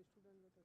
Student तो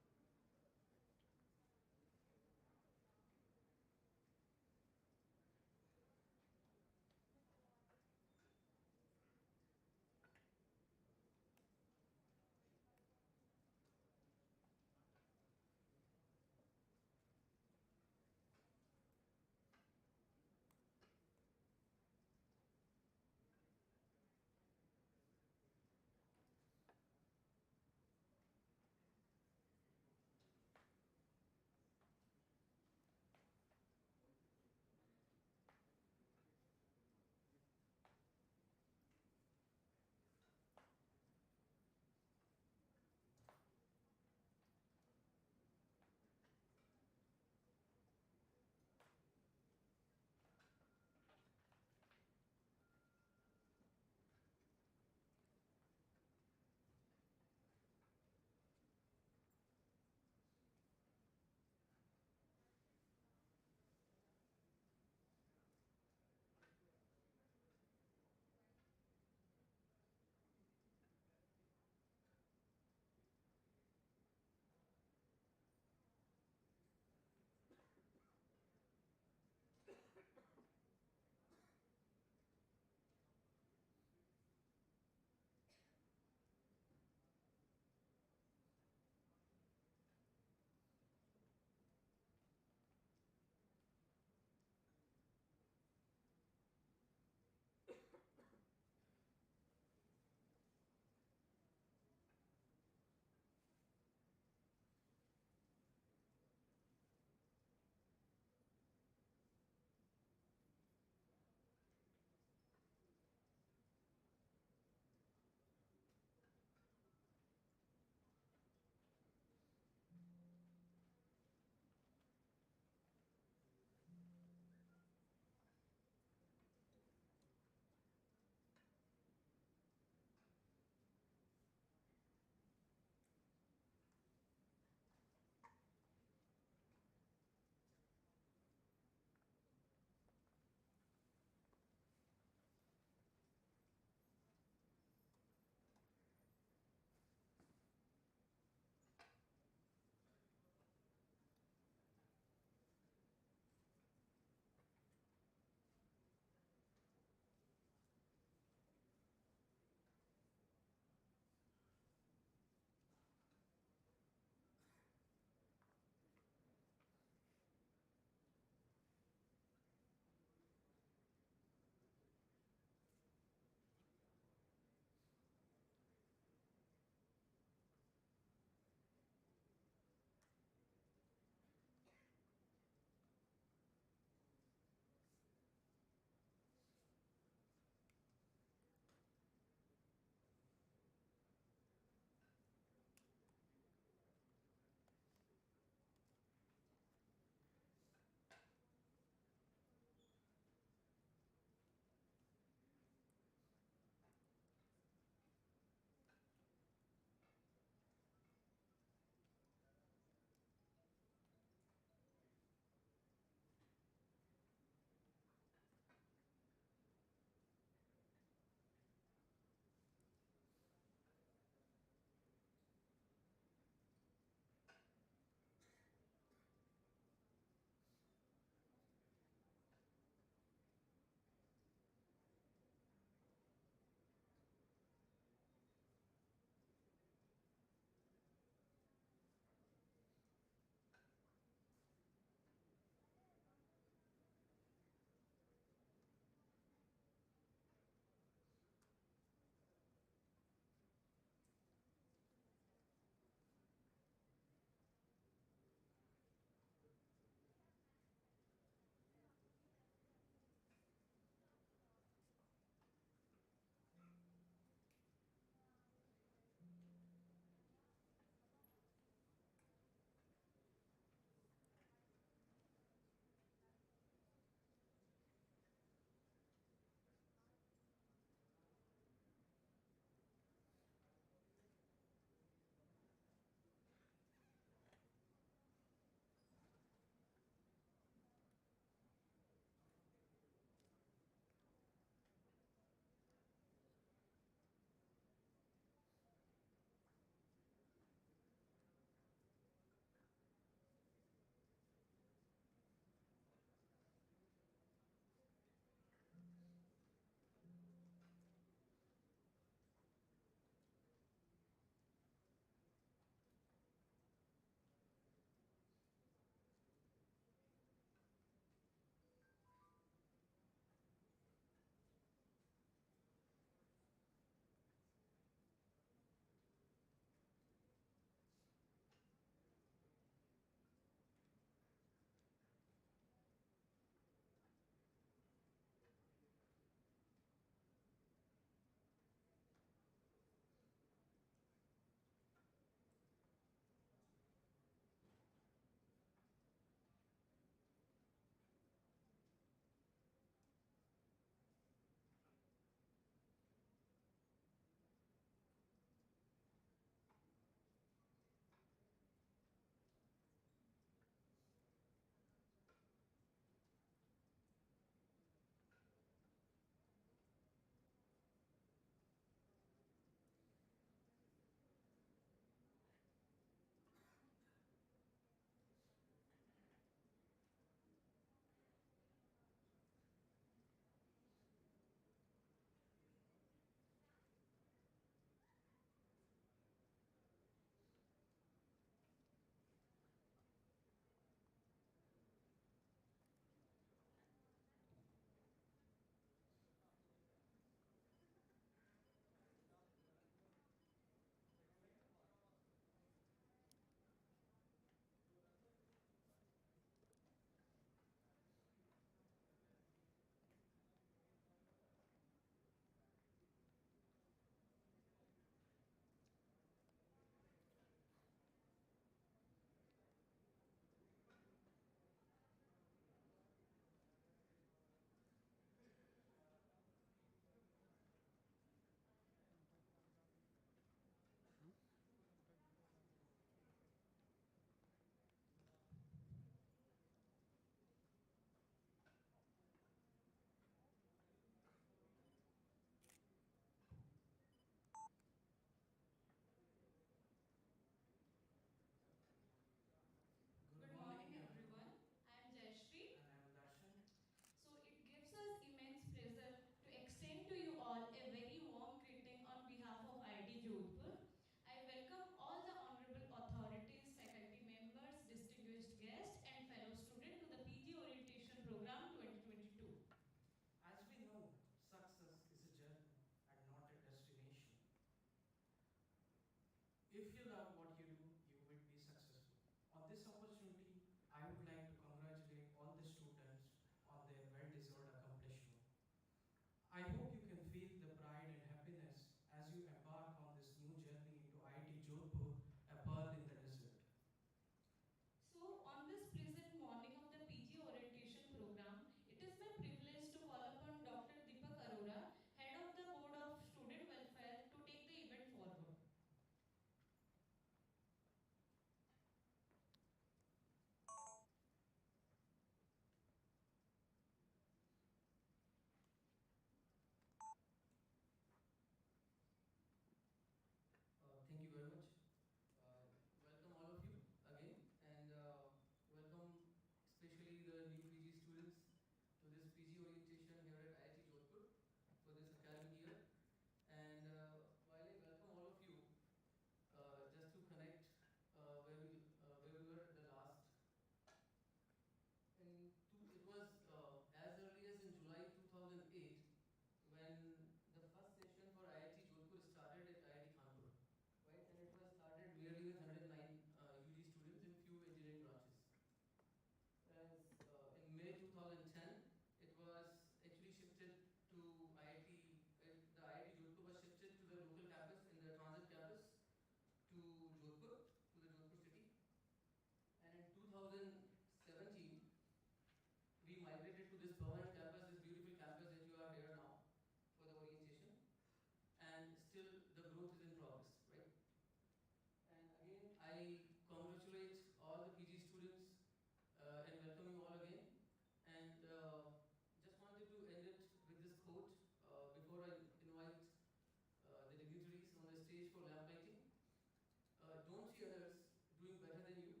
see others doing better than you.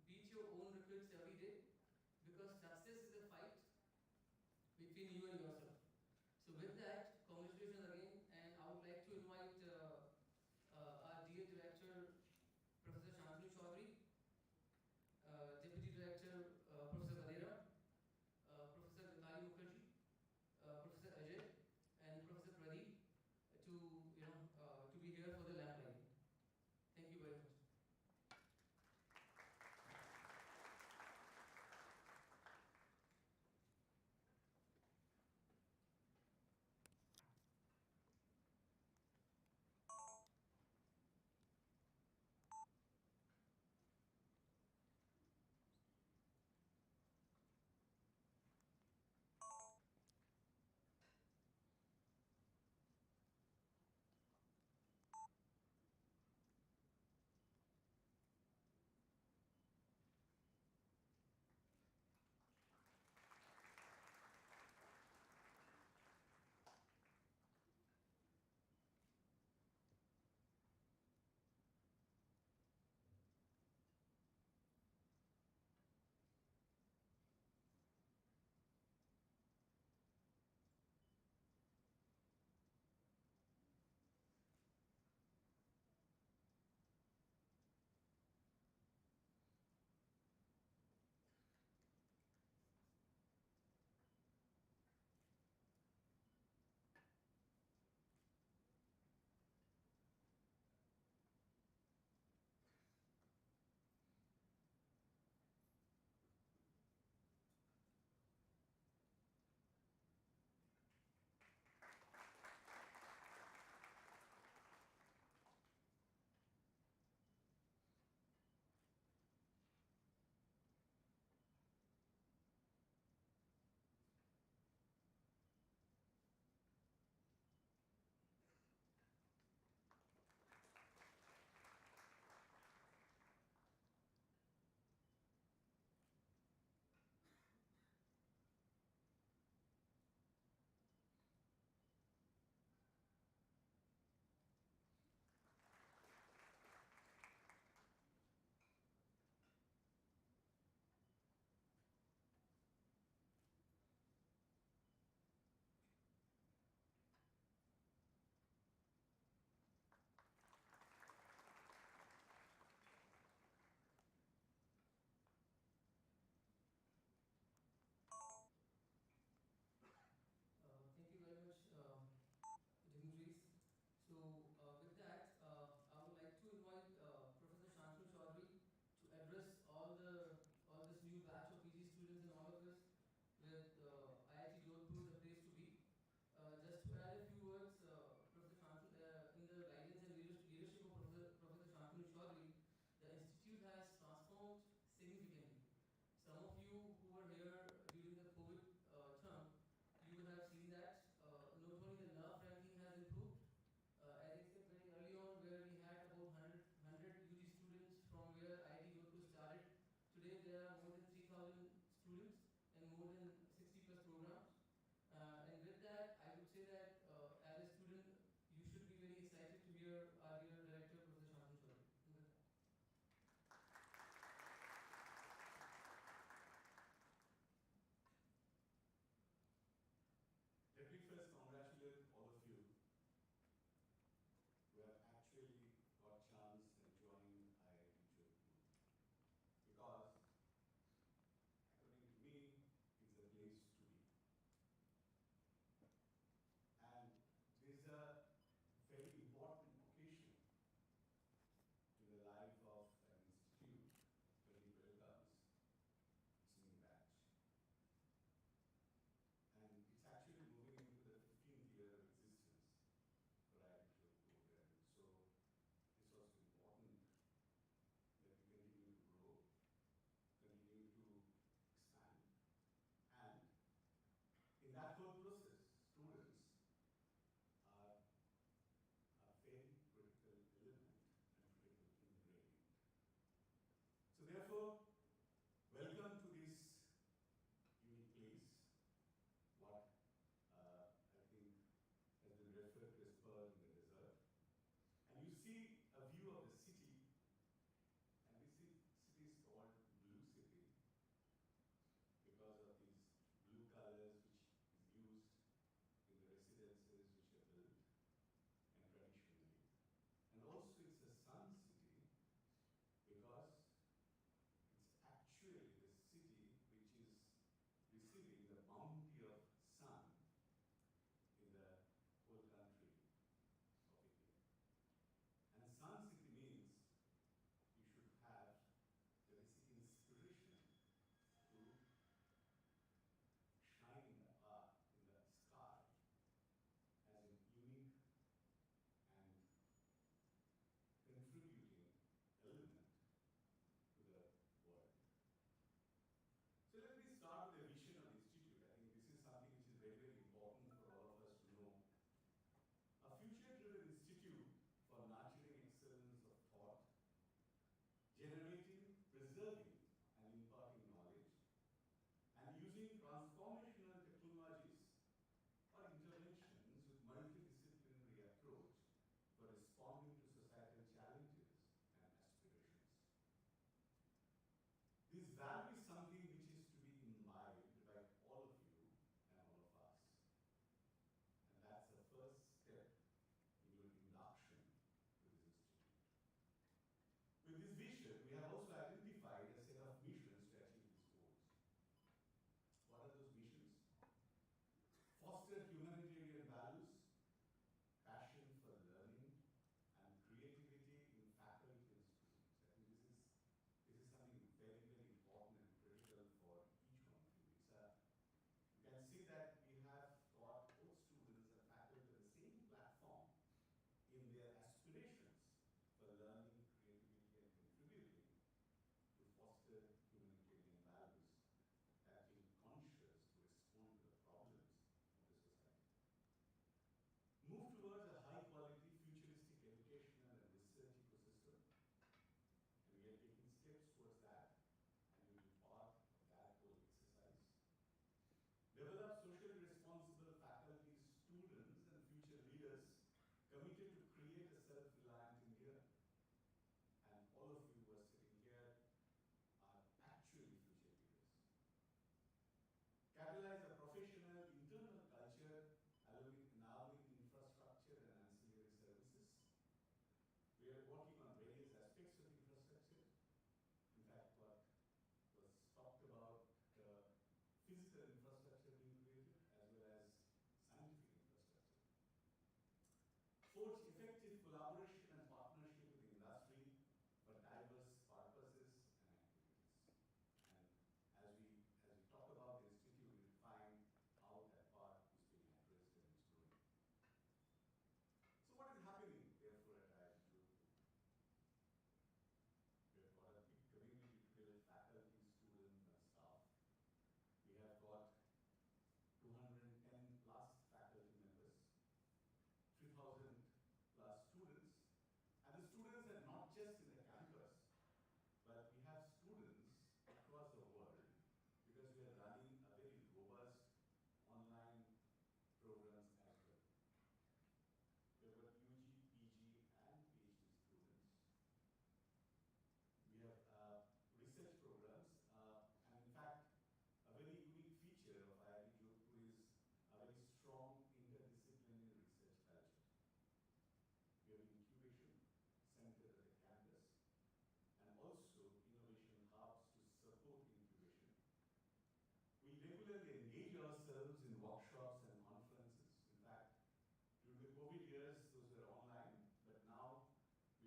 Beat your own records every day, because success is a fight between you and yourself. So with that, congratulations again, and I would like to invite our dear director, Professor Shantanu Chaudhary, Deputy Director, Professor Vadera, Professor Vitali Mukherjee, Professor Ajay, and Professor Pradeep to be here for the lamp lighting. Thank you very much.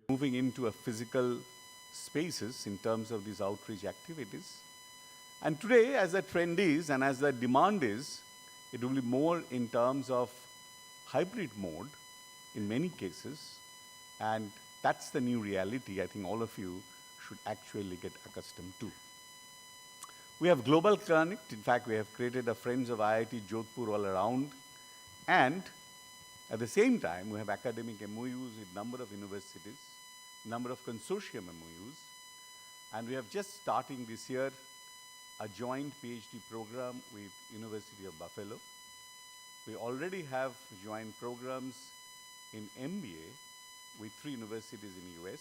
moving into a physical spaces in terms of these outreach activities. And today, as the trend is and as the demand is, it will be more in terms of hybrid mode in many cases, and that's the new reality I think all of you should actually get accustomed to. We have global connect. In fact, we have created a Friends of IIT Jodhpur all around, and at the same time, we have academic MOUs with number of universities, number of consortium MOUs, and we have just starting this year a joint PhD program with University of Buffalo. We already have joint programs in MBA with 3 universities in US,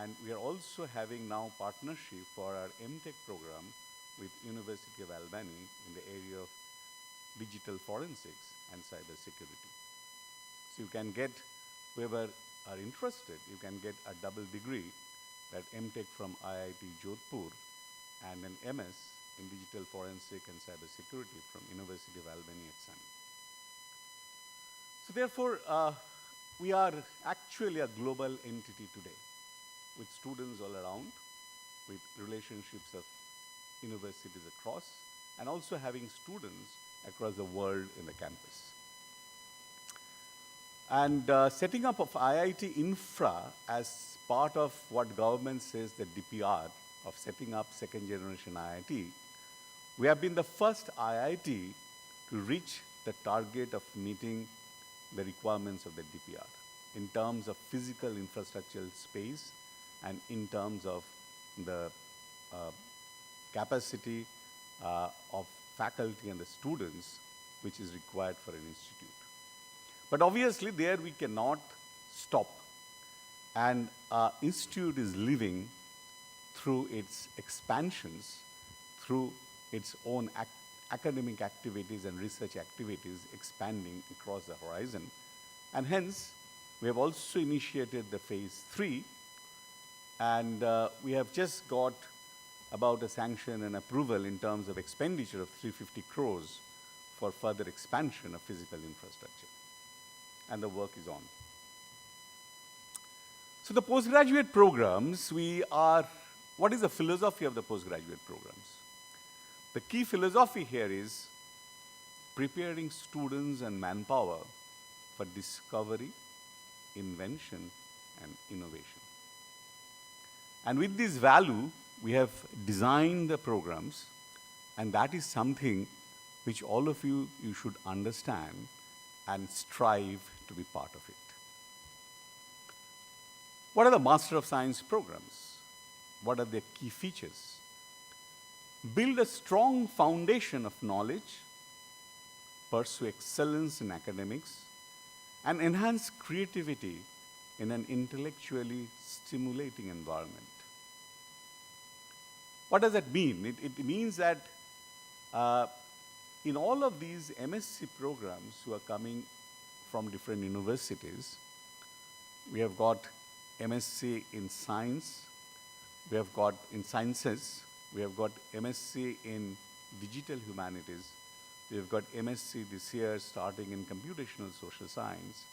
and we are also having now partnership for our Mtech program with University of Albany in the area of digital forensics and cybersecurity. So you can get, whoever are interested, you can get a double degree, that Mtech from IIT Jodhpur and an MS in digital forensic and cybersecurity from University of Albany at Sun. So therefore, we are actually a global entity today, with students all around, with relationships of universities across, and also having students across the world in the campus. And setting up of IIT Infra as part of what government says the DPR of setting up second generation IIT, we have been the first IIT to reach the target of meeting the requirements of the DPR in terms of physical infrastructural space and in terms of the capacity of faculty and the students which is required for an institute. But obviously there we cannot stop, and our institute is living through its expansions, through its own academic activities and research activities expanding across the horizon. And hence, we have also initiated the phase 3, and we have just got about a sanction and approval in terms of expenditure of 350 crores for further expansion of physical infrastructure. And the work is on. So the postgraduate programs, what is the philosophy of the postgraduate programs? The key philosophy here is preparing students and manpower for discovery, invention, and innovation. And with this value, we have designed the programs, and that is something which all of you should understand and strive to be part of it. What are the Master of Science programs? What are their key features? Build a strong foundation of knowledge, pursue excellence in academics, and enhance creativity in an intellectually stimulating environment. What does that mean? It means that in all of these MSc programs who are coming from different universities, we have got MSc in science, we have got in sciences, we have got MSc in digital humanities, we have got MSc this year starting in computational social science.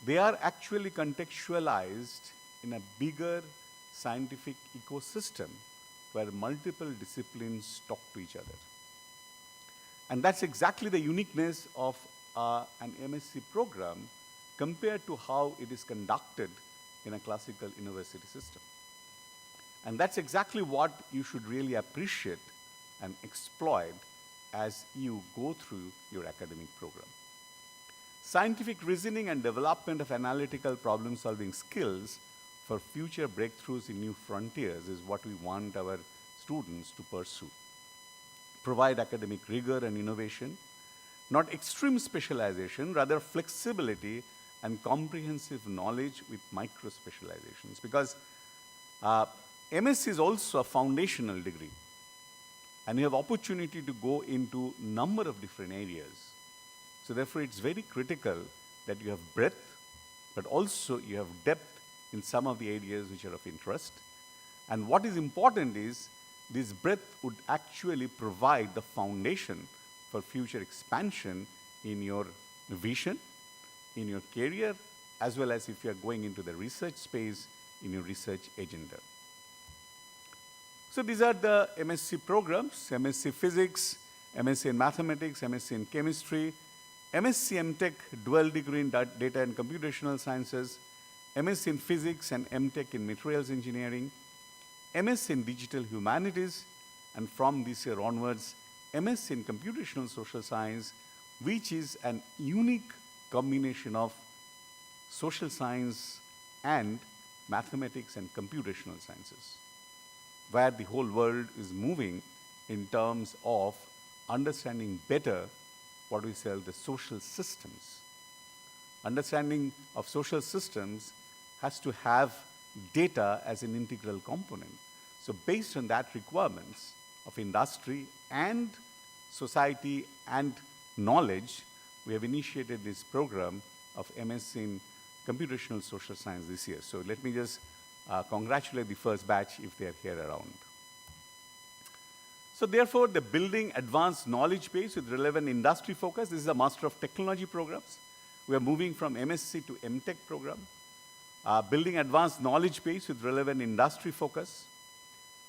They are actually contextualized in a bigger scientific ecosystem where multiple disciplines talk to each other. And that's exactly the uniqueness of an MSc program compared to how it is conducted in a classical university system. And that's exactly what you should really appreciate and exploit as you go through your academic program. Scientific reasoning and development of analytical problem-solving skills for future breakthroughs in new frontiers is what we want our students to pursue. Provide academic rigor and innovation, not extreme specialization, rather flexibility and comprehensive knowledge with micro-specializations. Because MS is also a foundational degree, and you have opportunity to go into number of different areas. So therefore, it's very critical that you have breadth, but also you have depth in some of the areas which are of interest. And what is important is this breadth would actually provide the foundation for future expansion in your vision, in your career, as well as if you are going into the research space in your research agenda. So these are the MSc programs: MSc Physics, MSc in Mathematics, MSc in Chemistry, MSc Mtech dual degree in Data and Computational Sciences, MSc in Physics and Mtech in Materials Engineering, MSc in Digital Humanities, and from this year onwards, MSc in Computational Social Science, which is an unique combination of social science and mathematics and computational sciences, where the whole world is moving in terms of understanding better what we call the social systems. Understanding of social systems has to have data as an integral component. So based on that requirements of industry and society and knowledge, we have initiated this program of MSc in Computational Social Science this year. So let me just congratulate the first batch if they are here around. So therefore, the building advanced knowledge base with relevant industry focus. This is a Master of Technology programs. We are moving from MSc to Mtech program. Building advanced knowledge base with relevant industry focus.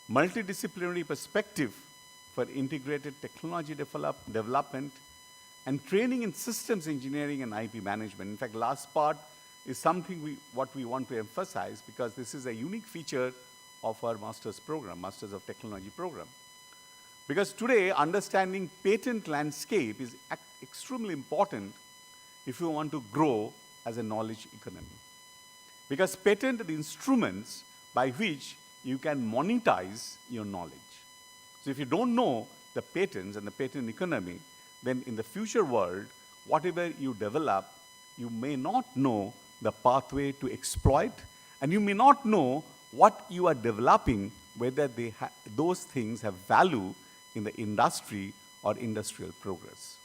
Multidisciplinary perspective for integrated technology development, and training in systems engineering and IP management. In fact, last part is something what we want to emphasize, because this is a unique feature of our master's program, Masters of Technology program. Because today, understanding patent landscape is extremely important if you want to grow as a knowledge economy. Because patent are the instruments by which you can monetize your knowledge. So if you don't know the patents and the patent economy, then in the future world, whatever you develop, you may not know the pathway to exploit, and you may not know what you are developing, whether those things have value in the industry or industrial progress.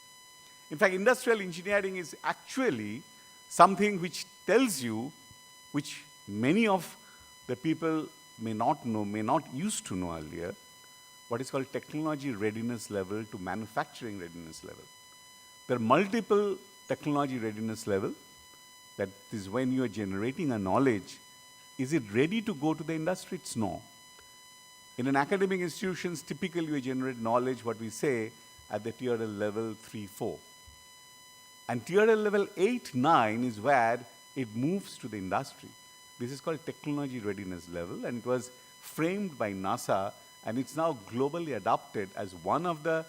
In fact, industrial engineering is actually something which tells you, which many of the people may not know, may not used to know earlier, what is called technology readiness level to manufacturing readiness level. There are multiple technology readiness level. That is when you are generating a knowledge. Is it ready to go to the industry? It's no. In an academic institutions, typically we generate knowledge, what we say, at the TRL level 3, 4. And TRL level 8, 9 is where it moves to the industry. This is called technology readiness level, and it was framed by NASA, and it's now globally adopted as one of the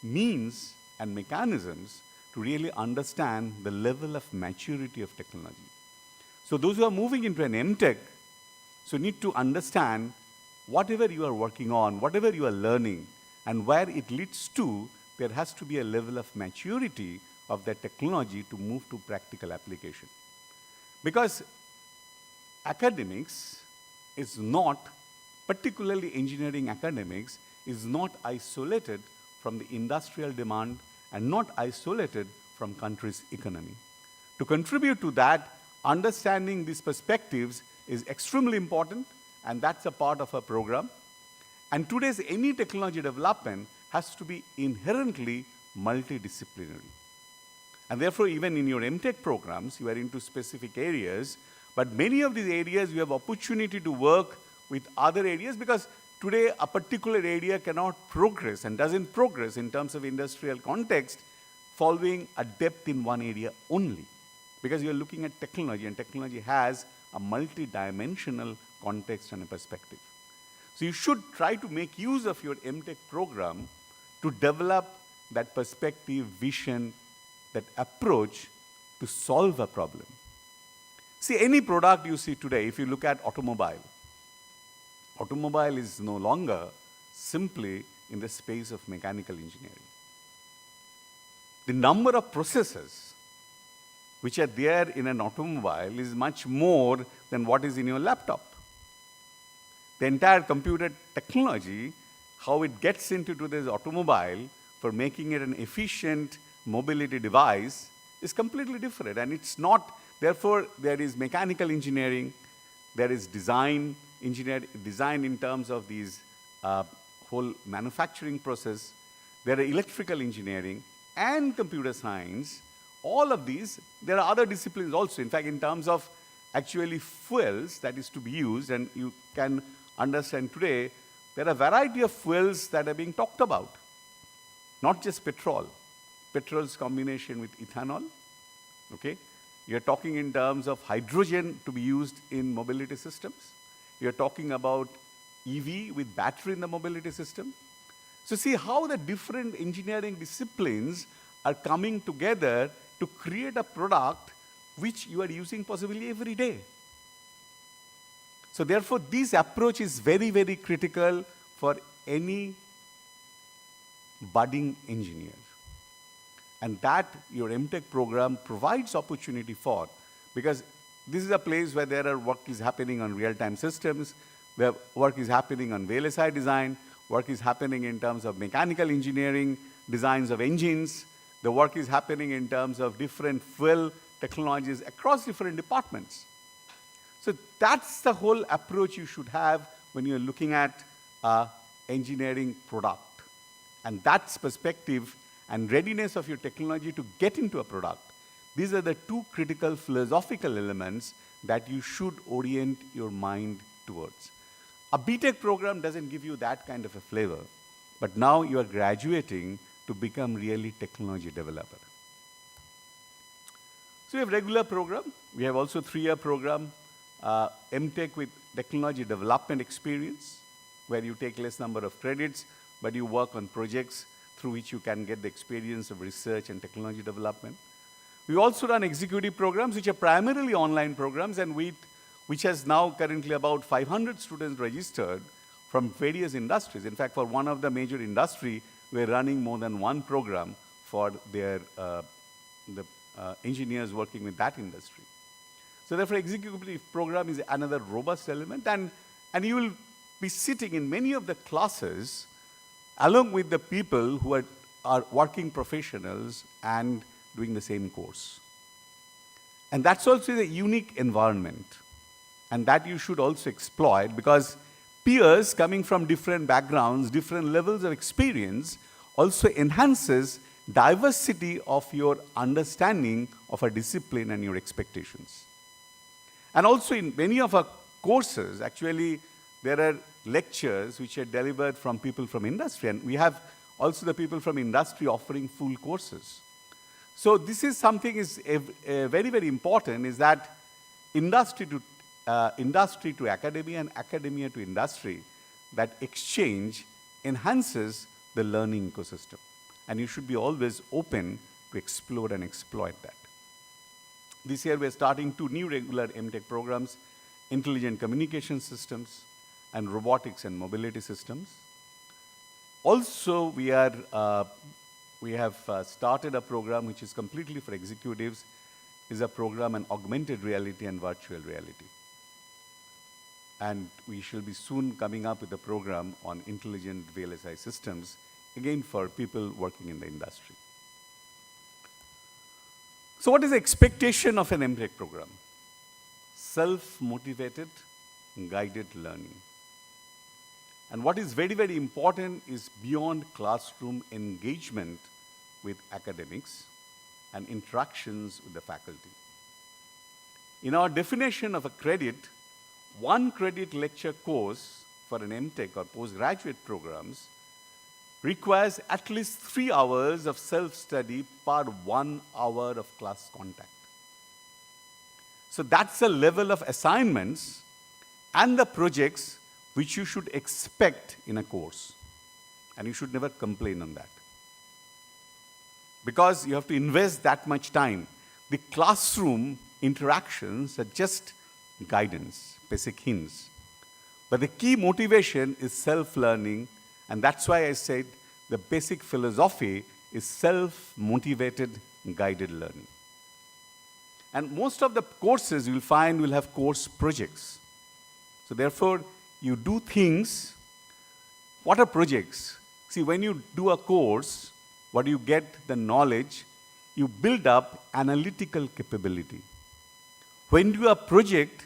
means and mechanisms to really understand the level of maturity of technology. So those who are moving into an MTech, so need to understand whatever you are working on, whatever you are learning, and where it leads to, there has to be a level of maturity of that technology to move to practical application. Because academics is not, particularly engineering academics, is not isolated from the industrial demand and not isolated from country's economy. To contribute to that, understanding these perspectives is extremely important, and that's a part of our program. And today's any technology development has to be inherently multidisciplinary. And therefore, even in your MTech programs, you are into specific areas, but many of these areas you have opportunity to work with other areas, because today a particular area cannot progress and doesn't progress in terms of industrial context following a depth in one area only. Because you're looking at technology, and technology has a multi-dimensional context and a perspective. So you should try to make use of your MTech program to develop that perspective, vision, that approach to solve a problem. See, any product you see today, if you look at automobile is no longer simply in the space of mechanical engineering. The number of processes which are there in an automobile is much more than what is in your laptop. The entire computer technology, how it gets into this automobile for making it an efficient mobility device is completely different. And it's not, therefore, there is mechanical engineering, there is design in terms of these whole manufacturing process, there are electrical engineering and computer science. all of these, there are other disciplines also. In fact, in terms of actually fuels that is to be used, and you can understand today, there are a variety of fuels that are being talked about. Not just petrol. Petrol's combination with ethanol, okay? You're talking in terms of hydrogen to be used in mobility systems. You're talking about EV with battery in the mobility system. So see how the different engineering disciplines are coming together to create a product which you are using possibly every day. So therefore, this approach is very, very critical for any budding engineer. And that your Mtech program provides opportunity for, because this is a place where there are work is happening on real-time systems, where work is happening on VLSI design, work is happening in terms of mechanical engineering, designs of engines, the work is happening in terms of different fuel technologies across different departments. So that's the whole approach you should have when you're looking at engineering product. And that's perspective and readiness of your technology to get into a product. These are the two critical philosophical elements that you should orient your mind towards. A BTech program doesn't give you that kind of a flavor, but now you are graduating to become really technology developer. So we have regular program. We have also 3-year program, Mtech with technology development experience, where you take less number of credits, but you work on projects through which you can get the experience of research and technology development. We also run executive programs, which are primarily online programs, and which has now currently about 500 students registered from various industries. In fact, for one of the major industry, we're running more than one program for their engineers working with that industry. So therefore, executive program is another robust element, and you will be sitting in many of the classes along with the people who are working professionals and doing the same course. And that's also a unique environment, and that you should also exploit, because peers coming from different backgrounds, different levels of experience also enhances diversity of your understanding of a discipline and your expectations. And also in many of our courses, actually, there are lectures which are delivered from people from industry, and we have also the people from industry offering full courses. So this is something is very, very important, is that industry to academia and academia to industry, that exchange enhances the learning ecosystem. And you should be always open to explore and exploit that. This year we're starting 2 new regular Mtech programs, Intelligent Communication Systems and Robotics and Mobility Systems. Also, we have started a program which is completely for executives, is a program on augmented reality and virtual reality. And we shall be soon coming up with a program on intelligent VLSI systems, again for people working in the industry. So what is the expectation of an Mtech program? Self-motivated, guided learning. And what is very, very important is beyond classroom engagement with academics and interactions with the faculty. In our definition of a credit, 1 credit lecture course for an Mtech or postgraduate programs requires at least 3 hours of self-study per 1 hour of class contact. So that's a level of assignments and the projects which you should expect in a course. And you should never complain on that, because you have to invest that much time. The classroom interactions are just guidance, basic hints. But the key motivation is self-learning, and that's why I said the basic philosophy is self-motivated, guided learning. And most of the courses you'll find will have course projects. So therefore, you do things. What are projects? See, when you do a course, what you get the knowledge, you build up analytical capability. When you do a project,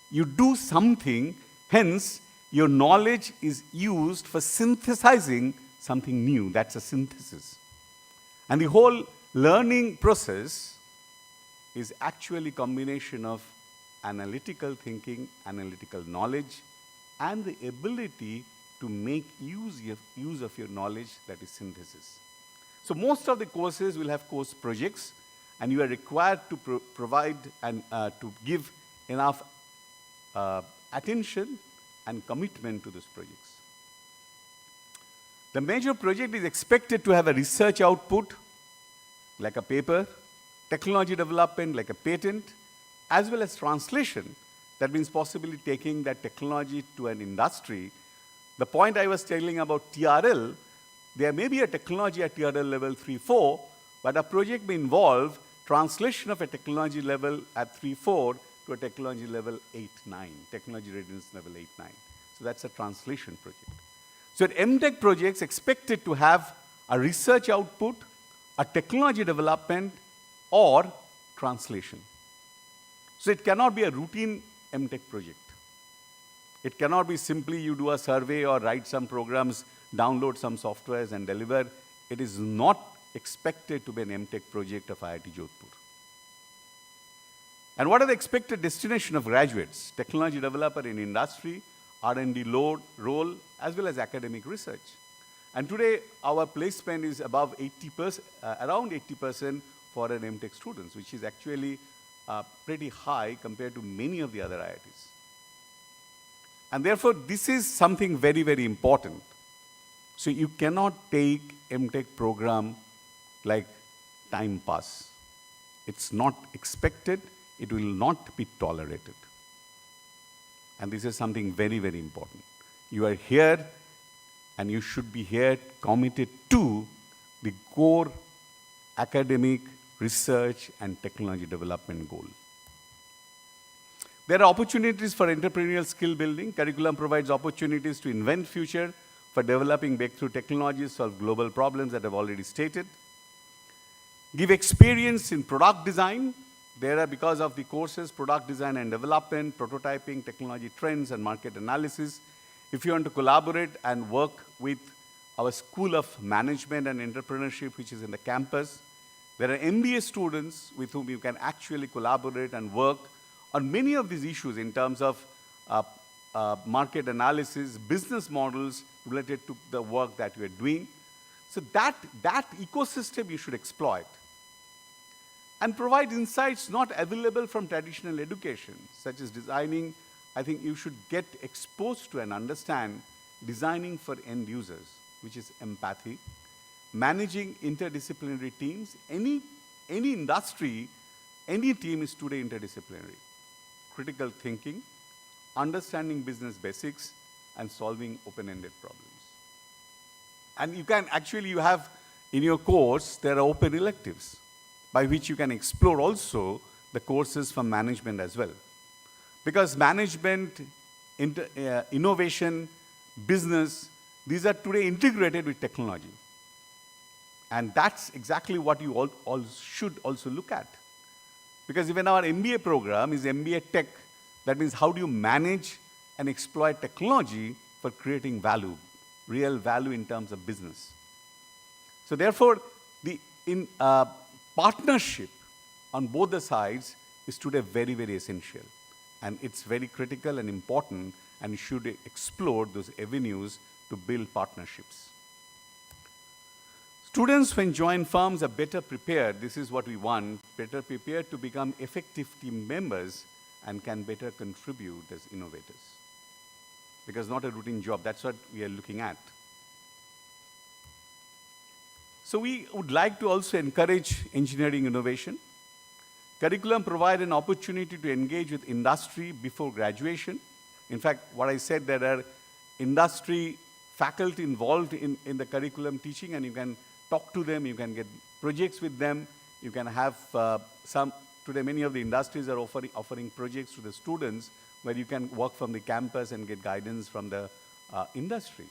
you do something, hence your knowledge is used for synthesizing something new. That's a synthesis. And the whole learning process is actually combination of analytical thinking, analytical knowledge, and the ability to make use of your knowledge, that is synthesis. So most of the courses will have course projects, and you are required to provide and to give enough attention and commitment to those projects. The major project is expected to have a research output, like a paper, technology development, like a patent, as well as translation. That means possibly taking that technology to an industry. The point I was telling about TRL, there may be a technology at TRL level 3-4, but a project may involve translation of a technology level at 3-4 to a technology level 8-9, technology readiness level 8-9. So that's a translation project. So at Mtech projects expected to have a research output, a technology development, or translation. So it cannot be a routine Mtech project. It cannot be simply you do a survey or write some programs, download some softwares and deliver. It is not expected to be an Mtech project of IIT Jodhpur. And what are the expected destination of graduates? Technology developer in industry, R&D role, as well as academic research. And today, our placement is above 80%, around 80% for an Mtech students, which is actually pretty high compared to many of the other IITs. And therefore, this is something very, very important. So you cannot take Mtech program like time pass. It's not expected. It will not be tolerated. And this is something very, very important. You are here, and you should be here committed to the core academic, research, and technology development goal. There are opportunities for entrepreneurial skill building. Curriculum provides opportunities to invent future, for developing breakthrough technologies, solve global problems that I've already stated. Give experience in product design. There are, because of the courses, product design and development, prototyping, technology trends, and market analysis. If you want to collaborate and work with our School of Management and Entrepreneurship, which is in the campus, there are MBA students with whom you can actually collaborate and work on many of these issues in terms of market analysis, business models related to the work that you are doing. So that ecosystem you should exploit and provide insights not available from traditional education, such as designing. I think you should get exposed to and understand designing for end users, which is empathy, managing interdisciplinary teams. Any industry, any team is today interdisciplinary. Critical thinking, understanding business basics, and solving open-ended problems. And you can actually, you have in your course, there are open electives by which you can explore also the courses from management as well. Because management, innovation, business, these are today integrated with technology. And that's exactly what you all should also look at. Because even our MBA program is MBA Tech. That means how do you manage and exploit technology for creating value, real value in terms of business. So therefore, the partnership on both the sides is today very, very essential. And it's very critical and important, and you should explore those avenues to build partnerships. Students, when join firms, are better prepared. This is what we want, better prepared to become effective team members and can better contribute as innovators. Because not a routine job, that's what we are looking at. So we would like to also encourage engineering innovation. Curriculum provide an opportunity to engage with industry before graduation. In fact, what I said, there are industry faculty involved in the curriculum teaching, and you can talk to them, you can get projects with them, you can have today many of the industries are offering projects to the students where you can work from the campus and get guidance from the industry.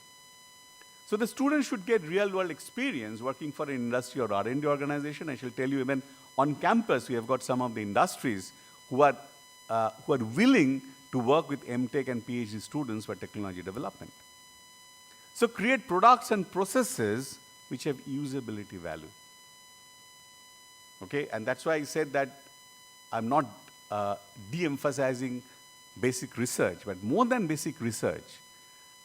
So the students should get real-world experience working for an industry or R&D organization. I shall tell you, even on campus, we have got some of the industries who are willing to work with Mtech and PhD students for technology development. So create products and processes which have usability value. Okay, and that's why I said that I'm not de-emphasizing basic research, but more than basic research,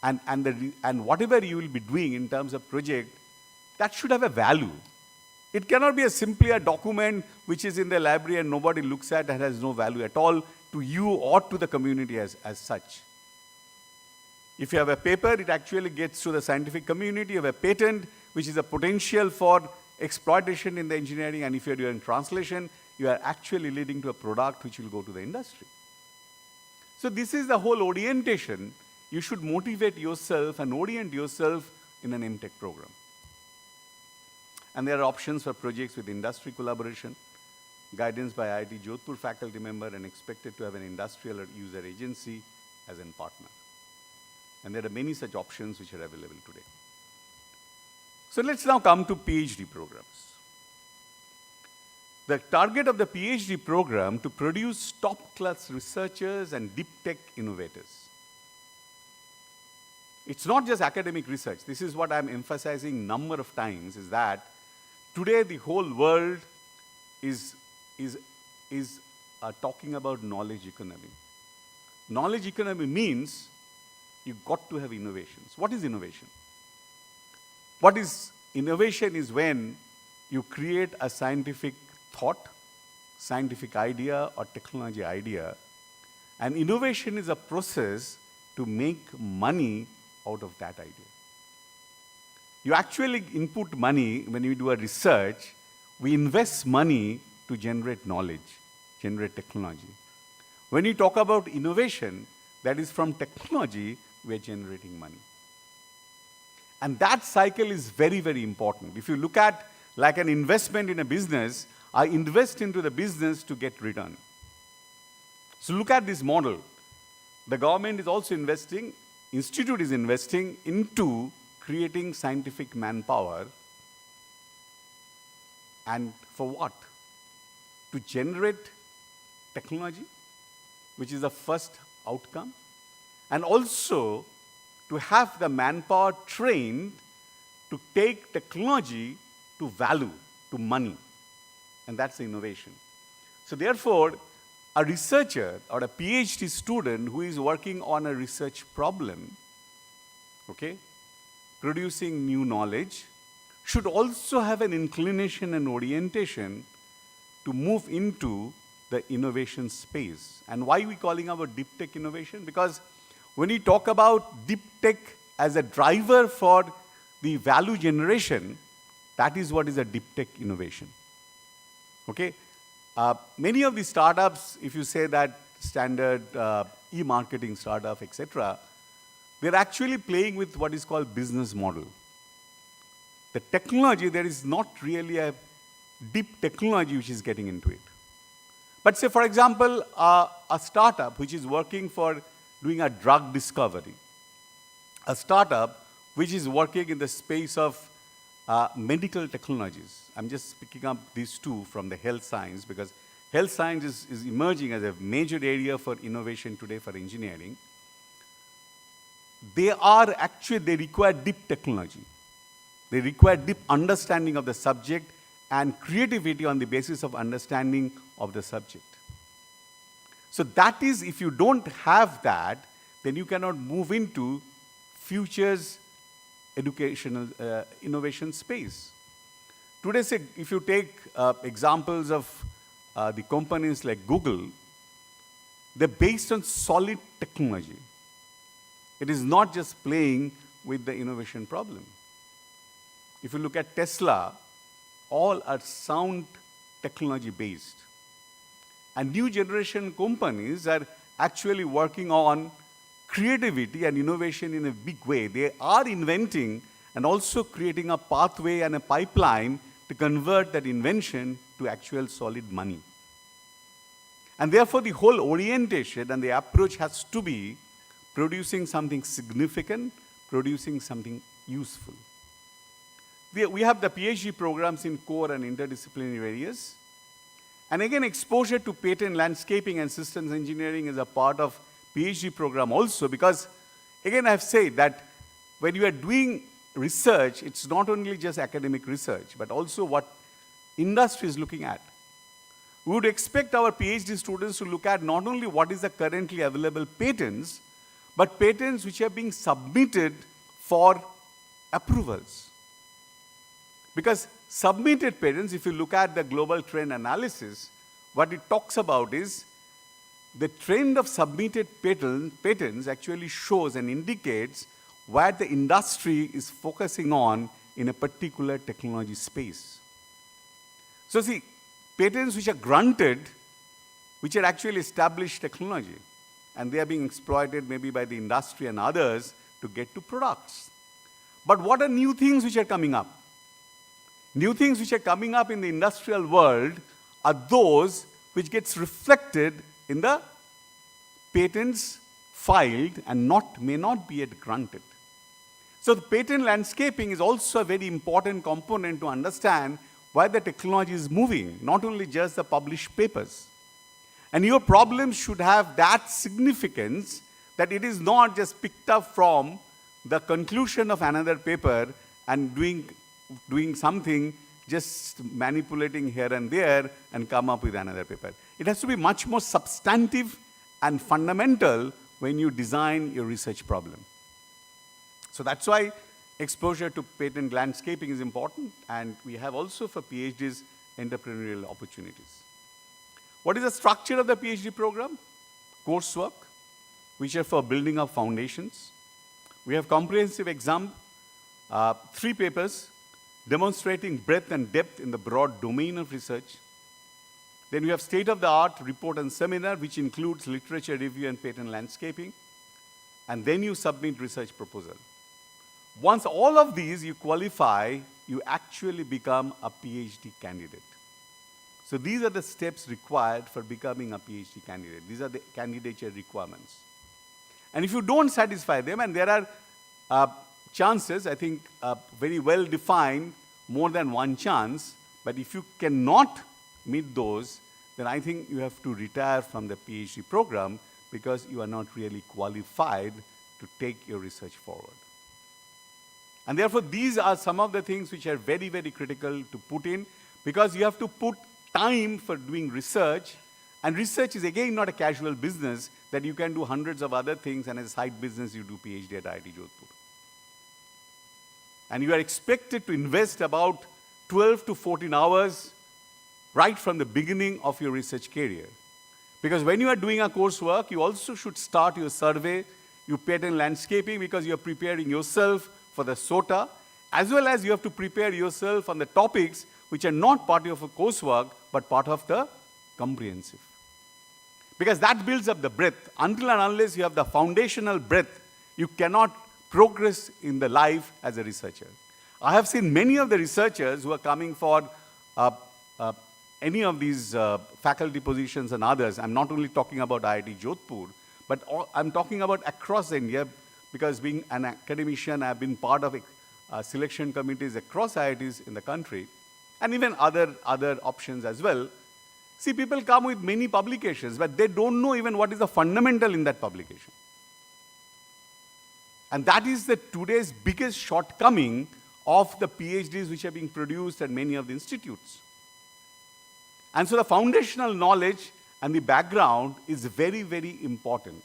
and whatever you will be doing in terms of project, that should have a value. It cannot be simply a document which is in the library and nobody looks at and has no value at all to you or to the community as such. If you have a paper, it actually gets to the scientific community. You have a patent, which is a potential for exploitation in the engineering, and if you're doing translation, you are actually leading to a product which will go to the industry. So this is the whole orientation. You should motivate yourself and orient yourself in an Mtech program. And there are options for projects with industry collaboration, guidance by IIT Jodhpur faculty member, and expected to have an industrial or user agency as a partner. And there are many such options which are available today. So let's now come to PhD programs. The target of the PhD program to produce top-class researchers and deep tech innovators. It's not just academic research. This is what I'm emphasizing number of times, is that today the whole world is talking about knowledge economy. Knowledge economy means you've got to have innovations. What is innovation? What is innovation is when you create a scientific thought, scientific idea, or technology idea. And innovation is a process to make money out of that idea. You actually input money when you do a research. We invest money to generate knowledge, generate technology. When you talk about innovation, that is from technology, we are generating money. And that cycle is very, very important. If you look at like an investment in a business, I invest into the business to get return. So look at this model. The government is also investing, institute is investing into creating scientific manpower. And for what? To generate technology, which is the first outcome, and also to have the manpower trained to take technology to value, to money. And that's the innovation. So therefore, a researcher or a PhD student who is working on a research problem, okay, producing new knowledge, should also have an inclination and orientation to move into the innovation space. And why are we calling about deep tech innovation? Because when we talk about deep tech as a driver for the value generation, that is what is a deep tech innovation. Okay? Many of the startups, if you say that standard e-marketing startup, etc., they're actually playing with what is called business model. The technology, there is not really a deep technology which is getting into it. But say, for example, a startup which is working for doing a drug discovery, a startup which is working in the space of medical technologies. I'm just picking up these two from the health science, because health science is emerging as a major area for innovation today for engineering. They require deep technology. They require deep understanding of the subject and creativity on the basis of understanding of the subject. So that is, if you don't have that, then you cannot move into future's educational innovation space. Today, say, if you take examples of the companies like Google, they're based on solid technology. It is not just playing with the innovation problem. If you look at Tesla, all are sound technology based. And new generation companies are actually working on creativity and innovation in a big way. They are inventing and also creating a pathway and a pipeline to convert that invention to actual solid money. And therefore, the whole orientation and the approach has to be producing something significant, producing something useful. We have the PhD programs in core and interdisciplinary areas. And again, exposure to patent landscaping and systems engineering is a part of PhD program also, because again, I've said that when you are doing research, it's not only just academic research, but also what industry is looking at. we would expect our PhD students to look at not only what is the currently available patents, but patents which are being submitted for approvals. Because submitted patents, if you look at the global trend analysis, what it talks about is the trend of submitted patents actually shows and indicates where the industry is focusing on in a particular technology space. So see, patents which are granted, which are actually established technology, and they are being exploited maybe by the industry and others to get to products. But what are new things which are coming up? New things which are coming up in the industrial world are those which gets reflected in the patents filed and may not be yet granted. So the patent landscaping is also a very important component to understand where the technology is moving, not only just the published papers. And your problems should have that significance that it is not just picked up from the conclusion of another paper and doing something, just manipulating here and there and come up with another paper. It has to be much more substantive and fundamental when you design your research problem. So that's why exposure to patent landscaping is important, and we have also for PhDs entrepreneurial opportunities. What is the structure of the PhD program? Coursework, which are for building up foundations. We have comprehensive exam, 3 papers, demonstrating breadth and depth in the broad domain of research. Then we have state-of-the-art report and seminar, which includes literature review and patent landscaping. And then you submit research proposal. Once all of these you qualify, you actually become a PhD candidate. So these are the steps required for becoming a PhD candidate. These are the candidature requirements. And if you don't satisfy them, and there are chances, I think, very well defined, more than one chance, but if you cannot meet those, then I think you have to retire from the PhD program because you are not really qualified to take your research forward. And therefore, these are some of the things which are very, very critical to put in, because you have to put time for doing research, and research is again not a casual business that you can do hundreds of other things, and as a side business you do PhD at IIT Jodhpur. And you are expected to invest about 12 to 14 hours right from the beginning of your research career. Because when you are doing a coursework, you also should start your survey, your patent landscaping, because you are preparing yourself for the SOTA, as well as you have to prepare yourself on the topics which are not part of a coursework, but part of the comprehensive. Because that builds up the breadth. Until and unless you have the foundational breadth, you cannot progress in the life as a researcher. I have seen many of the researchers who are coming for any of these faculty positions and others. I'm not only talking about IIT Jodhpur, but I'm talking about across India, because being an academician, I've been part of selection committees across IITs in the country, and even other options as well. See, people come with many publications, but they don't know even what is the fundamental in that publication. And that is today's biggest shortcoming of the PhDs which are being produced at many of the institutes. And so the foundational knowledge and the background is very, very important.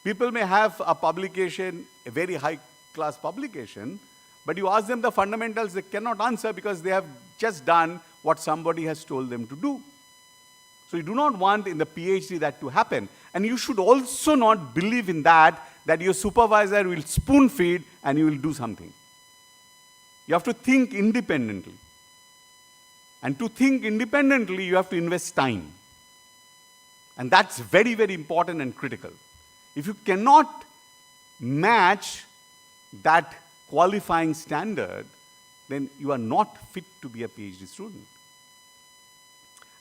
People may have a publication, a very high-class publication, but you ask them the fundamentals, they cannot answer because they have just done what somebody has told them to do. So you do not want in the PhD that to happen. And you should also not believe in that your supervisor will spoon feed and you will do something. You have to think independently. And to think independently, you have to invest time. And that's very, very important and critical. If you cannot match that qualifying standard, then you are not fit to be a PhD student.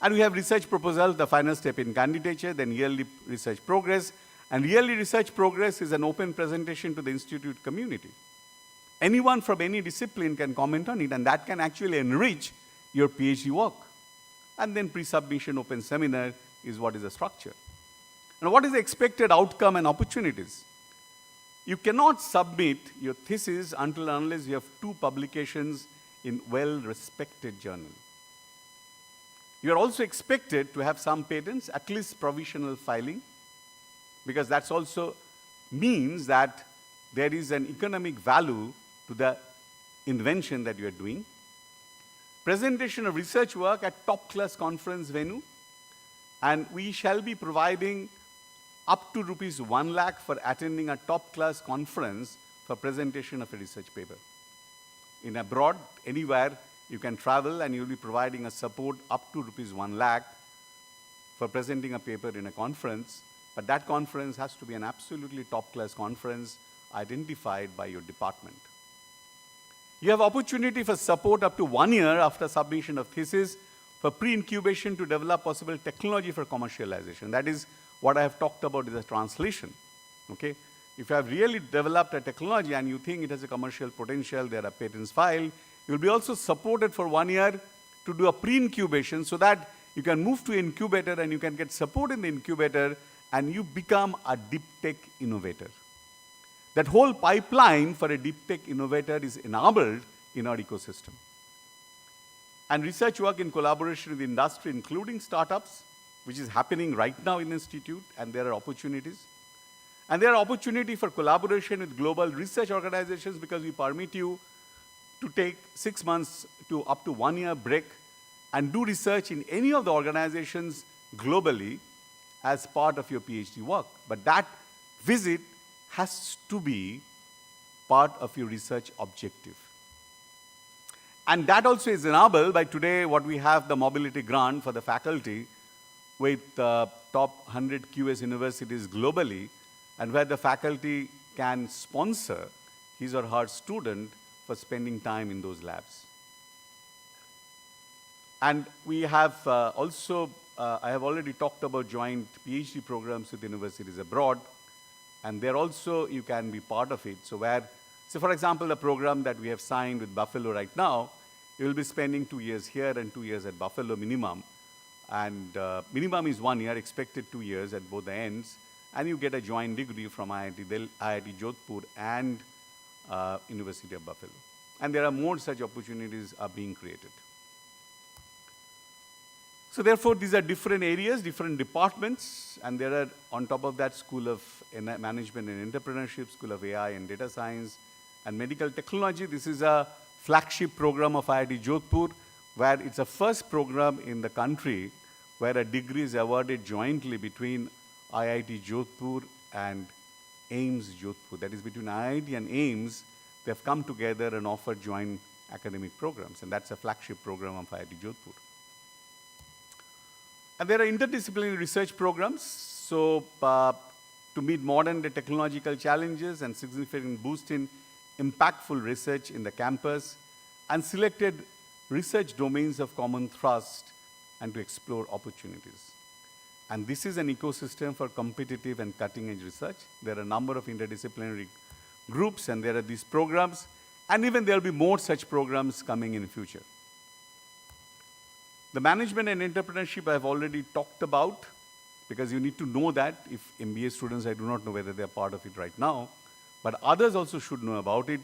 And we have research proposal, the final step in candidature, then yearly research progress. And yearly research progress is an open presentation to the institute community. Anyone from any discipline can comment on it, and that can actually enrich your PhD work. And then pre-submission open seminar is what is the structure. And what is the expected outcome and opportunities? You cannot submit your thesis until and unless you have 2 publications in well-respected journal. You are also expected to have some patents, at least provisional filing, because that also means that there is an economic value to the invention that you are doing. Presentation of research work at top-class conference venue, and we shall be providing up to rupees 1 lakh for attending a top-class conference for presentation of a research paper. In abroad, anywhere, you can travel and you'll be providing a support up to rupees 1 lakh for presenting a paper in a conference, but that conference has to be an absolutely top-class conference identified by your department. You have opportunity for support up to 1 year after submission of thesis for pre-incubation to develop possible technology for commercialization. That is what I have talked about is a translation, okay? If you have really developed a technology and you think it has a commercial potential, there are patents filed, you'll be also supported for 1 year to do a pre-incubation so that you can move to incubator and you can get support in the incubator and you become a deep tech innovator. That whole pipeline for a deep tech innovator is enabled in our ecosystem. And research work in collaboration with industry, including startups, which is happening right now in the institute, and there are opportunities. And there are opportunity for collaboration with global research organizations because we permit you to take 6 months to up to 1 year break and do research in any of the organizations globally as part of your PhD work. But that visit has to be part of your research objective. And that also is enabled by today what we have the mobility grant for the faculty with top 100 QS universities globally, and where the faculty can sponsor his or her student for spending time in those labs. And we have I have already talked about joint PhD programs with universities abroad, and there also you can be part of it. So for example, the program that we have signed with Buffalo right now, you will be spending 2 years here and 2 years at Buffalo minimum. And minimum is 1 year, expected 2 years at both the ends. And you get a joint degree from IIT Jodhpur and University of Buffalo. And there are more such opportunities are being created. So therefore, these are different areas, different departments, and there are, on top of that, School of Management and Entrepreneurship, School of AI and Data Science, and Medical Technology. This is a flagship program of IIT Jodhpur, where it's a first program in the country where a degree is awarded jointly between IIT Jodhpur and AIIMS Jodhpur. That is between IIT and AIIMS, they have come together and offered joint academic programs, and that's a flagship program of IIT Jodhpur. And there are interdisciplinary research programs, so to meet modern technological challenges and significant boost in impactful research in the campus, and selected research domains of common thrust and to explore opportunities. And this is an ecosystem for competitive and cutting-edge research. There are a number of interdisciplinary groups, and there are these programs, and even there will be more such programs coming in the future. The management and entrepreneurship I have already talked about, because you need to know that. If MBA students, I do not know whether they are part of it right now, but others also should know about it,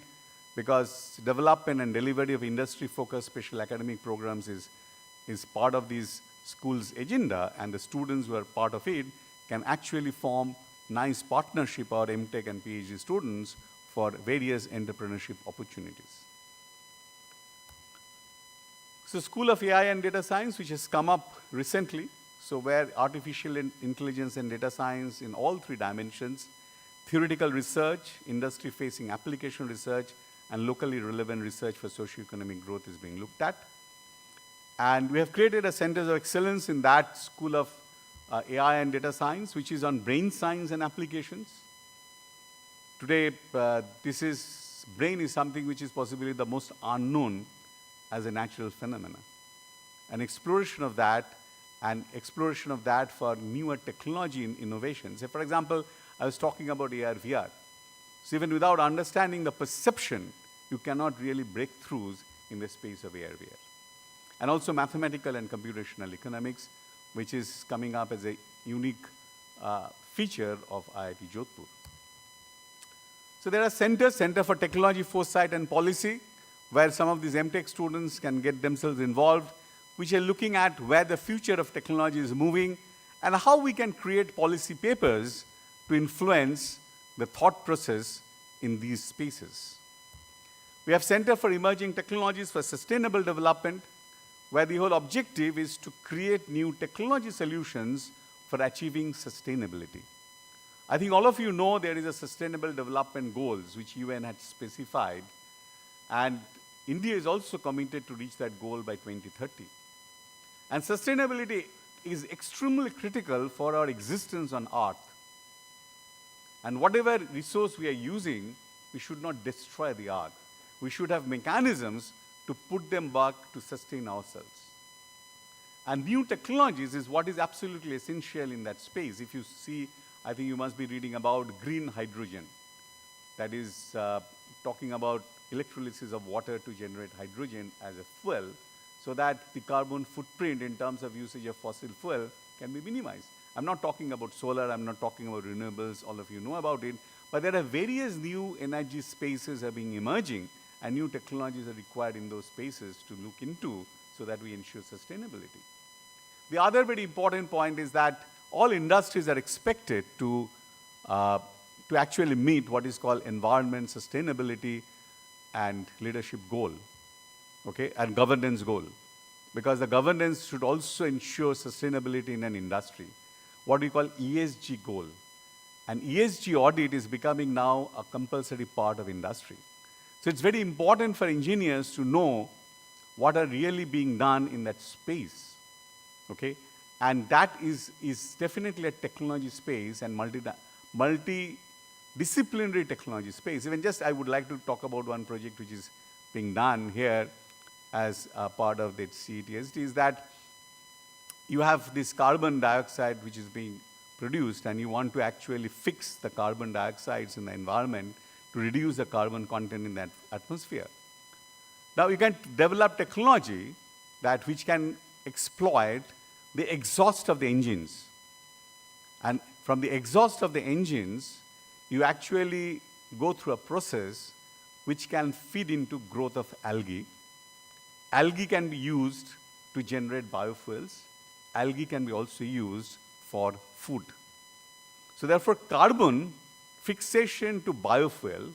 because development and delivery of industry-focused special academic programs is part of these schools' agenda, and the students who are part of it can actually form nice partnership or Mtech and PhD students for various entrepreneurship opportunities. So School of AI and Data Science, which has come up recently, so where artificial intelligence and data science in all 3 dimensions, theoretical research, industry-facing application research, and locally relevant research for socioeconomic growth is being looked at. And we have created a Centers of Excellence in that School of AI and Data Science, which is on brain science and applications. Today, brain is something which is possibly the most unknown as a natural phenomenon. An exploration of that, and exploration of that for newer technology and innovations. Say, for example, I was talking about AR, VR. So even without understanding the perception, you cannot really break throughs in the space of AR, VR. And also mathematical and computational economics, which is coming up as a unique feature of IIT Jodhpur. So there are centers, Center for Technology, Foresight and Policy, where some of these Mtech students can get themselves involved which are looking at where the future of technology is moving and how we can create policy papers to influence the thought process in these spaces. We have Center for Emerging Technologies for Sustainable Development, where the whole objective is to create new technology solutions for achieving sustainability. I think all of you know there is a Sustainable Development Goals which UN had specified, and India is also committed to reach that goal by 2030. And sustainability is extremely critical for our existence on Earth. And whatever resource we are using, we should not destroy the Earth. We should have mechanisms to put them back to sustain ourselves. And new technologies is what is absolutely essential in that space. If you see, I think you must be reading about green hydrogen. That is talking about electrolysis of water to generate hydrogen as a fuel, so that the carbon footprint in terms of usage of fossil fuel can be minimized. I'm not talking about solar, I'm not talking about renewables, all of you know about it, but there are various new energy spaces are being emerging, and new technologies are required in those spaces to look into so that we ensure sustainability. The other very important point is that all industries are expected to actually meet what is called environment, sustainability, and leadership goal, okay, and governance goal. Because the governance should also ensure sustainability in an industry, what we call ESG goal. And ESG audit is becoming now a compulsory part of industry. So it's very important for engineers to know what are really being done in that space, okay? And that is definitely a technology space and multidisciplinary technology space. Even just I would like to talk about one project which is being done here as a part of the CETSD, is that you have this carbon dioxide which is being produced, and you want to actually fix the carbon dioxides in the environment to reduce the carbon content in that atmosphere. Now you can develop technology which can exploit the exhaust of the engines. And from the exhaust of the engines, you actually go through a process which can feed into growth of algae. Algae can be used to generate biofuels. Algae can be also used for food. So therefore, carbon fixation to biofuel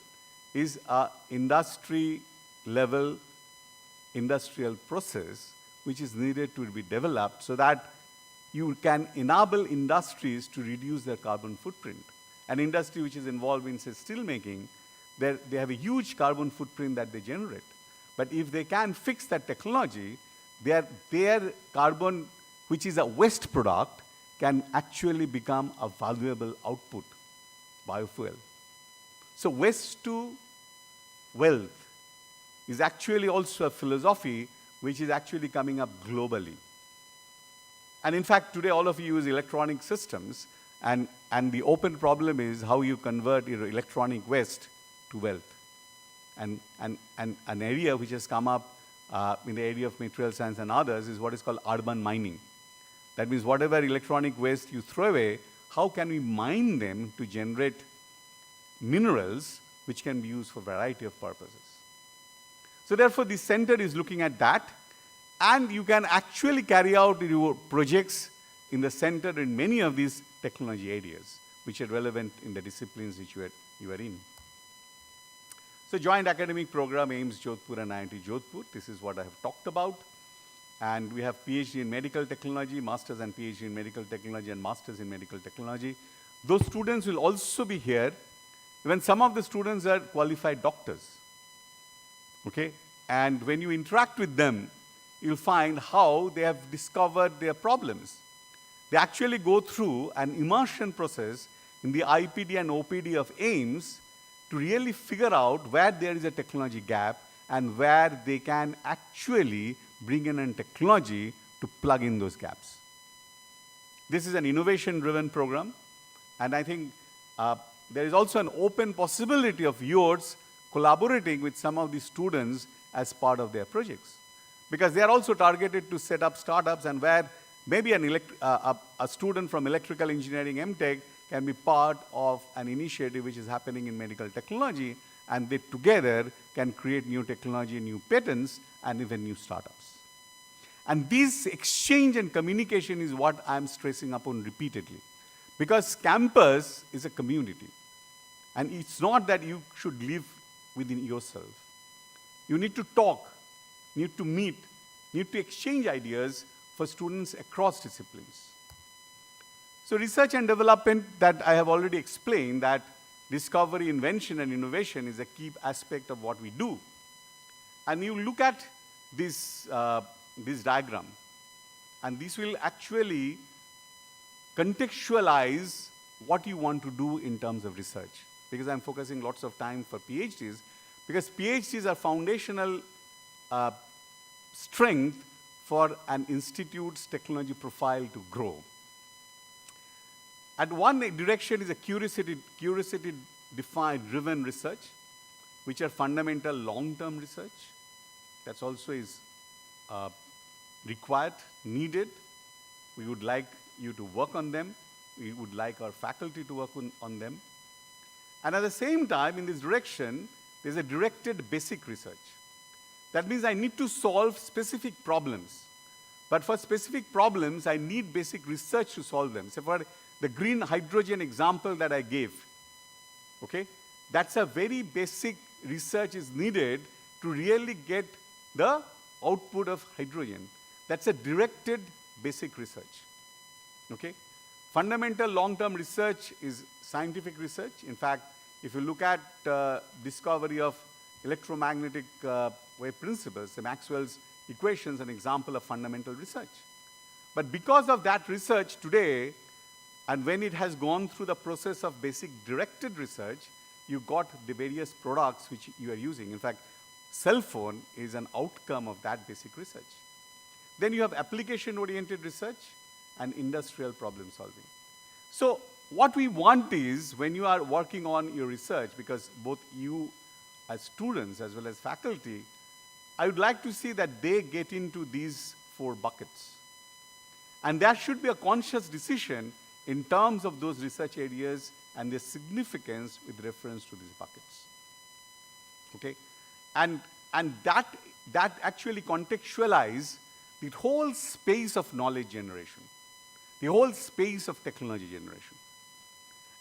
is an industry-level industrial process which is needed to be developed so that you can enable industries to reduce their carbon footprint. An industry which is involved in, say, steel making, they have a huge carbon footprint that they generate. But if they can fix that technology, their carbon, which is a waste product, can actually become a valuable output, biofuel. So waste to wealth is actually also a philosophy which is actually coming up globally. And in fact, today all of you use electronic systems, and the open problem is how you convert your electronic waste to wealth. And an area which has come up in the area of material science and others is what is called urban mining. That means whatever electronic waste you throw away, how can we mine them to generate minerals which can be used for a variety of purposes. So therefore, the center is looking at that, and you can actually carry out your projects in the center in many of these technology areas which are relevant in the disciplines which you are in. So joint academic program AIIMS Jodhpur and IIT Jodhpur, this is what I have talked about. And we have PhD in medical technology, masters and PhD in medical technology, and masters in medical technology. Those students will also be here. Even some of the students are qualified doctors, okay? And when you interact with them, you'll find how they have discovered their problems. They actually go through an immersion process in the IPD and OPD of AIIMS to really figure out where there is a technology gap and where they can actually bring in a technology to plug in those gaps. This is an innovation-driven program, and I think there is also an open possibility of yours collaborating with some of the students as part of their projects. Because they are also targeted to set up startups, and where maybe a student from electrical engineering Mtech can be part of an initiative which is happening in medical technology, and they together can create new technology, new patents, and even new startups. And this exchange and communication is what I'm stressing upon repeatedly. Because campus is a community. And it's not that you should live within yourself. You need to talk, need to meet, need to exchange ideas for students across disciplines. So research and development that I have already explained, that discovery, invention, and innovation is a key aspect of what we do. And you look at this diagram, and this will actually contextualize what you want to do in terms of research. Because I'm focusing lots of time for PhDs, because PhDs are foundational strength for an institute's technology profile to grow. At one direction is a curiosity-defined, driven research, which are fundamental long-term research. That also is required, needed. We would like you to work on them. We would like our faculty to work on them. And at the same time, in this direction, there's a directed basic research. That means I need to solve specific problems. But for specific problems, I need basic research to solve them. So for the green hydrogen example that I gave, okay, that's a very basic research is needed to really get the output of hydrogen. That's a directed basic research, okay? Fundamental long-term research is scientific research. In fact, if you look at discovery of electromagnetic wave principles, the Maxwell's equations, an example of fundamental research. But because of that research today, and when it has gone through the process of basic directed research, you got the various products which you are using. In fact, cell phone is an outcome of that basic research. Then you have application-oriented research and industrial problem solving. So what we want is, when you are working on your research, because both you as students as well as faculty, I would like to see that they get into these 4 buckets. And there should be a conscious decision in terms of those research areas and their significance with reference to these buckets. Okay? And that actually contextualize the whole space of knowledge generation, the whole space of technology generation.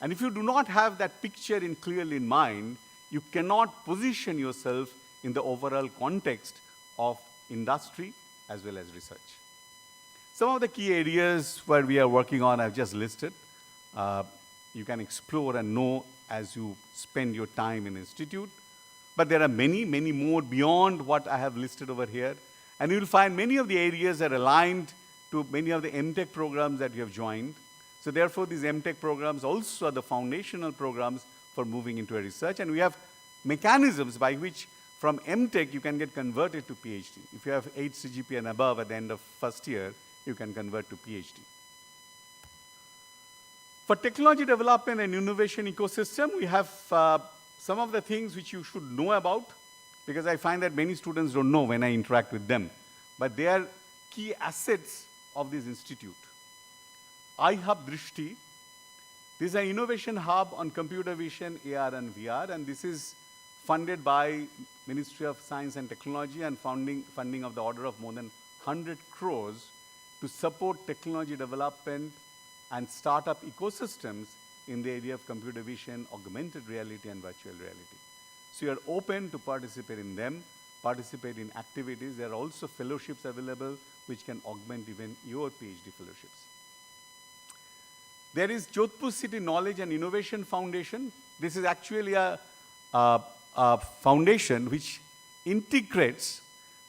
And if you do not have that picture clearly in mind, you cannot position yourself in the overall context of industry as well as research. Some of the key areas where we are working on, I've just listed. You can explore and know as you spend your time in institute. But there are many, many more beyond what I have listed over here. And you'll find many of the areas are aligned to many of the Mtech programs that you have joined. So therefore, these Mtech programs also are the foundational programs for moving into a research. And we have mechanisms by which from Mtech you can get converted to PhD. If you have 8 CGPA and above at the end of first year, you can convert to PhD. For technology development and innovation ecosystem, we have some of the things which you should know about, because I find that many students don't know when I interact with them. But they are key assets of this institute. iHub Drishti. This is an innovation hub on computer vision, AR and VR, and this is funded by Ministry of Science and Technology and funding of the order of more than 100 crores to support technology development and startup ecosystems in the area of computer vision, augmented reality, and virtual reality. So you are open to participate in them, participate in activities. There are also fellowships available which can augment even your PhD fellowships. There is Jodhpur City Knowledge and Innovation Foundation. This is actually a foundation which integrates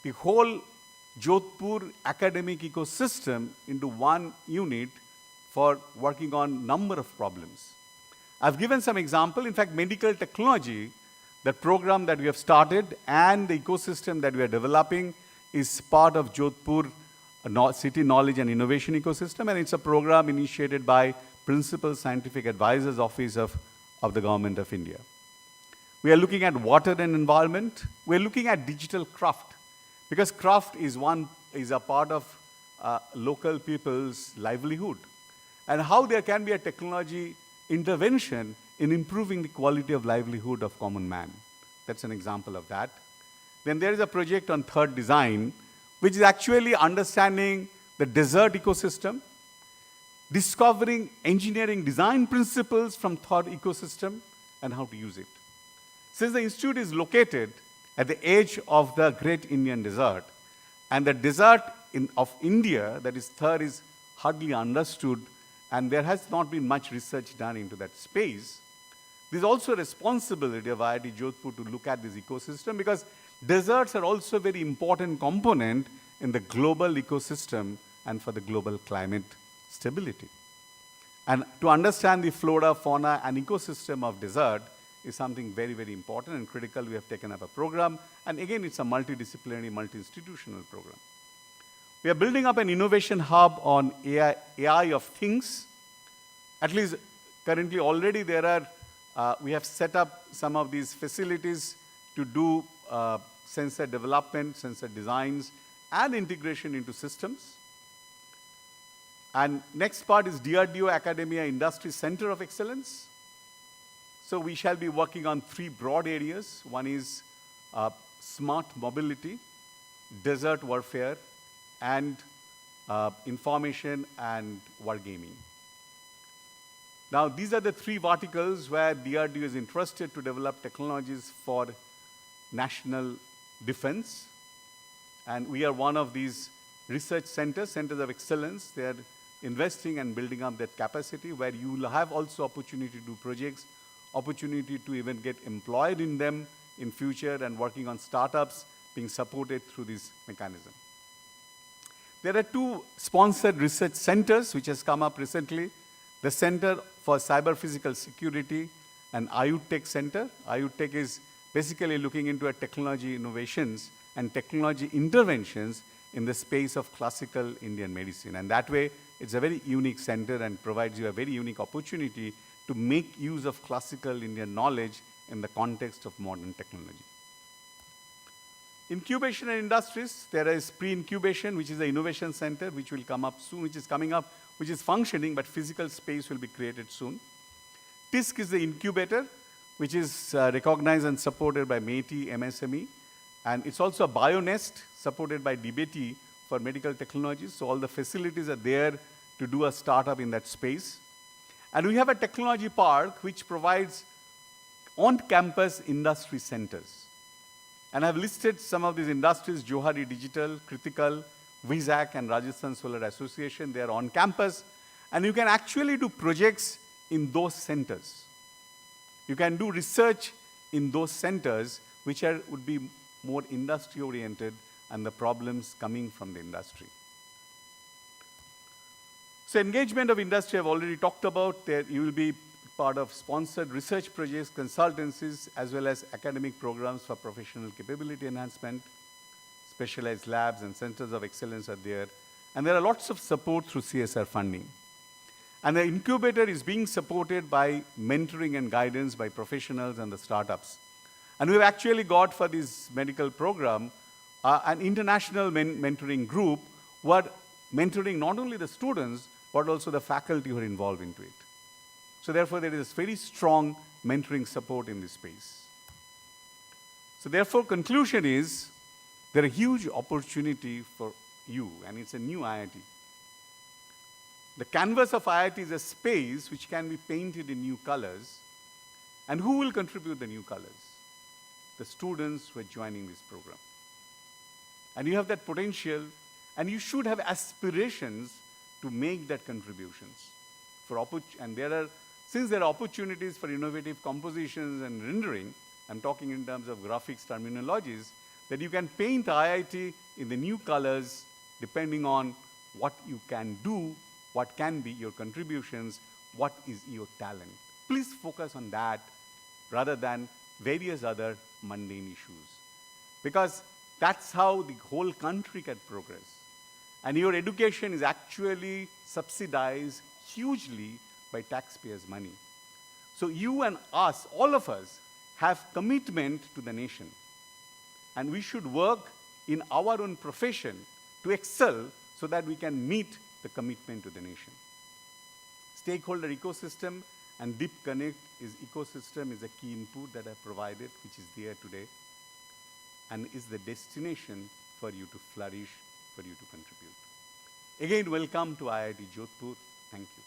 the whole Jodhpur academic ecosystem into one unit for working on number of problems. I've given some example. In fact, medical technology, the program that we have started and the ecosystem that we are developing is part of Jodhpur City Knowledge and Innovation Ecosystem, and it's a program initiated by Principal Scientific Advisors Office of the Government of India. We are looking at water and environment. We're looking at digital craft, because craft is a part of local people's livelihood, and how there can be a technology intervention in improving the quality of livelihood of common man. That's an example of that. Then there is a project on third design, which is actually understanding the desert ecosystem, discovering engineering design principles from thought ecosystem, and how to use it. Since the institute is located at the edge of the great Indian desert, and the desert of India, that is Thar, is hardly understood, and there has not been much research done into that space. There's also a responsibility of IIT Jodhpur to look at this ecosystem, because deserts are also a very important component in the global ecosystem and for the global climate stability. And to understand the flora, fauna, and ecosystem of desert is something very, very important and critical. We have taken up a program, and again, it's a multidisciplinary, multi-institutional program. We are building up an innovation hub on AI of things. At least currently already there are, we have set up some of these facilities to do sensor development, sensor designs, and integration into systems. And next part is Drdo Academia Industry Center of Excellence. So we shall be working on 3 broad areas. One is smart mobility, desert warfare, and information and wargaming. Now, these are the 3 verticals where DRDO is interested to develop technologies for national defense. And we are one of these research centers, centers of excellence. They are investing and building up that capacity, where you will have also opportunity to do projects, opportunity to even get employed in them in future, and working on startups being supported through this mechanism. There are 2 sponsored research centers which has come up recently. The Center for Cyber Physical Security and IIT Center. IIT is basically looking into technology innovations and technology interventions in the space of classical Indian medicine. And that way, it's a very unique center and provides you a very unique opportunity to make use of classical Indian knowledge in the context of modern technology. Incubation Industries, there is pre-incubation, which is the innovation center, which will come up soon, which is coming up, which is functioning, but physical space will be created soon. TISC is the incubator, which is recognized and supported by METI, MSME. And it's also a BioNest, supported by DBT for medical technologies. So all the facilities are there to do a startup in that space. And we have a technology park which provides on-campus industry centers. And I've listed some of these industries: Johari Digital, Critical, VISAC, and Rajasthan Solar Association. They are on campus. And you can actually do projects in those centers. You can do research in those centers, which would be more industry-oriented and the problems coming from the industry. So engagement of industry I've already talked about. There you will be part of sponsored research projects, consultancies, as well as academic programs for professional capability enhancement. Specialized labs and centers of excellence are there. And there are lots of support through CSR funding. And the incubator is being supported by mentoring and guidance by professionals and the startups. And we've actually got for this medical program an international mentoring group who are mentoring not only the students, but also the faculty who are involved into it. So therefore, there is very strong mentoring support in this space. So therefore, conclusion is, there are huge opportunity for you, and it's a new IIT. The canvas of IIT is a space which can be painted in new colors. And who will contribute the new colors? The students who are joining this program. And you have that potential, and you should have aspirations to make that contributions. Since there are opportunities for innovative compositions and rendering, I'm talking in terms of graphics terminologies, that you can paint IIT in the new colors depending on what you can do, what can be your contributions, what is your talent. Please focus on that rather than various other mundane issues. Because that's how the whole country can progress. And your education is actually subsidized hugely by taxpayers' money. So you and us, all of us, have commitment to the nation. And we should work in our own profession to excel so that we can meet the commitment to the nation. Stakeholder ecosystem and deep connect ecosystem is a key input that I've provided, which is there today, and is the destination for you to flourish for you to contribute. Again, welcome to IIT Jodhpur. Thank you.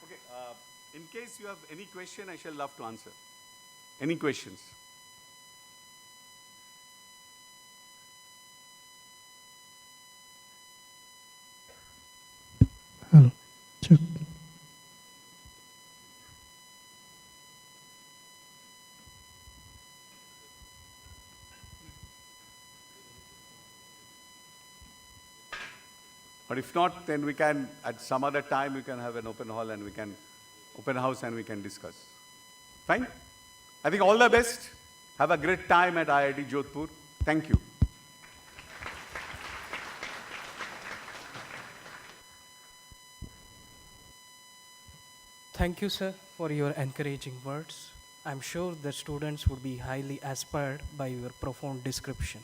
Okay, in case you have any question, I shall love to answer. Any questions? Hello. Check. But if not, then we can, at some other time, we can have an open hall and we can, open house and we can discuss. Fine? I think all the best. Have a great time at IIT Jodhpur. Thank you. Thank you, sir, for your encouraging words. I'm sure the students would be highly inspired by your profound description.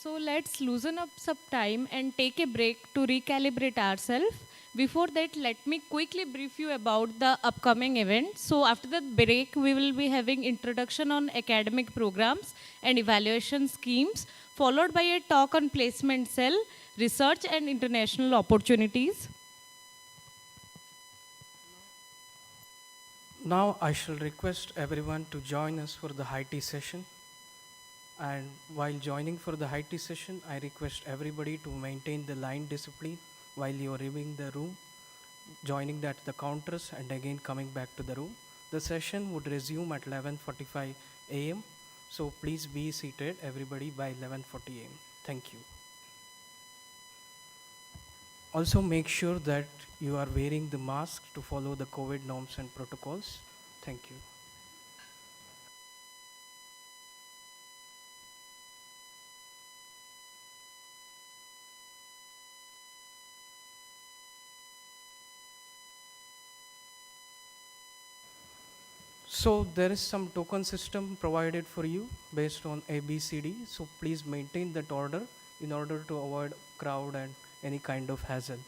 So let's loosen up some time and take a break to recalibrate ourselves. Before that, let me quickly brief you about the upcoming event. So after the break, we will be having introduction on academic programs and evaluation schemes, followed by a talk on placement cell, research and international opportunities. Now I shall request everyone to join us for the high tea session. And while joining for the high tea session, I request everybody to maintain the line discipline while you are leaving the room, joining at the counters and again coming back to the room. The session would resume at 11:45 a.m. So please be seated, everybody, by 11:40 a.m. Thank you. Also make sure that you are wearing the mask to follow the COVID norms and protocols. Thank you. So there is some token system provided for you based on ABCD. So please maintain that order in order to avoid crowd and any kind of hassle.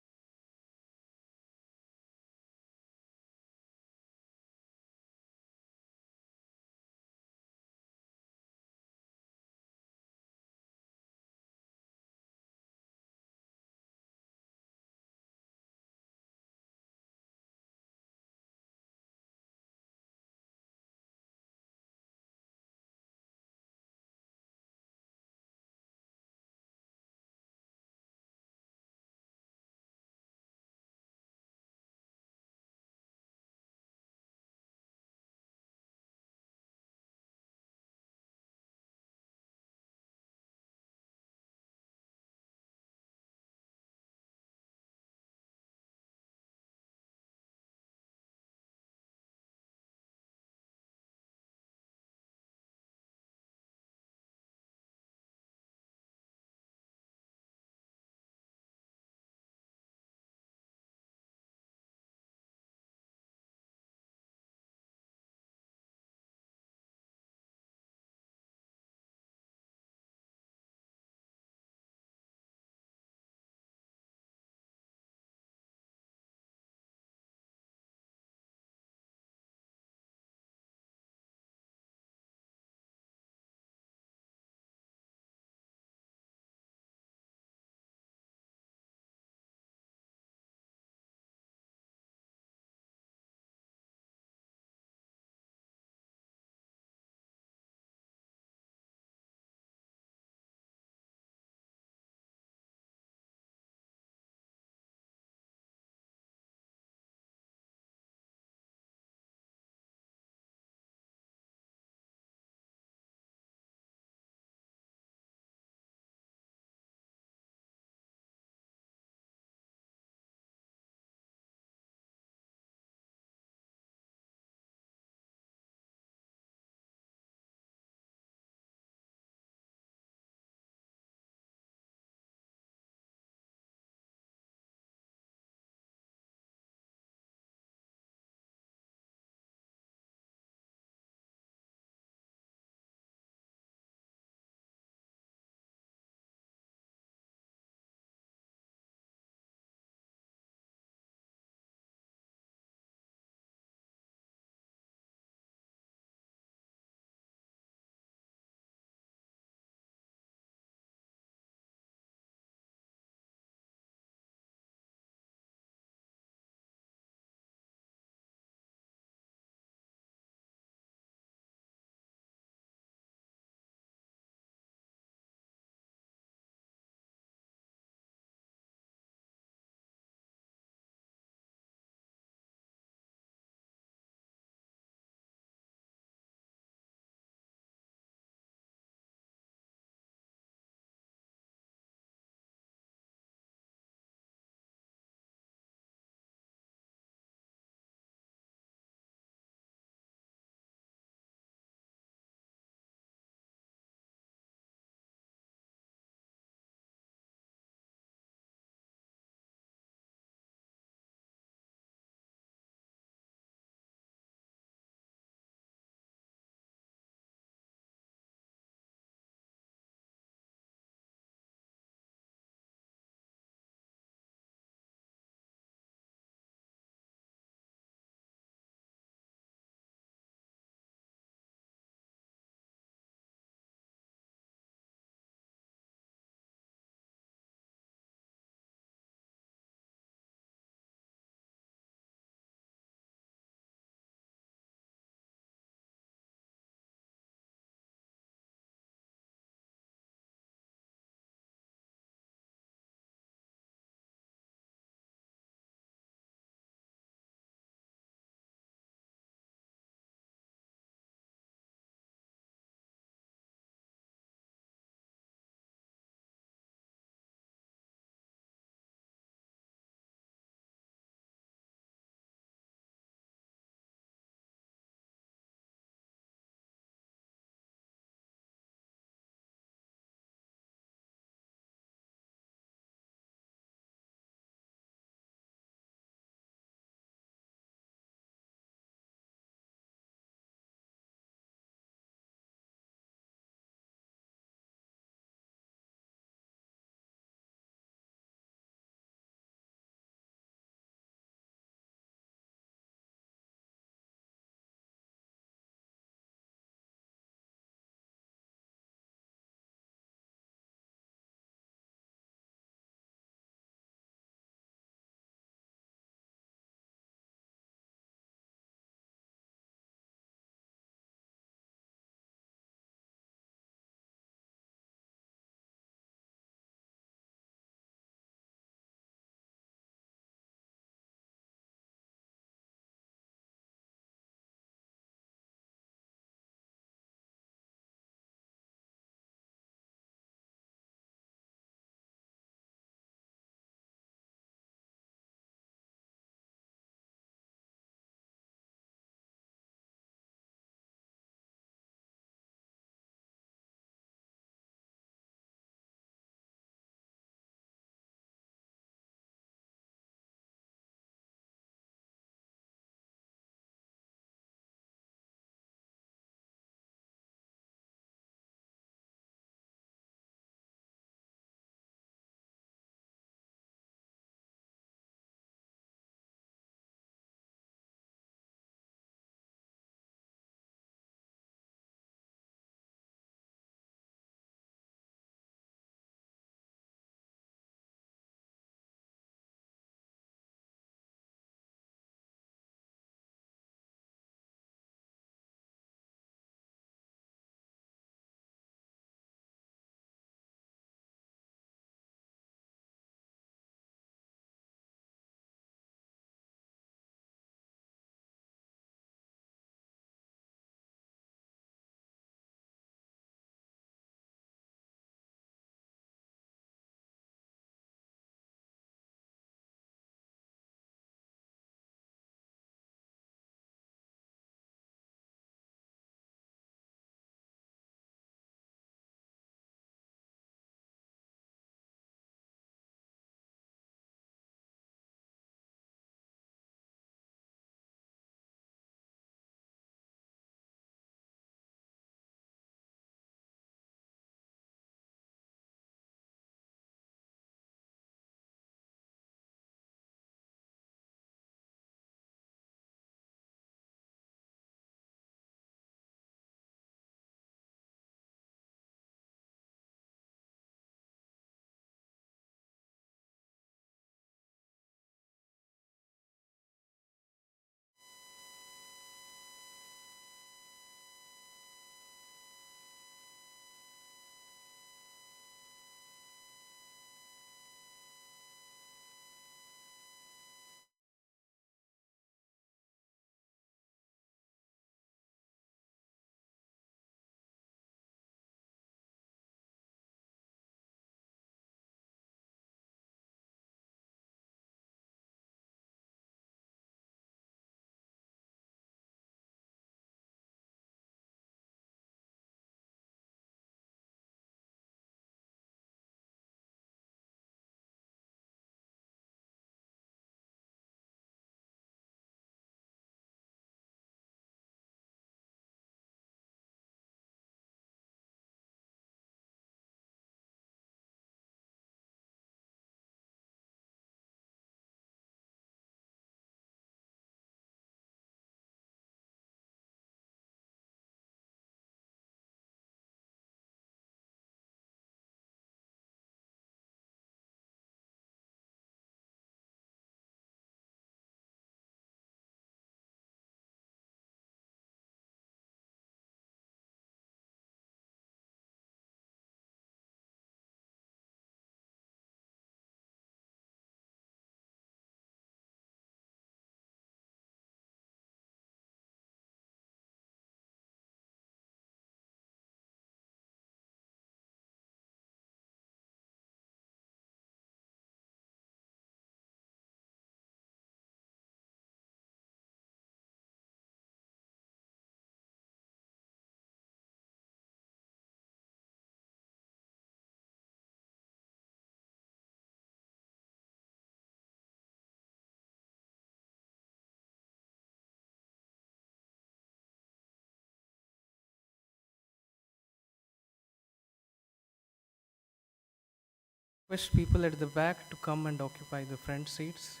Request people at the back to come and occupy the front seats.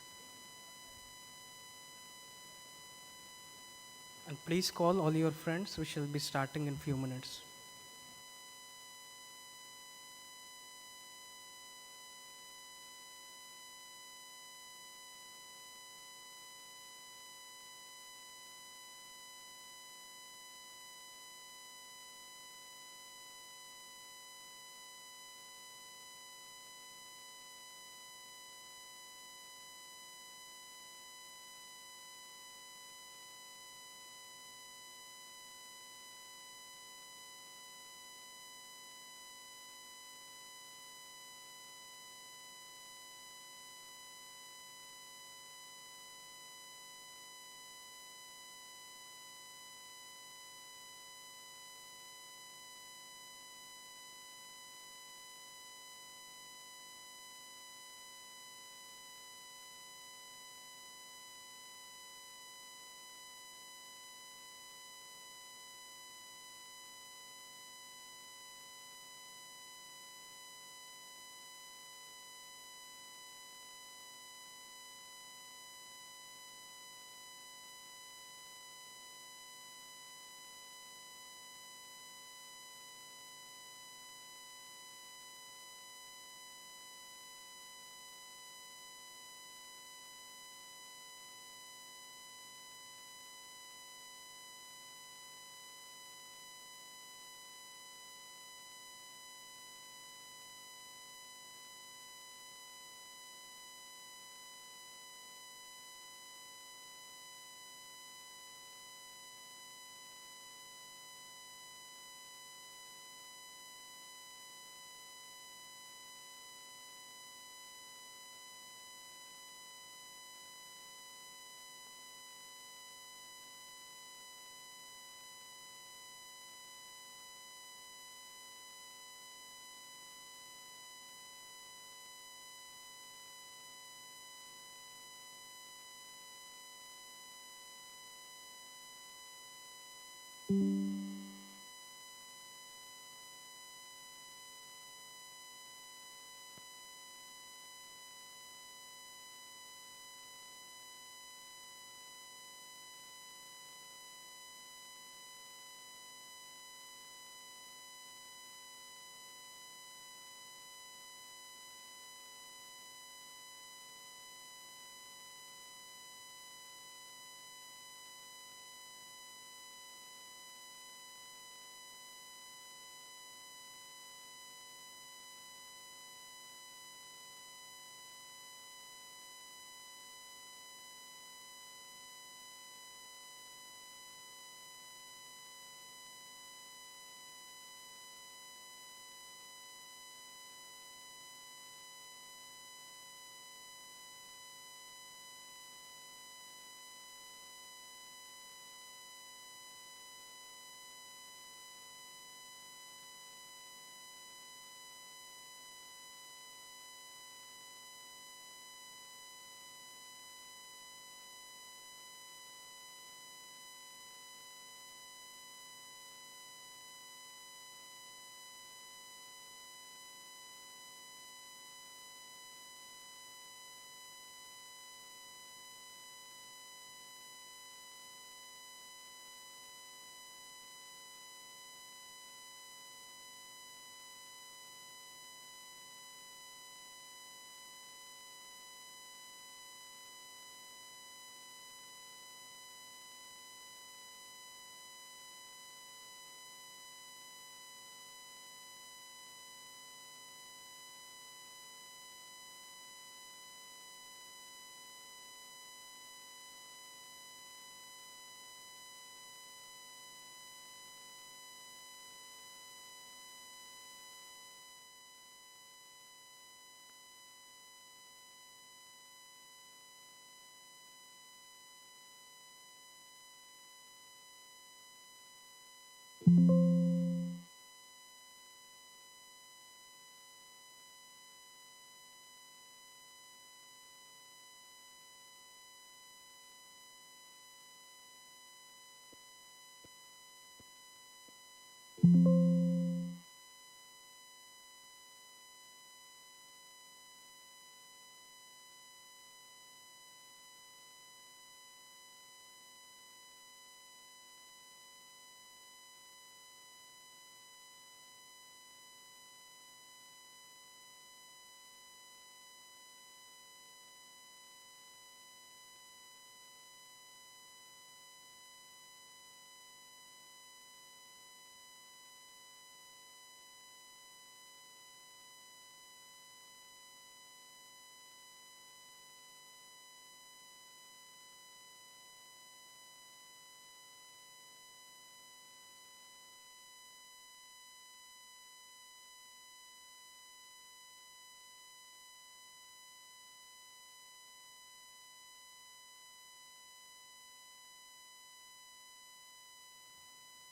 And please call all your friends. We shall be starting in few minutes.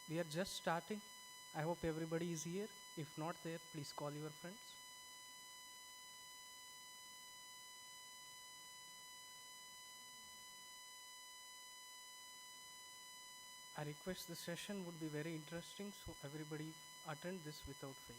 We are just starting. I hope everybody is here. If not there, please call your friends. I request the session would be very interesting, so everybody attend this without fail.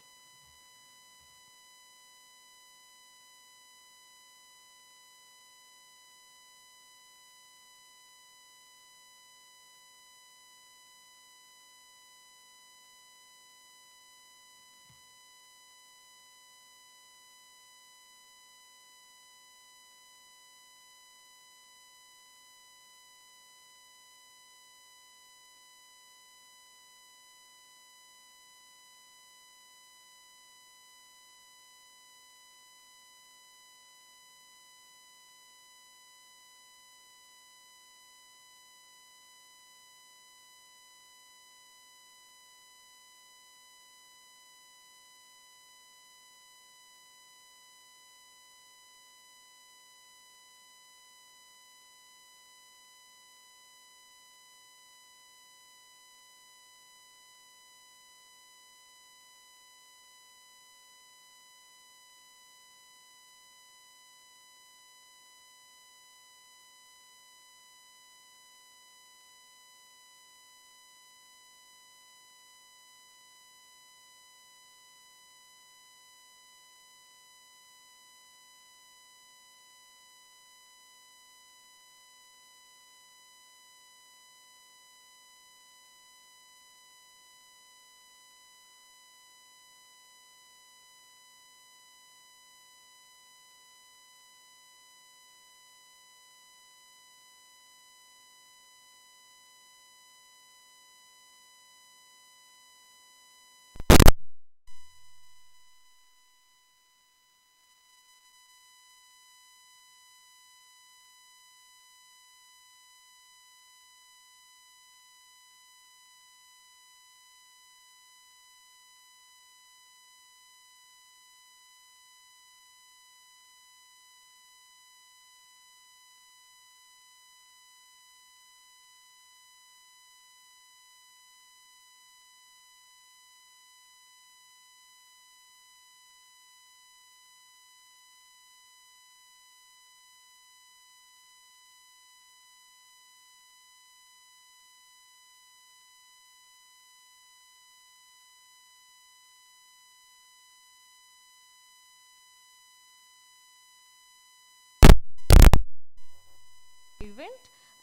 Event,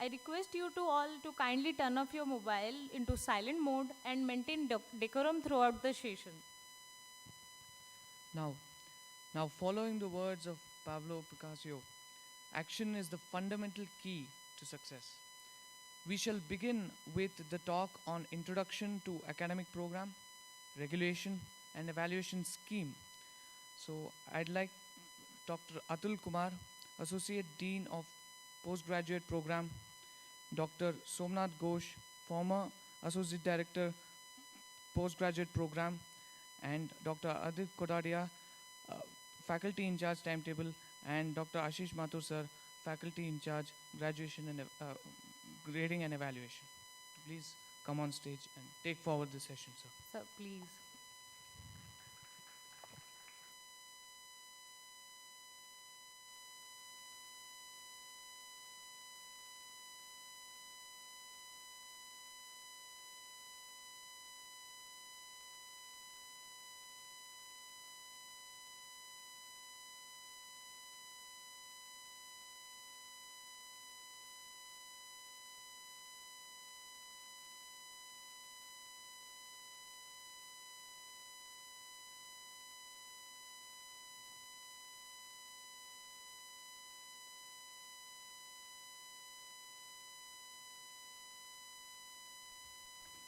I request you to all to kindly turn off your mobile into silent mode and maintain decorum throughout the session. Now, following the words of Pablo Picasso, action is the fundamental key to success. We shall begin with the talk on Introduction to Academic Program, Regulation and Evaluation Scheme. So I'd like Dr. Atul Kumar, Associate Dean of Postgraduate Program, Dr. Somnath Ghosh, former Associate Director, Postgraduate Program, and Dr. Adit Kodadia, Faculty in Charge Timetable, and Dr. Ashish Mathur Sir, Faculty in Charge Graduation and Grading and Evaluation. Please come on stage and take forward the session, sir. Sir, please.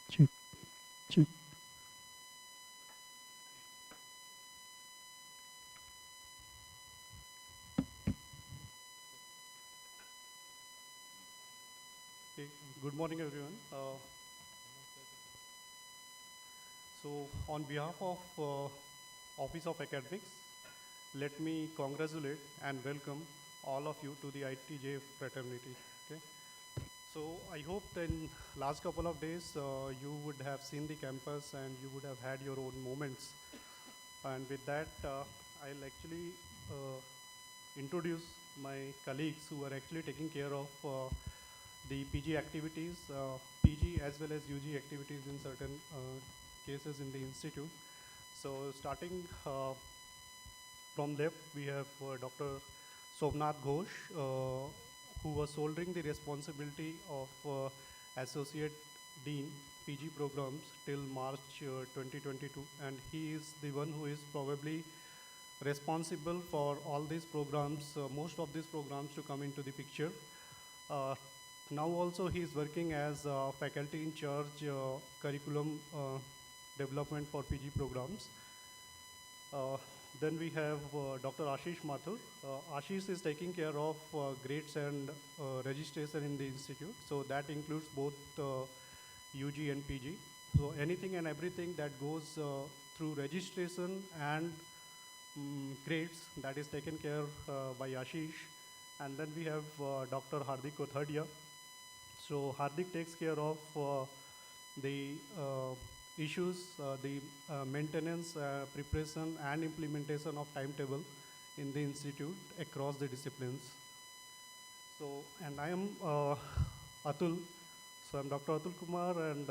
Check, check. Okay, good morning, everyone. So, on behalf of Office of Academics, let me congratulate and welcome all of you to the IIT fraternity. Okay. So I hope in last couple of days you would have seen the campus and you would have had your own moments. And with that, I'll actually introduce my colleagues who are actually taking care of the PG activities, PG as well as UG activities in certain cases in the institute. So starting from left, we have Dr. Somnath Ghosh, who was shouldering the responsibility of Associate Dean PG programs till March 2022, and he is the one who is probably responsible for all these programs, most of these programs to come into the picture. Now also he is working as faculty in charge curriculum development for PG programs. Then we have Dr. Ashish Mathur. Ashish is taking care of grades and registration in the institute. So that includes both UG and PG. So anything and everything that goes through registration and grades, that is taken care by Ashish. And then we have Dr. Hardik Kothadia. So Hardik takes care of the issues, the maintenance, preparation and implementation of timetable in the institute across the disciplines. So, and I am Atul. So I'm Dr. Atul Kumar, and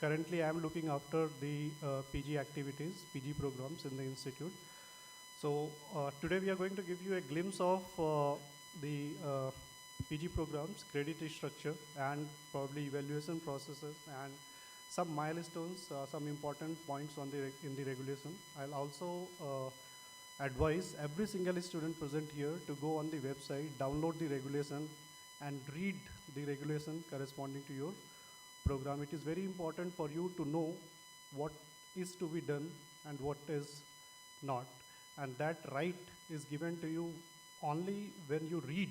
currently I am looking after the PG activities, PG programs in the institute. So today we are going to give you a glimpse of the PG programs, credit structure, and probably evaluation processes, and some milestones, some important points on in the regulation. I'll also advise every single student present here to go on the website, download the regulation, and read the regulation corresponding to your program. It is very important for you to know what is to be done and what is not. And that right is given to you only when you read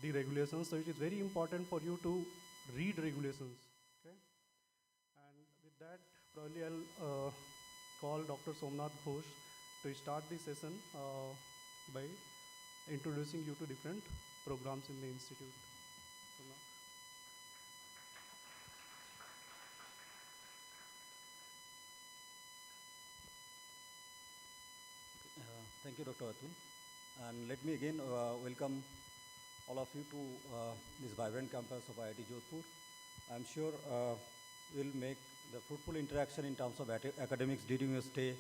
the regulations. So it is very important for you to read regulations. Okay? And with that, probably I'll call Dr. Somnath Ghosh to start the session by introducing you to different programs in the institute. Thank you, Dr. Atul. And let me again welcome all of you to this vibrant campus of IIT Jodhpur. I'm sure we'll make the fruitful interaction in terms of academics during your stay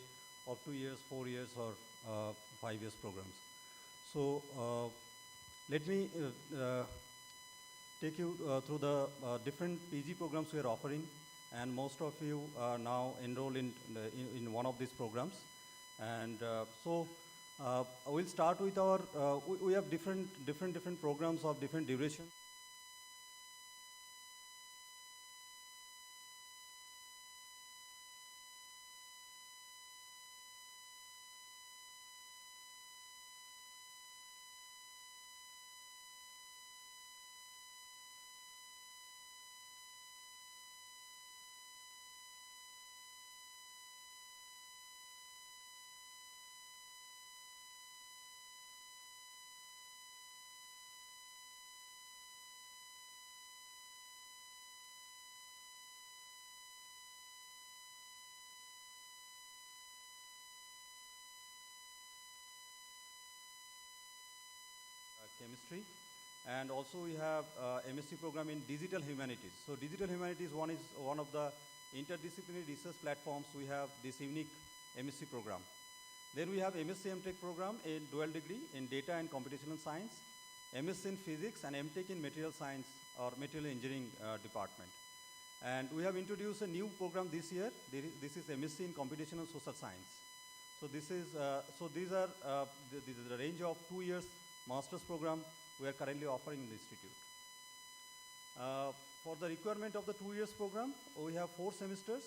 of 2 years, 4 years, or 5 years programs. So let me take you through the different PG programs we are offering, and most of you are now enrolled in one of these programs. And we'll start with our, we have different programs of different duration. Chemistry, and also we have MSc program in Digital Humanities. So Digital Humanities is one of the interdisciplinary research platforms. We have this unique MSc program. Then we have MSc Mtech program in dual degree in Data and Computational Science, MSc in Physics, and Mtech in Material Science or Material Engineering department. And we have introduced a new program this year. This is MSc in Computational Social Science. So this is these are the range of 2 years master's program we are currently offering in the institute. For the requirement of the 2 years program, we have 4 semesters,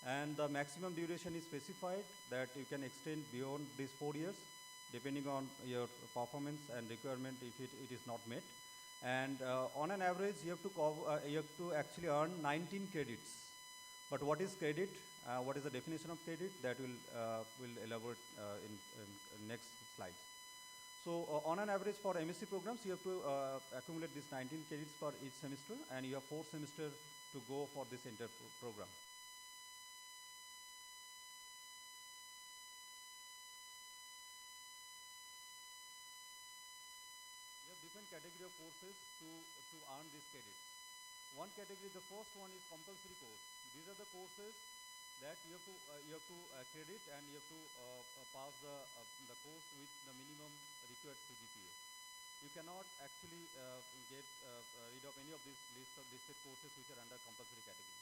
and the maximum duration is specified that you can extend beyond these 4 years, depending on your performance and requirement if it is not met. And on an average, you have to actually earn 19 credits. But what is credit? What is the definition of credit? That will elaborate in next slides. So on an average for MSc programs, you have to accumulate this 19 credits for each semester, and you have 4 semesters to go for this entire program. You have different category of courses to earn these credits. One category, the first one is compulsory course. These are the courses that you have to credit, and you have to pass the course with the minimum required CGPA. You cannot actually get rid of any of these listed courses which are under compulsory category.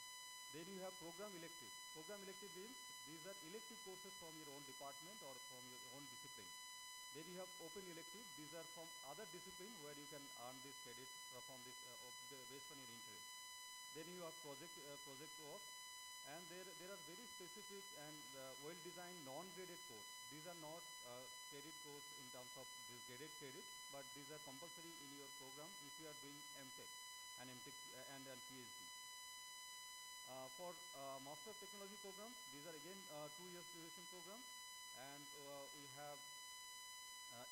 Then you have program elective. Program elective means these are elective courses from your own department or from your own discipline. Then you have open elective. These are from other discipline where you can earn this credit from this based on your interest. Then you have project work, and there are very specific and well-designed non-graded course. These are not credit course in terms of this graded credit, but these are compulsory in your program if you are doing Mtech and PhD. For Master of Technology program, these are again 2 years duration program, and we have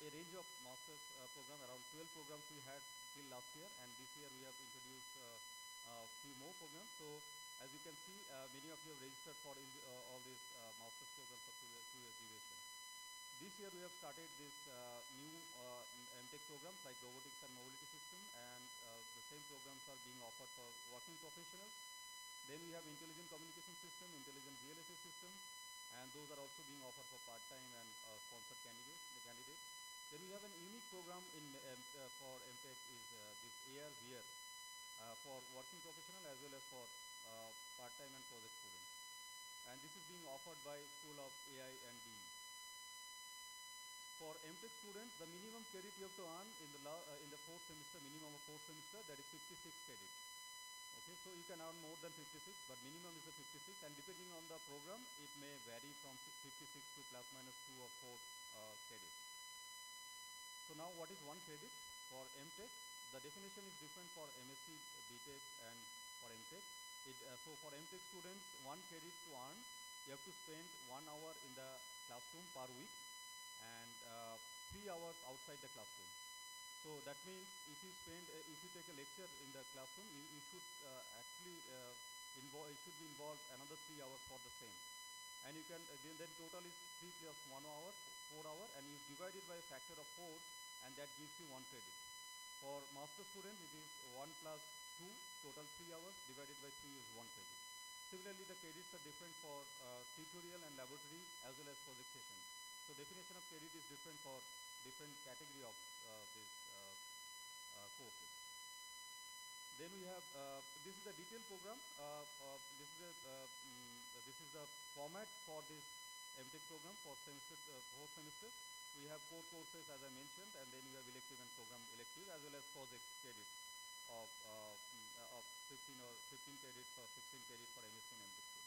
a range of master's program, around 12 programs we had till last year, and this year we have introduced a few more programs. So as you can see, many of you have registered for all these master's programs of 2 years duration. This year we have started this new Mtech programs like robotics and mobility system, and the same programs are being offered for working professionals. Then we have intelligent communication system, intelligent VLSS system, and those are also being offered for part-time and sponsored candidates. Then we have an unique program for Mtech is this AR/VR for working professional as well as for part-time and project students. And this is being offered by School of AI and DE. For Mtech students, the minimum credit you have to earn in the 4th semester, minimum of 4th semester, that is 56 credit. Okay, so you can earn more than 56, but minimum is the 56, and depending on the program, it may vary from 56 to plus minus 2 or 4 credits. So now what is 1 credit? For Mtech, the definition is different for MSc, BTech, and for Mtech. So for Mtech students, 1 credit to earn, you have to spend 1 hour in the classroom per week, and 3 hours outside the classroom. So that means if you take a lecture in the classroom, you should actually you should be involved another 3 hours for the same. And you can then total is 3 plus 1 hour, 4 hour, and you divide it by a factor of 4, and that gives you 1 credit. For master student, it is 1 plus 2, total 3 hours, divided by 3 is 1 credit. Similarly, the credits are different for tutorial and laboratory as well as project sessions. So definition of credit is different for different category of these courses. Then we have this is the detailed program. This is the format for this Mtech program for 4th semester. We have 4 courses as I mentioned, and then you have elective and program elective as well as project credits of 15 credits or 16 credits for MSc and Mtech students.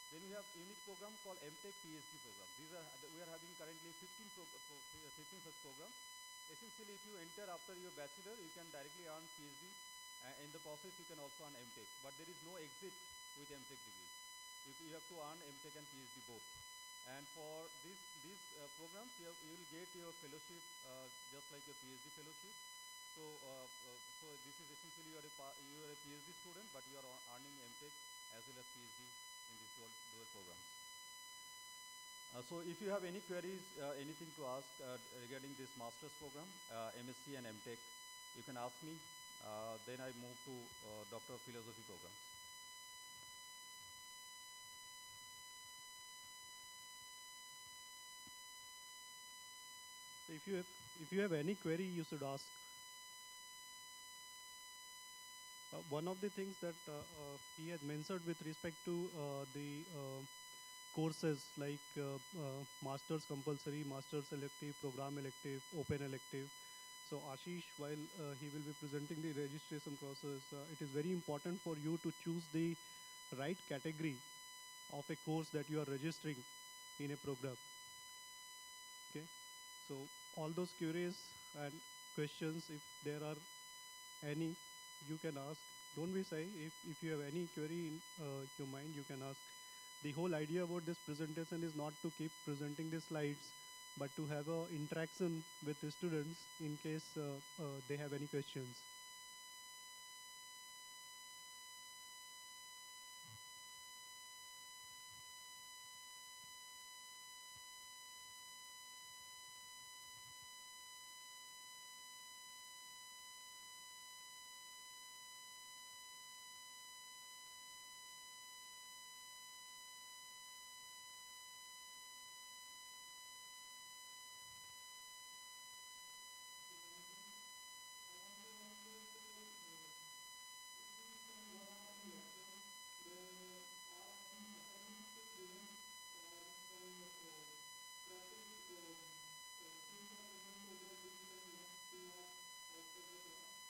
Then we have unique program called Mtech PhD program. We are having currently 15 such programs. Essentially, if you enter after your bachelor, you can directly earn PhD. In the process, you can also earn Mtech, but there is no exit with Mtech degree. You have to earn Mtech and PhD both. And for these programs, you will get your fellowship just like your PhD fellowship. So this is essentially you are a PhD student, but you are earning Mtech as well as PhD in these dual programs. So if you have any queries, anything to ask regarding this master's program, MSc and Mtech, you can ask me. Then I move to Doctor of Philosophy programs. So if you have any query, you should ask. One of the things that he has mentioned with respect to the courses like master's compulsory, master's elective, program elective, open elective. So Ashish, while he will be presenting the registration process, it is very important for you to choose the right category of a course that you are registering in a program. Okay, so all those queries and questions, if there are any, you can ask. Don't be shy. If you have any query in your mind, you can ask. The whole idea about this presentation is not to keep presenting the slides but to have a interaction with the students in case they have any questions.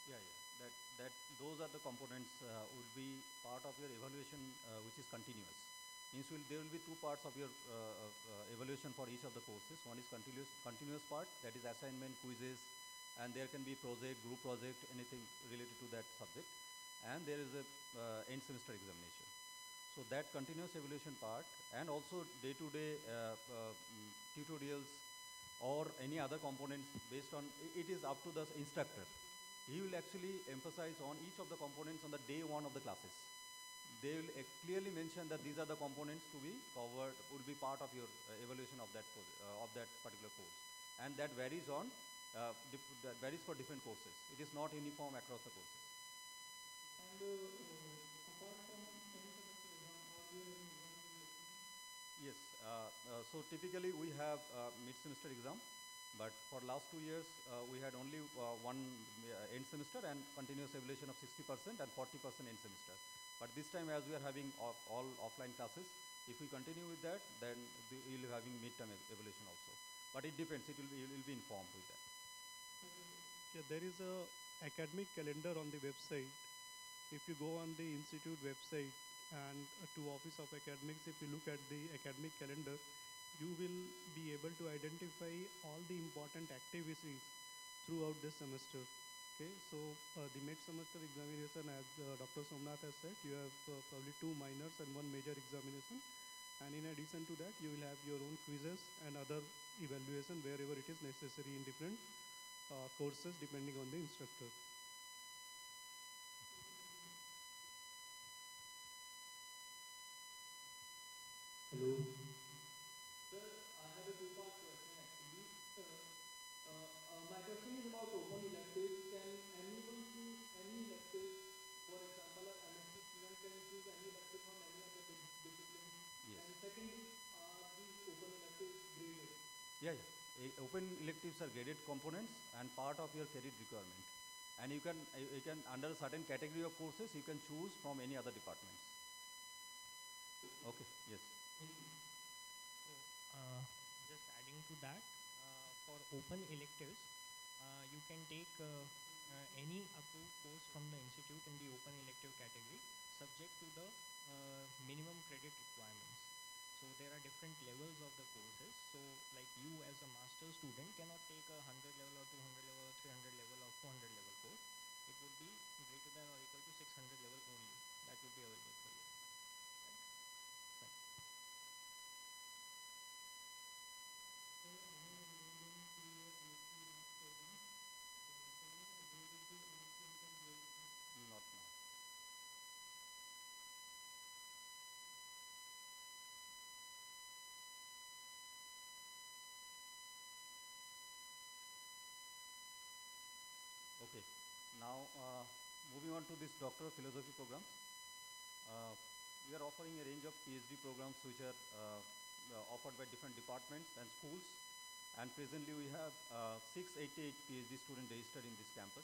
Yeah, yeah. Those are the components would be part of your evaluation, which is continuous. Means there will be two parts of your evaluation for each of the courses. One is continuous part, that is assignment, quizzes, and there can be project, group project, anything related to that subject. And there is a end semester examination. So that continuous evaluation part, and also day-to-day tutorials or any other components based on, it is up to the instructor. He will actually emphasize on each of the components on the day one of the classes. They will clearly mention that these are the components to be covered, will be part of your evaluation of that particular course. And that varies on, that varies for different courses. It is not uniform across the courses. And apart from Yes, so typically we have mid-semester exam, but for last 2 years we had only one end semester and continuous evaluation of 60% and 40% end semester. But this time, as we are having all offline classes, if we continue with that, then we will be having midterm evaluation also. But it depends, you will be informed with that. Yeah, there is a academic calendar on the website. If you go on the institute website and to Office of Academics, if you look at the academic calendar, you will be able to identify all the important activities throughout this semester. Okay, so the mid-semester examination, as Dr. Somnath has said, you have probably 2 minors and 1 major examination. And in addition to that, you will have your own quizzes and other evaluation wherever it is necessary in different courses depending on the instructor. Hello. Sir, I have a two-part question actually. My question is about open electives. Can anyone choose any elective? For example, a MSc student can choose any elective from any other discipline. Yes. And second is, are these open electives graded? Yeah. Open electives are graded components and part of your credit requirement. And you can under a certain category of courses, you can choose from any other departments. Okay, yes. Just adding to that, for open electives, you can take any approved course from the institute in the open elective category, subject to the minimum credit requirements. So there are different levels of the courses. So like you as a master's student cannot take a 100 level or 200 level or 300 level or 400 level course. It would be greater than or equal to 600 level only. That would be available for you. Not now. Okay. Now, moving on to this Doctoral Philosophy programs. We are offering a range of PhD programs which are offered by different departments and schools. And presently we have 688 PhD students registered in this campus.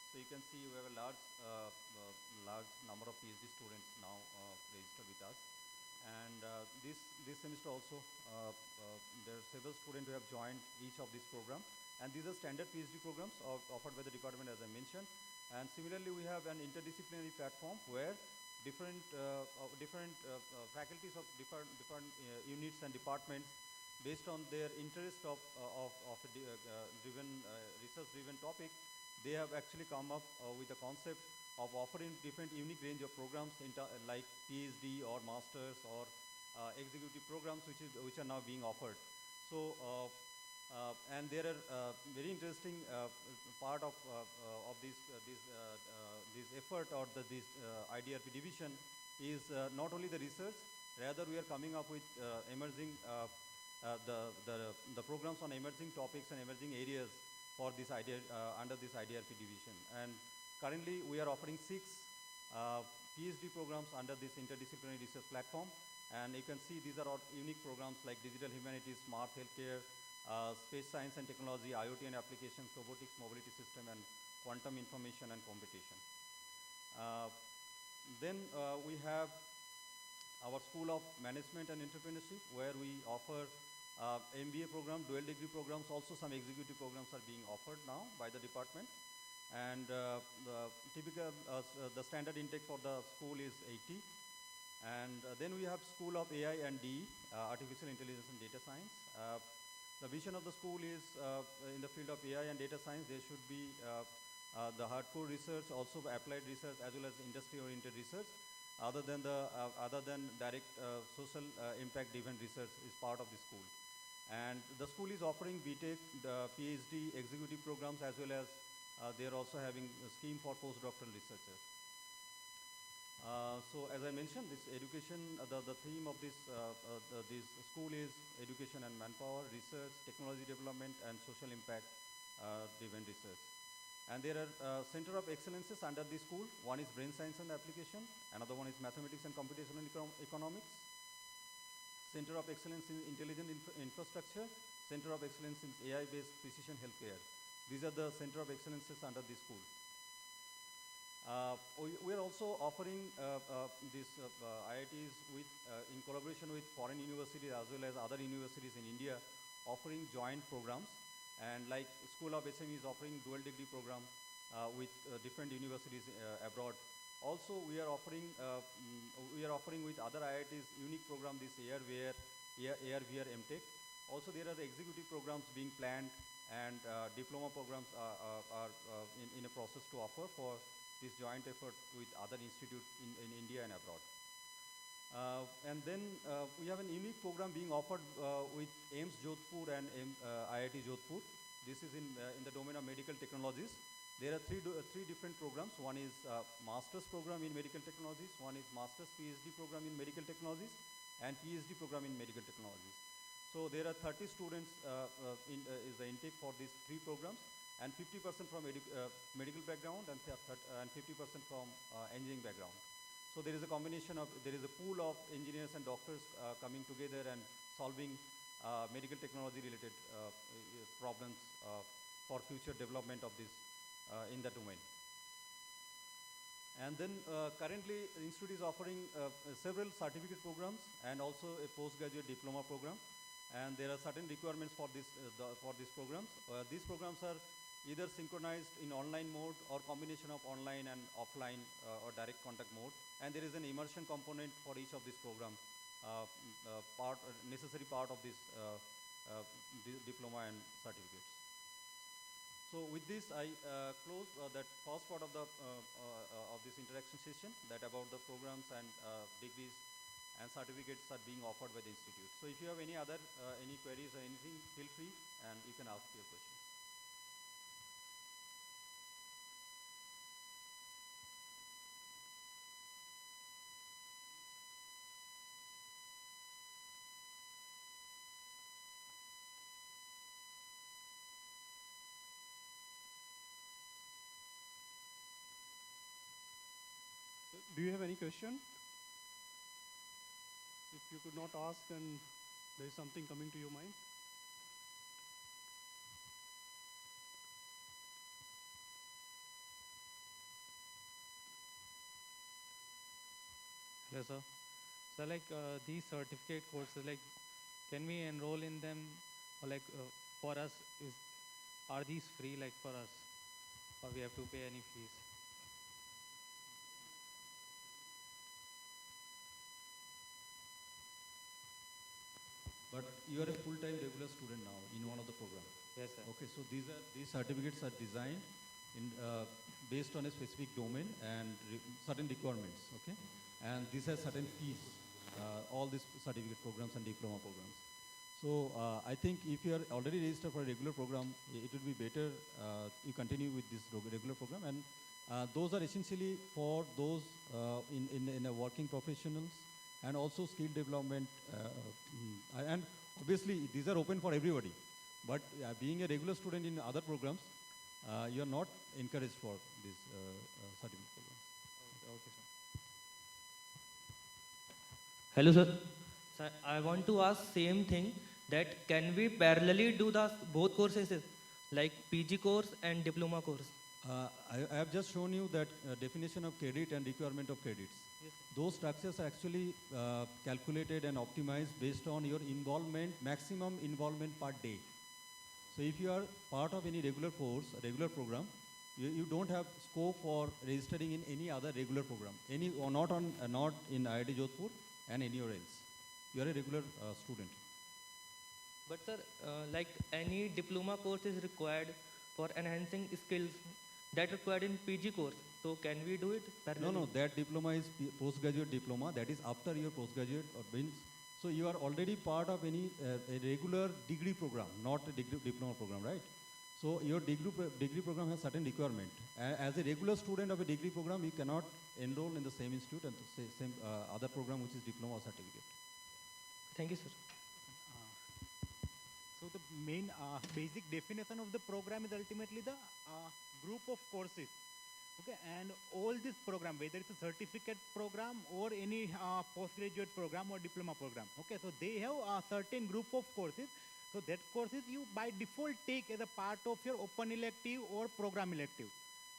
So you can see we have a large number of PhD students now registered with us. And this semester also, there are several students who have joined each of these programs. And these are standard PhD programs offered by the department, as I mentioned. And similarly, we have an interdisciplinary platform where different faculties of different units and departments, based on their interest of research-driven topic, they have actually come up with the concept of offering different unique range of programs like PhD or masters or executive programs which are now being offered. So And there are very interesting part of this effort or this IDRP division is not only the research, rather we are coming up with emerging the programs on emerging topics and emerging areas for this under this IDRP division. And currently we are offering 6 PhD programs under this interdisciplinary research platform. And you can see these are all unique programs like digital humanities, smart healthcare, space science and technology, IoT and applications, robotics, mobility system, and quantum information and computation. Then we have our School of Management and Entrepreneurship, where we offer MBA program, dual degree programs, also some executive programs are being offered now by the department. And the standard intake for the school is 80. And then we have School of AI and DE, Artificial Intelligence and Data Science. The vision of the school is in the field of AI and data science, there should be the hardcore research, also applied research, as well as industry-oriented research. Other than direct social impact-driven research is part of the school. And the school is offering BTech, the PhD executive programs, as well as they are also having a scheme for postdoctoral researchers. So as I mentioned, this education, the theme of this school is education and manpower, research, technology development, and social impact driven research. And there are Center of Excellences under the school. One is Brain Science and Application, another one is Mathematics and Computational Economics, Center of Excellence in Intelligent Infrastructure, Center of Excellence in AI-based precision healthcare. These are the Center of Excellences under the school. We are also offering these IITs in collaboration with foreign universities as well as other universities in India, offering joint programs. And like School of SME is offering dual degree program with different universities abroad. Also, we are offering with other IITs unique program this year, where AR/VR Mtech. Also, there are executive programs being planned, and diploma programs are in a process to offer for this joint effort with other institutes in India and abroad. And then we have a unique program being offered with AIMS Jodhpur and IIT Jodhpur. This is in the domain of medical technologies. There are three different programs. One is master's program in medical technologies, one is master's PhD program in medical technologies, and PhD program in medical technologies. So there are 30 students is the intake for these 3 programs, and 50% from medical background and 50% from engineering background. So there is a combination of, there is a pool of engineers and doctors coming together and solving medical technology related problems for future development of this in the domain. And then currently the institute is offering several certificate programs and also a postgraduate diploma program. And there are certain requirements for these programs. These programs are either synchronized in online mode or combination of online and offline or direct contact mode. And there is an immersion component for each of these programs, necessary part of this diploma and certificates. So with this, I close that first part of this interaction session, that about the programs and degrees and certificates are being offered by the institute. So if you have any other any queries or anything, feel free and you can ask your questions. Do you have any question? If you could not ask, then there is something coming to your mind. Hello, sir. So, like these certificate courses, like, can we enroll in them, or like for us, are these free, like for us, or we have to pay any fees? But you are a full-time regular student now in one of the programs. Yes, sir. Okay, so these certificates are designed in based on a specific domain and certain requirements. Okay, and these have certain fees. All these certificate programs and diploma programs. So I think if you are already registered for a regular program, it would be better you continue with this regular program. And those are essentially for those in a working professionals and also skill development. And obviously, these are open for everybody. But being a regular student in other programs, you are not encouraged for this certificate programs. Okay, sir. Hello, sir. Sir, I want to ask same thing, that can we parallelly do the both courses like PG course and diploma course? I have just shown you that definition of credit and requirement of credits. Yes, Those structures are actually calculated and optimized based on your involvement, maximum involvement per day. So if you are part of any regular course, regular program, you don't have scope for registering in any other regular program, or not in IIT Jodhpur and anywhere else. You are a regular student. But sir, like any diploma course is required for enhancing skills that required in PG course. So can we do it parallelly? No, that diploma is postgraduate diploma. That is after your postgraduate or means. So you are already part of any a regular degree program, not a diploma program, right? So your degree program has certain requirement. As a regular student of a degree program, you cannot enroll in the same institute and the same other program which is diploma or certificate. Thank you, sir. So the main basic definition of the program is ultimately the group of courses. Okay, and all this program, whether it's a certificate program or any postgraduate program or diploma program, okay, so they have a certain group of courses. So that courses you by default take as a part of your open elective or program elective.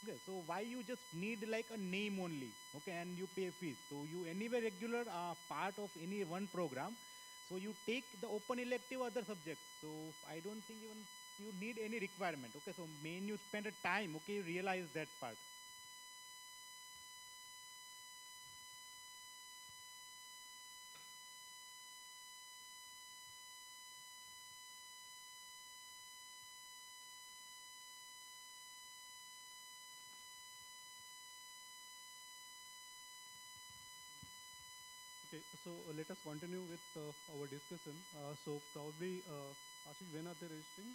Okay, so why you just need like a name only, okay, and you pay fees. So you anyway regular part of any one program. So you take the open elective other subjects. So I don't think even you need any requirement. Okay, so main you spend a time, okay, you realize that part. Okay, so let us continue with our discussion. So probably, Ashish, when are they registering?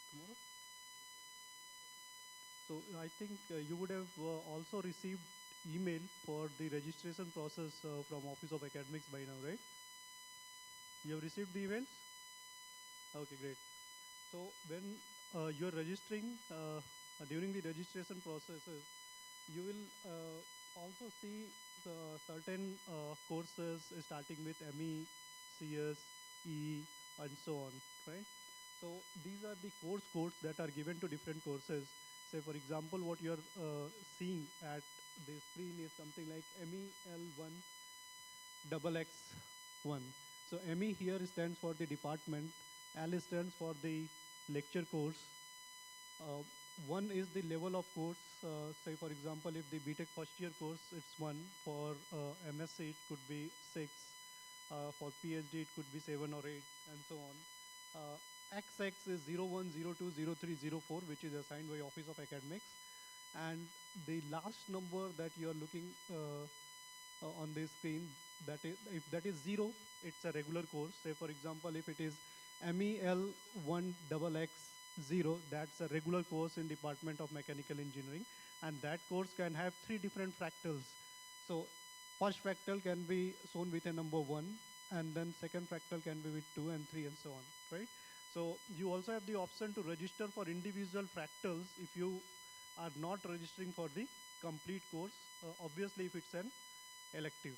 Tomorrow? So I think you would have also received email for the registration process from Office of Academics by now, right? You have received the emails? Okay, great. So when you are registering, during the registration processes, you will also see certain courses starting with ME, CS, E, and so on, right? So these are the course codes that are given to different courses. Say, for example, what you're seeing at the screen is something like MEL1 XX1. So ME here stands for the department, L stands for the lecture course. One is the level of course. Say, for example, if the BTech first year course, it's 1. For MSc, it could be 6. For PhD, it could be 7 or 8, and so on. XX is 01, 02, 03, 04, which is assigned by Office of Academics. And the last number that you are looking on the screen, that is, if that is 0, it's a regular course. Say, for example, if it is MEL1XX0, that's a regular course in Department of Mechanical Engineering. And that course can have 3 different fractals. So first fractal can be shown with a number 1, and then second fractal can be with 2 and 3 and so on, right? So you also have the option to register for individual fractals if you are not registering for the complete course, obviously if it's an elective.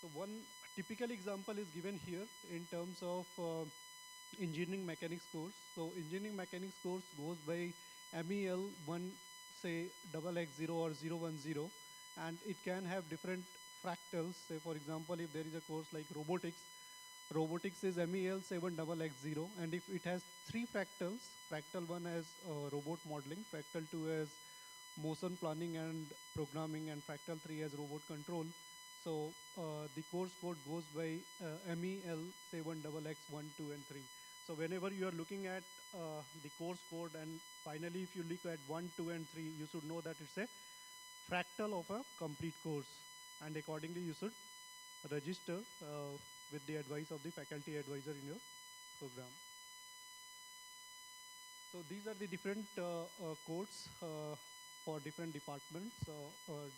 So one typical example is given here in terms of engineering mechanics course. So engineering mechanics course goes by MEL1, say XX0 or 010, and it can have different fractals. Say, for example, if there is a course like robotics, robotics is MEL7XX0, and if it has 3 fractals, fractal 1 has robot modeling, fractal 2 has motion planning and programming, and fractal 3 has robot control. So the course code goes by MEL7XX1, 2, and 3. So whenever you are looking at the course code, and finally if you look at 1, 2, and 3, you should know that it's a fractal of a complete course, and accordingly you should register with the advice of the faculty advisor in your program. So these are the different codes for different departments,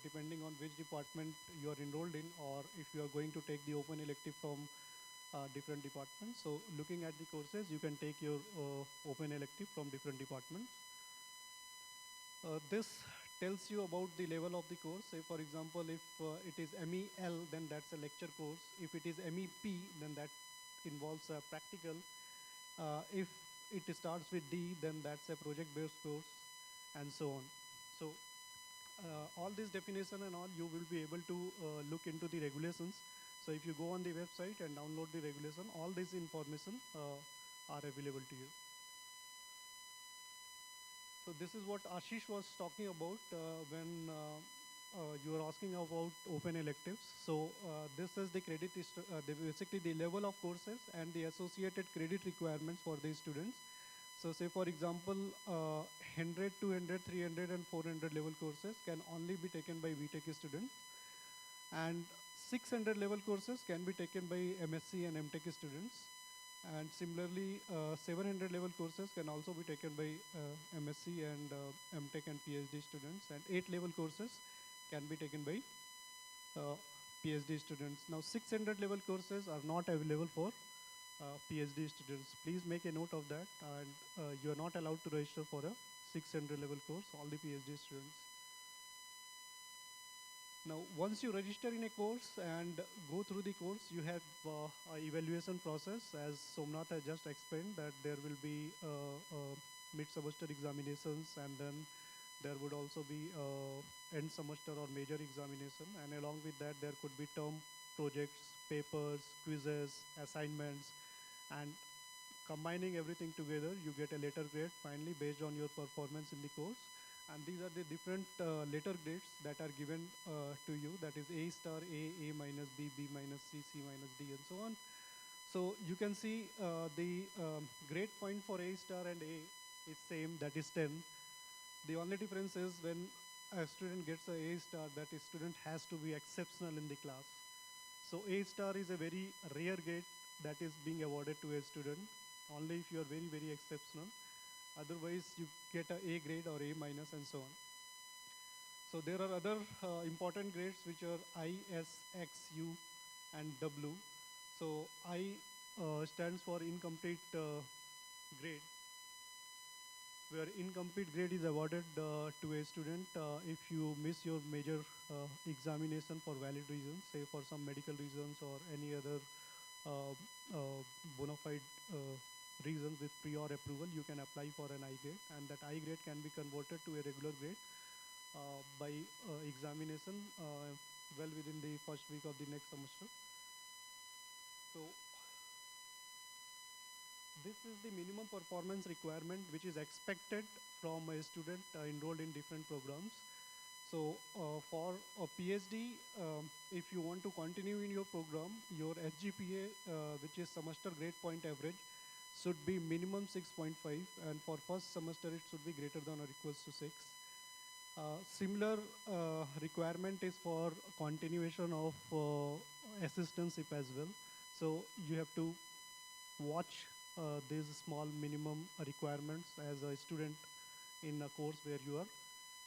depending on which department you are enrolled in, or if you are going to take the open elective from different departments. So looking at the courses, you can take your open elective from different departments. This tells you about the level of the course. Say for example, if it is MEL, then that's a lecture course. If it is MEP, then that involves a practical. If it starts with D, then that's a project-based course, and so on. So all this definition and all, you will be able to look into the regulations. So if you go on the website and download the regulation, all this information are available to you. So this is what Ashish was talking about when you were asking about open electives. So this is the credit, basically the level of courses and the associated credit requirements for the students. So say for example, 100, 200, 300 and 400 level courses can only be taken by Mtech students. And 600 level courses can be taken by MSc and Mtech students. And similarly, 700 level courses can also be taken by MSc and Mtech and PhD students. And 8 level courses can be taken by PhD students. Now 600 level courses are not available for PhD students. Please make a note of that. And you are not allowed to register for a 600 level course, all the PhD students. Now, once you register in a course and go through the course, you have an evaluation process. As Somnath has just explained, that there will be mid-semester examinations, and then there would also be end semester or major examination. And along with that, there could be term projects, papers, quizzes, assignments, and combining everything together, you get a letter grade finally based on your performance in the course. And these are the different letter grades that are given to you. That is A star, A minus, B minus, C minus, D, and so on. So you can see the grade point for A star and A is same, that is 10. The only difference is when a student gets a A star, that is student has to be exceptional in the class. So A star is a very rare grade that is being awarded to a student, only if you are very, very exceptional. Otherwise, you get a A grade or A minus and so on. So there are other important grades which are I, S, X, U, and W. So I stands for incomplete grade, where incomplete grade is awarded to a student if you miss your major examination for valid reasons, say for some medical reasons or any other bona fide reasons with prior approval, you can apply for an I grade, and that I grade can be converted to a regular grade by examination well within the first week of the next semester. So this is the minimum performance requirement which is expected from a student enrolled in different programs. So for a PhD, if you want to continue in your program, your SGPA, which is semester grade point average, should be minimum 6.5, and for first semester it should be greater than or equals to 6. Similar requirement is for continuation of assistantship as well. So you have to watch these small minimum requirements as a student in a course where you are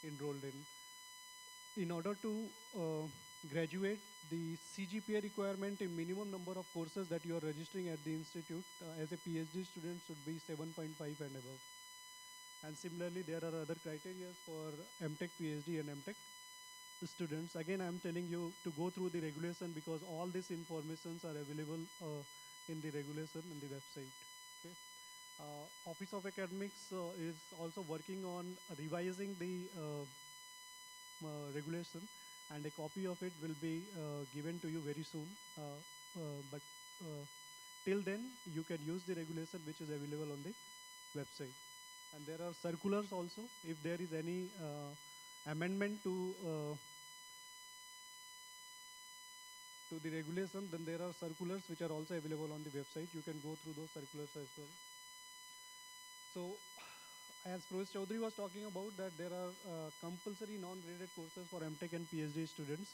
enrolled in. In order to graduate, the CGPA requirement in minimum number of courses that you are registering at the institute as a PhD student should be 7.5 and above. And similarly, there are other criteria for Mtech PhD and Mtech students. Again, I'm telling you to go through the regulation because all these informations are available in the regulation in the website. Okay. Office of Academics is also working on revising the regulation, and a copy of it will be given to you very soon. But till then, you can use the regulation which is available on the website. And there are circulars also. If there is any amendment to the regulation, then there are circulars which are also available on the website. You can go through those circulars as well. So, as Professor Chaudhary was talking about, that there are compulsory non-graded courses for Mtech and PhD students.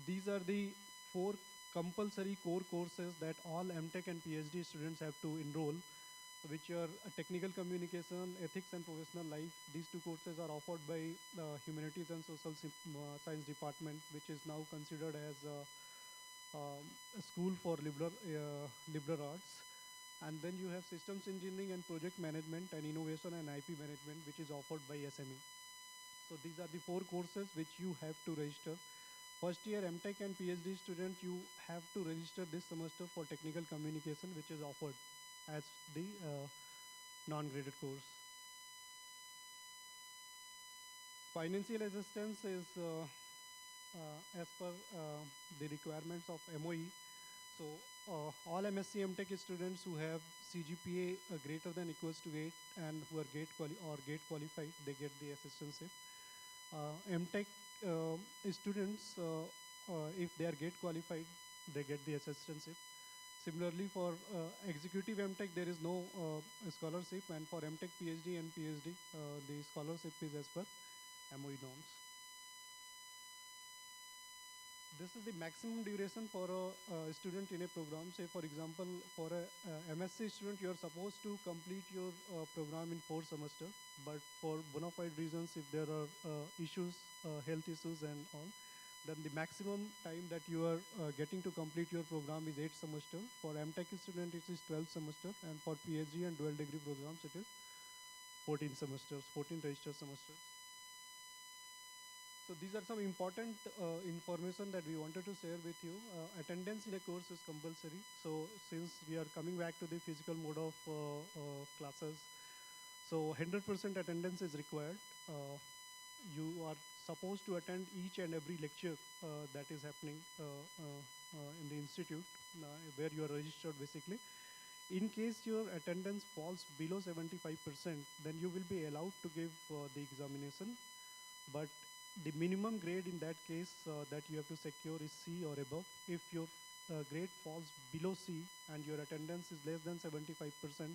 These are the 4 compulsory core courses that all Mtech and PhD students have to enroll, which are technical communication, ethics and professional life. These two courses are offered by Humanities and Social Science Department, which is now considered as a school for liberal arts. And then you have systems engineering and project management and innovation and IP management, which is offered by SME. So these are the 4 courses which you have to register. First year Mtech and PhD student, you have to register this semester for technical communication, which is offered as the non-graded course. Financial assistance is as per the requirements of MOE. So all MSc Mtech students who have CGPA greater than equals to 8 and who are gate qualified, they get the assistantship. Mtech students, if they are gate qualified, they get the assistantship. Similarly, for executive Mtech, there is no scholarship, and for Mtech, PhD and PhD, the scholarship is as per MOE norms. This is the maximum duration for a student in a program. Say, for example, for a MSc student, you are supposed to complete your program in 4 semesters, but for bona fide reasons, if there are issues, health issues and all, then the maximum time that you are getting to complete your program is 8 semesters. For Mtech student, it is 12 semesters, and for PhD and dual degree programs, it is 14 semesters, 14 registered semesters. So these are some important information that we wanted to share with you. Attendance in a course is compulsory. So since we are coming back to the physical mode of classes, so 100% attendance is required. You are supposed to attend each and every lecture that is happening in the institute where you are registered basically. In case your attendance falls below 75%, then you will be allowed to give the examination. But the minimum grade in that case that you have to secure is C or above. If your grade falls below C and your attendance is less than 75%,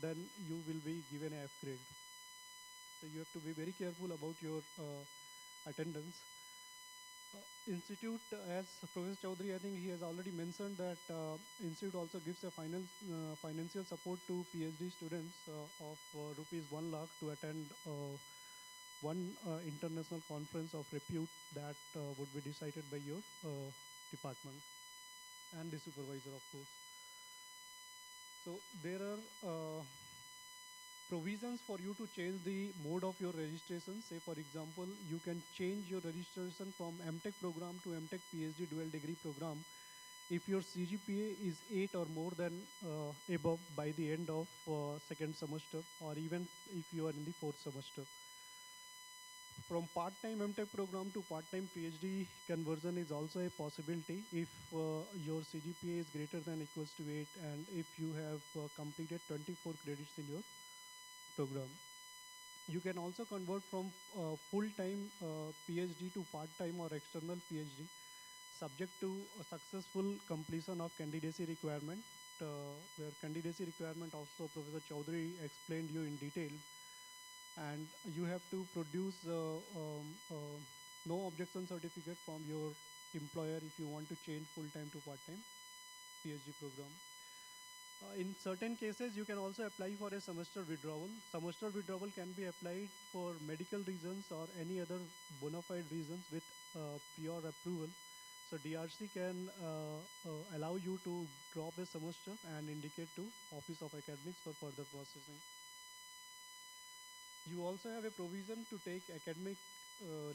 then you will be given a F grade. So you have to be very careful about your attendance. Institute, as Professor Chaudhary, I think he has already mentioned that Institute also gives a financial support to PhD students of rupees 1 lakh to attend one international conference of repute that would be decided by your department and the supervisor, of course. So there are provisions for you to change the mode of your registration. Say, for example, you can change your registration from Mtech program to Mtech PhD dual degree program if your CGPA is 8 or more than above by the end of 2nd semester, or even if you are in the 4th semester. From part-time Mtech program to part-time PhD conversion is also a possibility if your CGPA is greater than equals to 8 and if you have completed 24 credits in your program. You can also convert from full-time PhD to part-time or external PhD, subject to a successful completion of candidacy requirement, where candidacy requirement also Professor Chaudhary explained you in detail. And you have to produce no objection certificate from your employer if you want to change full-time to part-time PhD program. In certain cases, you can also apply for a semester withdrawal. Semester withdrawal can be applied for medical reasons or any other bona fide reasons with prior approval. So DRC can allow you to drop a semester and indicate to Office of Academics for further processing. You also have a provision to take academic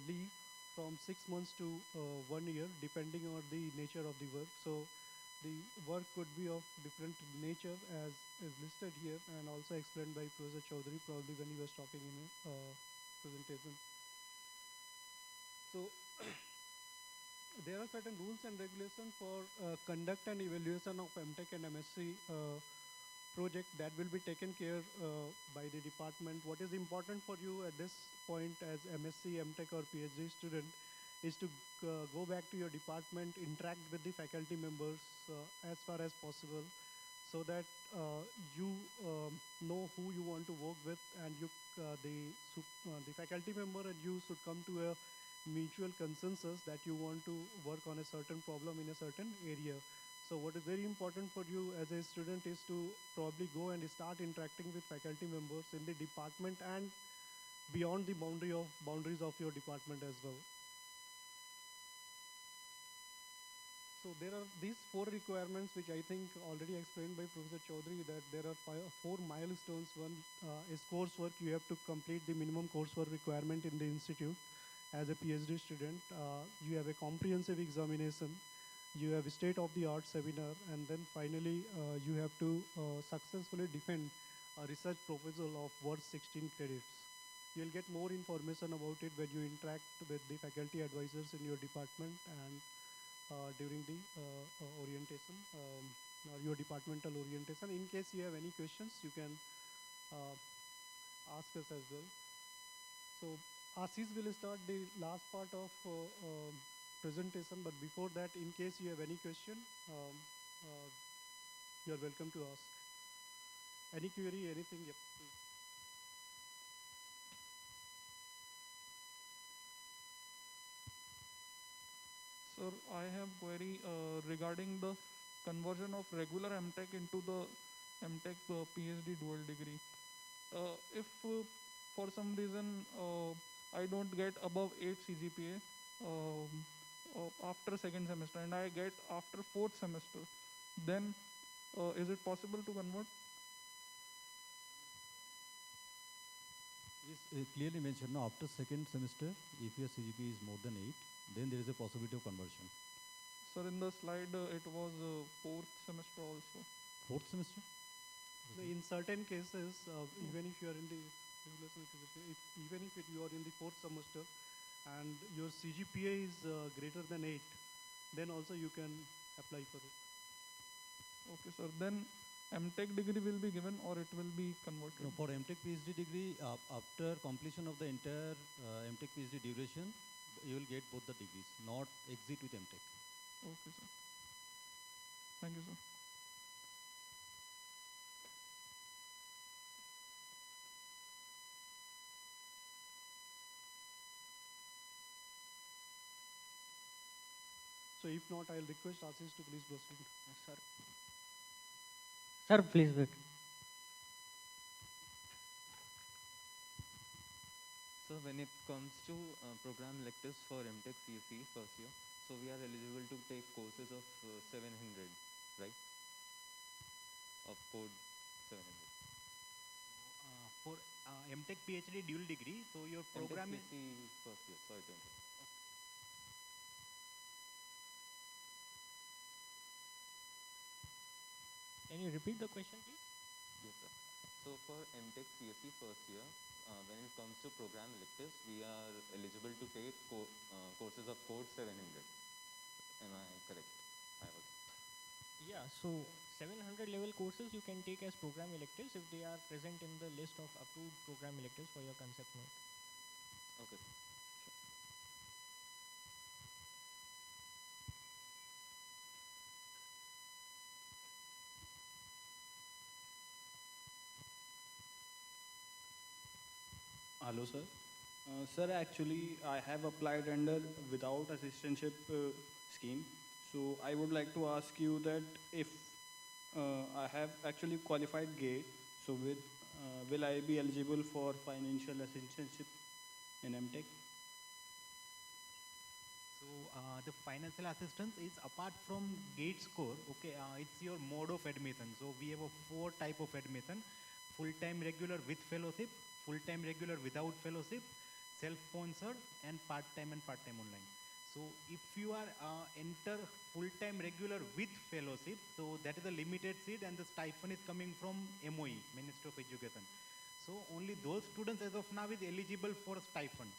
leave from 6 months to 1 year, depending on the nature of the work. So the work could be of different nature as is listed here and also explained by Professor Chaudhary probably when he was talking in a presentation. So there are certain rules and regulations for conduct and evaluation of Mtech and MSc project that will be taken care by the department. What is important for you at this point as MSc, Mtech or PhD student is to go back to your department, interact with the faculty members as far as possible so that you know who you want to work with and you, the faculty member and you should come to a mutual consensus that you want to work on a certain problem in a certain area. So what is very important for you as a student is to probably go and start interacting with faculty members in the department and beyond the boundaries of your department as well. So there are these 4 requirements which I think already explained by Professor Chaudhary, that there are 4 milestones. One is coursework. You have to complete the minimum coursework requirement in the institute. As a PhD student, you have a comprehensive examination, you have a state-of-the-art seminar, and then finally you have to successfully defend a research proposal of worth 16 credits. You'll get more information about it when you interact with the faculty advisors in your department and during the orientation, your departmental orientation. In case you have any questions, you can ask us as well. So Ashish will start the last part of presentation, but before that, in case you have any question, you are welcome to ask. Any query, anything? Yep, please. Sir, I have query regarding the conversion of regular Mtech into the Mtech PhD dual degree. If for some reason I don't get above 8 CGPA after second semester and I get after fourth semester, then is it possible to convert? Is clearly mentioned now after second semester, if your CGPA is more than 8, then there is a possibility of conversion. Sir, in the slide it was fourth semester also. Fourth semester? In certain cases, even if you are in the even if you are in the fourth semester and your CGPA is greater than 8, then also you can apply for it. Okay, sir. Then Mtech degree will be given or it will be converted? No, for Mtech PhD degree, after completion of the entire Mtech PhD duration, you will get both the degrees, not exit with Mtech. Okay, sir. Thank you, sir. So if not, I'll request Ashish to please proceed. Sir. Sir, please wait. So when it comes to program electives for Mtech Php first year, so we are eligible to take courses of 700, right? Of code 700. For Mtech PhD dual degree, so your program Mtech is... PhD first year, sorry to interrupt. Can you repeat the question, please? Yes, sir. So for Mtech CSE first year, when it comes to program electives, we are eligible to take courses of code 700. Am I correct? I was. Yeah, so 700 level courses you can take as program electives if they are present in the list of approved program electives for your concept note. Okay. Hello, sir. Sir, actually, I have applied under without assistantship scheme. So I would like to ask you that if I have actually qualified GATE, so will I be eligible for financial assistantship in Mtech? So the financial assistance is apart from GATE score, okay, it's your mode of admission. So we have a 4 type of admission: full-time regular with fellowship, full-time regular without fellowship, self-sponsored, and part-time online. So if you are enter full-time regular with fellowship, so that is a limited seat and the stipend is coming from MOE, Ministry of Education. So only those students as of now is eligible for stipend.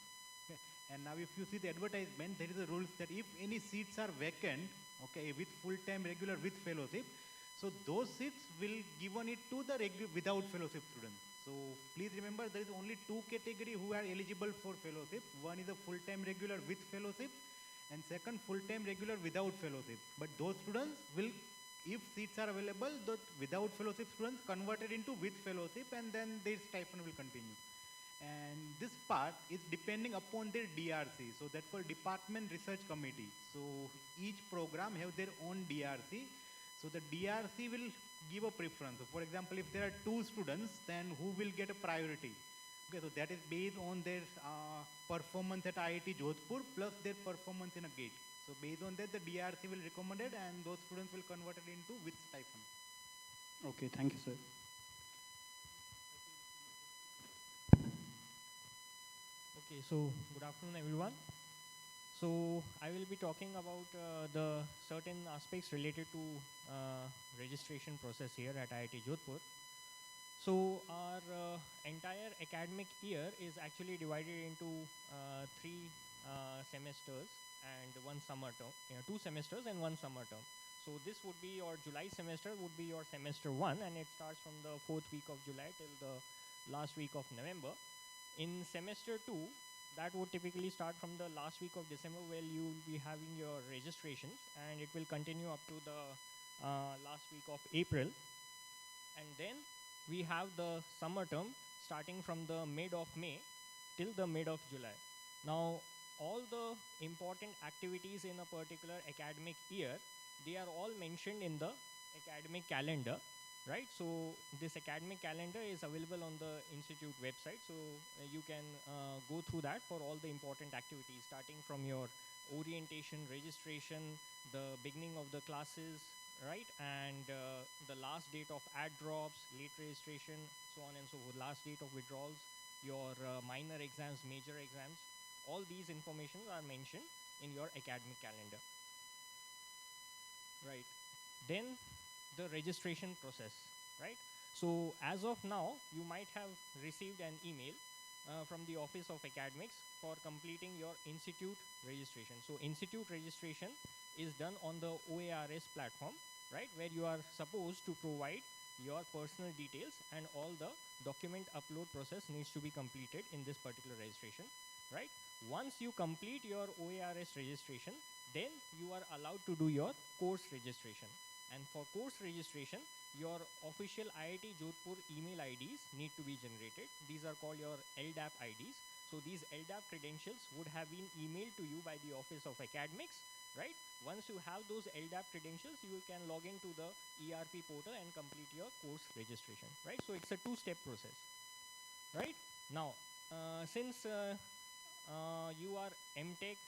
Okay. And now if you see the advertisement, there is a rule that if any seats are vacant, okay, with full-time regular with fellowship, so those seats will given it to the without fellowship students. So please remember, there is only 2 category who are eligible for fellowship. One is a full-time regular with fellowship, and second full-time regular without fellowship. But those students will, if seats are available, the without fellowship students converted into with fellowship, and then their stipend will continue. And this part is depending upon their DRC. So that's called Department Research Committee. So each program have their own DRC. So the DRC will give a preference. So for example, if there are 2 students, then who will get a priority? Okay, so that is based on their performance at IIT Jodhpur plus their performance in a gate. So based on that, the DRC will recommend it, and those students will convert it into with stipend. Okay, thank you, sir. Okay, so good afternoon, everyone. So I will be talking about the certain aspects related to registration process here at IIT Jodhpur. So our entire academic year is actually divided into 3 semesters and 1 summer term, 2 semesters and 1 summer term. So this would be your July semester, would be your semester 1, and it starts from the 4th week of July till the last week of November. In semester 2, that would typically start from the last week of December, where you will be having your registrations, and it will continue up to the last week of April. And then we have the summer term starting from the mid of May till the mid of July. Now, all the important activities in a particular academic year, they are all mentioned in the academic calendar, right? So this academic calendar is available on the institute website. So you can go through that for all the important activities, starting from your orientation, registration, the beginning of the classes, right? And the last date of add drops, late registration, so on and so forth, last date of withdrawals, your minor exams, major exams, all these information are mentioned in your academic calendar, right? Then the registration process, right? So as of now, you might have received an email from the Office of Academics for completing your institute registration. So institute registration is done on the OARS platform, right? Where you are supposed to provide your personal details, and all the document upload process needs to be completed in this particular registration, right? Once you complete your OARS registration, then you are allowed to do your course registration. And for course registration, your official IIT Jodhpur email IDs need to be generated. These are called your LDAP IDs. So these LDAP credentials would have been emailed to you by the Office of Academics, right? Once you have those LDAP credentials, you can log into the ERP portal and complete your course registration, right? So it's a 2-step process, right? Now, since you are Mtech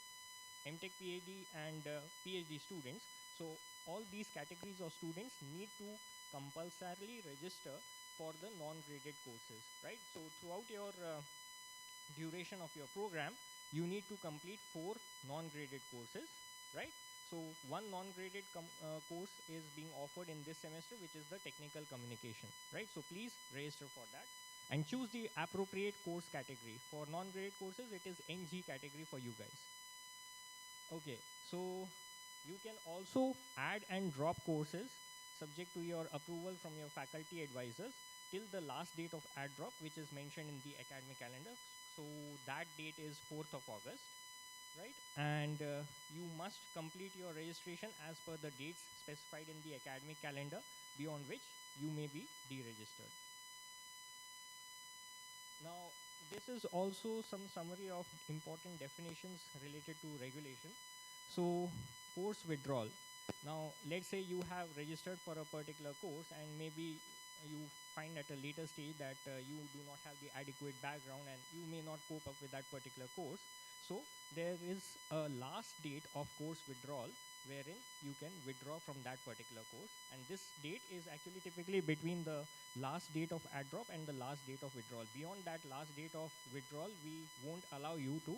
PhD and PhD students, so all these categories of students need to compulsorily register for the non-graded courses, right? So throughout your duration of your program, you need to complete 4 non-graded courses, right? So one non-graded course is being offered in this semester, which is the technical communication, right? So please register for that and choose the appropriate course category. For non-graded courses, it is NG category for you guys. Okay, so you can also add and drop courses subject to your approval from your faculty advisors till the last date of add drop, which is mentioned in the academic calendar. So that date is 4th of August, right? And you must complete your registration as per the dates specified in the academic calendar, beyond which you may be deregistered. Now, this is also some summary of important definitions related to regulation. So, course withdrawal. Now, let's say you have registered for a particular course, and maybe you find at a later stage that you do not have the adequate background and you may not cope up with that particular course. So, there is a last date of course withdrawal wherein you can withdraw from that particular course, and this date is actually typically between the last date of add drop and the last date of withdrawal. Beyond that last date of withdrawal, we won't allow you to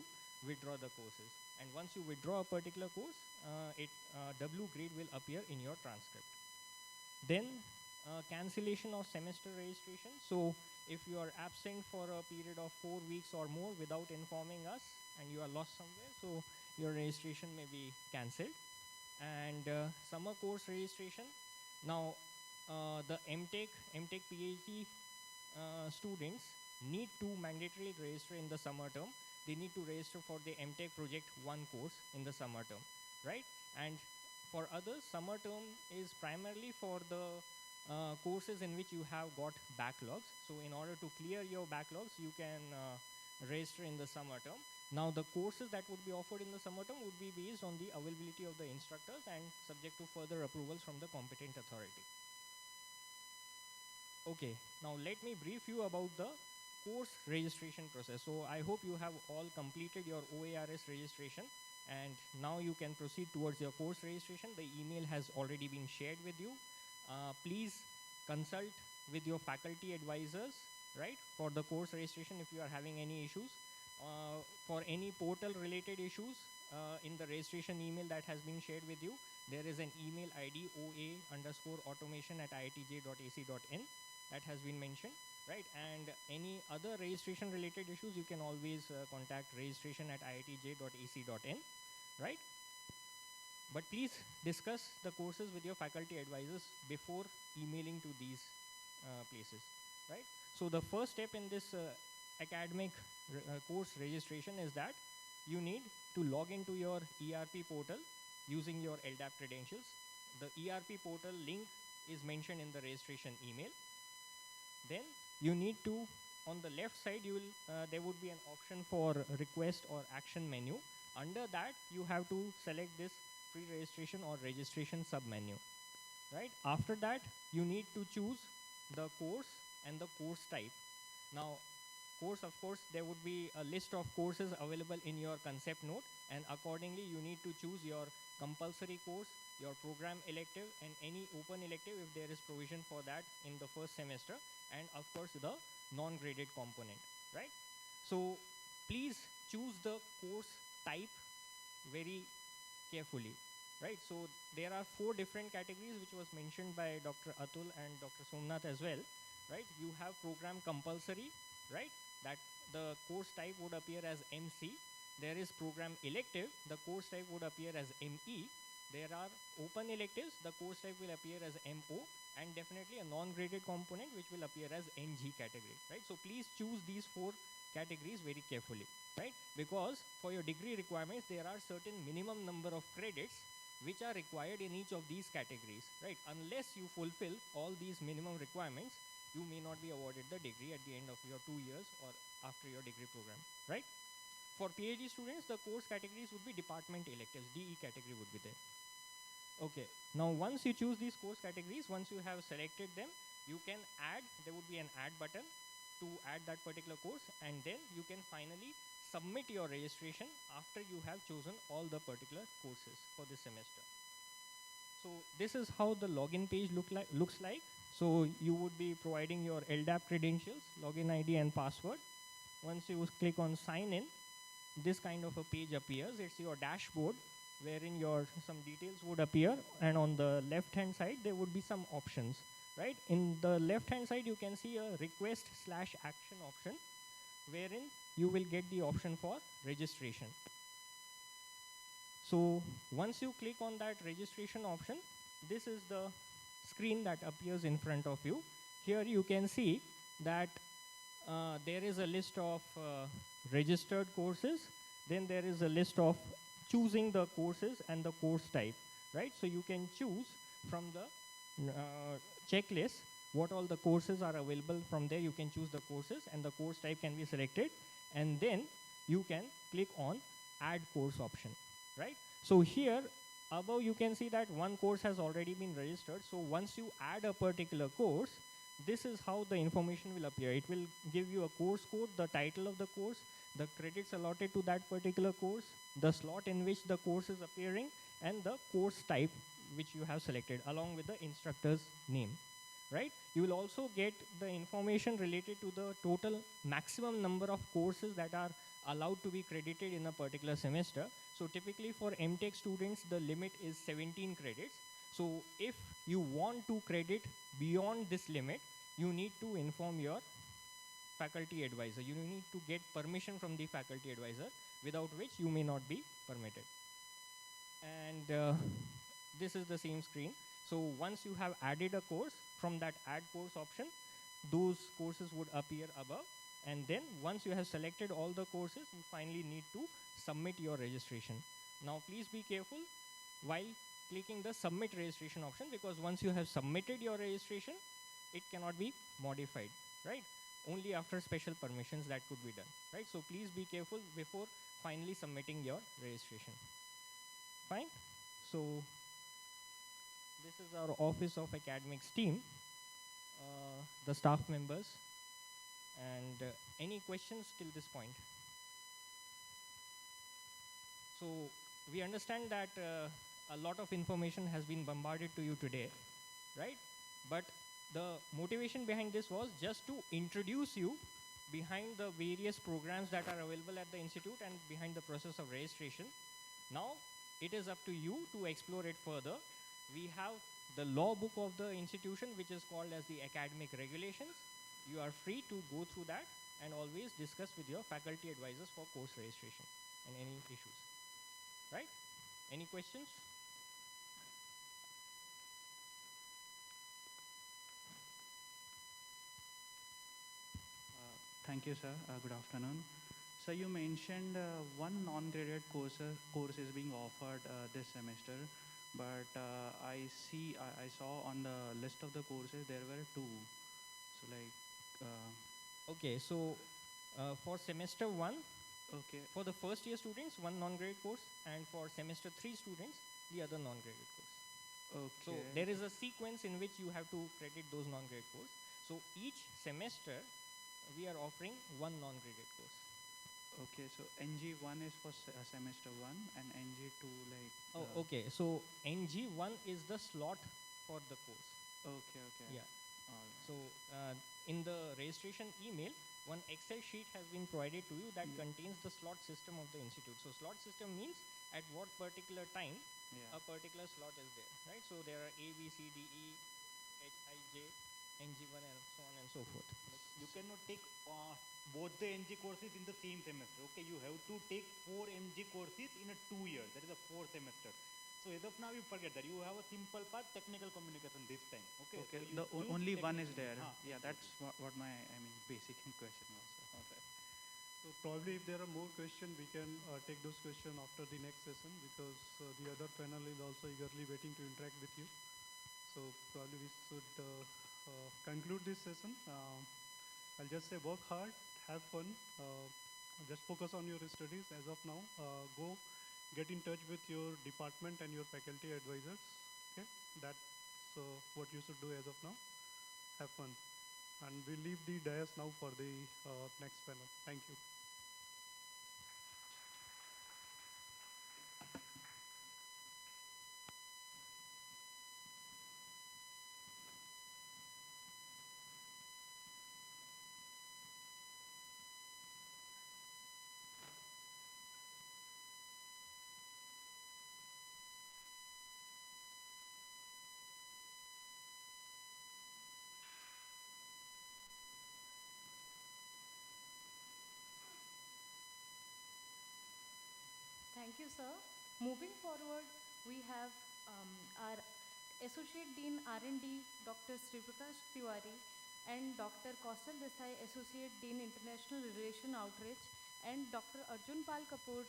withdraw the courses. And once you withdraw a particular course, W grade will appear in your transcript. Then cancellation of semester registration. So if you are absent for a period of 4 weeks or more without informing us and you are lost somewhere, so your registration may be cancelled. And summer course registration. Now the Mtech PhD students need to mandatorily register in the summer term. They need to register for the Mtech Project 1 course in the summer term, right? And for others, summer term is primarily for the courses in which you have got backlogs. So in order to clear your backlogs, you can register in the summer term. Now the courses that would be offered in the summer term would be based on the availability of the instructors and subject to further approvals from the competent authority. Okay, now let me brief you about the course registration process. So I hope you have all completed your OARS registration, and now you can proceed towards your course registration. The email has already been shared with you. Please consult with your faculty advisors, right, for the course registration if you are having any issues. For any portal related issues, in the registration email that has been shared with you, there is an email ID oa_automation@iitj.ac.in that has been mentioned, right? And any other registration related issues, you can always contact registration@iitj.ac.in, right? But please discuss the courses with your faculty advisors before emailing to these places, right? So the first step in this academic course registration is that you need to log into your ERP portal using your LDAP credentials. The ERP portal link is mentioned in the registration email. Then you need to, on the left side, you will there would be an option for request or action menu. Under that, you have to select this pre-registration or registration sub-menu, right? After that, you need to choose the course and the course type. Now, course, of course, there would be a list of courses available in your concept note, and accordingly, you need to choose your compulsory course, your program elective, and any open elective if there is provision for that in the first semester, and of course, the non-graded component, right? So, please choose the course type very carefully, right? So, there are 4 different categories which was mentioned by Dr. Atul and Dr. Somnath as well, right? You have program compulsory, right? That the course type would appear as MC. There is program elective, the course type would appear as ME. There are open electives, the course type will appear as MO, and definitely a non-graded component which will appear as NG category, right? So please choose these 4 categories very carefully, right? Because for your degree requirements, there are certain minimum number of credits which are required in each of these categories, right? Unless you fulfill all these minimum requirements, you may not be awarded the degree at the end of your 2 years or after your degree program, right? For PhD students, the course categories would be department electives, DE category would be there. Okay, now once you choose these course categories, once you have selected them, you can add, there would be an add button to add that particular course, and then you can finally submit your registration after you have chosen all the particular courses for this semester. So this is how the login page looks like. So you would be providing your LDAP credentials, login ID and password. Once you click on sign in, this kind of a page appears. It's your dashboard wherein your some details would appear, and on the left hand side there would be some options, right? In the left hand side you can see a request/action option wherein you will get the option for registration. So once you click on that registration option, this is the screen that appears in front of you. Here you can see that there is a list of registered courses. Then there is a list of choosing the courses and the course type, right? So you can choose from the checklist what all the courses are available. From there you can choose the courses and the course type can be selected, and then you can click on add course option, right? So here above you can see that one course has already been registered. So once you add a particular course, this is how the information will appear. It will give you a course code, the title of the course, the credits allotted to that particular course, the slot in which the course is appearing, and the course type which you have selected along with the instructor's name, right? You will also get the information related to the total maximum number of courses that are allowed to be credited in a particular semester. So typically for Mtech students, the limit is 17 credits. So if you want to credit beyond this limit, you need to inform your faculty advisor. You need to get permission from the faculty advisor, without which you may not be permitted. And this is the same screen. So once you have added a course, from that add course option, those courses would appear above. And then once you have selected all the courses, you finally need to submit your registration. Now please be careful while clicking the submit registration option, because once you have submitted your registration, it cannot be modified, right? Only after special permissions that could be done, right? So please be careful before finally submitting your registration. Fine. So this is our Office of Academics team, the staff members, and any questions till this point? So we understand that a lot of information has been bombarded to you today, right? But the motivation behind this was just to introduce you behind the various programs that are available at the institute and behind the process of registration. Now it is up to you to explore it further. We have the law book of the institution, which is called as the academic regulations. You are free to go through that and always discuss with your faculty advisors for course registration and any issues, right? Any questions? Thank you, sir. Good afternoon. So you mentioned one non-graded course is being offered this semester, but I saw on the list of the courses there were two. So like. Okay, so for semester 1, okay, for the first year students, one non-graded course, and for semester 3 students, the other non-graded course. Okay. So there is a sequence in which you have to credit those non-graded course. So each semester we are offering one non-graded course. Okay, so NG1 is for semester 1 and NG2 like. Oh, okay. So NG1 is the slot for the course. Okay, okay. Yeah. So in the registration email, one Excel sheet has been provided to you that contains the slot system of the institute. So slot system means at what particular time a particular slot is there, right? So there are A, B, C, D, E, H, I, J, NG1 and so on and so forth. You cannot take both the NG courses in the same semester. Okay, you have to take 4 MG courses in a 2 year. That is a 4 semester. So as of now, you forget that you have a simple part, technical communication this time. Okay. Okay. So Only one is there. Yeah, that's what my basic question was. Okay. So probably if there are more questions, we can take those questions after the next session, because the other panel is also eagerly waiting to interact with you. So probably we should conclude this session. I'll just say work hard, have fun, just focus on your studies as of now. Go get in touch with your department and your faculty advisors. Okay, that's what you should do as of now. Have fun. And we'll leave the dais now for the next panel. Thank you. Thank you, sir. Moving forward, we have our Associate Dean R&D, Dr. Sri Prakash Diwari, and Dr. Kausal Desai, Associate Dean International Relation Outreach, and Dr. Arjun Pal Kapoor,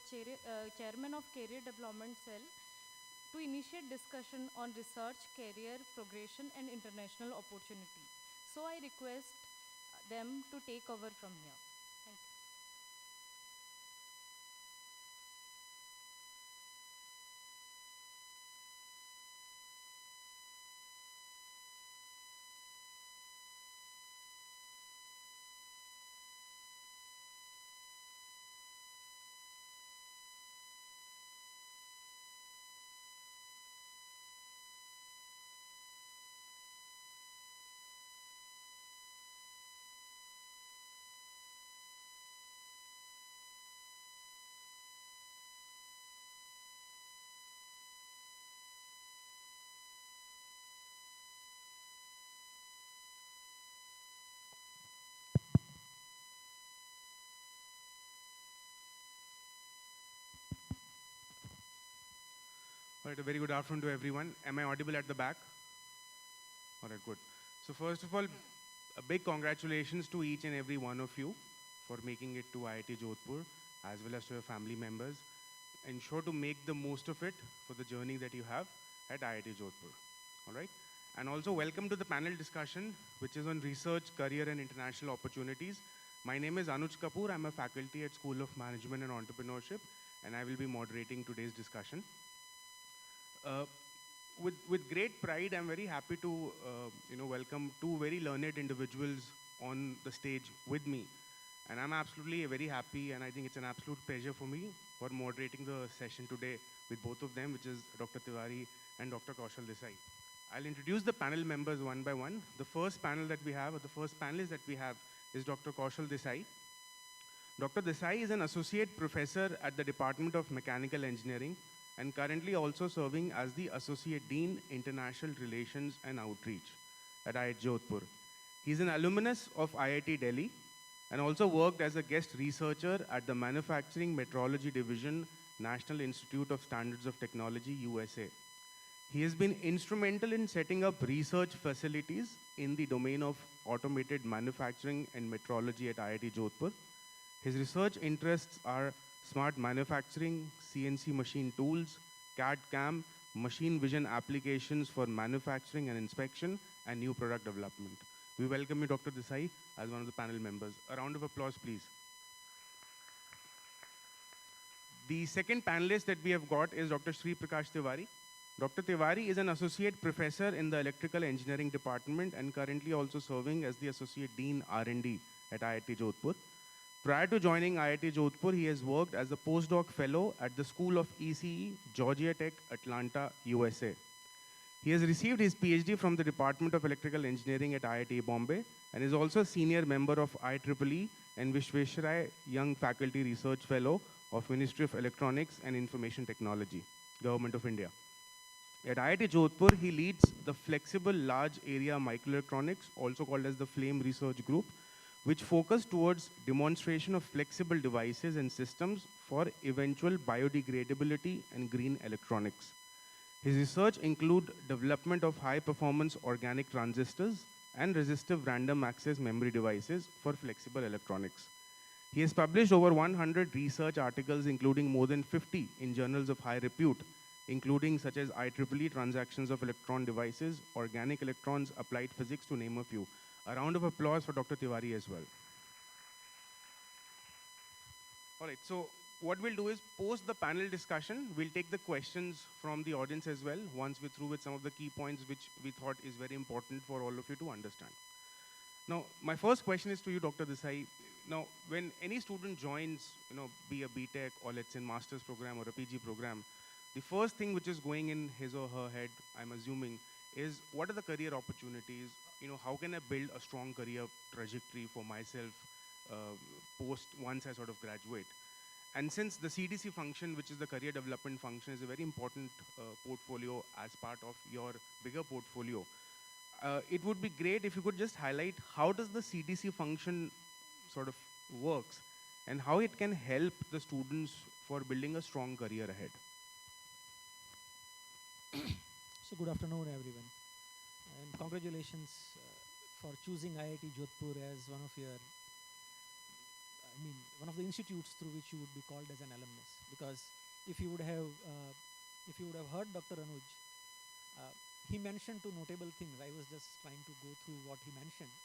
Chairman of Career Development Cell, to initiate discussion on research, career progression, and international opportunity. So I request them to take over from here. Thank you. All right, a very good afternoon to everyone. Am I audible at the back? All right, good. So first of all, a big congratulations to each and every one of you for making it to IIT Jodhpur, as well as to your family members. Ensure to make the most of it for the journey that you have, at IIT Jodhpur. All right? And also welcome to the panel discussion, which is on research, career, and international opportunities. My name is Anuj Kapoor. I'm a faculty at School of Management and Entrepreneurship, and I will be moderating today's discussion. With great pride, I'm very happy to welcome two very learned individuals on the stage with me. And I'm absolutely very happy, and I think it's an absolute pleasure for me for moderating the session today with both of them, which is Dr. Tiwari and Dr. Kaushal Desai. I'll introduce the panel members one by one. The first panelist that we have is Dr. Kaushal Desai. Dr. Desai is an associate professor at the Department of Mechanical Engineering and currently also serving as the Associate Dean, International Relations and Outreach at IIT Jodhpur. He's an alumnus of IIT Delhi and also worked as a guest researcher at the Manufacturing Metrology Division, National Institute of Standards of Technology, USA. He has been instrumental in setting up research facilities in the domain of automated manufacturing and metrology at IIT Jodhpur. His research interests are smart manufacturing, CNC machine tools, CAD/CAM, machine vision applications for manufacturing and inspection, and new product development. We welcome you, Dr. Desai, as one of the panel members. A round of applause, please. The second panelist that we have got is Dr. Sri Prakash Diwari. Dr. Tiwari is an associate professor in the Electrical Engineering Department and currently also serving as the Associate Dean R&D at IIT Jodhpur. Prior to joining IIT Jodhpur, he has worked as a postdoc fellow at the School of ECE, Georgia Tech, Atlanta, USA. He has received his PhD from the Department of Electrical Engineering at IIT Bombay and is also a senior member of IEEE and Vishveshwaraya Young Faculty Research Fellow of Ministry of Electronics and Information Technology, Government of India. At IIT Jodhpur, he leads the Flexible Large Area Microelectronics, also called as the FLAME Research Group, which focus towards demonstration of flexible devices and systems for eventual biodegradability and green electronics. His research includes development of high-performance organic transistors and resistive random access memory devices for flexible electronics. He has published over 100 research articles, including more than 50 in journals of high repute, including such as IEEE Transactions of Electron Devices, Organic Electrons, Applied Physics, to name a few. A round of applause for Dr. Tiwari as well. All right, so what we'll do is post the panel discussion, we'll take the questions from the audience as well, once we're through with some of the key points which we thought is very important for all of you to understand. Now, my first question is to you, Dr. Desai. Now, when any student joins, be a BTech or let's say master's program or a PG program, the first thing which is going in his or her head, I'm assuming, is what are the career opportunities? How can I build a strong career trajectory for myself once I sort of graduate? And since the CDC function, which is the career development function, is a very important portfolio as part of your bigger portfolio, it would be great if you could just highlight how does the CDC function sort of works and how it can help the students for building a strong career ahead. So good afternoon, everyone, and congratulations for choosing IIT Jodhpur as one of the institutes through which you would be called as an alumnus. Because if you would have heard Dr. Anuj, he mentioned two notable things. I was just trying to go through what he mentioned,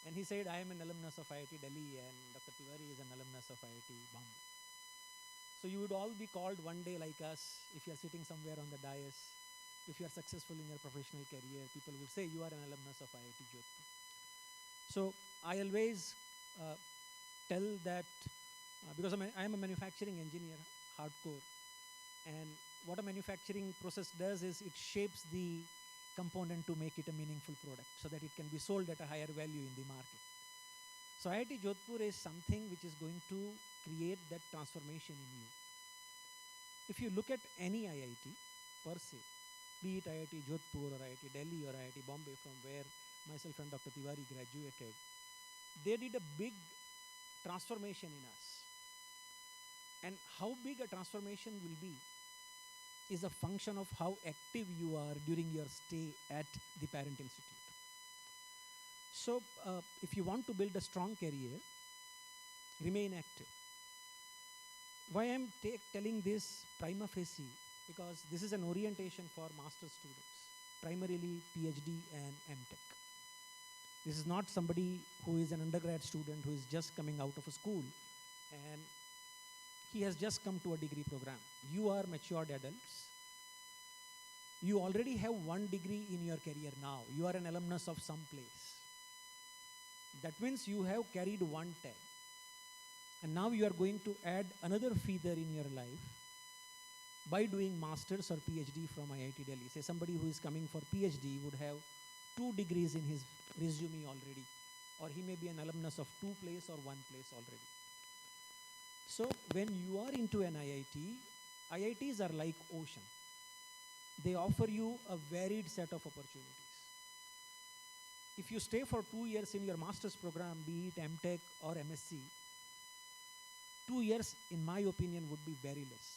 and he said I am an alumnus of IIT Delhi, and Dr. Tiwari is an alumnus of IIT Bombay. So you would all be called one day like us if you are sitting somewhere on the dais. If you are successful in your professional career, people would say you are an alumnus of IIT Jodhpur. So I always tell that because I am a manufacturing engineer, hardcore, and what a manufacturing process does is it shapes the component to make it a meaningful product so that it can be sold at a higher value in the market. So IIT Jodhpur is something which is going to create that transformation in you. If you look at any IIT per se, be it IIT Jodhpur or IIT Delhi or IIT Bombay, from where myself and Dr. Tiwari graduated, they did a big transformation in us. And how big a transformation will be is a function of how active you are during your stay at the parent institute. So if you want to build a strong career, remain active. Why I'm telling this prima facie because this is an orientation for master's students, primarily PhD and Mtech. This is not somebody who is an undergrad student who is just coming out of a school and he has just come to a degree program. You are matured adults. You already have one degree in your career now. You are an alumnus of some place. That means you have carried one tag. And now you are going to add another feather in your life by doing master's or PhD from IIT Delhi. Say somebody who is coming for PhD would have 2 degrees in his resume already, or he may be an alumnus of 2 place or 1 place already. So when you are into an IIT, IITs are like ocean. They offer you a varied set of opportunities. If you stay for 2 years in your master's program, be it Mtech or MSc, 2 years, in my opinion, would be very less.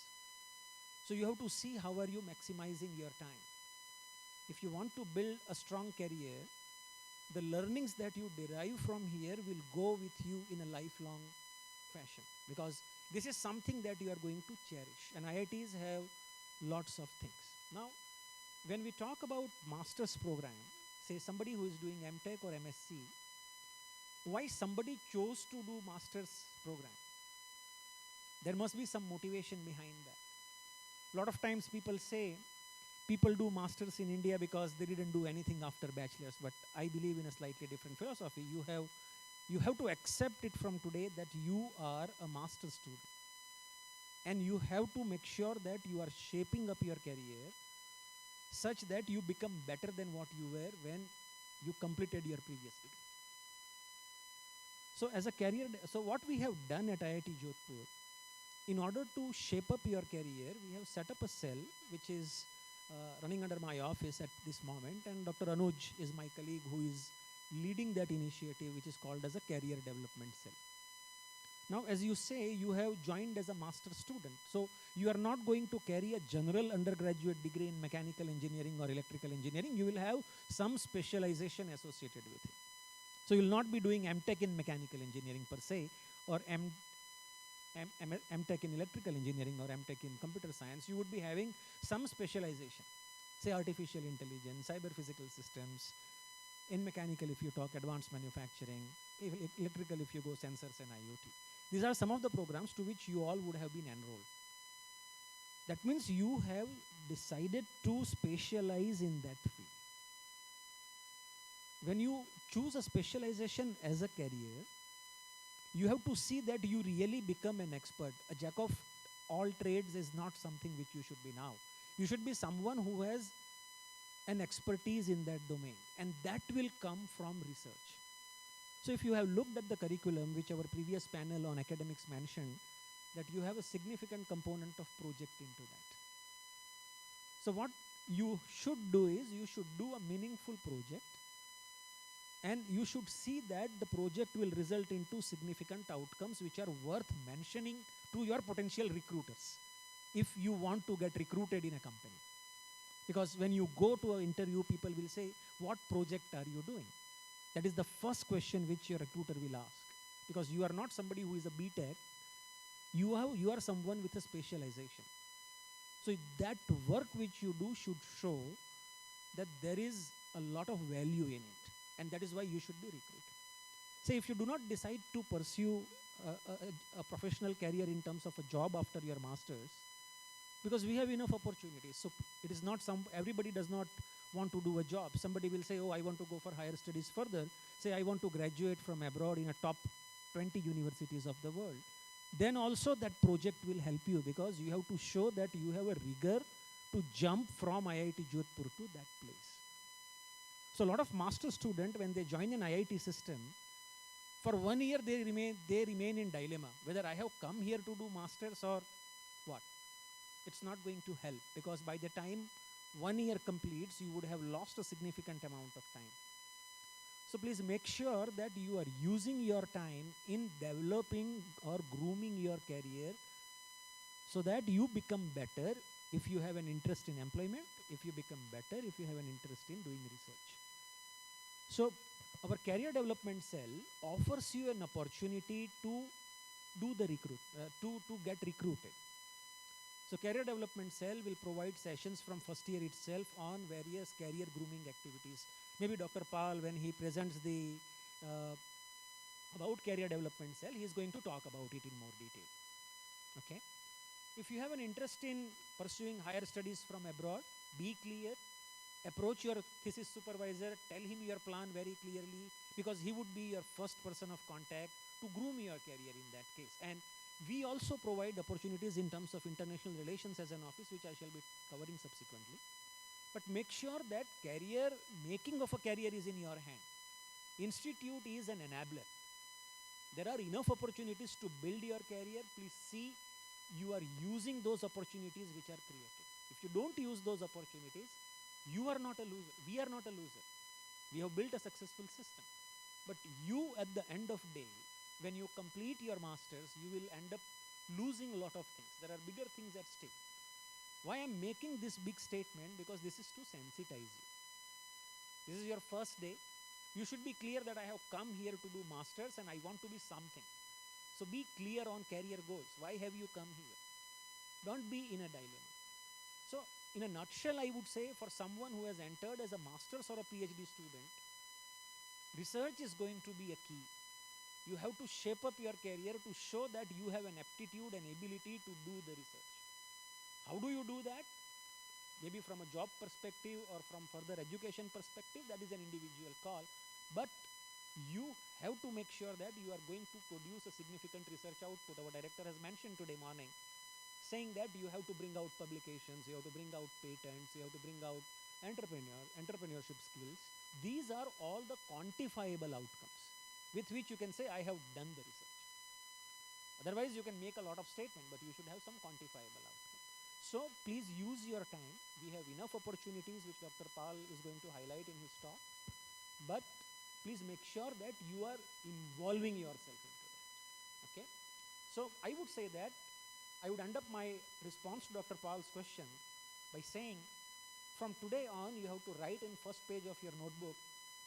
So you have to see how are you maximizing your time. If you want to build a strong career, the learnings that you derive from here will go with you in a lifelong fashion, because this is something that you are going to cherish, and IITs have lots of things. Now, when we talk about master's program, say somebody who is doing Mtech or MSc, why somebody chose to do master's program? There must be some motivation behind that. A lot of times people say, people do masters in India because they didn't do anything after bachelor's, but I believe in a slightly different philosophy. You have to accept it from today that you are a master's student. And you have to make sure that you are shaping up your career such that you become better than what you were when you completed your previous degree. So as a career, so what we have done at IIT Jodhpur, in order to shape up your career, we have set up a cell which is running under my office at this moment, and Dr. Anuj is my colleague who is leading that initiative, which is called as a career development cell. Now, as you say, you have joined as a master's student. So you are not going to carry a general undergraduate degree in mechanical engineering or electrical engineering. You will have some specialization associated with it. So you will not be doing Mtech in mechanical engineering per se, or Mtech in electrical engineering or Mtech in computer science. You would be having some specialization, say artificial intelligence, cyber physical systems. In mechanical, if you talk advanced manufacturing, electrical, if you go sensors and IoT. These are some of the programs to which you all would have been enrolled. That means you have decided to specialize in that field. When you choose a specialization as a career, you have to see that you really become an expert. A jack of all trades is not something which you should be now. You should be someone who has an expertise in that domain, and that will come from research. So if you have looked at the curriculum, which our previous panel on academics mentioned, that you have a significant component of project into that. So what you should do is, you should do a meaningful project, and you should see that the project will result into significant outcomes which are worth mentioning to your potential recruiters if you want to get recruited in a company. Because when you go to an interview, people will say, what project are you doing? That is the first question which your recruiter will ask. Because you are not somebody who is a B.Tech, you are someone with a specialization. So that work which you do should show that there is a lot of value in it. And that is why you should be recruited. Say if you do not decide to pursue a professional career in terms of a job after your master's, because we have enough opportunities. So it is not everybody does not want to do a job. Somebody will say, oh, I want to go for higher studies further. Say I want to graduate from abroad in a top 20 universities of the world. Then also that project will help you, because you have to show that you have a rigor to jump from IIT Jodhpur to that place. So a lot of master students, when they join an IIT system, for 1 year they remain in dilemma, whether I have come here to do masters or what. It's not going to help, because by the time 1 year completes, you would have lost a significant amount of time. So please make sure that you are using your time in developing or grooming your career so that you become better if you have an interest in employment, if you become better if you have an interest in doing research. So our career development cell offers you an opportunity to do the to get recruited. So career development cell will provide sessions from first year itself on various career grooming activities. Maybe Dr. Pal, when he presents the about career development cell, he is going to talk about it in more detail. Okay. If you have an interest in pursuing higher studies from abroad, be clear. Approach your thesis supervisor, tell him your plan very clearly, because he would be your first person of contact to groom your career in that case. And we also provide opportunities in terms of international relations as an office, which I shall be covering subsequently. But make sure that career, making of a career is in your hand. Institute is an enabler. There are enough opportunities to build your career. Please see you are using those opportunities which are created. If you don't use those opportunities, you are not a loser. We are not a loser. We have built a successful system. But you, at the end of day, when you complete your masters, you will end up losing a lot of things. There are bigger things at stake. Why I'm making this big statement? Because this is to sensitize you. This is your first day. You should be clear that I have come here to do masters and I want to be something. So be clear on career goals. Why have you come here? Don't be in a dilemma. So in a nutshell, I would say for someone who has entered as a master's or a PhD student, research is going to be a key. You have to shape up your career to show that you have an aptitude and ability to do the research. How do you do that? Maybe from a job perspective or from further education perspective, that is an individual call. But you have to make sure that you are going to produce a significant research output. Our director has mentioned today morning, saying that you have to bring out publications, you have to bring out patents, you have to bring out entrepreneurship skills. These are all the quantifiable outcomes with which you can say, I have done the research. Otherwise, you can make a lot of statements, but you should have some quantifiable outcome. So please use your time. We have enough opportunities which Dr. Pal is going to highlight in his talk. But please make sure that you are involving yourself into that. Okay? So I would say that I would end up my response to Dr. Pal's question by saying, from today on, you have to write in first page of your notebook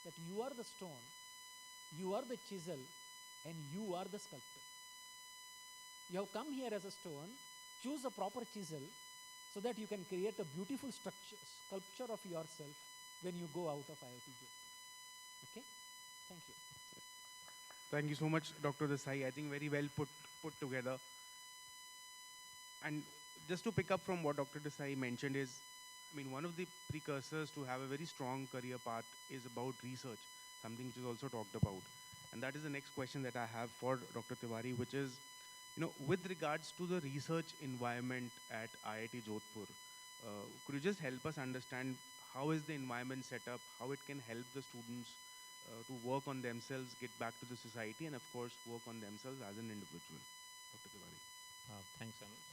that you are the stone, you are the chisel, and you are the sculptor. You have come here as a stone, choose a proper chisel so that you can create a beautiful sculpture of yourself when you go out of IIT Jodhpur. Okay? Thank you. Thank you so much, Dr. Desai. I think very well put together. And just to pick up from what Dr. Desai mentioned is, I mean, one of the precursors to have a very strong career path is about research, something which is also talked about. And that is the next question that I have for Dr. Tiwari, which is, with regards to the research environment at IIT Jodhpur, could you just help us understand how is the environment set up, how it can help the students to work on themselves, get back to the society, and of course, work on themselves as an individual? Dr. Tiwari. Thanks, Anuj.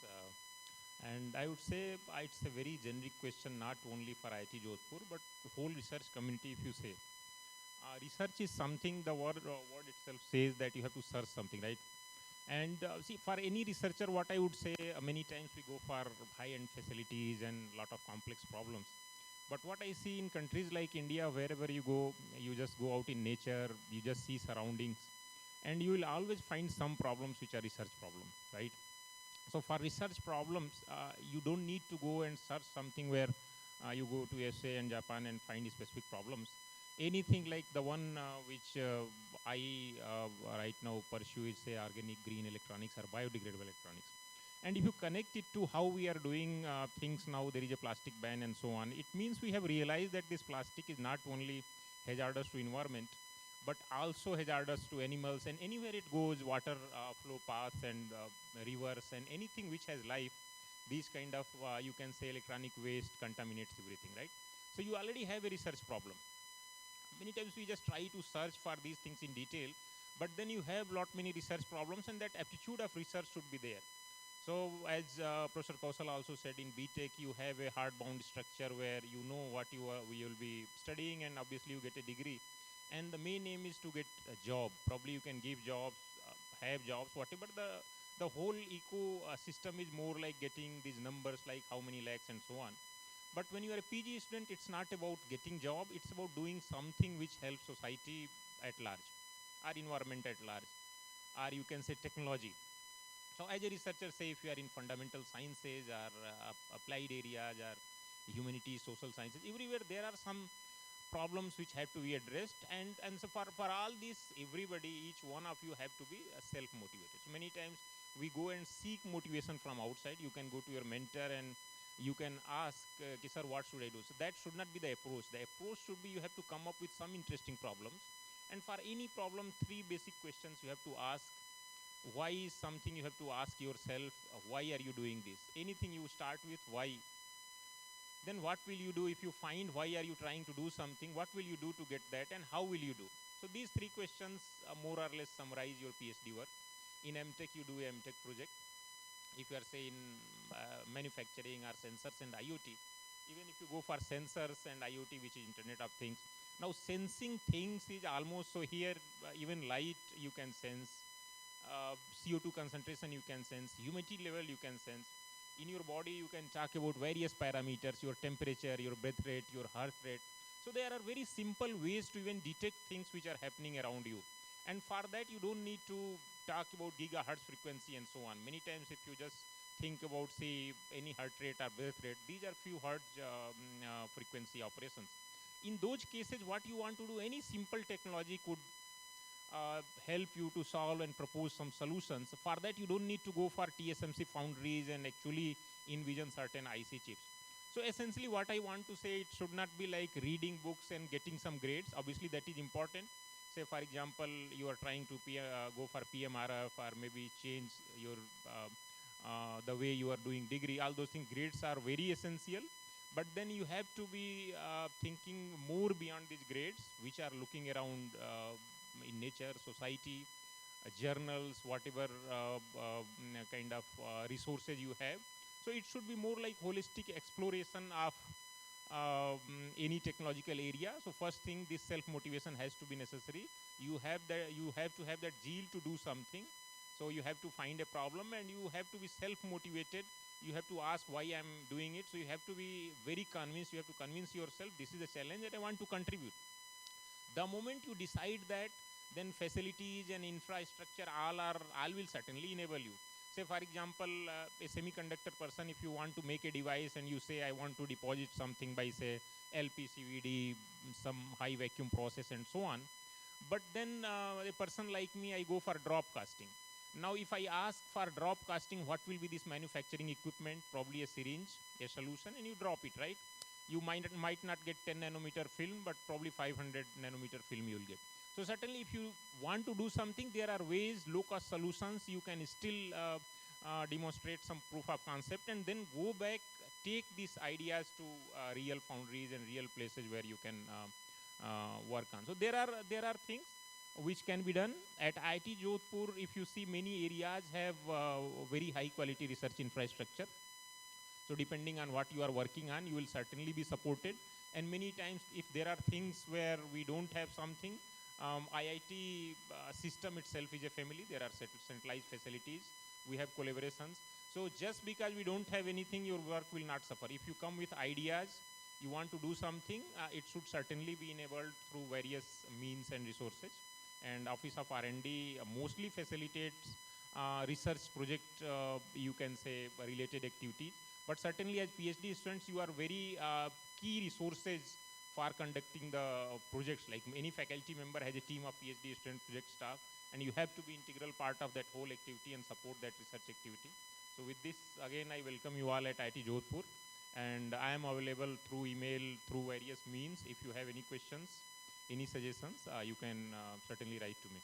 And I would say it's a very generic question, not only for IIT Jodhpur, but the whole research community, if you say. Research is something, the word itself says that you have to search something, right? And see, for any researcher, what I would say, many times we go for high-end facilities and a lot of complex problems. But what I see in countries like India, wherever you go, you just go out in nature, you just see surroundings, and you will always find some problems which are research problems, right? So for research problems, you don't need to go and search something where you go to USA and Japan and find specific problems. Anything like the one which I right now pursue is, say, organic green electronics or biodegradable electronics. And if you connect it to how we are doing things now, there is a plastic ban and so on. It means we have realized that this plastic is not only hazardous to environment, but also hazardous to animals, and anywhere it goes, water flow paths and rivers and anything which has life, these kind of, you can say, electronic waste contaminates everything, right? So you already have a research problem. Many times we just try to search for these things in detail, but then you have many research problems, and that aptitude of research should be there. So as Professor Kausal also said, in BTech you have a hard-bound structure where you know what you will be studying, and obviously you get a degree. And the main aim is to get a job. Probably you can give jobs, have jobs, whatever. The whole ecosystem is more like getting these numbers, like how many lakhs and so on. But when you are a PG student, it's not about getting job. It's about doing something which helps society at large, or environment at large, or you can say technology. So as a researcher, say if you are in fundamental sciences or applied areas or humanities, social sciences, everywhere there are some problems which have to be addressed, and so for all this, everybody, each one of you have to be self-motivated. So many times we go and seek motivation from outside. You can go to your mentor and you can ask, sir, what should I do? So that should not be the approach. The approach should be you have to come up with some interesting problems, and for any problem, 3 basic questions you have to ask. Why is something you have to ask yourself, why are you doing this? Anything you start with why. Then what will you do if you find why are you trying to do something? What will you do to get that, and how will you do? So these 3 questions more or less summarize your PhD work. In Mtech, you do a Mtech project. If you are say in manufacturing or sensors and IoT, even if you go for sensors and IoT, which is Internet of Things. Now sensing things is almost, so here even light you can sense, CO2 concentration you can sense, humidity level you can sense. In your body you can talk about various parameters, your temperature, your breath rate, your heart rate. So there are very simple ways to even detect things which are happening around you. And for that you don't need to talk about gigahertz frequency and so on. Many times if you just think about say any heart rate or breath rate, these are few hertz frequency operations. In those cases what you want to do, any simple technology could help you to solve and propose some solutions. For that you don't need to go for TSMC foundries and actually envision certain IC chips. So essentially what I want to say, it should not be like reading books and getting some grades. Obviously that is important. Say for example you are trying to go for PMRF or maybe change your the way you are doing degree. All those things, grades are very essential. But then you have to be thinking more beyond these grades, which are looking around in nature, society, journals, whatever kind of resources you have. So it should be more like holistic exploration of any technological area. So first thing, this self-motivation has to be necessary. You have to have that zeal to do something. So you have to find a problem and you have to be self-motivated. You have to ask why I'm doing it. So you have to be very convinced. You have to convince yourself this is a challenge that I want to contribute. The moment you decide that, then facilities and infrastructure all will certainly enable you. Say for example, a semiconductor person, if you want to make a device and you say I want to deposit something by say LPCVD, some high vacuum process and so on. But then a person like me, I go for drop casting. Now if I ask for drop casting, what will be this manufacturing equipment? Probably a syringe, a solution, and you drop it, right? You might not get 10 nanometer film, but probably 500 nanometer film you will get. So certainly if you want to do something, there are ways, low-cost solutions, you can still demonstrate some proof of concept and then go back, take these ideas to real foundries and real places where you can work on. So there are things which can be done. At IIT Jodhpur, if you see, many areas have very high quality research infrastructure. So depending on what you are working on, you will certainly be supported. And many times if there are things where we don't have something, IIT system itself is a family. There are centralized facilities. We have collaborations. So just because we don't have anything, your work will not suffer. If you come with ideas, you want to do something, it should certainly be enabled through various means and resources. And Office of R&D mostly facilitates research project, you can say, related activities. But certainly as PhD students, you are very key resources for conducting the projects. Like any faculty member has a team of PhD student project staff, and you have to be integral part of that whole activity and support that research activity. So with this, again, I welcome you all at IIT Jodhpur, and I am available through email, through various means. If you have any questions, any suggestions, you can certainly write to me.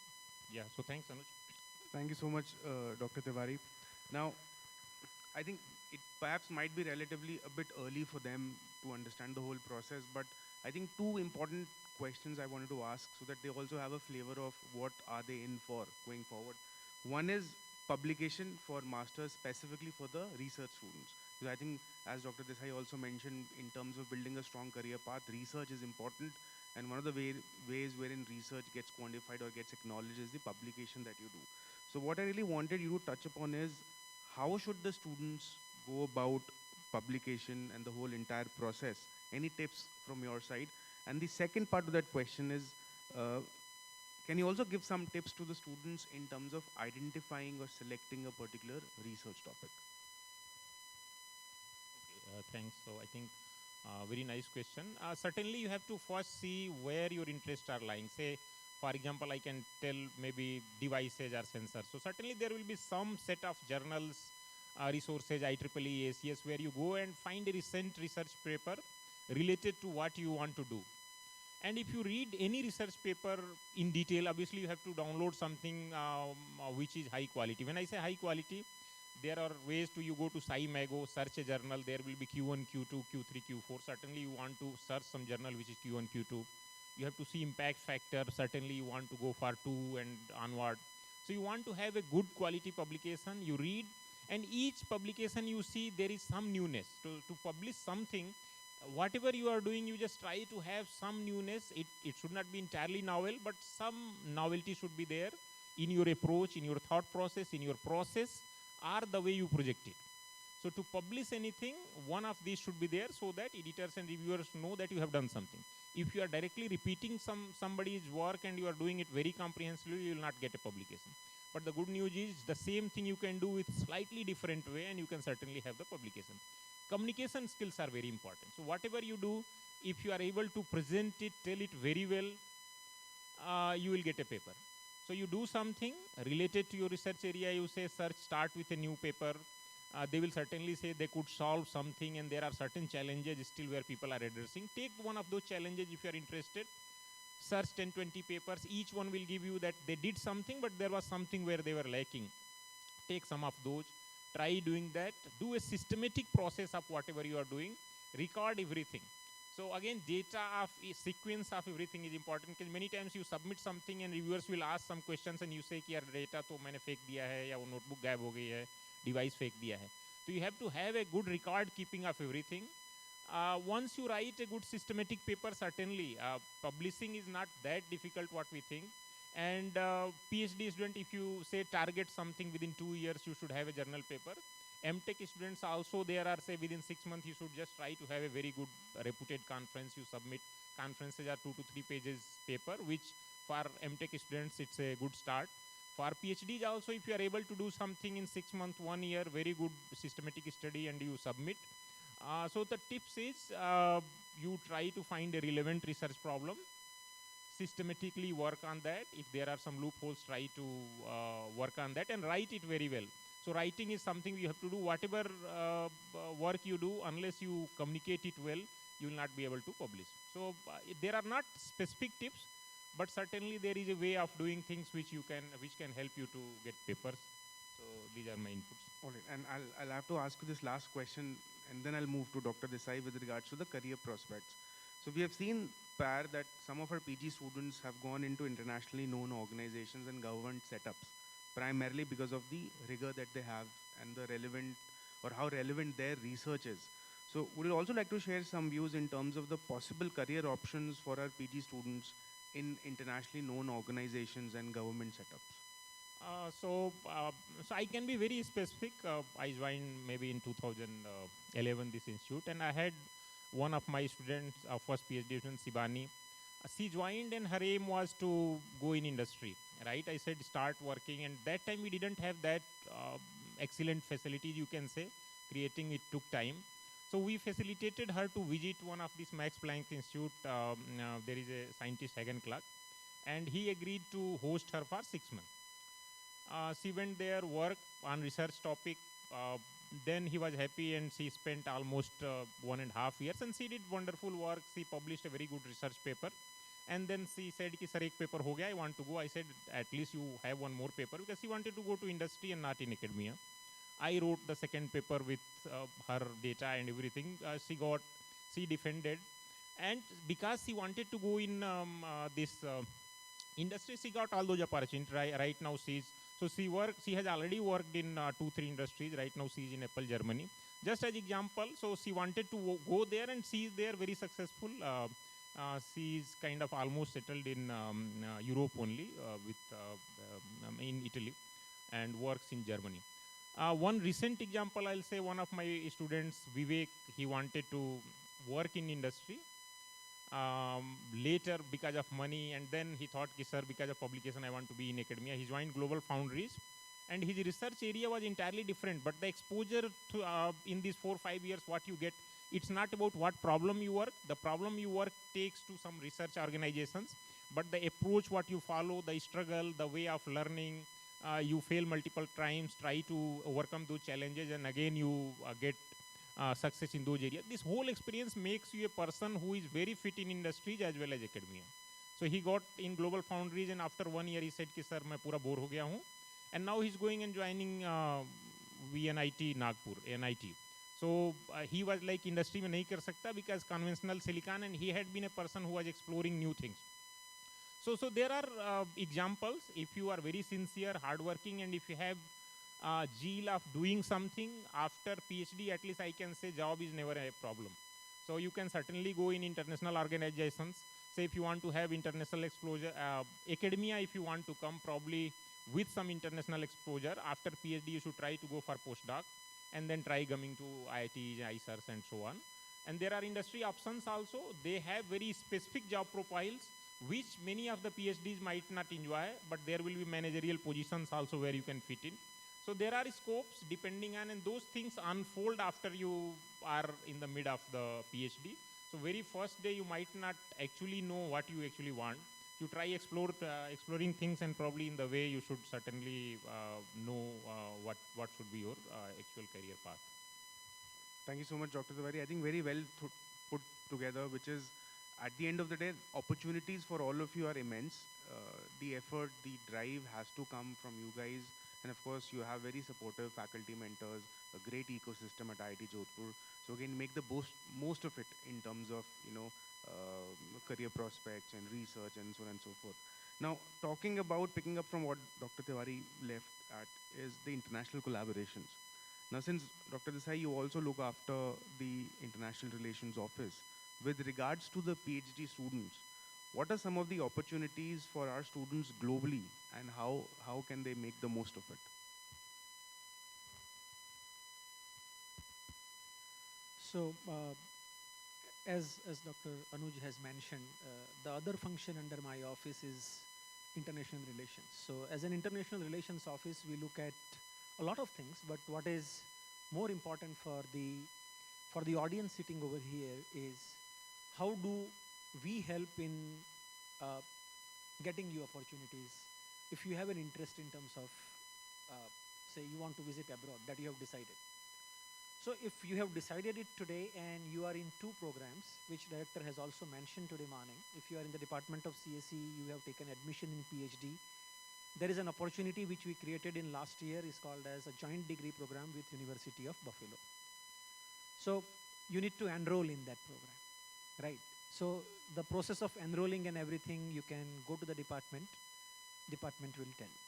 Yeah, so thanks, Anuj. Thank you so much, Dr. Tiwari. Now, I think it perhaps might be relatively a bit early for them to understand the whole process, but I think 2 important questions I wanted to ask so that they also have a flavor of what are they in for going forward. One is publication for masters, specifically for the research students. Because I think, as Dr. Desai also mentioned, in terms of building a strong career path, research is important. And one of the ways wherein research gets quantified or gets acknowledged is the publication that you do. So what I really wanted you to touch upon is how should the students go about publication and the whole entire process? Any tips from your side? And the second part of that question is, can you also give some tips to the students in terms of identifying or selecting a particular research topic? Thanks. So I think very nice question. Certainly you have to first see where your interests are lying. Say, for example, I can tell maybe devices or sensors. So certainly there will be some set of journals, resources, IEEE, ACS, where you go and find a recent research paper related to what you want to do. And if you read any research paper in detail, obviously you have to download something which is high quality. When I say high quality, there are ways to, you go to SciMago, search a journal, there will be Q1, Q2, Q3, Q4. Certainly you want to search some journal which is Q1, Q2. You have to see impact factor. Certainly you want to go for 2 and onward. So you want to have a good quality publication. You read, and each publication you see there is some newness. To publish something, whatever you are doing, you just try to have some newness. It should not be entirely novel, but some novelty should be there in your approach, in your thought process, in your process, or the way you project it. So to publish anything, one of these should be there so that editors and reviewers know that you have done something. If you are directly repeating somebody's work and you are doing it very comprehensively, you will not get a publication. But the good news is the same thing you can do with slightly different way, and you can certainly have the publication. Communication skills are very important. So whatever you do, if you are able to present it, tell it very well, you will get a paper. So you do something related to your research area, you say search, start with a new paper. They will certainly say they could solve something, and there are certain challenges still where people are addressing. Take one of those challenges if you are interested. Search 10, 20 papers. Each one will give you that they did something, but there was something where they were lacking. Take some of those. Try doing that. Do a systematic process of whatever you are doing. Record everything. So again, data of sequence of everything is important, because many times you submit something and reviewers will ask some questions and you say कि यार data तो मैंने फेंक दिया है, या वो notebook गायब हो गई है, device फेंक दिया है. So you have to have a good record keeping of everything. Once you write a good systematic paper, certainly publishing is not that difficult what we think. And PhD student, if you say target something within 2 years, you should have a journal paper. Mtech students also, there are, say, within 6 months, you should just try to have a very good reputed conference. You submit. Conferences are 2 to 3 pages paper, which for Mtech students, it's a good start. For PhDs also, if you are able to do something in 6 months, 1 year, very good systematic study, and you submit. So the tips is you try to find a relevant research problem, systematically work on that. If there are some loopholes, try to work on that and write it very well. So writing is something you have to do. Whatever work you do, unless you communicate it well, you will not be able to publish. So there are not specific tips, but certainly there is a way of doing things which can help you to get papers. So these are my inputs. All right, and I'll have to ask you this last question, and then I'll move to Dr. Desai with regards to the career prospects. So we have seen prior that some of our PG students have gone into internationally known organizations and government setups, primarily because of the rigor that they have and the relevant, or how relevant their research is. So would you also like to share some views in terms of the possible career options for our PG students in internationally known organizations and government setups? So I can be very specific. I joined maybe in 2011 this institute, and I had one of my students, first PhD student, Sibani. She joined, and her aim was to go in industry, right? I said start working, and that time we didn't have that excellent facilities, you can say. Creating it took time. So we facilitated her to visit one of these Max Planck Institute. There is a scientist, Hagen Clark, and he agreed to host her for 6 months. She went there, worked on research topic. Then he was happy, and she spent almost 1.5 years, and she did wonderful work. She published a very good research paper. And then she said, ki, sir, ek paper ho gaya, I want to go. I said, at least you have one more paper, because she wanted to go to industry and not in academia. I wrote the second paper with her data and everything. She defended. And because she wanted to go in this industry, she got all those opportunities. Right now she has already worked in 2-3 industries. Right now she is in Apple, Germany. Just as example, so she wanted to go there, and she is there very successful. She is kind of almost settled in Europe only, in Italy, and works in Germany. One recent example, I'll say, one of my students, Vivek, he wanted to work in industry. Later, because of money, and then he thought, ki, sir, because of publication, I want to be in academia. He joined Global Foundries, and his research area was entirely different. But the exposure to in these 4 or 5 years, what you get, it's not about what problem you work. The problem you work takes to some research organizations, but the approach what you follow, the struggle, the way of learning, you fail multiple times, try to overcome those challenges, and again you get success in those areas. This whole experience makes you a person who is very fit in industries as well as academia. So he got in Global Foundries, and after 1 year he said, ki, sir, मैं पूरा bore हो गया हूँ. And now he's going and joining VNIT Nagpur, NIT. So he was like, industry में नहीं कर सकता because conventional silicon, and he had been a person who was exploring new things. So there are examples. If you are very sincere, hardworking, and if you have zeal of doing something after PhD, at least I can say job is never a problem. So you can certainly go in international organizations. Say if you want to have international exposure, academia, if you want to come probably with some international exposure, after PhD you should try to go for postdoc and then try coming to IITs, ISRs and so on. And there are industry options also. They have very specific job profiles which many of the PhDs might not enjoy, but there will be managerial positions also where you can fit in. So there are scopes depending on, and those things unfold after you are in the mid of the PhD. So very first day you might not actually know what you actually want. You try exploring things, and probably in the way you should certainly know what should be your actual career path. Thank you so much, Dr. Diwari. I think very well put together, which is, at the end of the day, opportunities for all of you are immense. The effort, the drive has to come from you guys. And of course, you have very supportive faculty mentors, a great ecosystem at IIT Jodhpur. So again, make the most of it in terms of, career prospects and research and so on and so forth. Now, talking about, picking up from what Dr. Tiwari left at, is the international collaborations. Now, since Dr. Desai, you also look after the International Relations Office, with regards to the PhD students, what are some of the opportunities for our students globally, and how can they make the most of it? So, as Dr. Anuj has mentioned, the other function under my office is international relations. So as an international relations office, we look at a lot of things, but what is more important for the audience sitting over here is how do we help in getting you opportunities. If you have an interest in terms of, say you want to visit abroad, that you have decided. So if you have decided it today and you are in 2 programs, which director has also mentioned today morning, if you are in the Department of CSE, you have taken admission in PhD, there is an opportunity which we created in last year, is called as a joint degree program with University of Buffalo. So you need to enroll in that program, right? So the process of enrolling and everything, you can go to the department will tell you.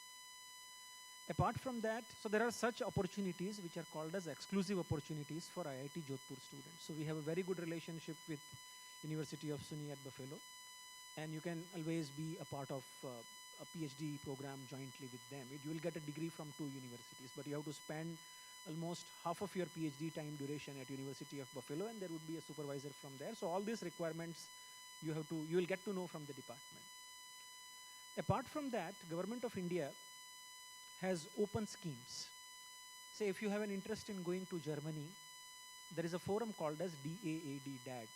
Apart from that, so there are such opportunities which are called as exclusive opportunities for IIT Jodhpur students. So we have a very good relationship with University of SUNY at Buffalo, and you can always be a part of a PhD program jointly with them. You will get a degree from 2 universities, but you have to spend almost half of your PhD time duration at University of Buffalo, and there would be a supervisor from there. So all these requirements you will get to know from the department. Apart from that, Government of India has open schemes. Say if you have an interest in going to Germany, there is a forum called as DAAD.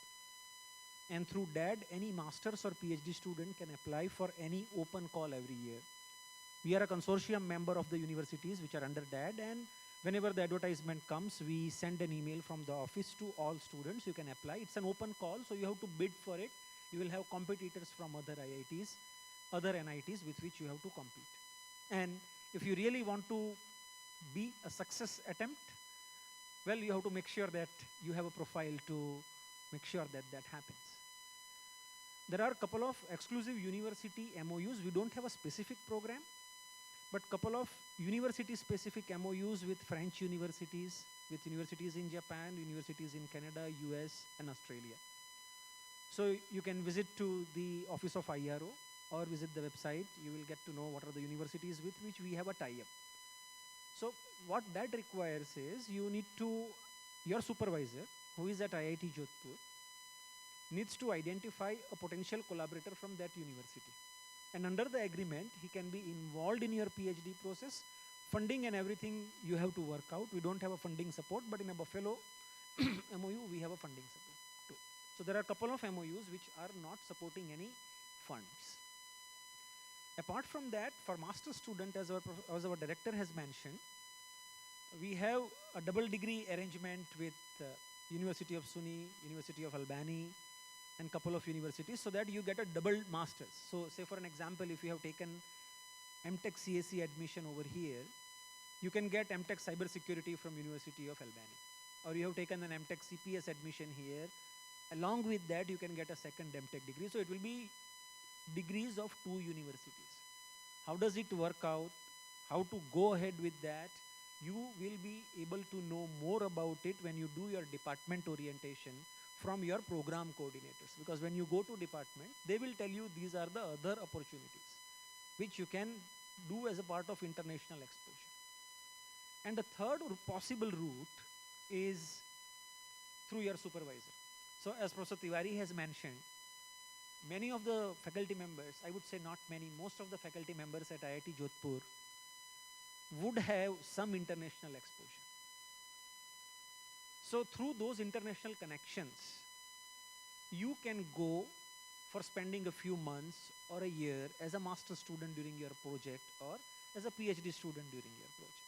And through DAD, any master's or PhD student can apply for any open call every year. We are a consortium member of the universities which are under DAD, and whenever the advertisement comes, we send an email from the office to all students. You can apply. It's an open call, so you have to bid for it. You will have competitors from other IITs, other NITs with which you have to compete. And if you really want to be a success attempt, well, you have to make sure that you have a profile to make sure that that happens. There are a couple of exclusive university MOUs. We don't have a specific program, but couple of university-specific MOUs with French universities, with universities in Japan, universities in Canada, US, and Australia. So you can visit to the office of IRO or visit the website. You will get to know what are the universities with which we have a tie-up. So what that requires is you need to, your supervisor, who is at IIT Jodhpur, needs to identify a potential collaborator from that university. And under the agreement, he can be involved in your PhD process. Funding and everything you have to work out. We don't have a funding support, but in a Buffalo MOU, we have a funding support too. So there are a couple of MOUs which are not supporting any funds. Apart from that, for master student, as our director has mentioned, we have a double degree arrangement with University of SUNY, University of Albany, and couple of universities, so that you get a double masters. So say for an example, if you have taken Mtech CAC admission over here, you can get Mtech Cybersecurity from University of Albany. Or you have taken an Mtech CPS admission here. Along with that, you can get a second Mtech degree. So it will be degrees of 2 universities. How does it work out? How to go ahead with that? You will be able to know more about it when you do your department orientation from your program coordinators. Because when you go to department, they will tell you these are the other opportunities which you can do as a part of international exposure. And the third possible route is through your supervisor. So as Professor Tiwari has mentioned, many of the faculty members, I would say not many, most of the faculty members at IIT Jodhpur would have some international exposure. So through those international connections, you can go for spending a few months or a year as a master student during your project or as a PhD student during your project.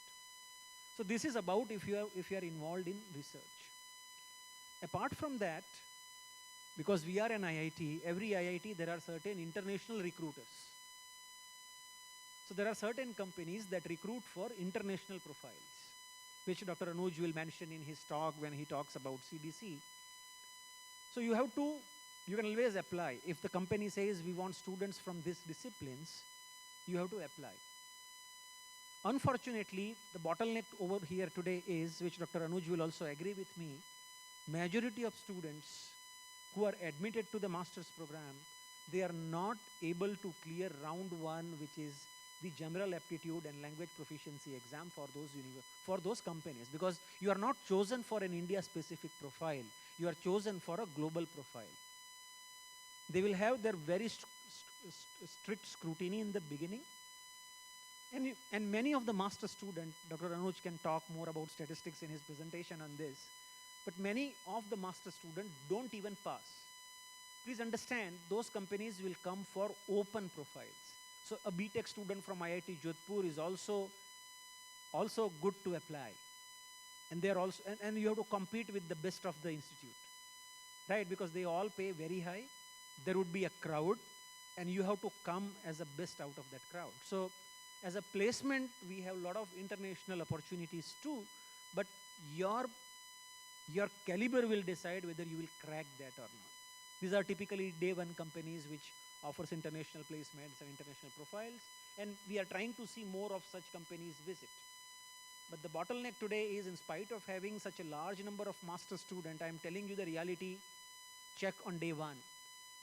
So this is about if you are involved in research. Apart from that, because we are an IIT, every IIT there are certain international recruiters. So there are certain companies that recruit for international profiles, which Dr. Anuj will mention in his talk when he talks about CDC. So you can always apply. If the company says we want students from these disciplines, you have to apply. Unfortunately, the bottleneck over here today is, which Dr. Anuj will also agree with me, majority of students who are admitted to the master's program, they are not able to clear round 1, which is the general aptitude and language proficiency exam for those companies, because you are not chosen for an India specific profile, you are chosen for a global profile. They will have their very strict scrutiny in the beginning. And many of the master students, Dr. Anuj can talk more about statistics in his presentation on this, but many of the master students don't even pass. Please understand, those companies will come for open profiles. So a BTech student from IIT Jodhpur is also good to apply. And they are also, and you have to compete with the best of the institute, right? Because they all pay very high. There would be a crowd, and you have to come as the best out of that crowd. So as a placement, we have a lot of international opportunities too, but your caliber will decide whether you will crack that or not. These are typically day 1 companies which offers international placements and international profiles, and we are trying to see more of such companies visit. But the bottleneck today is, in spite of having such a large number of master students, I am telling you the reality check on day 1,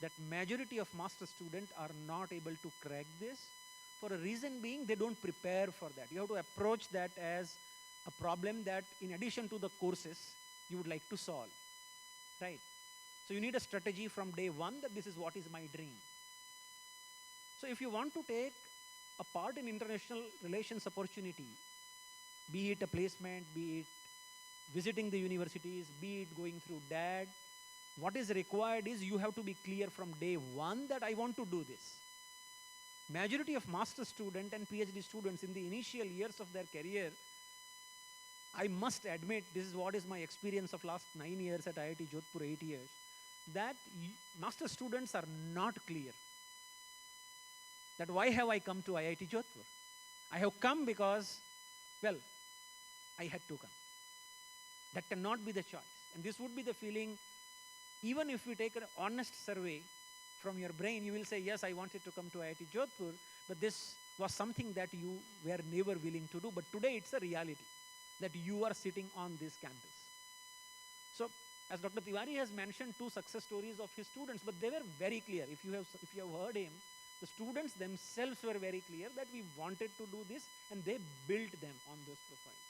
that majority of master students are not able to crack this, for a reason being they don't prepare for that. You have to approach that as a problem that in addition to the courses, you would like to solve, right? So you need a strategy from day 1 that this is what is my dream. So if you want to take a part in international relations opportunity, be it a placement, be it visiting the universities, be it going through DAD, what is required is you have to be clear from day 1 that I want to do this. Majority of master student and PhD students in the initial years of their career, I must admit, this is what is my experience of last 9 years at IIT Jodhpur, 8 years, that master students are not clear. That why have I come to IIT Jodhpur? I have come because, well, I had to come. That cannot be the choice. And this would be the feeling, even if we take an honest survey from your brain, you will say, yes, I wanted to come to IIT Jodhpur, but this was something that you were never willing to do. But today it's a reality that you are sitting on this campus. So, as Dr. Tiwari has mentioned 2 success stories of his students, but they were very clear. If you have heard him, the students themselves were very clear that we wanted to do this, and they built them on those profiles.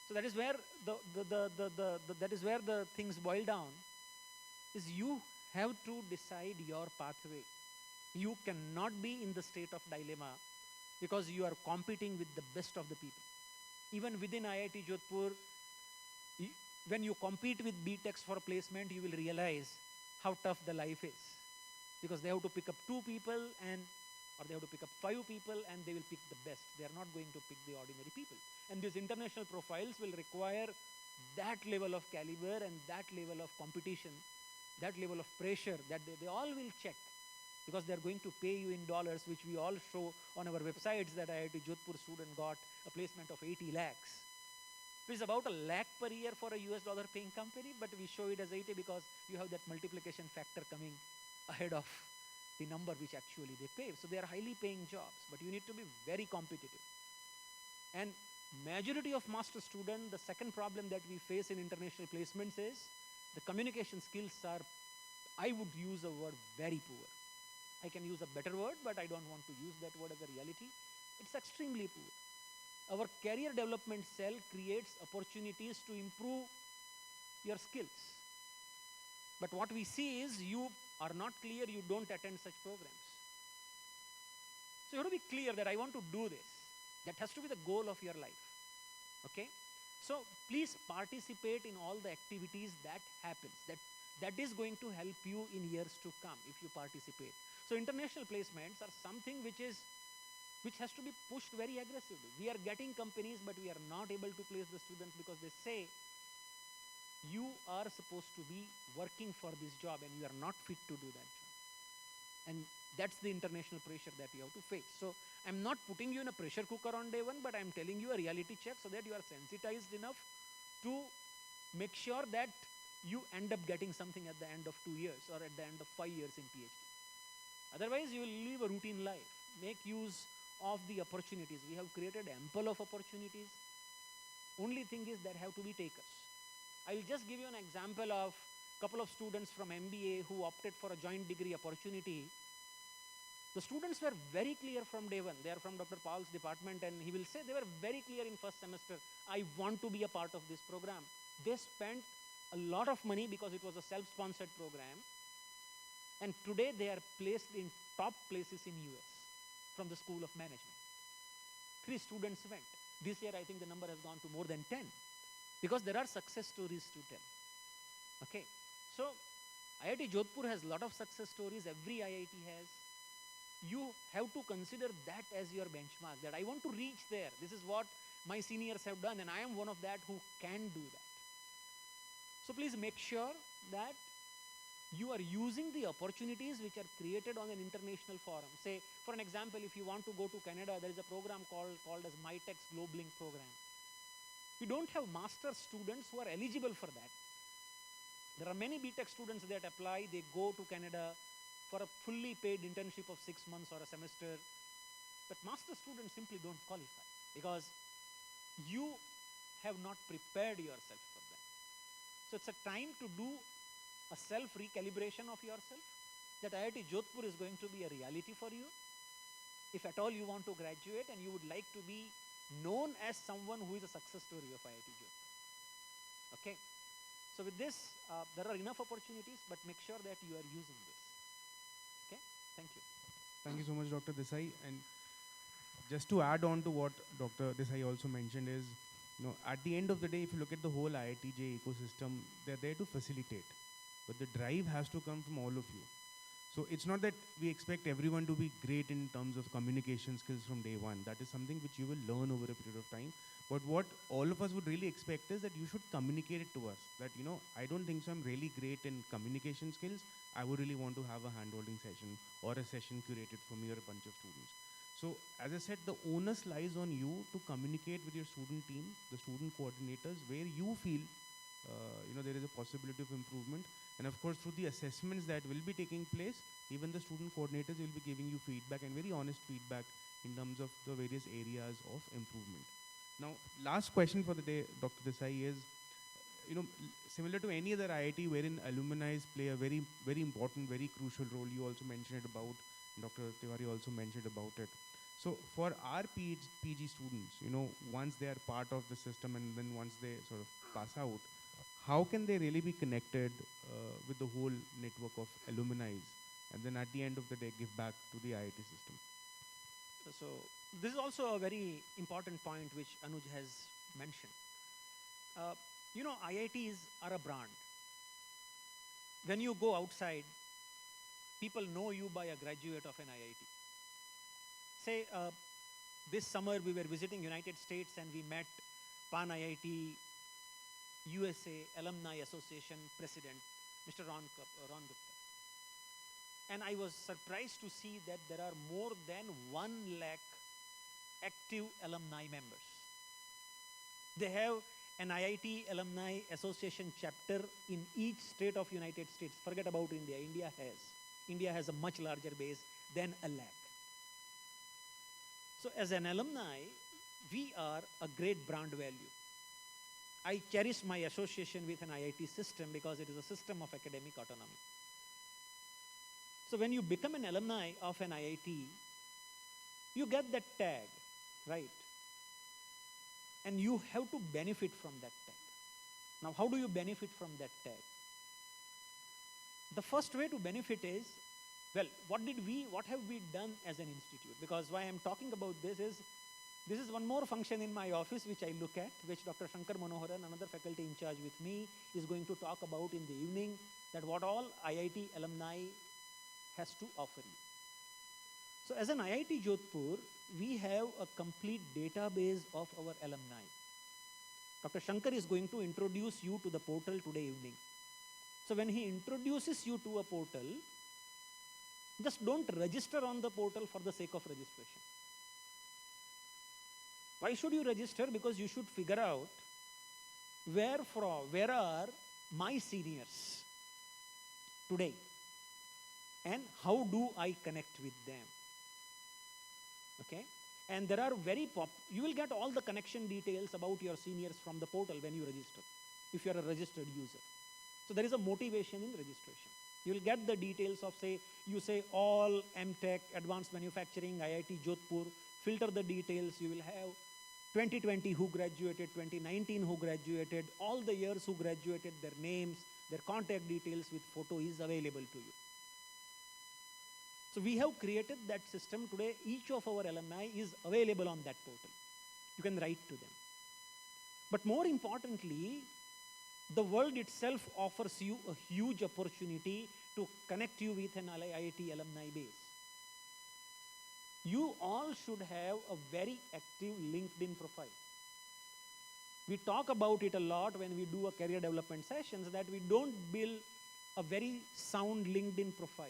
So that is where the things boil down. is you have to decide your pathway. You cannot be in the state of dilemma because you are competing with the best of the people. Even within IIT Jodhpur, when you compete with BTechs for placement, you will realize how tough the life is. Because they have to pick up 2 people or they have to pick up 5 people and they will pick the best. They are not going to pick the ordinary people. And these international profiles will require that level of caliber and that level of competition, that level of pressure that they all will check. Because they are going to pay you in dollars, which we all show on our websites that IIT Jodhpur student got a placement of 80 lakhs. It is about $1 lakh per year for a US dollar paying company, but we show it as 80 because you have that multiplication factor coming ahead of the number which actually they pay. So they are highly paying jobs, but you need to be very competitive. And majority of master student, the second problem that we face in international placements is the communication skills are, I would use a word, very poor. I can use a better word, but I don't want to use that word as a reality. It's extremely poor. Our career development cell creates opportunities to improve your skills. But what we see is you are not clear, you don't attend such programs. So you have to be clear that I want to do this. That has to be the goal of your life. Okay? So please participate in all the activities that happens. That is going to help you in years to come if you participate. So international placements are something which has to be pushed very aggressively. We are getting companies, but we are not able to place the students because they say, you are supposed to be working for this job and you are not fit to do that job. And that's the international pressure that you have to face. So I'm not putting you in a pressure cooker on day one, but I'm telling you a reality check so that you are sensitized enough to make sure that you end up getting something at the end of 2 years or at the end of 5 years in PhD. Otherwise, you will live a routine life. Make use of the opportunities. We have created ample of opportunities. Only thing is there have to be takers. I will just give you an example of a couple of students from MBA who opted for a joint degree opportunity. The students were very clear from day one. They are from Dr. Paul's department, and he will say they were very clear in first semester, I want to be a part of this program. They spent a lot of money because it was a self-sponsored program. And today they are placed in top places in US from the School of Management. 3 students went. This year I think the number has gone to more than 10 because there are success stories to tell. Okay, so IIT Jodhpur has a lot of success stories. Every IIT has. You have to consider that as your benchmark, that I want to reach there. This is what my seniors have done and I am one of that who can do that. So please make sure that you are using the opportunities which are created on an international forum. Say, for an example, if you want to go to Canada, there is a program called as Mtech Global Link program. We don't have master students who are eligible for that. There are many BTech students that apply, they go to Canada for a fully paid internship of 6 months or a semester. But master students simply don't qualify because you have not prepared yourself for that. So it's a time to do a self-recalibration of yourself, that IIT Jodhpur is going to be a reality for you. If at all you want to graduate and you would like to be known as someone who is a success story of IIT Jodhpur. Okay. So with this, there are enough opportunities, but make sure that you are using this. Okay. Thank you. Thank you so much, Dr. Desai. And just to add on to what Dr. Desai also mentioned is, at the end of the day, if you look at the whole IITJ ecosystem, they're there to facilitate. But the drive has to come from all of you. So it's not that we expect everyone to be great in terms of communication skills from day one. That is something which you will learn over a period of time. But what all of us would really expect is that you should communicate it to us. That, I don't think so I'm really great in communication skills. I would really want to have a hand-holding session or a session curated for me or a bunch of students. So as I said, the onus lies on you to communicate with your student team, the student coordinators, where you feel there is a possibility of improvement. And of course, through the assessments that will be taking place, even the student coordinators will be giving you feedback and very honest feedback in terms of the various areas of improvement. Now, last question for the day, Dr. Desai, is, similar to any other IIT wherein alumni play a very, very important, very crucial role. You also mentioned it about, Dr. Tiwari also mentioned about it. So for our PG students, once they are part of the system and then once they sort of pass out, how can they really be connected with the whole network of alumni, and then at the end of the day give back to the IIT system? So this is also a very important point which Anuj has mentioned. You know, IITs are a brand. When you go outside, people know you by a graduate of an IIT. Say, this summer we were visiting United States and we met Pan IIT USA Alumni Association President, Mr. Ron Gupta. And I was surprised to see that there are more than 1 lakh active alumni members. They have an IIT Alumni Association chapter in each state of United States. Forget about India. India has a much larger base than a lakh. So as an alumni, we are a great brand value. I cherish my association with an IIT system because it is a system of academic autonomy. So when you become an alumni of an IIT, you get that tag, right? And you have to benefit from that tag. Now, how do you benefit from that tag? The first way to benefit is, well, what have we done as an institute? Because why I'm talking about this is one more function in my office which I look at, which Dr. Shankar Manoharan, another faculty in charge with me, is going to talk about in the evening, that what all IIT alumni has to offer you. So as an IIT Jodhpur, we have a complete database of our alumni. Dr. Shankar is going to introduce you to the portal today evening. So when he introduces you to a portal, just don't register on the portal for the sake of registration. Why should you register? Because you should figure out where are my seniors today and how do I connect with them. Okay? And there are you will get all the connection details about your seniors from the portal when you register, if you are a registered user. So there is a motivation in registration. You will get the details of, you say all Mtech, Advanced Manufacturing, IIT Jodhpur, filter the details. You will have 2020 who graduated, 2019 who graduated, all the years who graduated, their names, their contact details with photo is available to you. So we have created that system today. Each of our alumni is available on that portal. You can write to them. But more importantly, the world itself offers you a huge opportunity to connect you with an IIT alumni base. You all should have a very active LinkedIn profile. We talk about it a lot when we do a career development sessions, that we don't build a very sound LinkedIn profile.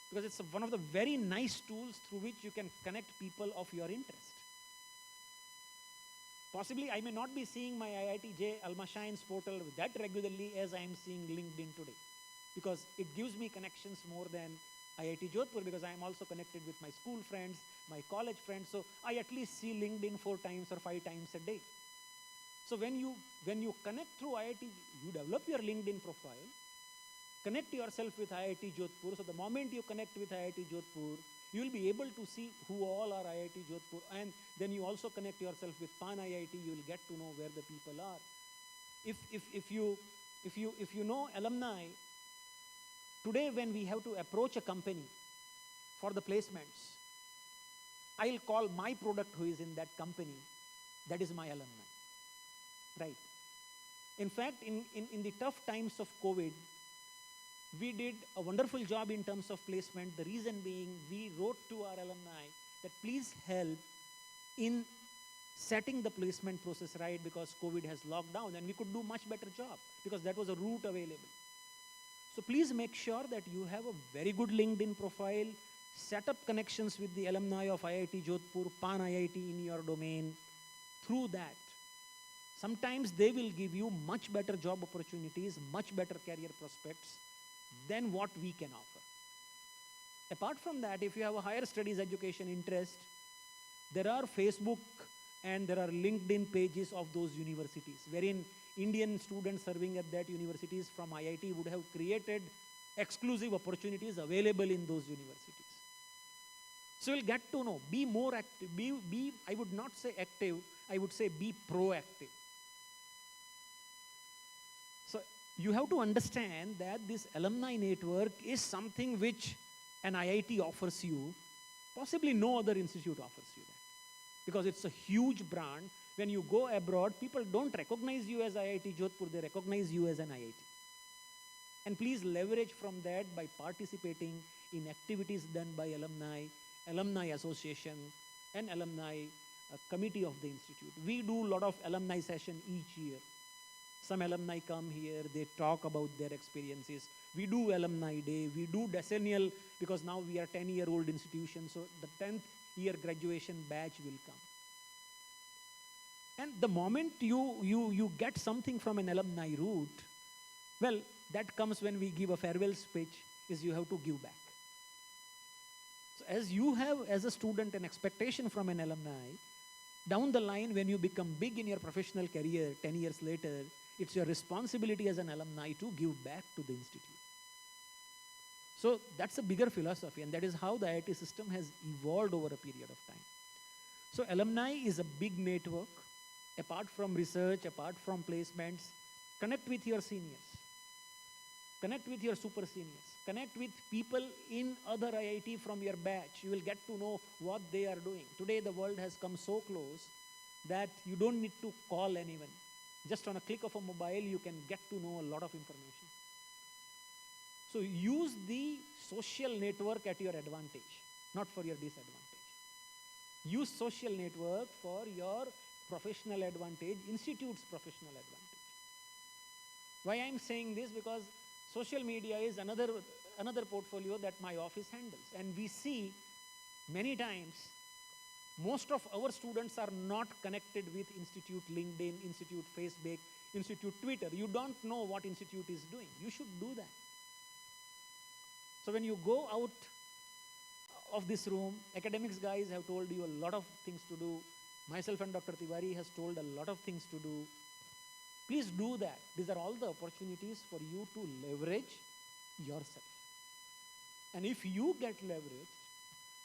Because it's one of the very nice tools through which you can connect people of your interest. Possibly I may not be seeing my IIT Almashine's portal that regularly as I am seeing LinkedIn today. Because it gives me connections more than IIT Jodhpur, because I am also connected with my school friends, my college friends. So I at least see LinkedIn 4 times or 5 times a day. So when you connect through IIT, you develop your LinkedIn profile, connect yourself with IIT Jodhpur. So the moment you connect with IIT Jodhpur, you will be able to see who all are IIT Jodhpur, and then you also connect yourself with Pan IIT. You will get to know where the people are. If you know alumni, today when we have to approach a company for the placements, I'll call my product who is in that company. That is my alumni, right? In fact, in the tough times of COVID, we did a wonderful job in terms of placement. The reason being, we wrote to our alumni that please help in setting the placement process right, because COVID has locked down and we could do much better job because that was a route available. So please make sure that you have a very good LinkedIn profile, set up connections with the alumni of IIT Jodhpur, Pan IIT in your domain. Through that, sometimes they will give you much better job opportunities, much better career prospects than what we can offer. Apart from that, if you have a higher studies education interest, there are Facebook and there are LinkedIn pages of those universities, wherein Indian students serving at that universities from IIT would have created exclusive opportunities available in those universities. So you'll get to know, be more active, I would not say active, I would say be proactive. you have to understand that this alumni network is something which an IIT offers you, possibly no other institute offers you that. Because it's a huge brand. When you go abroad, people don't recognize you as IIT Jodhpur, they recognize you as an IIT. And please leverage from that by participating in activities done by alumni, alumni association, and alumni committee of the institute. We do a lot of alumni session each year. Some alumni come here, they talk about their experiences. We do alumni day, we do decennial, because now we are 10-year-old institution, so the 10th year graduation batch will come. And the moment you get something from an alumni route, well, that comes when we give a farewell speech, is you have to give back. So as you have, as a student, an expectation from an alumni, down the line when you become big in your professional career, 10 years later, it's your responsibility as an alumni to give back to the institute. So that's a bigger philosophy, and that is how the IIT system has evolved over a period of time. So alumni is a big network. Apart from research, apart from placements, connect with your seniors. Connect with your super seniors. Connect with people in other IIT from your batch. You will get to know what they are doing. Today the world has come so close that you don't need to call anyone. Just on a click of a mobile, you can get to know a lot of information. So use the social network at your advantage, not for your disadvantage. Use social network for your professional advantage, institute's professional advantage. Why I'm saying this? Because social media is another portfolio that my office handles. And we see many times, most of our students are not connected with Institute LinkedIn, Institute Facebook, Institute Twitter. You don't know what institute is doing. You should do that. So when you go out of this room, academics guys have told you a lot of things to do. Myself and Dr. Tiwari has told a lot of things to do. Please do that. These are all the opportunities for you to leverage yourself. And if you get leveraged,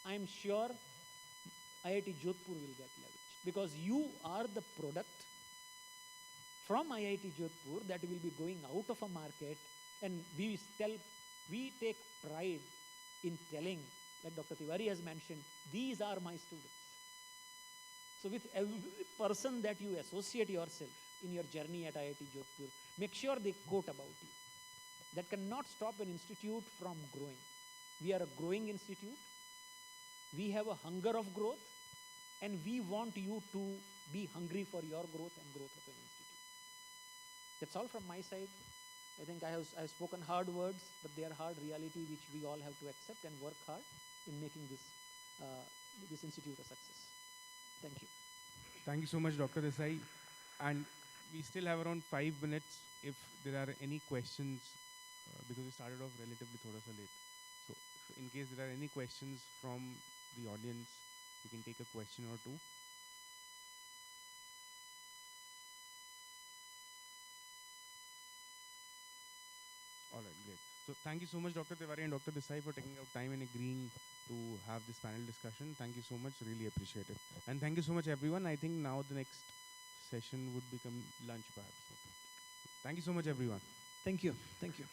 I'm sure IIT Jodhpur will get leveraged, because you are the product from IIT Jodhpur that will be going out of a market, and we take pride in telling, like Dr. Tiwari has mentioned, these are my students. So with every person that you associate yourself in your journey at IIT Jodhpur, make sure they quote about you. That cannot stop an institute from growing. We are a growing institute. We have a hunger of growth, and we want you to be hungry for your growth and growth of an institute. That's all from my side. I think I have spoken hard words, but they are hard reality which we all have to accept and work hard in making this institute a success. Thank you. Thank you so much, Dr. Desai. And we still have around 5 minutes if there are any questions, because we started off relatively thoda sa late. So in case there are any questions from the audience, we can take a question or two. All right, great. So thank you so much, Dr. Tiwari and Dr. Desai, for taking out time and agreeing to have this panel discussion. Thank you so much. Really appreciate it. And thank you so much, everyone. I think now the next session would become lunch, perhaps. Thank you so much, everyone. Thank you. Thank you.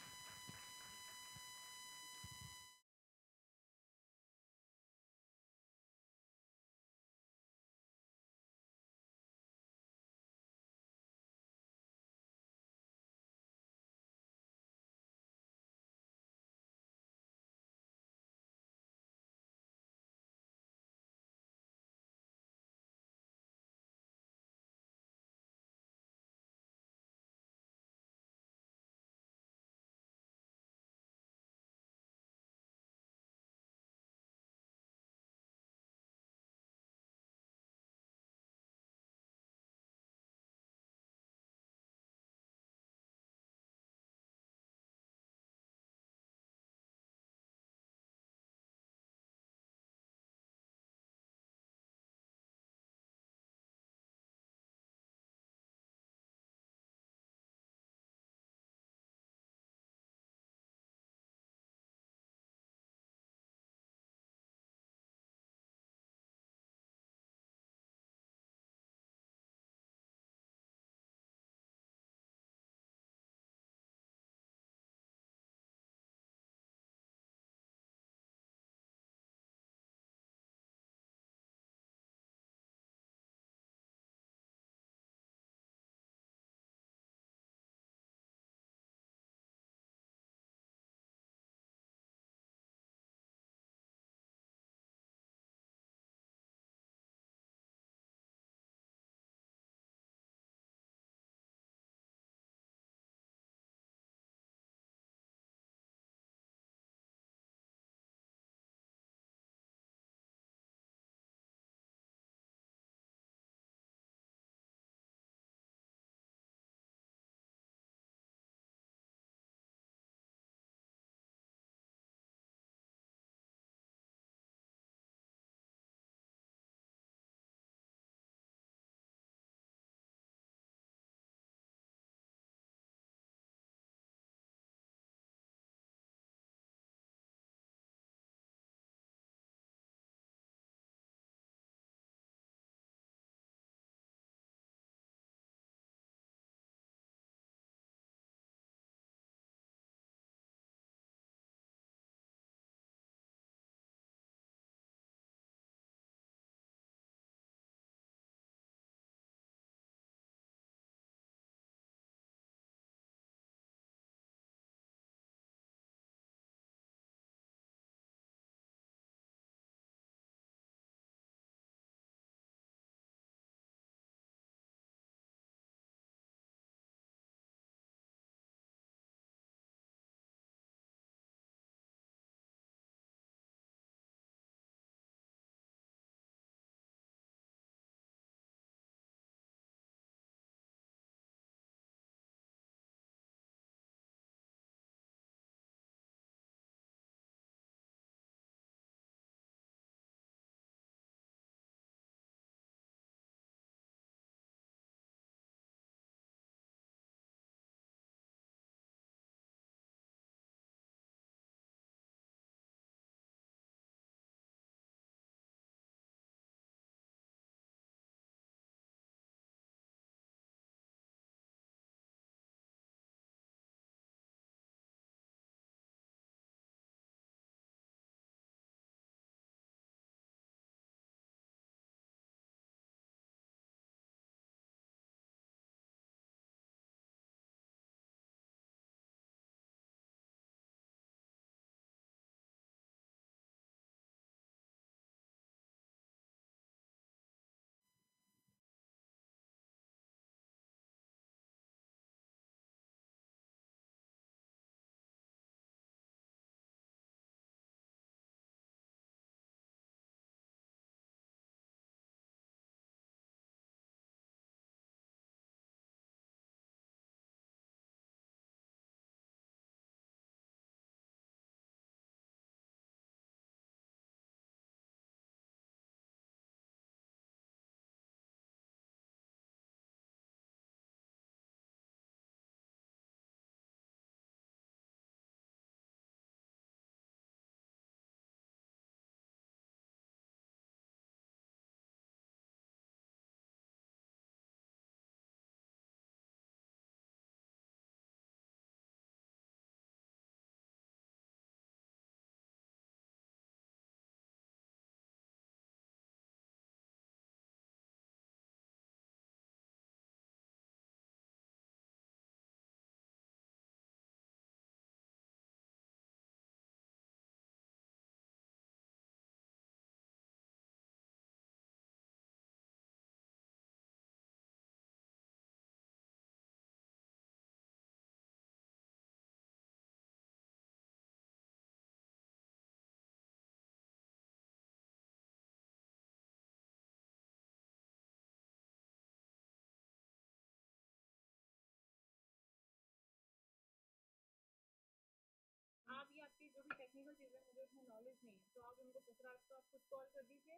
Knowledge नहीं है, तो आप उनको ससुराल तो आप खुद call कर दीजिए,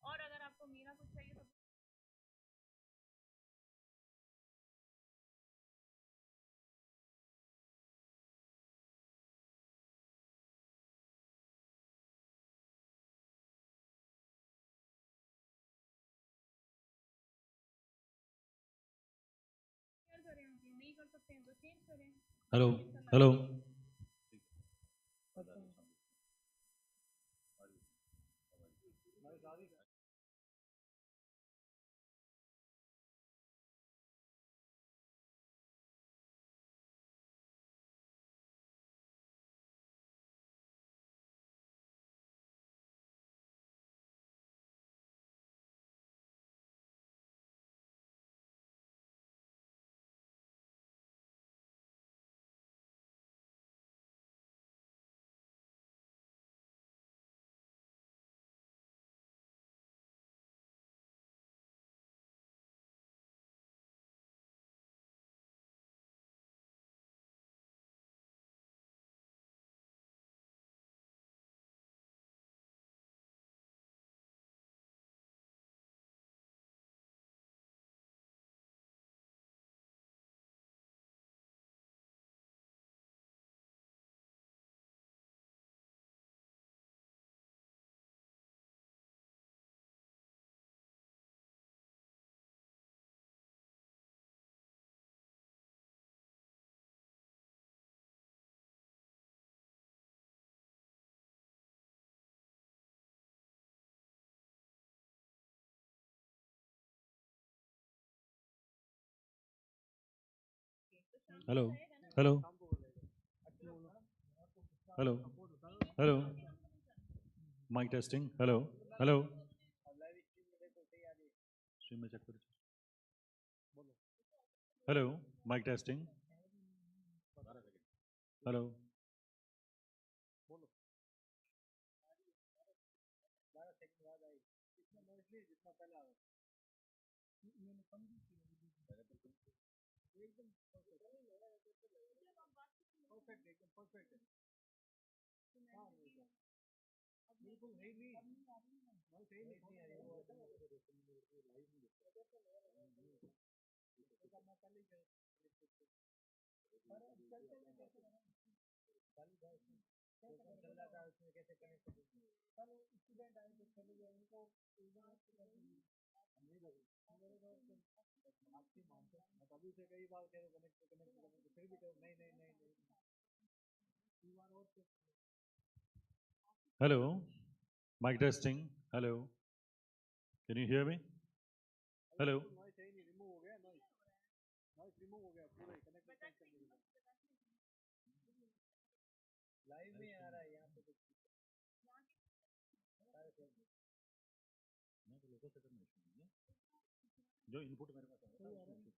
और अगर आपको मीरा कुछ चाहिए तो करें, नहीं कर सकते हैं तो चेंज करें। Hello hello hello hello hello hello mic testing hello hello stream में चेक करो हेलो माइक टेस्टिंग हेलो बिल्कुल है नहीं, मैं सही नहीं है वो मैं कल ही चल रहा था उसमें कैसे कनेक्ट सर स्टूडेंट आए तो चले गए उनको आपकी मानते मैं अभी से कई बार कह रहे कनेक्ट कनेक्ट फिर भी नहीं नहीं नहीं नहीं hello mic testing hello can you hear me hello noise सही नहीं रिमूव हो गया नॉइस रिमूव हो गया पूरा कनेक्ट करने के बाद लाइव में आ रहा है यहाँ पे कुछ लोकल सेटअप में इशू नहीं है जो इनपुट मेरे पास आ रहा है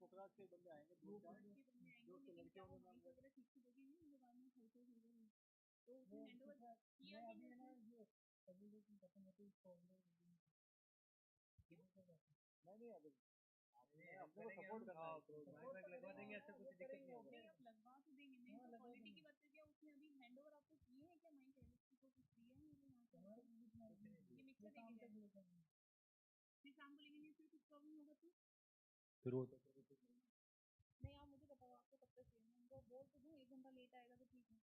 पोखराज के बंदे आएंगे दो चार जो तो लड़कियों ने नाम वगैरह ठीक से देगी नहीं उनके बाद में खर्चे हो गए तो उसने हैंडओवर किया कि अभी ना ये कम्युनिकेशन खत्म होती है तो नहीं अभी अपने को सपोर्ट करना है तो माइक लगवा देंगे ऐसा कुछ दिक्कत नहीं होगा आप लगवा तो देंगे मैं तो क्वालिटी की बात कर दिया उसने अभी हैंडओवर आपको किए हैं क्या माइक एलएक्सी को कुछ दिया है मुझे यहाँ से ये मिक्सर लेके गए फिर शाम को लेके नहीं फिर कुछ प्रॉब्लम होगा तो फिर वो नहीं आप मुझे बताओ आपको कब तक चाहिए उनको बोल तो दूँ 1 घंटा लेट आएगा तो ठीक है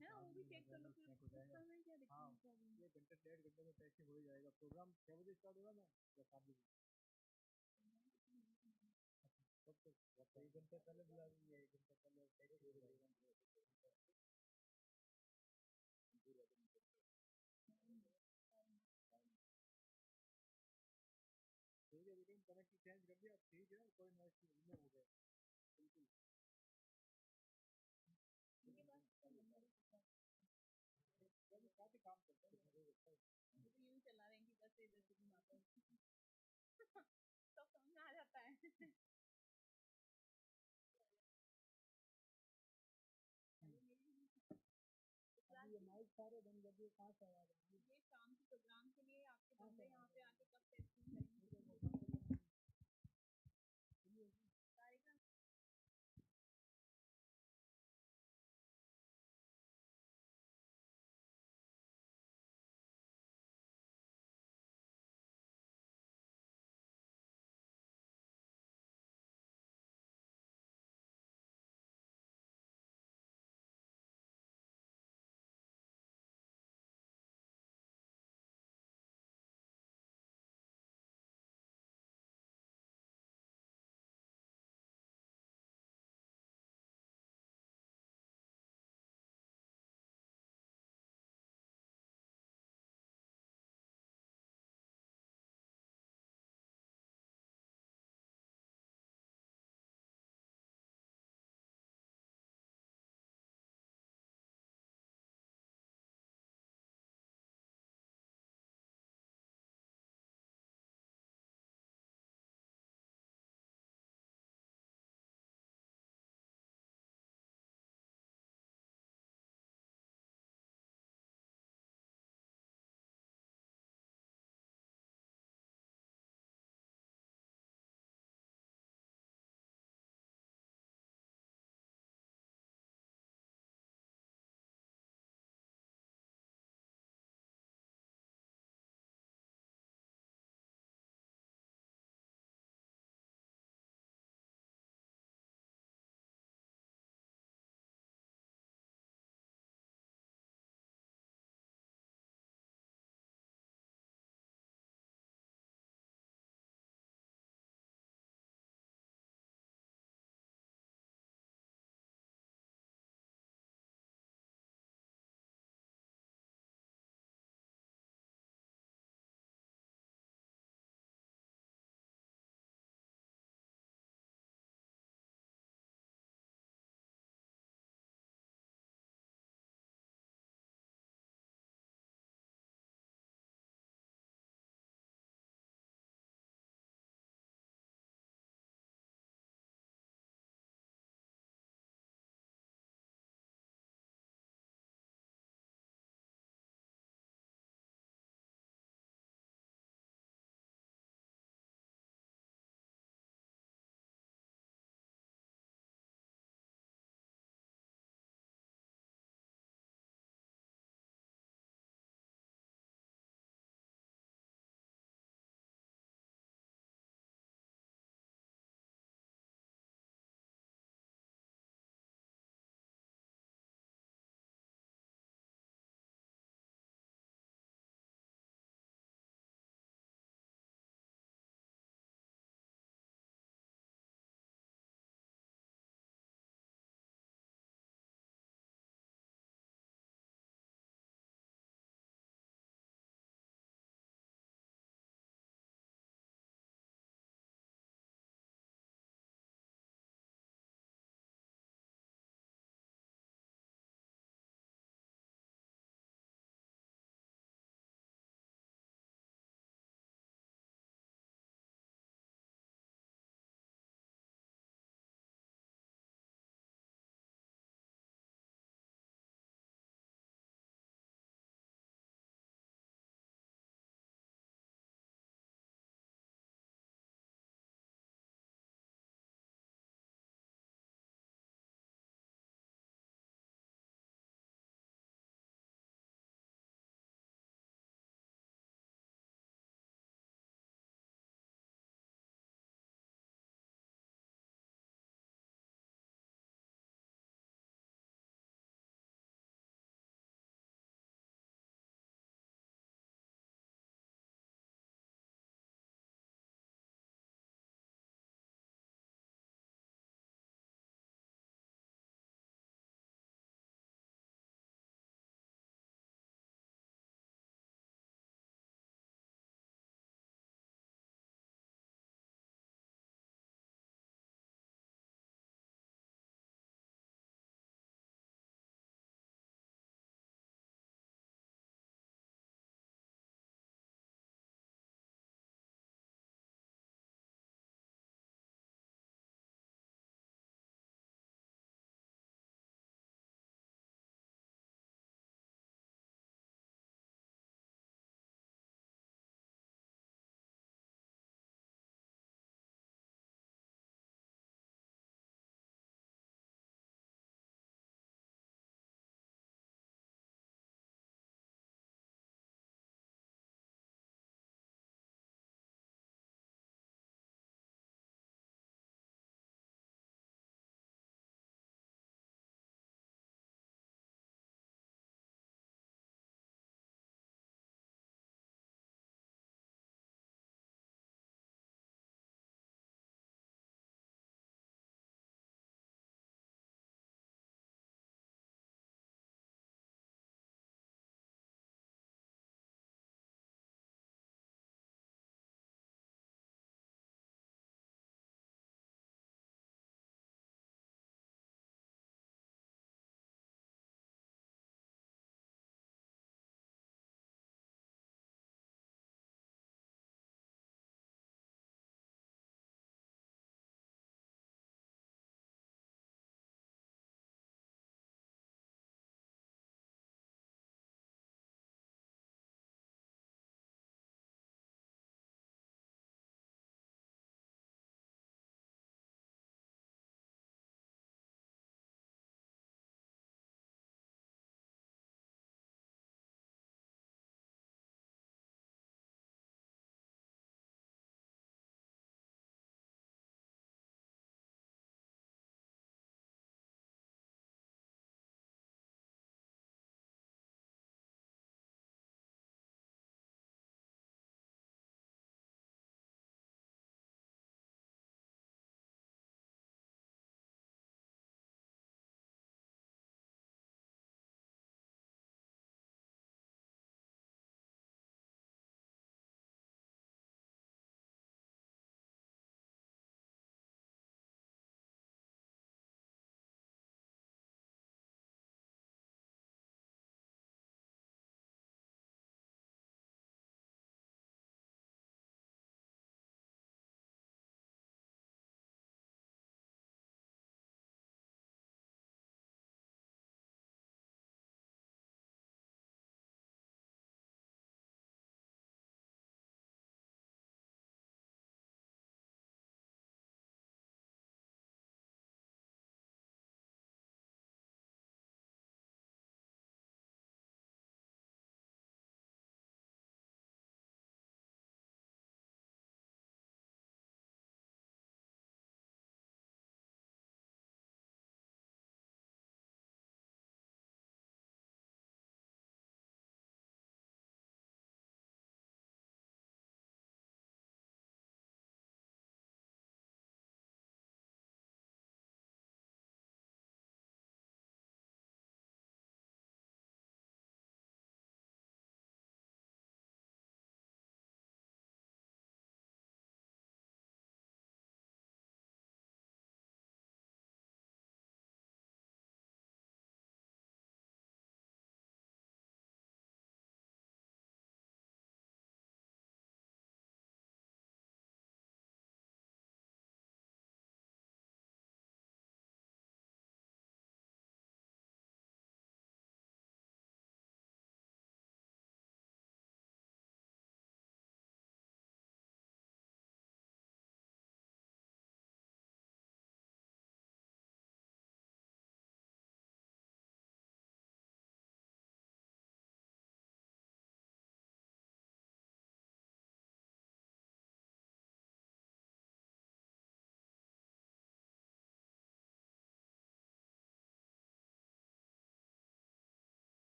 है वो भी चेक कर लो फिर उसका में क्या दिक्कत है प्रॉब्लम ये घंटे 1.5 घंटे में टैक्सी हो ही जाएगा प्रोग्राम 6 बजे स्टार्ट होगा ना या 7 बजे कब 1 घंटे पहले बुला लीजिए 1 घंटे पहले टैक्सी हो जाएगा ठीक है लेकिन कनेक्ट चेंज कर दिया ठीक है कोई नॉइस रिमूव हो गया बिल्कुल काफी काम करते हैं तो यूं चला रहे हैं कि बस इधर से घुमाता है सब समझ में आ जाता है ये माइक सारे बंद कर दिए कहाँ से आवाज आ रही है ये शाम के प्रोग्राम के लिए आपके बंदे यहाँ पे आके कब टेस्टिंग करेंगे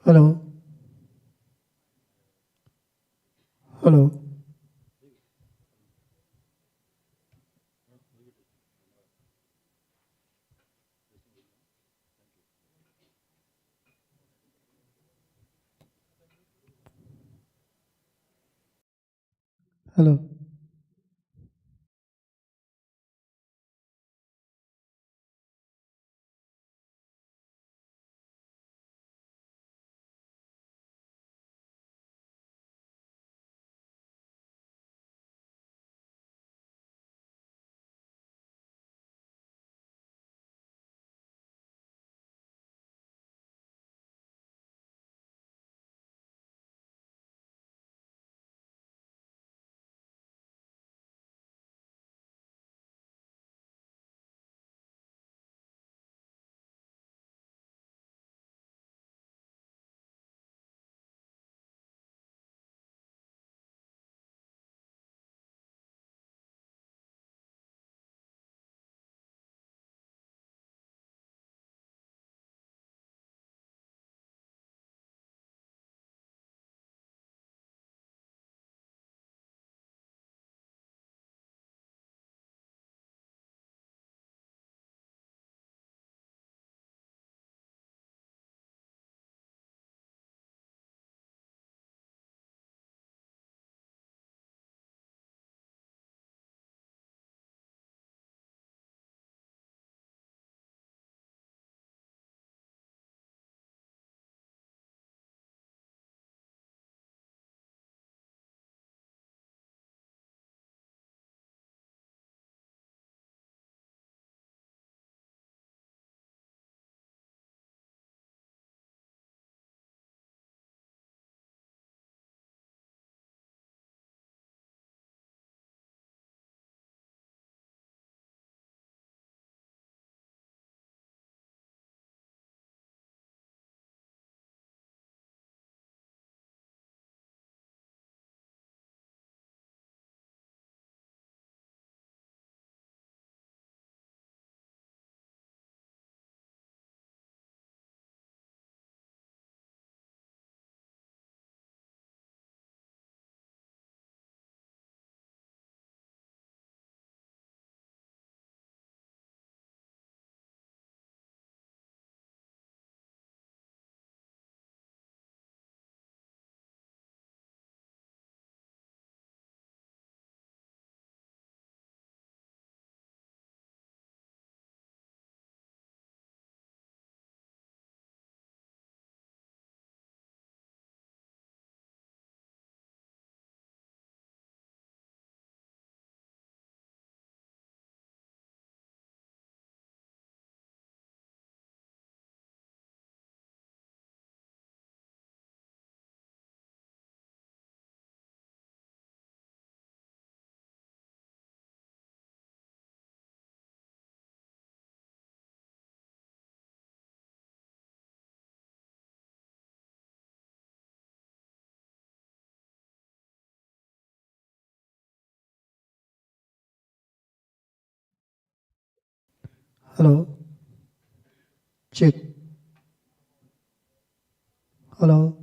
Hello. Hello. Hello. Hello. Check. Hello.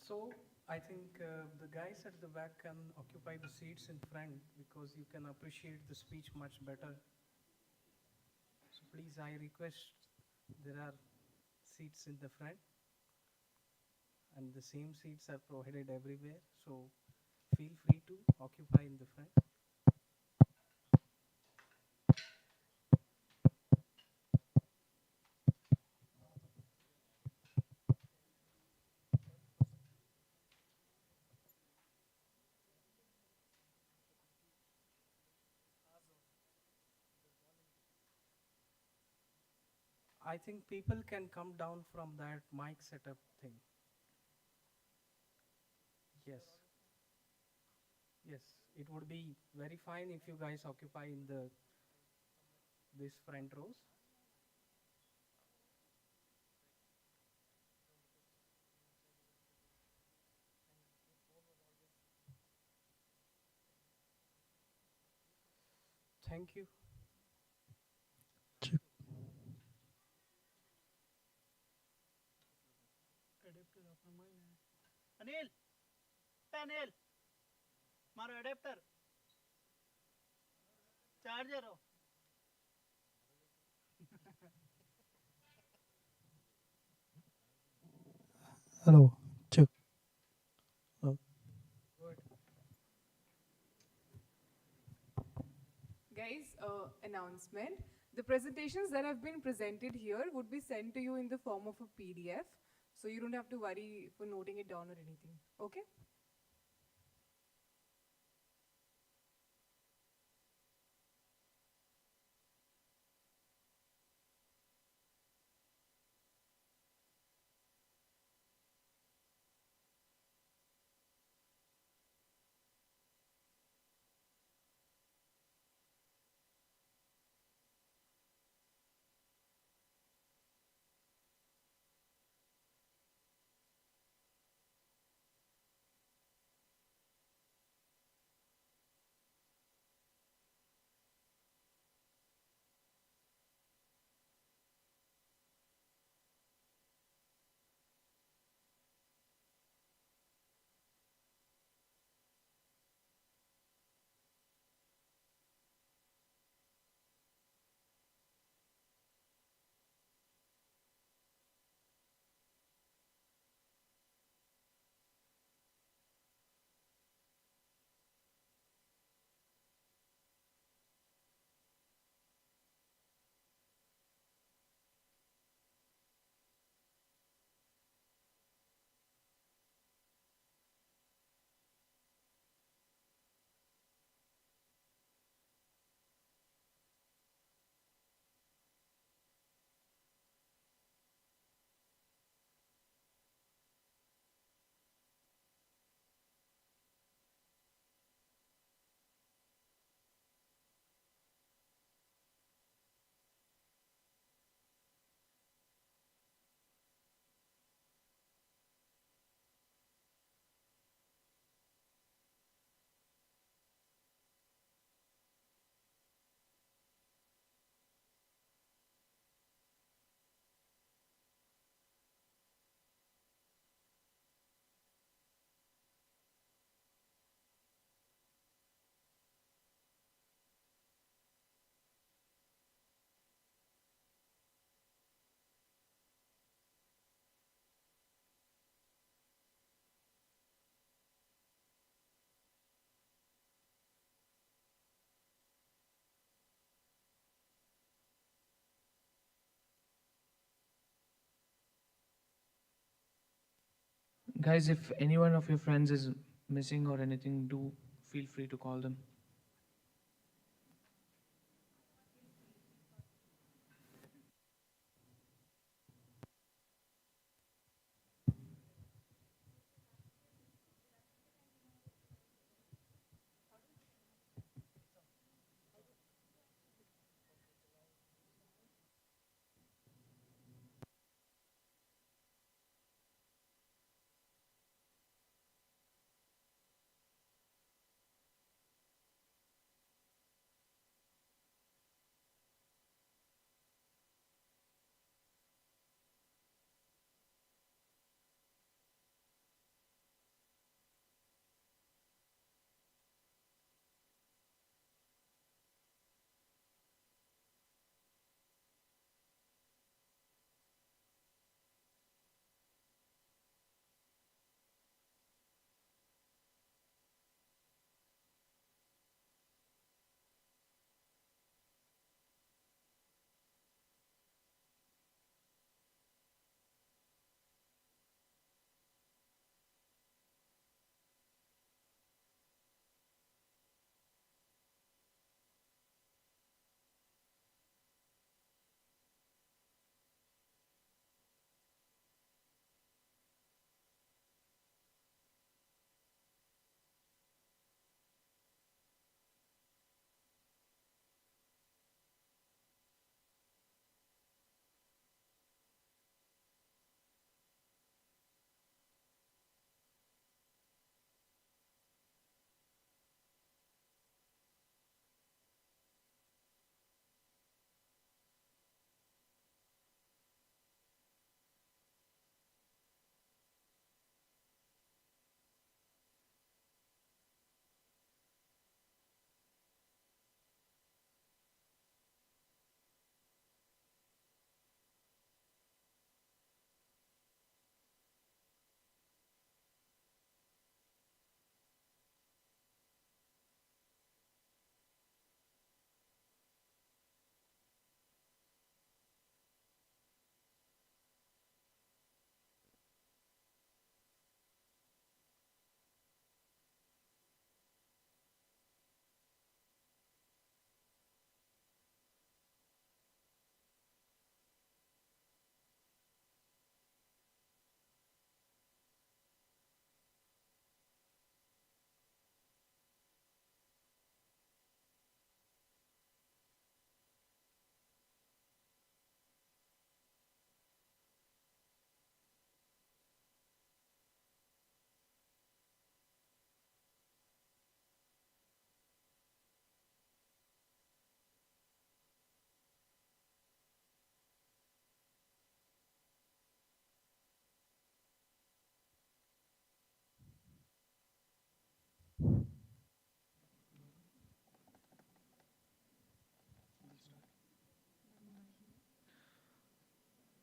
So I think the guys at the back can occupy the seats in front because you can appreciate the speech much better. So please, I request, there are seats in the front and the same seats are provided everywhere. So feel free to occupy in the front. I think people can come down from that mic setup thing. Yes. Yes, it would be very fine if you guys occupy in this front rows. Thank you. Anil Anil मारो adapter charger हो Hello. Check. Hello. Guys, announcement. The presentations that have been presented here would be sent to you in the form of a PDF. So you don't have to worry for noting it down or anything. Okay? Guys, if any one of your friends is missing or anything, do feel free to call them.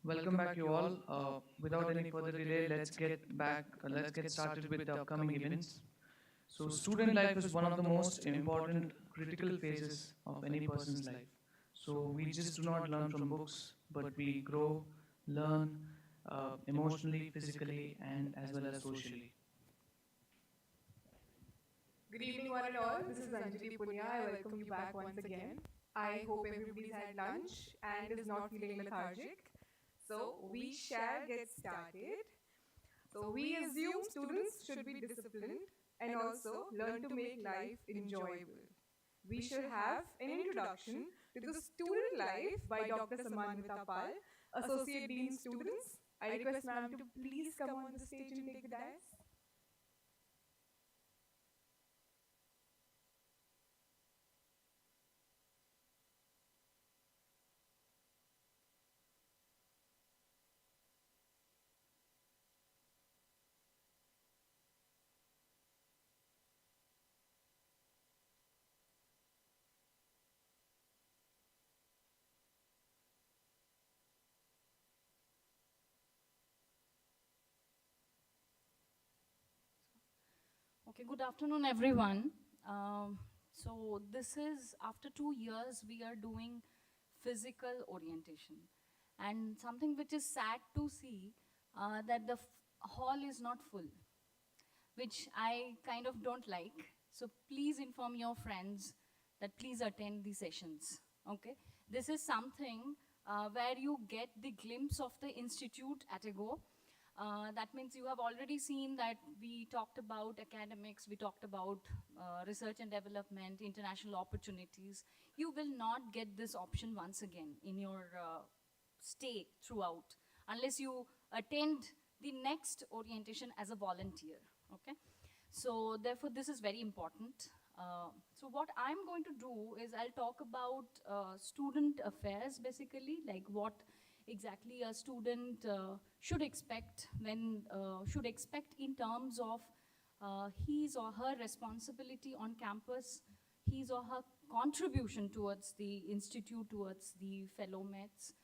Welcome back, you all. Without any further delay, let's get started with the upcoming events. So, student life is one of the most important, critical phases of any person's life. So, we just do not learn from books, but we grow, learn emotionally, physically, and as well as socially. Good evening, one and all. This is Anjali Punya. I welcome you back once again. I hope everybody's had lunch and is not feeling lethargic. So we shall get started. So we assume students should be disciplined and also learn to make life enjoyable. We shall have an introduction to the student life by Dr. Samanvita Pal, Associate Dean Students. I request ma'am to please come on the stage and take the dais. Okay, good afternoon, everyone. So this is, after 2 years, we are doing physical orientation. And something which is sad to see, that the hall is not full, which I kind of don't like. So please inform your friends that please attend the sessions, okay? This is something where you get the glimpse of the institute at a go. That means you have already seen that we talked about academics, we talked about research and development, international opportunities. You will not get this option once again in your stay throughout, unless you attend the next orientation as a volunteer, okay? So therefore, this is very important. So what I'm going to do is I'll talk about student affairs, basically, like what exactly a student should expect in terms of his or her responsibility on campus, his or her contribution towards the institute, towards the fellow mates,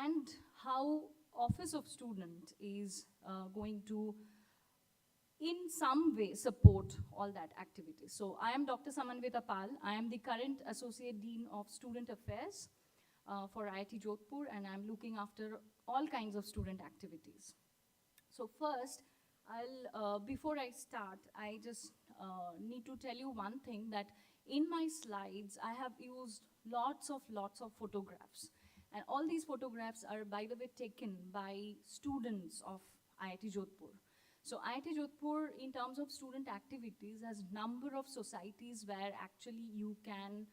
and how Office of Student is going to in some way support all that activity. So I am Dr. Samanvita Pal. I am the current Associate Dean of Student Affairs for IIT Jodhpur, and I'm looking after all kinds of student activities. So first, before I start, I just need to tell you one thing, that in my slides, I have used lots of photographs. And all these photographs are, by the way, taken by students of IIT Jodhpur. So IIT Jodhpur, in terms of student activities, has number of societies where actually you can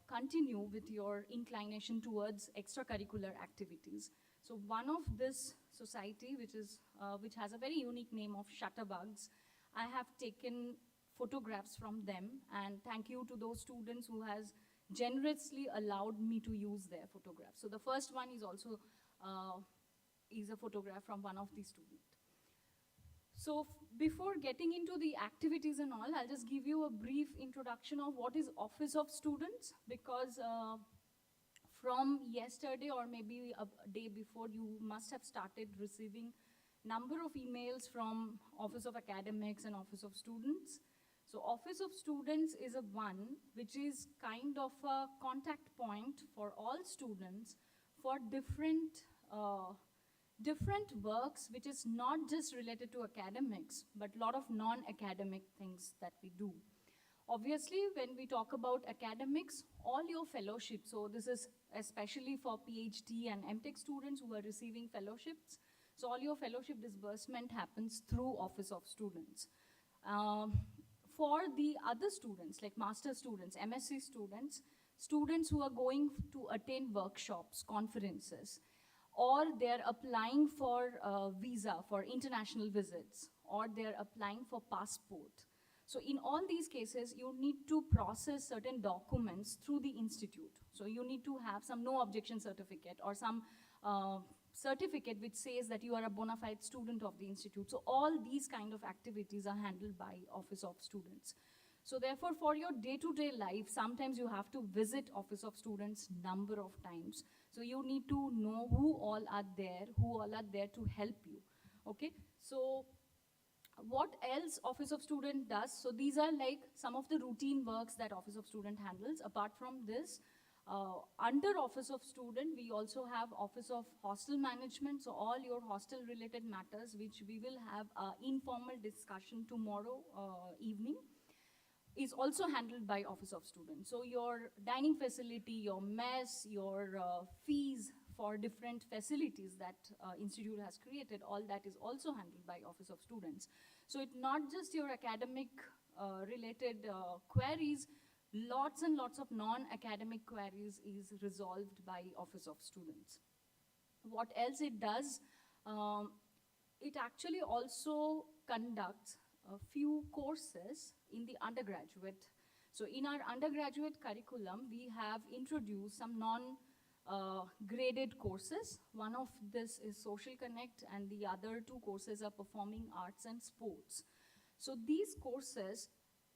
continue with your inclination towards extracurricular activities. So one of this society, which has a very unique name of Shutterbugs, I have taken photographs from them, and thank you to those students who has generously allowed me to use their photographs. So the first one is also is a photograph from one of the students. So before getting into the activities and all, I'll just give you a brief introduction of what is Office of Students, because from yesterday or maybe a day before, you must have started receiving number of emails from Office of Academics and Office of Students. So Office of Students is a one which is kind of a contact point for all students for different works, which is not just related to academics, but a lot of non-academic things that we do. Obviously, when we talk about academics, all your fellowships, so this is especially for PhD and Mtech students who are receiving fellowships, so all your fellowship disbursement happens through Office of Students. For the other students, like master students, MSc students, students who are going to attend workshops, conferences, or they're applying for visa for international visits, or they're applying for passport. So in all these cases, you need to process certain documents through the institute. So you need to have some no objection certificate or some certificate which says that you are a bona fide student of the institute. So all these kind of activities are handled by Office of Students. So therefore, for your day-to-day life, sometimes you have to visit Office of Students number of times. So you need to know who all are there to help you. Okay, so what else Office of Student does? So these are like some of the routine works that Office of Student handles. Apart from this, under Office of Student, we also have Office of Hostel Management. So all your hostel related matters, which we will have informal discussion tomorrow evening, is also handled by Office of Student. So your dining facility, your mess, your fees for different facilities that institute has created, all that is also handled by Office of Students. So it's not just your academic related queries, lots and lots of non-academic queries is resolved by Office of Students. What else it does? It actually also conducts a few courses in the undergraduate. So in our undergraduate curriculum, we have introduced some non-graded courses. One of this is Social Connect, and the other two courses are Performing Arts and Sports. So these courses,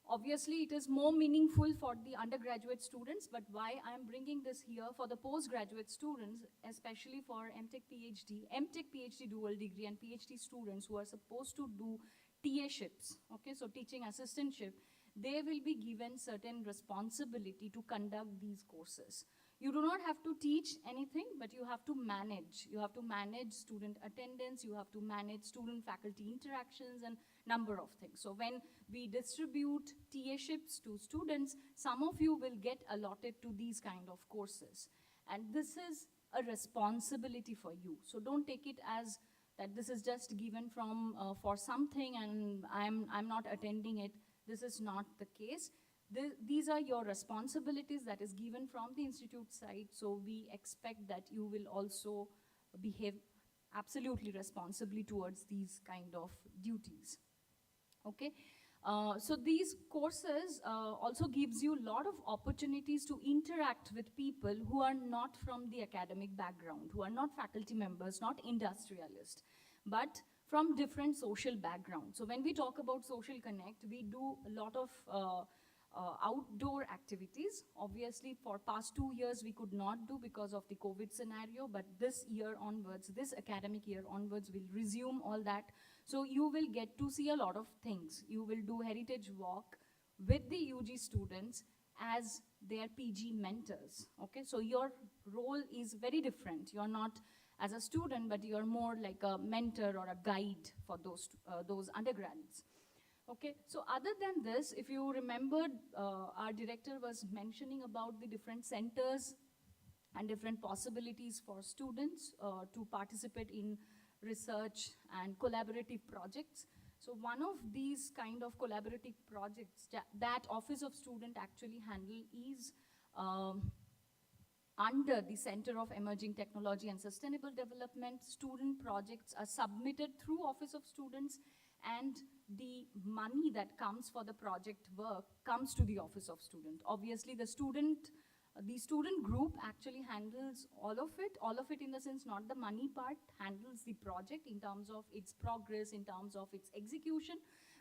obviously it is more meaningful for the undergraduate students, but why I'm bringing this here for the postgraduate students, especially for Mtech PhD dual degree and PhD students who are supposed to do TA-ships, okay, so teaching assistantship, they will be given certain responsibility to conduct these courses. You do not have to teach anything, but you have to manage. You have to manage student attendance, you have to manage student-faculty interactions, and number of things. So when we distribute TA-ships to students, some of you will get allotted to these kind of courses. And this is a responsibility for you. So don't take it as that this is just given from for something and I'm not attending it. This is not the case. These are your responsibilities that is given from the institute side, so we expect that you will also behave absolutely responsibly towards these kind of duties. Okay, so these courses also gives you a lot of opportunities to interact with people who are not from the academic background, who are not faculty members, not industrialists, but from different social backgrounds. So when we talk about Social Connect, we do a lot of outdoor activities. Obviously, for past 2 years, we could not do because of the COVID scenario, but this year onwards, this academic year onwards, we'll resume all that. So you will get to see a lot of things. You will do heritage walk with the UG students as their PG mentors, okay? So your role is very different. You're not as a student, but you're more like a mentor or a guide for those undergrads. Okay, so other than this, if you remembered, our director was mentioning about the different centers and different possibilities for students to participate in research and collaborative projects. So one of these kind of collaborative projects that Office of Student actually handle is under the Center of Emerging Technology and Sustainable Development. Student projects are submitted through Office of Students, and the money that comes for the project work comes to the Office of Student. Obviously, the student group actually handles all of it in the sense, not the money part, handles the project in terms of its progress, in terms of its execution,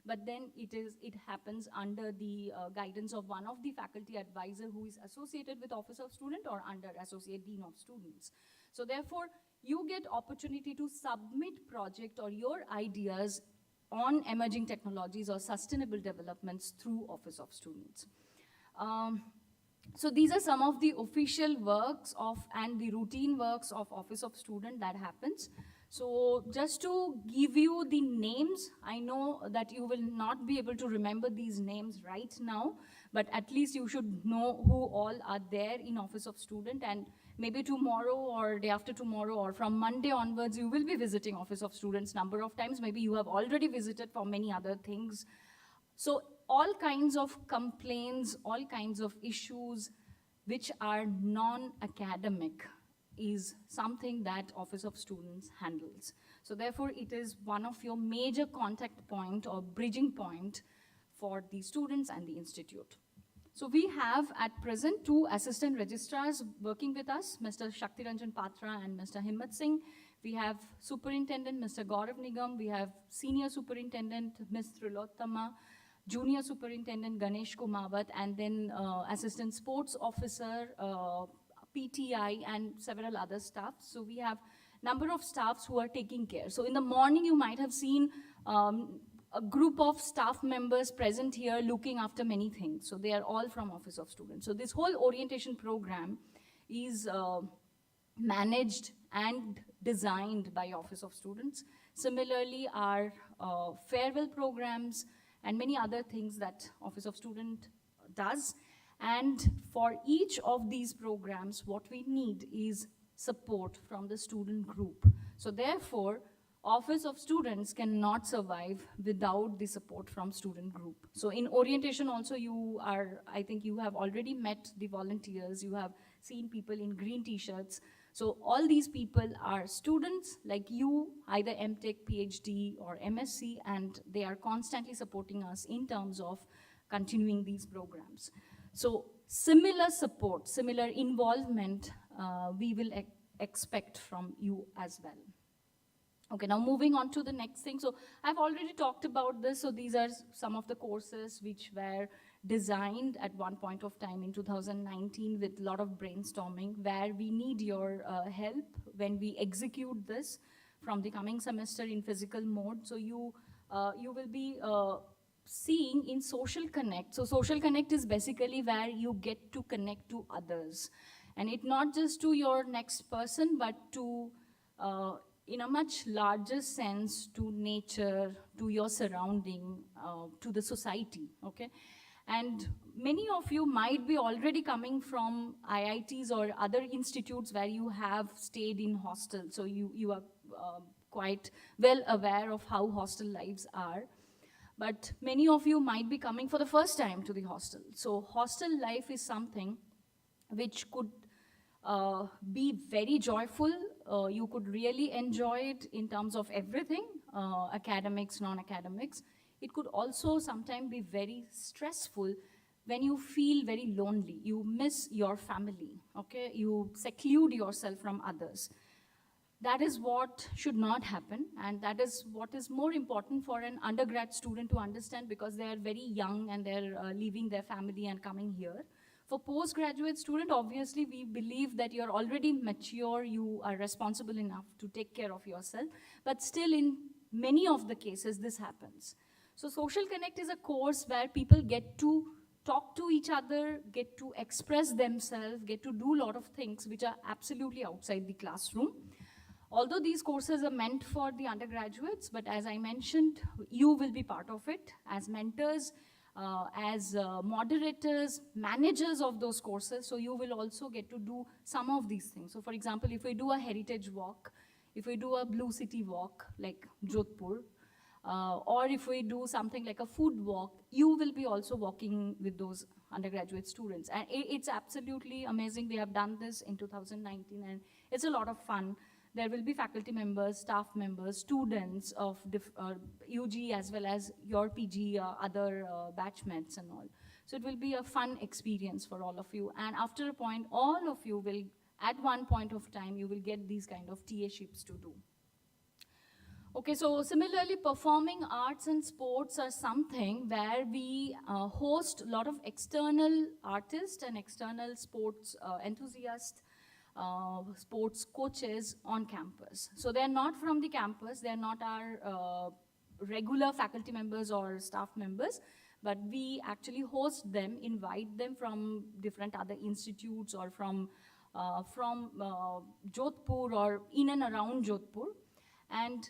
but then it happens under the guidance of one of the faculty advisor who is associated with Office of Student or under Associate Dean of Students. So therefore, you get opportunity to submit project or your ideas on emerging technologies or sustainable developments through Office of Students. So these are some of the official works and the routine works of Office of Student that happens. So just to give you the names, I know that you will not be able to remember these names right now, but at least you should know who all are there in Office of Student, and maybe tomorrow or day after tomorrow or from Monday onwards, you will be visiting Office of Students number of times. Maybe you have already visited for many other things. So all kinds of complaints, all kinds of issues which are non-academic is something that Office of Students handles. So therefore, it is one of your major contact point or bridging point for the students and the institute. So we have at present 2 assistant registrars working with us, Mr. Shaktiranjan Patra and Mr. Himmat Singh. We have Superintendent Mr. Gaurav Nigam. We have Senior Superintendent Ms. Trilottama, Junior Superintendent Ganesh Kumawat, and then Assistant Sports Officer PTI, and several other staffs. So we have number of staffs who are taking care. So in the morning, you might have seen a group of staff members present here looking after many things. So they are all from Office of Students. So this whole orientation program is managed and designed by Office of Students. Similarly, our farewell programs and many other things that Office of Student does. And for each of these programs, what we need is support from the student group. So therefore, Office of Students cannot survive without the support from student group. So in orientation also I think you have already met the volunteers, you have seen people in green t-shirts. So all these people are students like you, either Mtech, PhD or MSc, and they are constantly supporting us in terms of continuing these programs. So similar support, similar involvement, we will expect from you as well. Okay, now moving on to the next thing. So I've already talked about this. So these are some of the courses which were designed at one point of time in 2019 with a lot of brainstorming, where we need your help when we execute this from the coming semester in physical mode. So you will be seeing in Social Connect. So Social Connect is basically where you get to connect to others. And it not just to your next person, but to in a much larger sense, to nature, to your surrounding, to the society, okay? And many of you might be already coming from IITs or other institutes where you have stayed in hostels, so you are quite well aware of how hostel lives are. But many of you might be coming for the first time to the hostel. So hostel life is something which could be very joyful. You could really enjoy it in terms of everything, academics, non-academics. It could also sometimes be very stressful when you feel very lonely. You miss your family, okay? You seclude yourself from others. That is what should not happen, and that is what is more important for an undergrad student to understand, because they are very young and they're leaving their family and coming here. For postgraduate student, obviously, we believe that you're already mature, you are responsible enough to take care of yourself, but still in many of the cases, this happens. So Social Connect is a course where people get to talk to each other, get to express themselves, get to do a lot of things which are absolutely outside the classroom. Although these courses are meant for the undergraduates, but as I mentioned, you will be part of it as mentors, as moderators, managers of those courses, so you will also get to do some of these things. So for example, if we do a heritage walk, if we do a blue city walk like Jodhpur, or if we do something like a food walk, you will be also walking with those undergraduate students. And it's absolutely amazing. We have done this in 2019 and it's a lot of fun. There will be faculty members, staff members, students of UG as well as your PG, other batchmates and all. So it will be a fun experience for all of you. And after a point, all of you will, at one point of time, you will get these kind of TA-ships to do. Okay, so similarly, performing arts and sports are something where we host a lot of external artists and external sports enthusiasts, sports coaches on campus. So they're not from the campus, they're not our regular faculty members or staff members, but we actually host them, invite them from different other institutes or from Jodhpur or in and around Jodhpur. And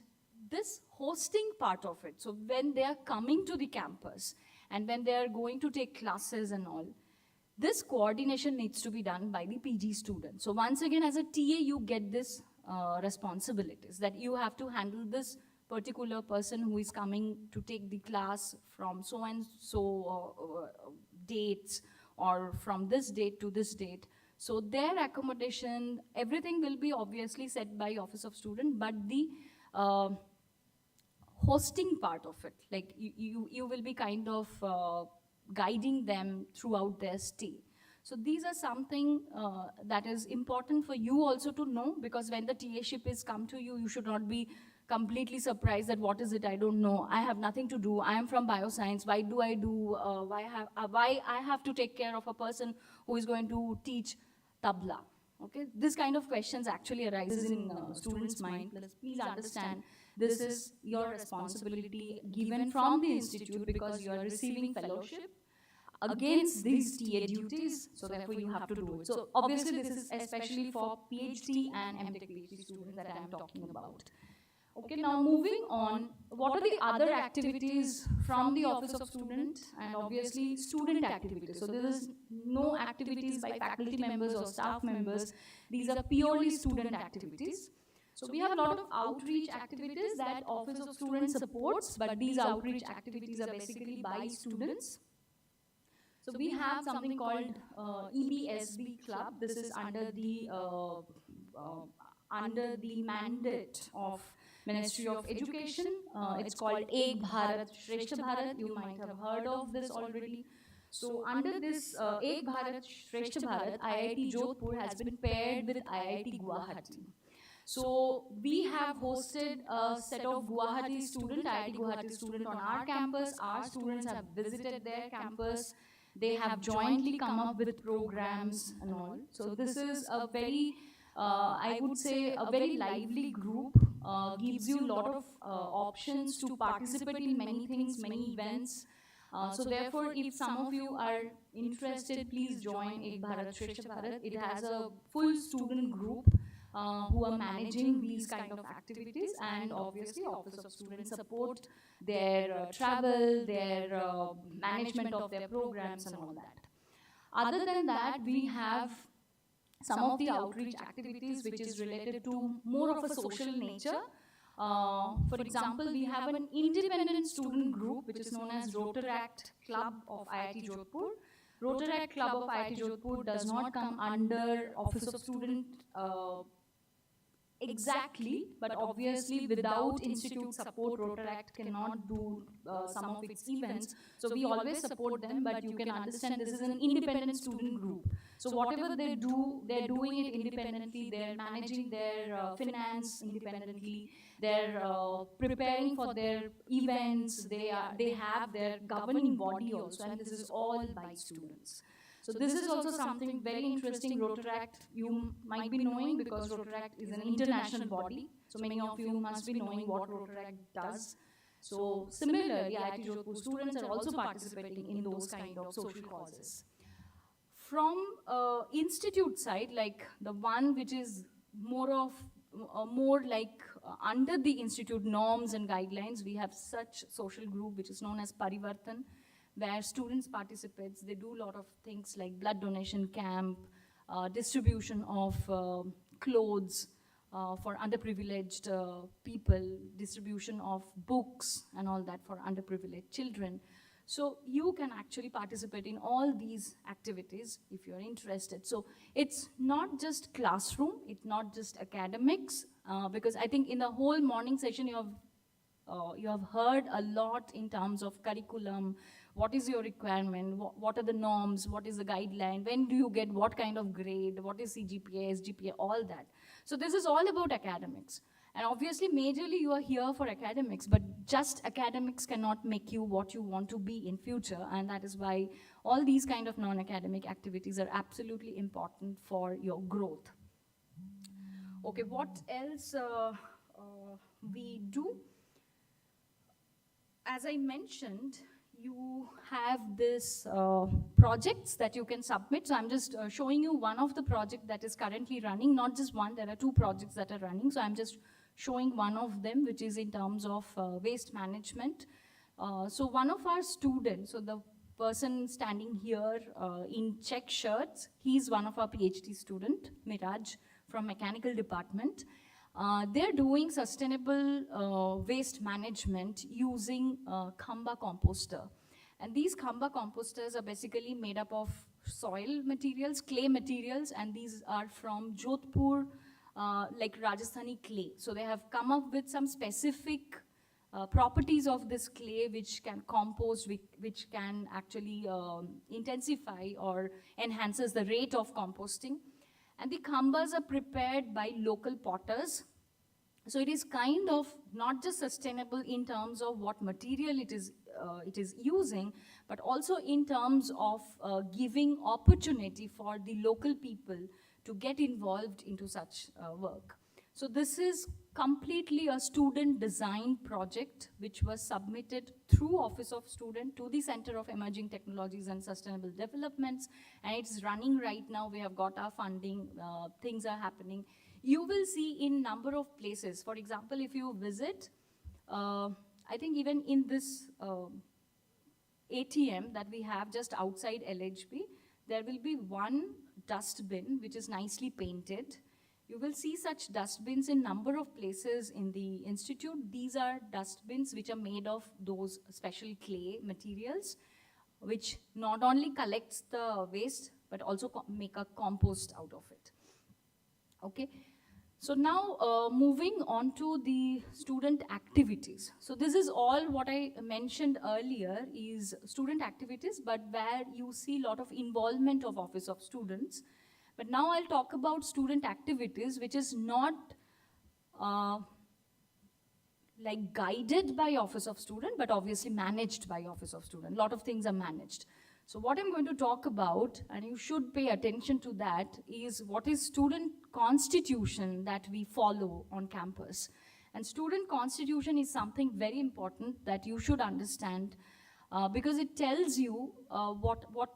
this hosting part of it, so when they are coming to the campus and when they are going to take classes and all, this coordination needs to be done by the PG student. So once again, as a TA, you get this responsibilities that you have to handle this particular person who is coming to take the class from so and so dates or from this date to this date. So their accommodation, everything will be obviously set by Office of Student, but the hosting part of it, like you will be kind of guiding them throughout their stay. So these are something that is important for you also to know, because when the TA-ship is come to you, you should not be completely surprised that what is it, I don't know, I have nothing to do, I am from bioscience, why do I do, why I have to take care of a person who is going to teach tabla. Okay, this kind of questions actually arises in students' mind. Please understand, this is your responsibility given from the institute because you are receiving fellowship against these TA duties, so therefore you have to do it. So obviously this is especially for PhD and Mtech PhD students that I am talking about. Okay, now moving on, what are the other activities from the Office of Student? And obviously student activities. So there is no activities by faculty members or staff members. These are purely student activities. So we have a lot of outreach activities that Office of Student supports, but these outreach activities are basically by students. So we have something called EBSB Club. This is under the mandate of Ministry of Education. It's called Ek Bharat Shreshth Bharat. You might have heard of this already. So under this Ek Bharat Shreshth Bharat, IIT Jodhpur has been paired with IIT Guwahati. So we have hosted a set of Guwahati students, IIT Guwahati students on our campus. Our students have visited their campus. They have jointly come up with programs and all. So this is a very, I would say, a very lively group. Gives you a lot of options to participate in many things, many events. So therefore, if some of you are interested, please join Ek Bharat Shreshtha Bharat. It has a full student group who are managing these kind of activities, and obviously Office of Students support their travel, their management of their programs and all that. Other than that, we have some of the outreach activities which is related to more of a social nature. For example, we have an independent student group which is known as Rotaract Club of IIT Jodhpur. Rotaract Club of IIT Jodhpur does not come under Office of Student exactly, but obviously without institute support, Rotaract cannot do some of its events. So we always support them, but you can understand this is an independent student group. So whatever they do, they're doing it independently, they're managing their finance independently, they're preparing for their events, they have their governing body also, and this is all by students. So this is also something very interesting. Rotaract, you might be knowing because Rotaract is an international body. So many of you must be knowing what Rotaract does. So similarly, IIT Jodhpur students are also participating in those kind of social causes. From institute side, like the one which is more under the institute norms and guidelines, we have such social group which is known as Parivartan, where students participate. They do a lot of things like blood donation camp, distribution of clothes for underprivileged people, distribution of books and all that for underprivileged children. So you can actually participate in all these activities if you're interested. So it's not just classroom, it's not just academics, because I think in the whole morning session you have heard a lot in terms of curriculum. What is your requirement? What are the norms? What is the guideline? When do you get what kind of grade? What is CGPA, SGPA, all that. So this is all about academics. And obviously, majorly you are here for academics, but just academics cannot make you what you want to be in future. And that is why all these kind of non-academic activities are absolutely important for your growth. Okay, what else we do? As I mentioned, you have this projects that you can submit. So I'm just showing you one of the projects that is currently running, not just one, there are 2 projects that are running. So I'm just showing one of them, which is in terms of waste management. So one of our students, so the person standing here in check shirts, he's one of our PhD student, Miraj, from mechanical department. They're doing sustainable waste management using Khamba composter. And these Khamba composters are basically made up of soil materials, clay materials, and these are from Jodhpur, like Rajasthani clay. So they have come up with some specific properties of this clay which can compost, which can actually intensify or enhances the rate of composting. And the khambas are prepared by local potters. So it is kind of not just sustainable in terms of what material it is using, but also in terms of giving opportunity for the local people to get involved into such work. So this is completely a student design project which was submitted through Office of Student to the Center of Emerging Technologies and Sustainable Developments, and it's running right now. We have got our funding, things are happening. You will see in number of places. For example, if you visit, I think even in this ATM that we have just outside LHP, there will be one dustbin which is nicely painted. You will see such dustbins in number of places in the institute. These are dustbins which are made of those special clay materials, which not only collects the waste, but also make a compost out of it. Okay. So now moving on to the student activities. So this is all what I mentioned earlier is student activities, but where you see a lot of involvement of Office of Students. But now I'll talk about student activities, which is not like guided by Office of Student, but obviously managed by Office of Student. A lot of things are managed. So what I'm going to talk about, and you should pay attention to that, is what is student constitution that we follow on campus. And student constitution is something very important that you should understand because it tells you what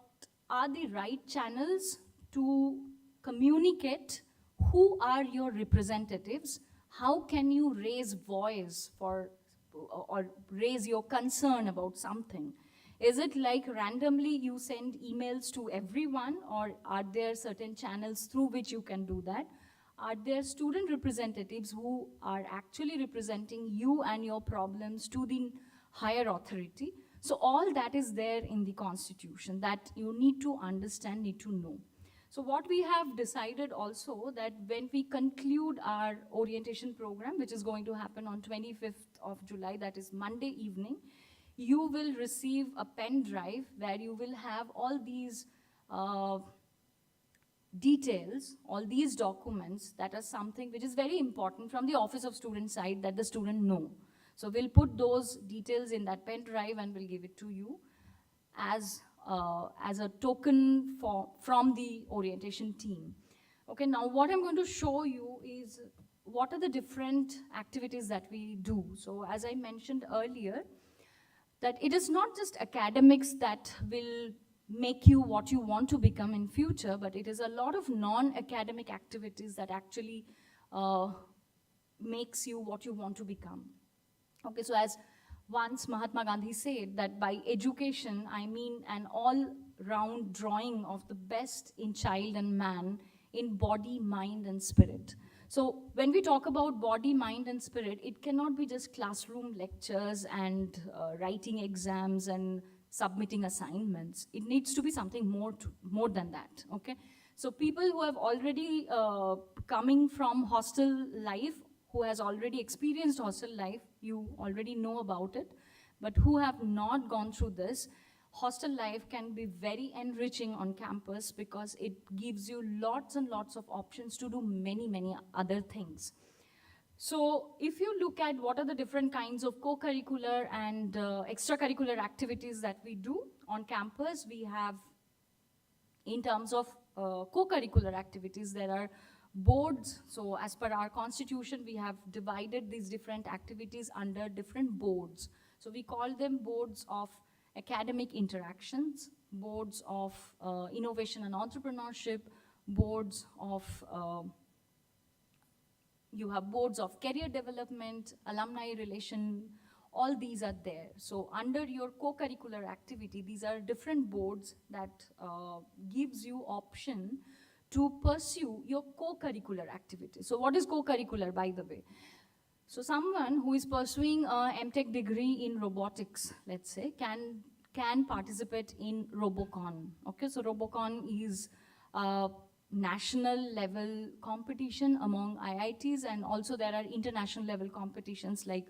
are the right channels to communicate, who are your representatives, how can you raise voice for or raise your concern about something. Is it like randomly you send emails to everyone, or are there certain channels through which you can do that? Are there student representatives who are actually representing you and your problems to the higher authority? So all that is there in the Constitution that you need to understand, need to know. So what we have decided also that when we conclude our orientation program, which is going to happen on 25th of July, that is Monday evening, you will receive a pen drive where you will have all these details, all these documents that are something which is very important from the Office of Student side that the student know. So we'll put those details in that pen drive and we'll give it to you as a token from the orientation team. Okay, now what I'm going to show you is what are the different activities that we do. So as I mentioned earlier, that it is not just academics that will make you what you want to become in future, but it is a lot of non-academic activities that actually makes you what you want to become. Okay, so as once Mahatma Gandhi said that by education, I mean an all-round drawing of the best in child and man in body, mind, and spirit. So when we talk about body, mind, and spirit, it cannot be just classroom lectures and writing exams and submitting assignments. It needs to be something more than that, okay? So people who have already coming from hostel life, who has already experienced hostel life, you already know about it, but who have not gone through this, hostel life can be very enriching on campus because it gives you lots and lots of options to do many, many other things. So if you look at what are the different kinds of co-curricular and extracurricular activities that we do on campus, we have, in terms of co-curricular activities, there are boards. So as per our constitution, we have divided these different activities under different boards. So we call them boards of academic interactions, boards of innovation and entrepreneurship, boards of, you have boards of career development, alumni relation, all these are there. So under your co-curricular activity, these are different boards that gives you option to pursue your co-curricular activity. So what is co-curricular, by the way? So someone who is pursuing a Mtech degree in robotics, let's say, can participate in Robocon. Okay, so Robocon is a national level competition among IITs, and also there are international level competitions like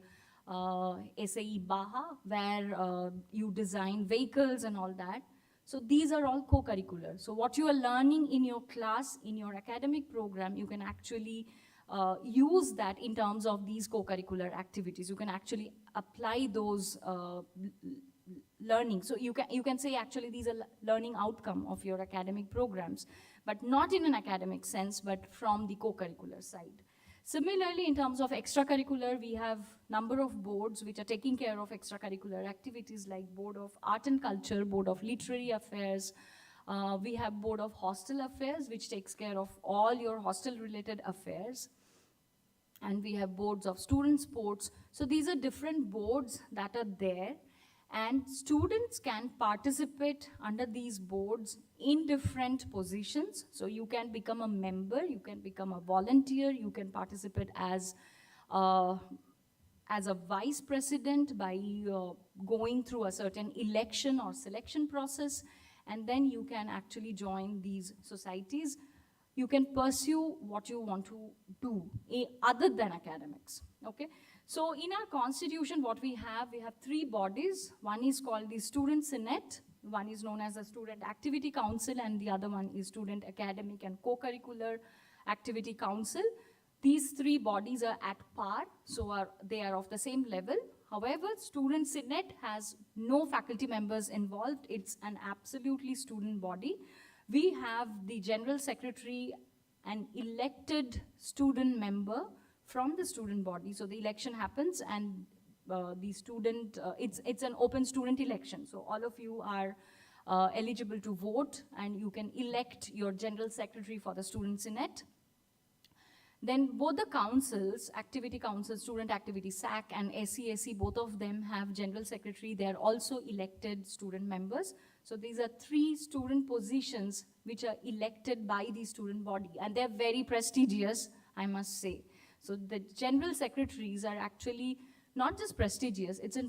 SAE Baha, where you design vehicles and all that. So these are all co-curricular. So what you are learning in your class, in your academic program, you can actually use that in terms of these co-curricular activities. You can actually apply those learning. So you can say actually these are learning outcome of your academic programs. but not in an academic sense, but from the co-curricular side. Similarly, in terms of extracurricular, we have number of boards which are taking care of extracurricular activities like Board of Art and Culture, Board of Literary Affairs. We have Board of Hostel Affairs, which takes care of all your hostel-related affairs. And we have boards of student sports. So these are different boards that are there, and students can participate under these boards in different positions. So you can become a member, you can become a volunteer, you can participate as a vice president by going through a certain election or selection process, and then you can actually join these societies. You can pursue what you want to do other than academics, okay? So in our constitution, what we have 3 bodies. One is called the Student Senate, one is known as the Student Activity Council, and the other one is Student Academic and Co-Curricular Activity Council. These 3 bodies are at par, so they are of the same level. However, Student Senate has no faculty members involved. It's an absolutely student body. We have the General Secretary, an elected student member from the student body. So the election happens, and the student, it's an open student election. So all of you are eligible to vote, and you can elect your General Secretary for the Student Senate. Then both the councils, Activity Council, Student Activity SAC and SESC, both of them have General Secretary. They are also elected student members. So these are 3 student positions which are elected by the student body, and they're very prestigious, I must say. So the General Secretaries are actually not just prestigious, it's a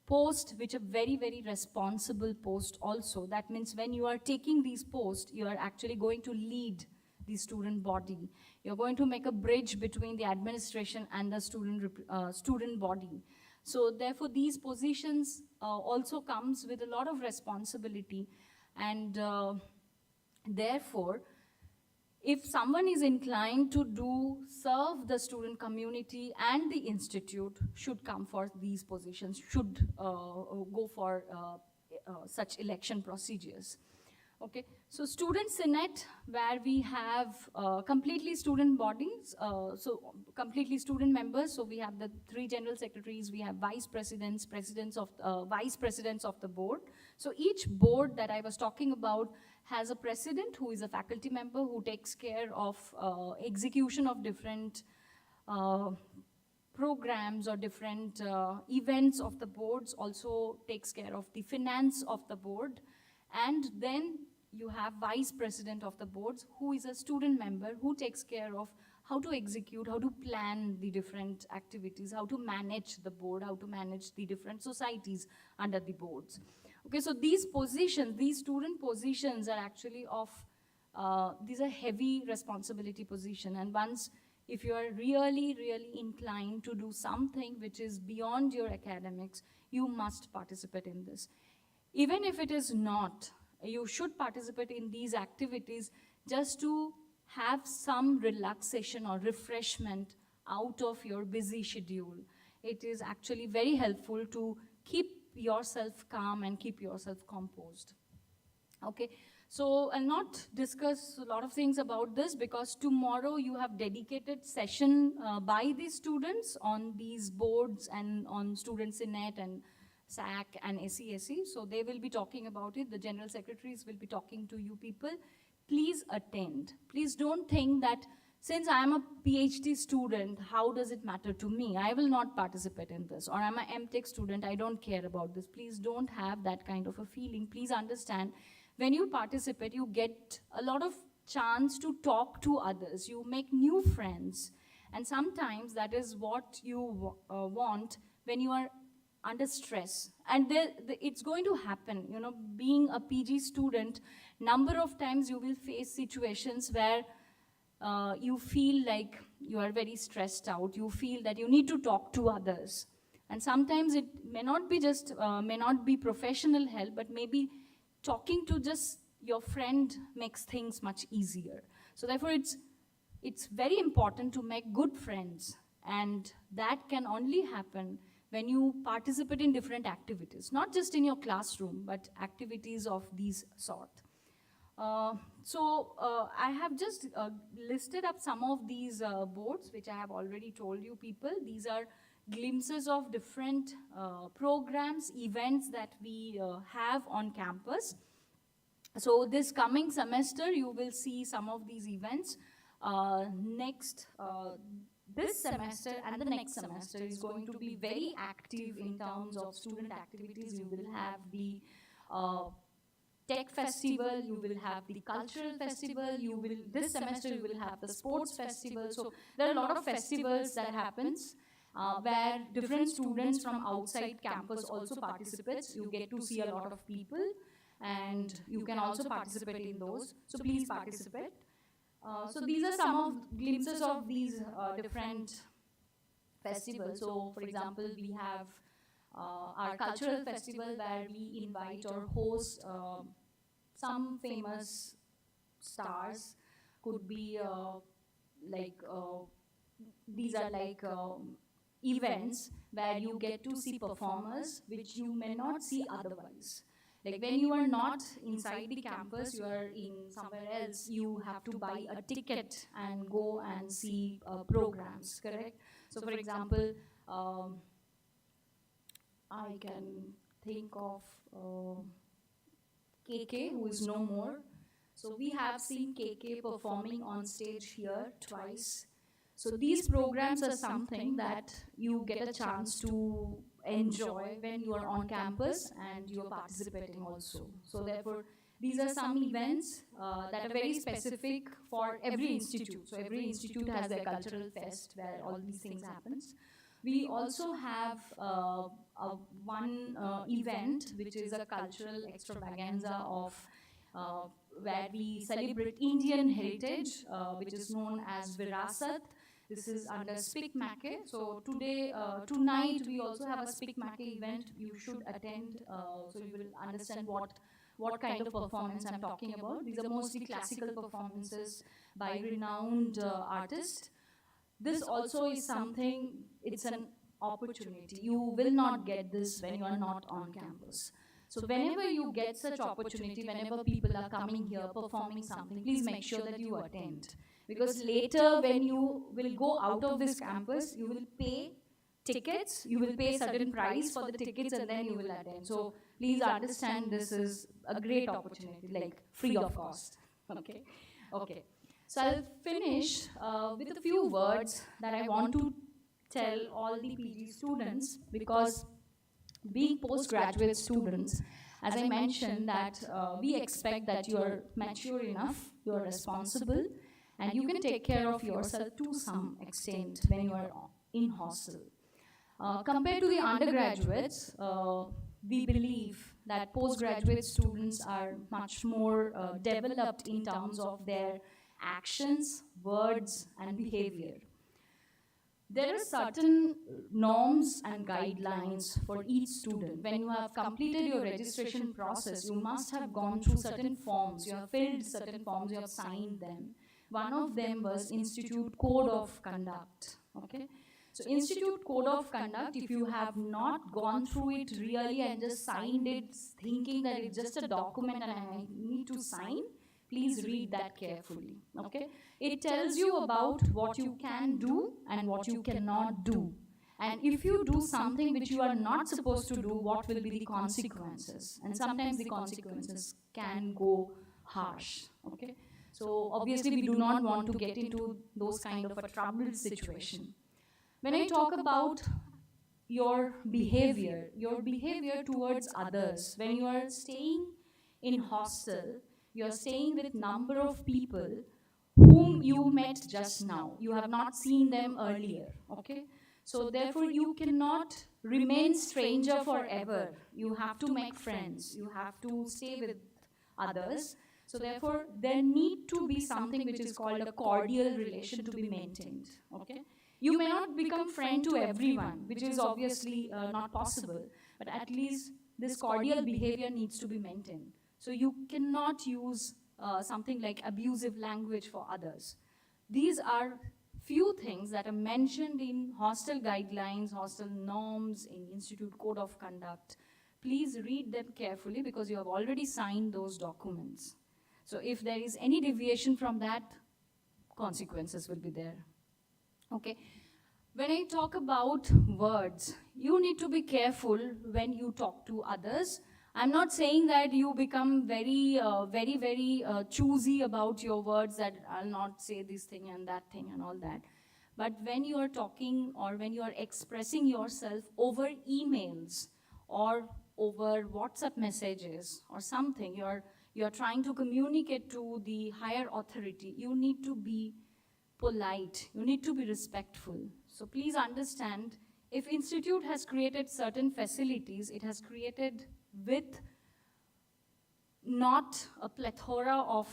post which a very, very responsible post also. That means when you are taking these posts, you are actually going to lead the student body. You're going to make a bridge between the administration and the student body. So therefore, these positions also comes with a lot of responsibility, and therefore, if someone is inclined to serve the student community and the institute, should come for these positions, should go for such election procedures. Okay, so Student Senate, where we have completely student bodies, so completely student members. So we have the 3 general secretaries, we have vice presidents, vice presidents of the board. So each board that I was talking about has a president who is a faculty member who takes care of execution of different programs or different events of the boards, also takes care of the finance of the board. And then you have vice president of the boards who is a student member who takes care of how to execute, how to plan the different activities, how to manage the board, how to manage the different societies under the boards. Okay, so these positions, these student positions are actually of, these are heavy responsibility position. And once, if you are really, really inclined to do something which is beyond your academics, you must participate in this. Even if it is not, you should participate in these activities just to have some relaxation or refreshment out of your busy schedule. It is actually very helpful to keep yourself calm and keep yourself composed. Okay, so I'll not discuss a lot of things about this because tomorrow you have dedicated session by the students on these boards and on Student Senate and SAC and SESC. So they will be talking about it. The general secretaries will be talking to you people. Please attend. Please don't think that since I am a PhD student, how does it matter to me? I will not participate in this. Or I'm an Mtech student, I don't care about this. Please don't have that kind of a feeling. Please understand, when you participate, you get a lot of chance to talk to others. You make new friends. And sometimes that is what you want when you are under stress. And it's going to happen, you know, being a PG student, number of times you will face situations where you feel like you are very stressed out. You feel that you need to talk to others. And sometimes it may not be just, may not be professional help, but maybe talking to just your friend makes things much easier. So therefore it's very important to make good friends. And that can only happen when you participate in different activities, not just in your classroom, but activities of these sort. I have just listed up some of these boards, which I have already told you people. These are glimpses of different programs, events that we have on campus. So this coming semester, you will see some of these events. This semester and the next semester is going to be very active in terms of student activities. You will have the tech festival, you will have the cultural festival, this semester you will have the sports festival. So there are a lot of festivals that happens where different students from outside campus also participate. You get to see a lot of people and you can also participate in those. So please participate. So these are some of glimpses of these different festivals. So for example, we have our cultural festival where we invite or host some famous stars. Could be these are like events where you get to see performers which you may not see otherwise. Like when you are not inside the campus, you are in somewhere else, you have to buy a ticket and go and see programs, correct? So for example, I can think of KK, who is no more. So we have seen KK performing on stage here twice. So these programs are something that you get a chance to enjoy when you are on campus and you are participating also. So therefore, these are some events that are very specific for every institute. So every institute has their cultural fest where all these things happens. We also have one event which is a cultural extravaganza of where we celebrate Indian heritage, which is known as Virasat. This is under Speak Make. So tonight we also have a Speak Make event. You should attend, so you will understand what kind of performance I'm talking about. These are mostly classical performances by renowned artists. This also is something, it's an opportunity. You will not get this when you are not on campus. So whenever you get such opportunity, whenever people are coming here performing something, please make sure that you attend. Because later when you will go out of this campus, you will pay tickets, you will pay certain price for the tickets and then you will attend. So please understand this is a great opportunity, like free of cost. Okay. Okay. So I'll finish with a few words that I want to tell all the PG students, because being postgraduate students, as I mentioned, that we expect that you are mature enough, you are responsible, and you can take care of yourself to some extent when you are in hostel. Compared to the undergraduates, we believe that postgraduate students are much more developed in terms of their actions, words, and behavior. There are certain norms and guidelines for each student. When you have completed your registration process, you must have gone through certain forms, you have filled certain forms, you have signed them. One of them was Institute Code of Conduct. Okay? So Institute Code of Conduct, if you have not gone through it really and just signed it thinking that it's just a document and I need to sign, please read that carefully. Okay? It tells you about what you can do and what you cannot do. And if you do something which you are not supposed to do, what will be the consequences? And sometimes the consequences can go harsh. Okay? So obviously we do not want to get into those kind of a troubled situation. When I talk about your behavior towards others, when you are staying in hostel, you are staying with number of people whom you met just now. You have not seen them earlier, okay? So therefore you cannot remain stranger forever. You have to make friends. You have to stay with others. So therefore there need to be something which is called a cordial relation to be maintained, okay? You may not become friend to everyone, which is obviously not possible, but at least this cordial behavior needs to be maintained. So you cannot use something like abusive language for others. These are few things that are mentioned in hostel guidelines, hostel norms, in Institute Code of Conduct. Please read them carefully because you have already signed those documents. So if there is any deviation from that, consequences will be there. Okay. When I talk about words, you need to be careful when you talk to others. I'm not saying that you become very choosy about your words, that I'll not say this thing and that thing and all that. But when you are talking or when you are expressing yourself over emails or over WhatsApp messages or something, you're trying to communicate to the higher authority, you need to be polite, you need to be respectful. So please understand, if institute has created certain facilities, it has created with not a plethora of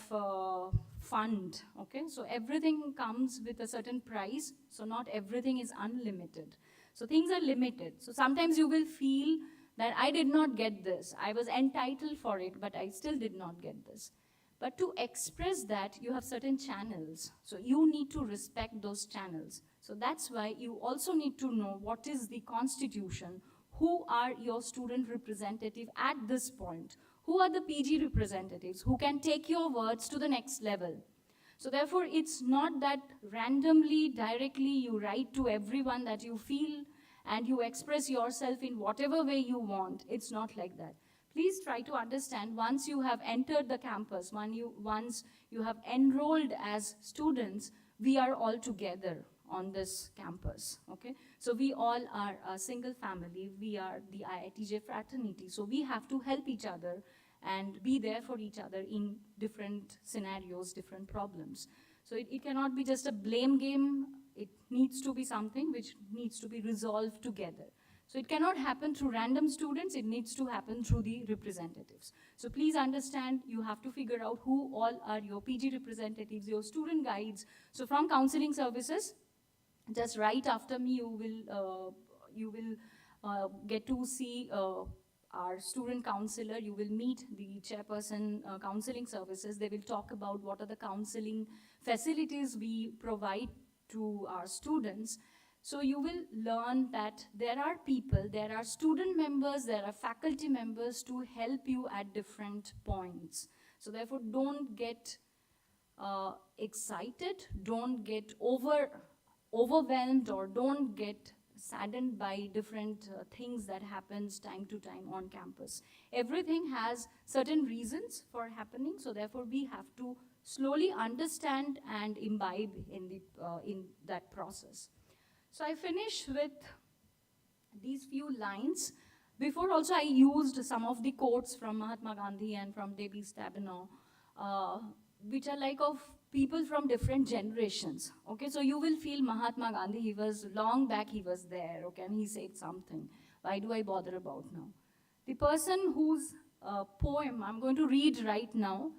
fund, okay? So everything comes with a certain price, so not everything is unlimited. So things are limited. So sometimes you will feel that I did not get this. I was entitled for it, but I still did not get this. But to express that, you have certain channels. So you need to respect those channels. So that's why you also need to know what is the constitution, who are your student representative at this point, who are the PG representatives who can take your words to the next level. So therefore, it's not that randomly, directly you write to everyone that you feel and you express yourself in whatever way you want. It's not like that. Please try to understand, once you have entered the campus, once you have enrolled as students, we are all together on this campus, okay? So we all are a single family. We are the IITJ fraternity. So we have to help each other and be there for each other in different scenarios, different problems. So it cannot be just a blame game. It needs to be something which needs to be resolved together. So it cannot happen through random students, it needs to happen through the representatives. So please understand, you have to figure out who all are your PG representatives, your student guides. So from counseling services, just right after me, you will get to see our student counselor. You will meet the chairperson counseling services. They will talk about what are the counseling facilities we provide to our students. So you will learn that there are people, there are student members, there are faculty members to help you at different points. So therefore, don't get excited, don't get overwhelmed, or don't get saddened by different things that happens time to time on campus. Everything has certain reasons for happening, so therefore we have to slowly understand and imbibe in that process. So I finish with these few lines. Before also I used some of the quotes from Mahatma Gandhi and from Debbie Stabenow, which are like of people from different generations. Okay, so you will feel Mahatma Gandhi, he was long back, he was there, okay, and he said something. Why do I bother about now? The person whose poem I'm going to read right now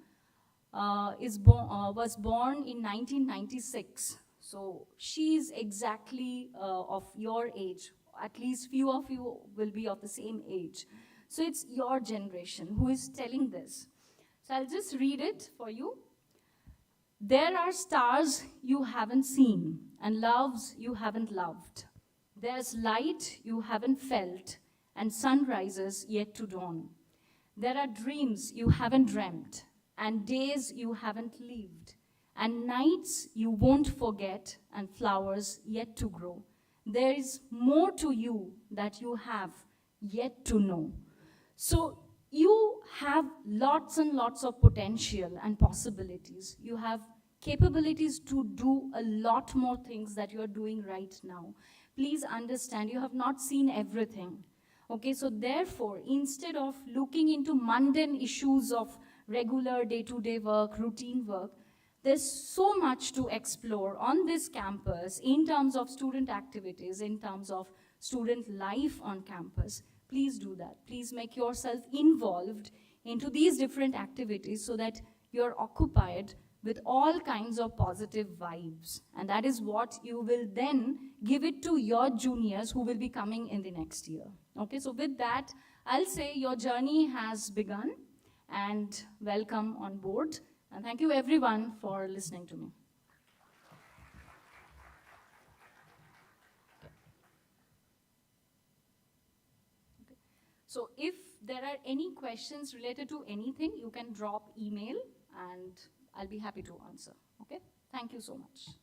was born in 1996. So she's exactly of your age. At least few of you will be of the same age. So it's your generation who is telling this. So I'll just read it for you. There are stars you haven't seen and loves you haven't loved. There's light you haven't felt and sunrises yet to dawn. There are dreams you haven't dreamt and days you haven't lived and nights you won't forget and flowers yet to grow. There is more to you that you have yet to know. So you have lots and lots of potential and possibilities. You have capabilities to do a lot more things that you're doing right now. Please understand, you have not seen everything. Okay, so therefore, instead of looking into mundane issues of regular day-to-day work, routine work, there's so much to explore on this campus in terms of student activities, in terms of student life on campus. Please do that. Please make yourself involved into these different activities so that you're occupied with all kinds of positive vibes. And that is what you will then give it to your juniors who will be coming in the next year. Okay, so with that, I'll say your journey has begun and welcome on board. And thank you everyone for listening to me. So if there are any questions related to anything, you can drop email and I'll be happy to answer. Okay? Thank you so much.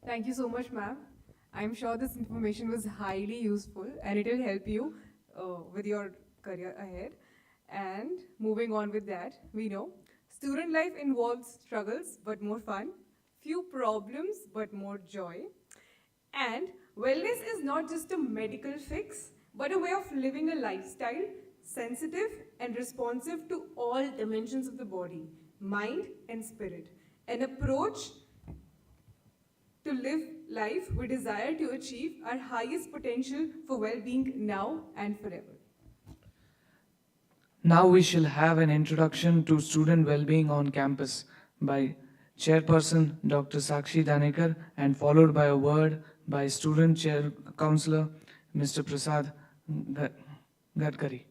Thank you so much, ma'am. I'm sure this information was highly useful and it will help you with your career ahead. And moving on with that, we know student life involves struggles but more fun, few problems but more joy. And wellness is not just a medical fix, but a way of living a lifestyle sensitive and responsive to all dimensions of the body, mind, and spirit. An approach to live life we desire to achieve our highest potential for well-being now and forever. Now we shall have an introduction to student well-being on campus by Chairperson Dr. Sakshi Danekar and followed by a word by Student Chair Counselor Mr. Prasad Gadkari.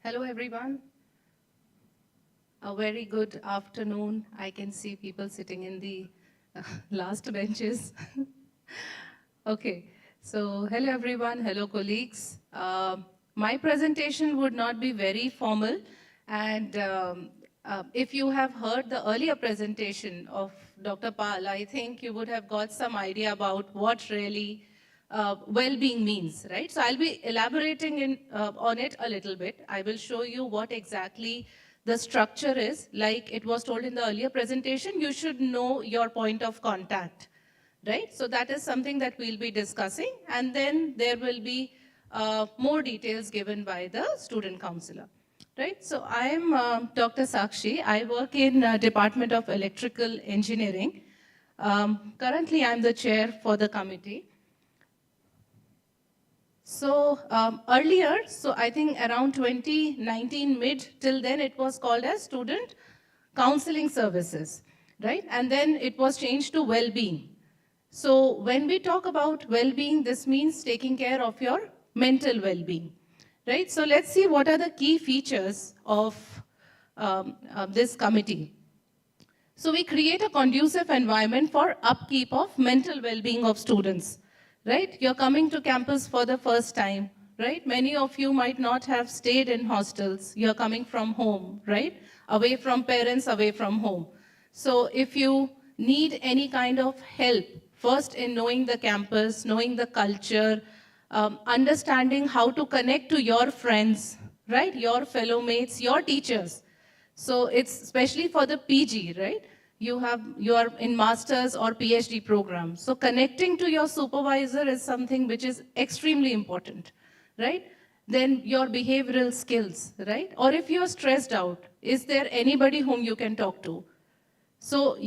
Hello, everyone. A very good afternoon. I can see people sitting in the last benches. Okay, so hello, everyone. Hello, colleagues. My presentation would not be very formal. And if you have heard the earlier presentation of Dr. Pal, I think you would have got some idea about what really well-being means, right? So I'll be elaborating on it a little bit. I will show you what exactly the structure is. Like it was told in the earlier presentation, you should know your point of contact, right? So that is something that we'll be discussing. And then there will be more details given by the student counselor. Right, so I am Dr. Sakshi. I work in Department of Electrical Engineering. Currently, I'm the chair for the committee. So earlier, so I think around 2019 mid, till then it was called as Student Counseling Services, right? And then it was changed to well-being. So when we talk about well-being, this means taking care of your mental well-being, right? So let's see what are the key features of this committee. So we create a conducive environment for upkeep of mental well-being of students, right? You're coming to campus for the first time, right? Many of you might not have stayed in hostels. You're coming from home, right? Away from parents, away from home. So if you need any kind of help, first in knowing the campus, knowing the culture, understanding how to connect to your friends, right? Your fellow mates, your teachers. So it's especially for the PG, right? You are in master's or PhD program. So connecting to your supervisor is something which is extremely important, right? Then your behavioral skills, right? Or if you're stressed out, is there anybody whom you can talk to? So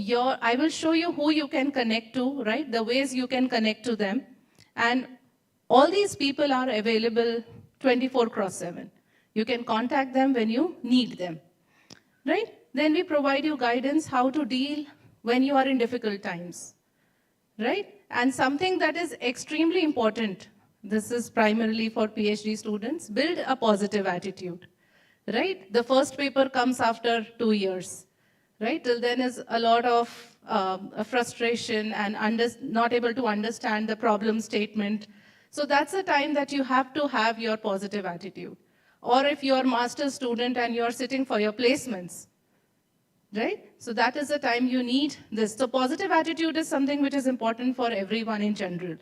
I will show you who you can connect to, right? The ways you can connect to them. And all these people are available 24/7. You can contact them when you need them, right? Then we provide you guidance how to deal when you are in difficult times, right? And something that is extremely important, this is primarily for PhD students, build a positive attitude, right? The first paper comes after 2 years, right? Till then is a lot of frustration and not able to understand the problem statement. So that's the time that you have to have your positive attitude. Or if you're a master's student and you're sitting for your placements, right? So that is the time you need this. So positive attitude is something which is important for everyone in general.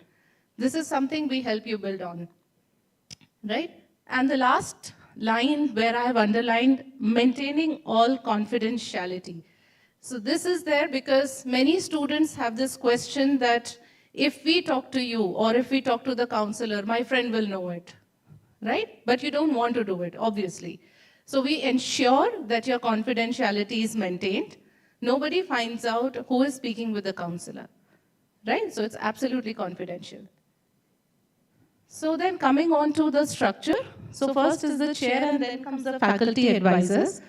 This is something we help you build on, right? And the last line where I have underlined, maintaining all confidentiality. So this is there because many students have this question that if we talk to you or if we talk to the counselor, my friend will know it, right? But you don't want to do it, obviously. So we ensure that your confidentiality is maintained. Nobody finds out who is speaking with the counselor, right? So it's absolutely confidential. So then coming on to the structure. So first is the chair and then comes the faculty advisors.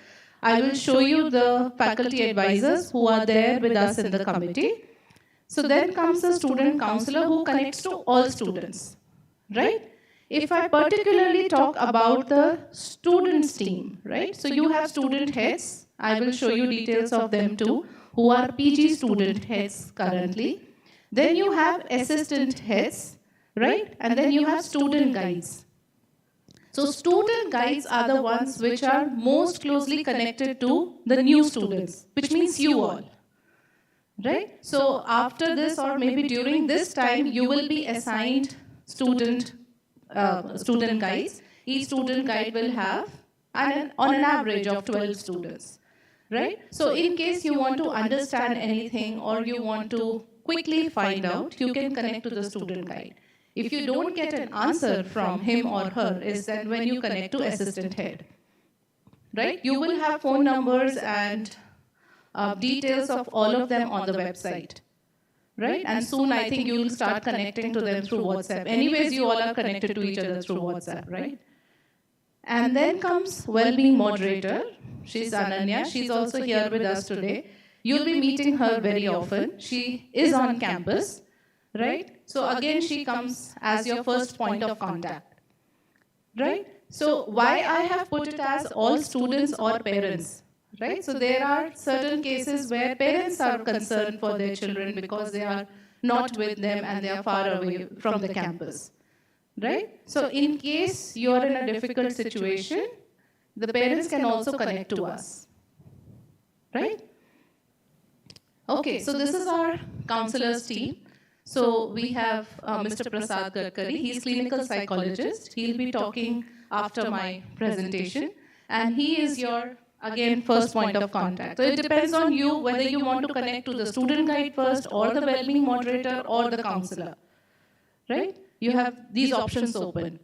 I will show you the faculty advisors who are there with us in the committee. So then comes the student counselor who connects to all students, right? If I particularly talk about the students team, right? So you have student heads. I will show you details of them too, who are PG student heads currently. Then you have assistant heads, right? And then you have student guides. So student guides are the ones which are most closely connected to the new students, which means you all, right? So after this or maybe during this time, you will be assigned student guides. Each student guide will have on an average of 12 students, right? So in case you want to understand anything or you want to quickly find out, you can connect to the student guide. If you don't get an answer from him or her, is then when you connect to assistant head, right? You will have phone numbers and details of all of them on the website, right? And soon I think you will start connecting to them through WhatsApp. Anyways, you all are connected to each other through WhatsApp, right? And then comes well-being moderator. She's Ananya. She's also here with us today. You'll be meeting her very often. She is on campus, right? So again, she comes as your first point of contact, right? So why I have put it as all students or parents, right? So there are certain cases where parents are concerned for their children because they are not with them and they are far away from the campus, right? So in case you are in a difficult situation, the parents can also connect to us, right? Okay, so this is our counselors team. So we have Mr. Prasad Gadkari. He's clinical psychologist. He'll be talking after my presentation. And he is your, again, first point of contact. So it depends on you whether you want to connect to the student guide first or the well-being moderator or the counselor, right? You have these options open.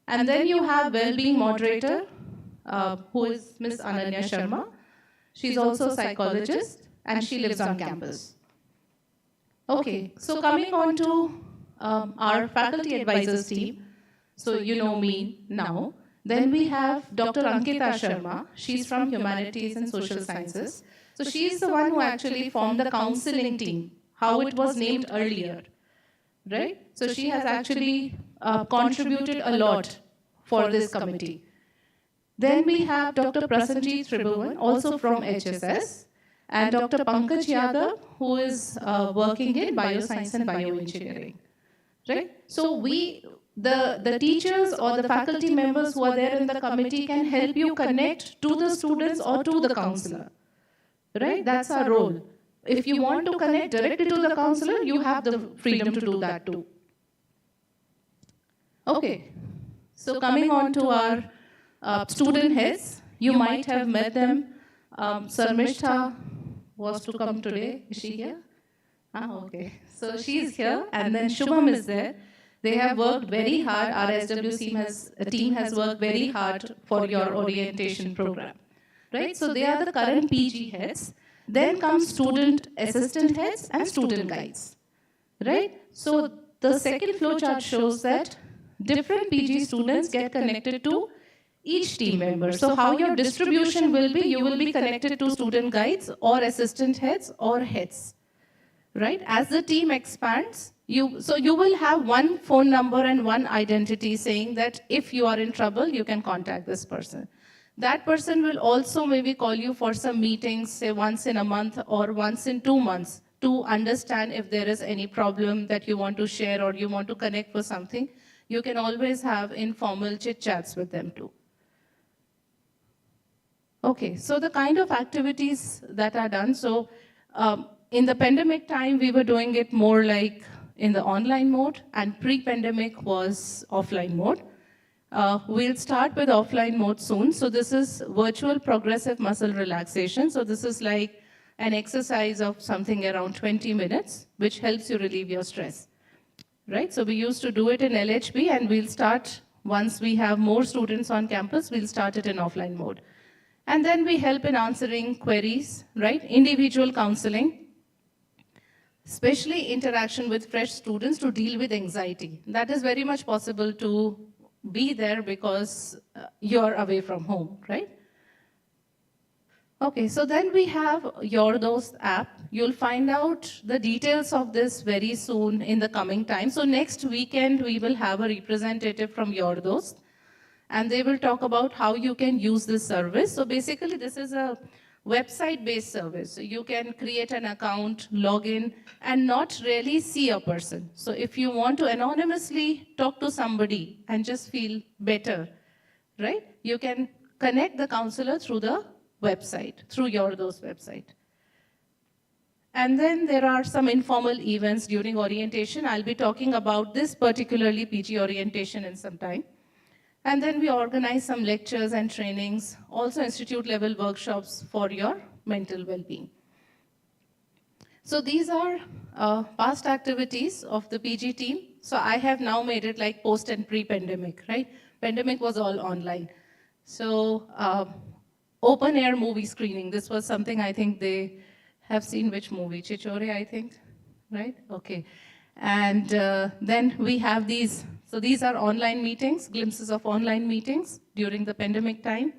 And then you have well-being moderator, who is Ms. Ananya Sharma. She's also a psychologist and she lives on campus. Okay, so coming on to our faculty advisors team. So you know me now. Then we have Dr. Ankita Sharma. She's from Humanities and Social Sciences. So she's the one who actually formed the counseling team, how it was named earlier, right? So she has actually contributed a lot for this committee. Then we have Dr. Prasanjit Tribhuvan, also from HSS. And Dr. Pankaj Yadav, who is working in bioscience and bioengineering, right? So the teachers or the faculty members who are there in the committee can help you connect to the students or to the counselor, right? That's our role. If you want to connect directly to the counselor, you have the freedom to do that too. Okay, so coming on to our student heads, you might have met them. Sarmishta was to come today. Is she here? Okay. So she's here, and then Shubham is there. They have worked very hard. Our SWC team has worked very hard for your orientation program, right? So they are the current PG heads. Then comes student assistant heads and student guides, right? So the second flowchart shows that different PG students get connected to each team member. So how your distribution will be, you will be connected to student guides or assistant heads or heads, right? As the team expands, you will have one phone number and one identity saying that if you are in trouble, you can contact this person. That person will also maybe call you for some meetings, say once in a month or once in 2 months, to understand if there is any problem that you want to share or you want to connect for something. You can always have informal chit chats with them too. Okay, so the kind of activities that are done. So in the pandemic time, we were doing it more like in the online mode, and pre-pandemic was offline mode. We'll start with offline mode soon. So this is virtual progressive muscle relaxation. So this is like an exercise of something around 20 minutes, which helps you relieve your stress, right? So we used to do it in LHB, and we'll start, once we have more students on campus, we'll start it in offline mode. And then we help in answering queries, right? Individual counseling, especially interaction with fresh students to deal with anxiety. That is very much possible to be there because you're away from home, right? Okay, so then we have Your Dost app. You'll find out the details of this very soon in the coming time. So next weekend, we will have a representative from Your Dost, and they will talk about how you can use this service. So basically, this is a website-based service. So you can create an account, log in, and not really see a person. So if you want to anonymously talk to somebody and just feel better, right? You can connect the counselor through the website, through Your Dost website. And then there are some informal events during orientation. I'll be talking about this particularly PG orientation in some time. And then we organize some lectures and trainings, also institute level workshops for your mental well-being. So these are past activities of the PG team. So I have now made it like post and pre-pandemic, right? Pandemic was all online. So open air movie screening. This was something I think they have seen. Which movie? Chichore, I think, right? Okay. And then we have these. So these are online meetings, glimpses of online meetings during the pandemic time.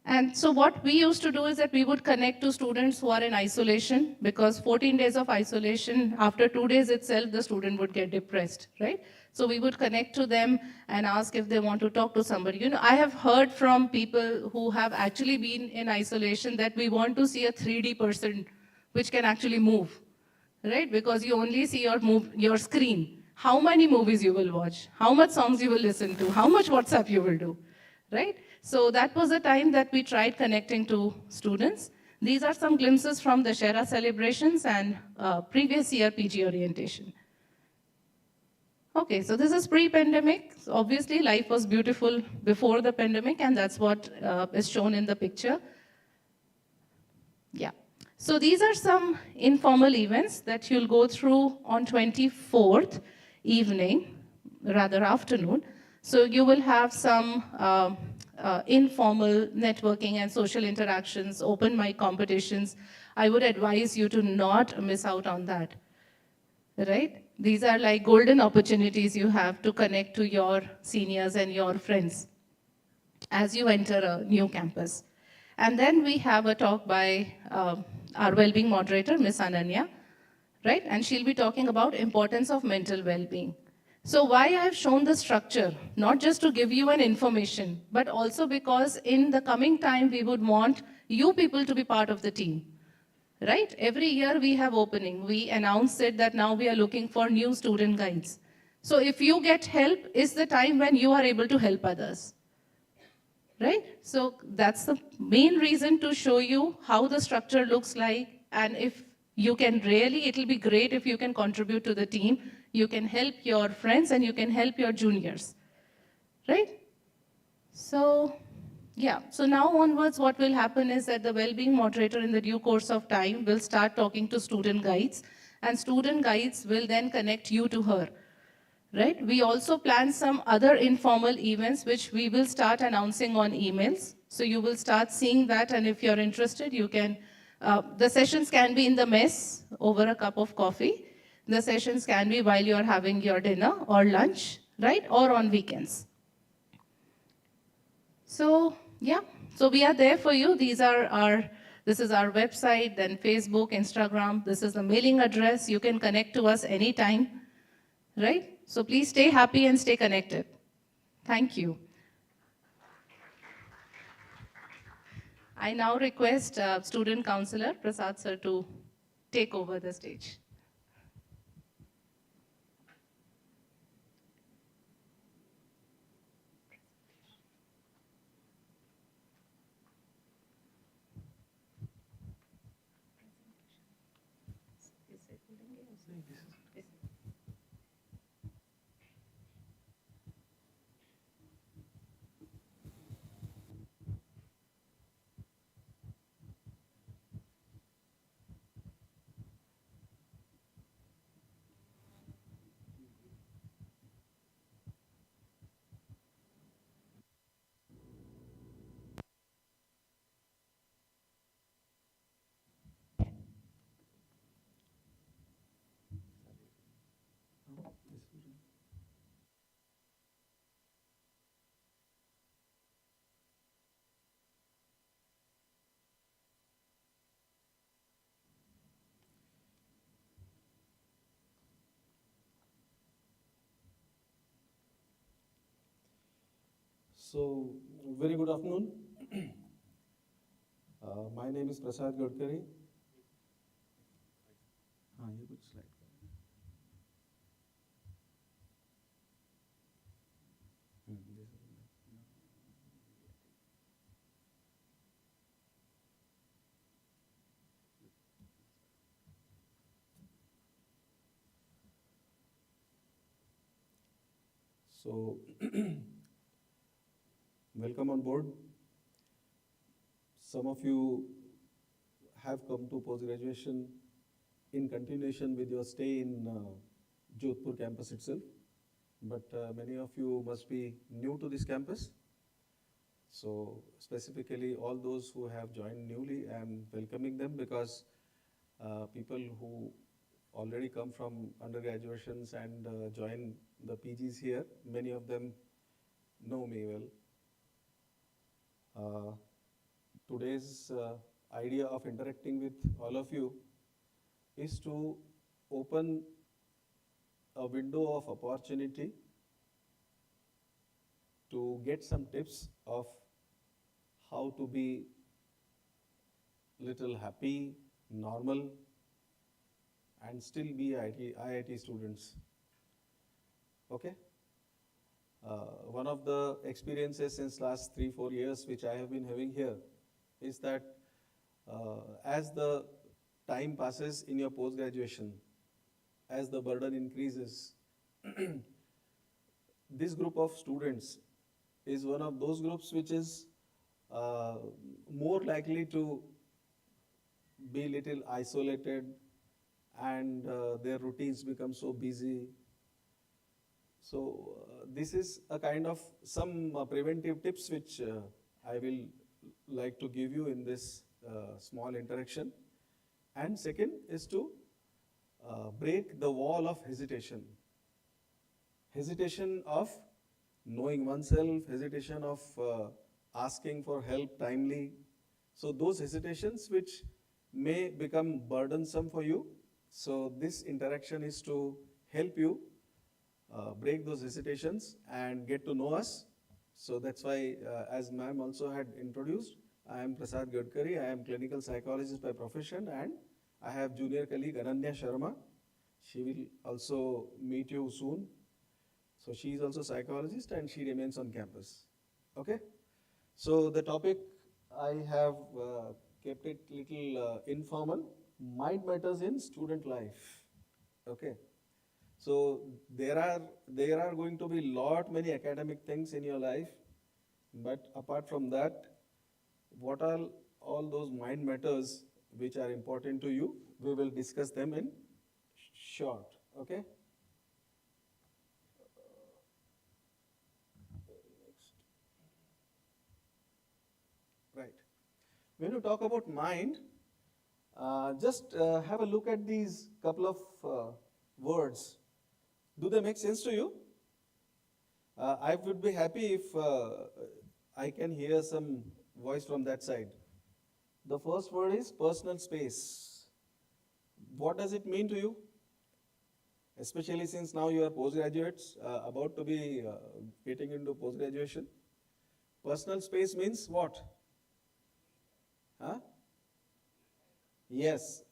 And so what we used to do is that we would connect to students who are in isolation, because 14 days of isolation, after 2 days itself, the student would get depressed, right? So we would connect to them and ask if they want to talk to somebody. You know, I have heard from people who have actually been in isolation that we want to see a 3D person which can actually move, right? Because you only see your screen. How many movies you will watch, how much songs you will listen to, how much WhatsApp you will do, right? So that was the time that we tried connecting to students. These are some glimpses from the Shera celebrations and previous year PG orientation. Okay, so this is pre-pandemic. So obviously, life was beautiful before the pandemic, and that's what is shown in the picture. Yeah. So these are some informal events that you'll go through on 24th evening, rather afternoon. So you will have some informal networking and social interactions, open mic competitions. I would advise you to not miss out on that, right? These are like golden opportunities you have to connect to your seniors and your friends as you enter a new campus. And then we have a talk by our well-being moderator, Ms. Ananya, right? And she'll be talking about importance of mental well-being. So why I have shown the structure, not just to give you an information, but also because in the coming time, we would want you people to be part of the team, right? Every year we have opening. We announced it that now we are looking for new student guides. So if you get help, is the time when you are able to help others, right? So that's the main reason to show you how the structure looks like, and if you can really, it'll be great if you can contribute to the team. You can help your friends and you can help your juniors, right? So, yeah, so now onwards what will happen is that the well-being moderator in the due course of time will start talking to student guides, and student guides will then connect you to her, right? We also plan some other informal events which we will start announcing on emails. So you will start seeing that, and if you're interested, you can, the sessions can be in the mess over a cup of coffee. The sessions can be while you're having your dinner or lunch, right? Or on weekends. So, yeah, so we are there for you. This is our website, then Facebook, Instagram. This is the mailing address. You can connect to us anytime, right? So please stay happy and stay connected. Thank you. I now request Student Counselor Prasad sir to take over the stage. So, very good afternoon. My name is Prasad Gadkari. You could slide. So, welcome on board. Some of you have come to post-graduation in continuation with your stay in Jodhpur campus itself, but many of you must be new to this campus. So specifically all those who have joined newly, I am welcoming them because people who already come from undergraduations and join the PGs here, many of them know me well. Today's idea of interacting with all of you is to open a window of opportunity to get some tips of how to be little happy, normal, and still be IIT students. Okay? One of the experiences since last 3-4 years which I have been having here is that as the time passes in your post-graduation, as the burden increases, this group of students is one of those groups which is more likely to be little isolated and their routines become so busy. So this is a kind of some preventive tips which I will like to give you in this small interaction. And second is to break the wall of hesitation. Hesitation of knowing oneself, hesitation of asking for help timely. So those hesitations which may become burdensome for you. So this interaction is to help you break those hesitations and get to know us. So that's why, as ma'am also had introduced, I am Prasad Gadkari. I am clinical psychologist by profession, and I have junior colleague Ananya Sharma. She will also meet you soon. So she is also psychologist and she remains on campus. Okay? So the topic I have kept it little informal. Mind matters in student life. Okay? So there are going to be many academic things in your life, but apart from that, what are all those mind matters which are important to you? We will discuss them in short. Okay? Right. When you talk about mind, just have a look at these couple of words. Do they make sense to you? I would be happy if I can hear some voice from that side. The first word is personal space. What does it mean to you? Especially since now you are postgraduates, about to be getting into post-graduation. Personal space means what? Huh? Yes,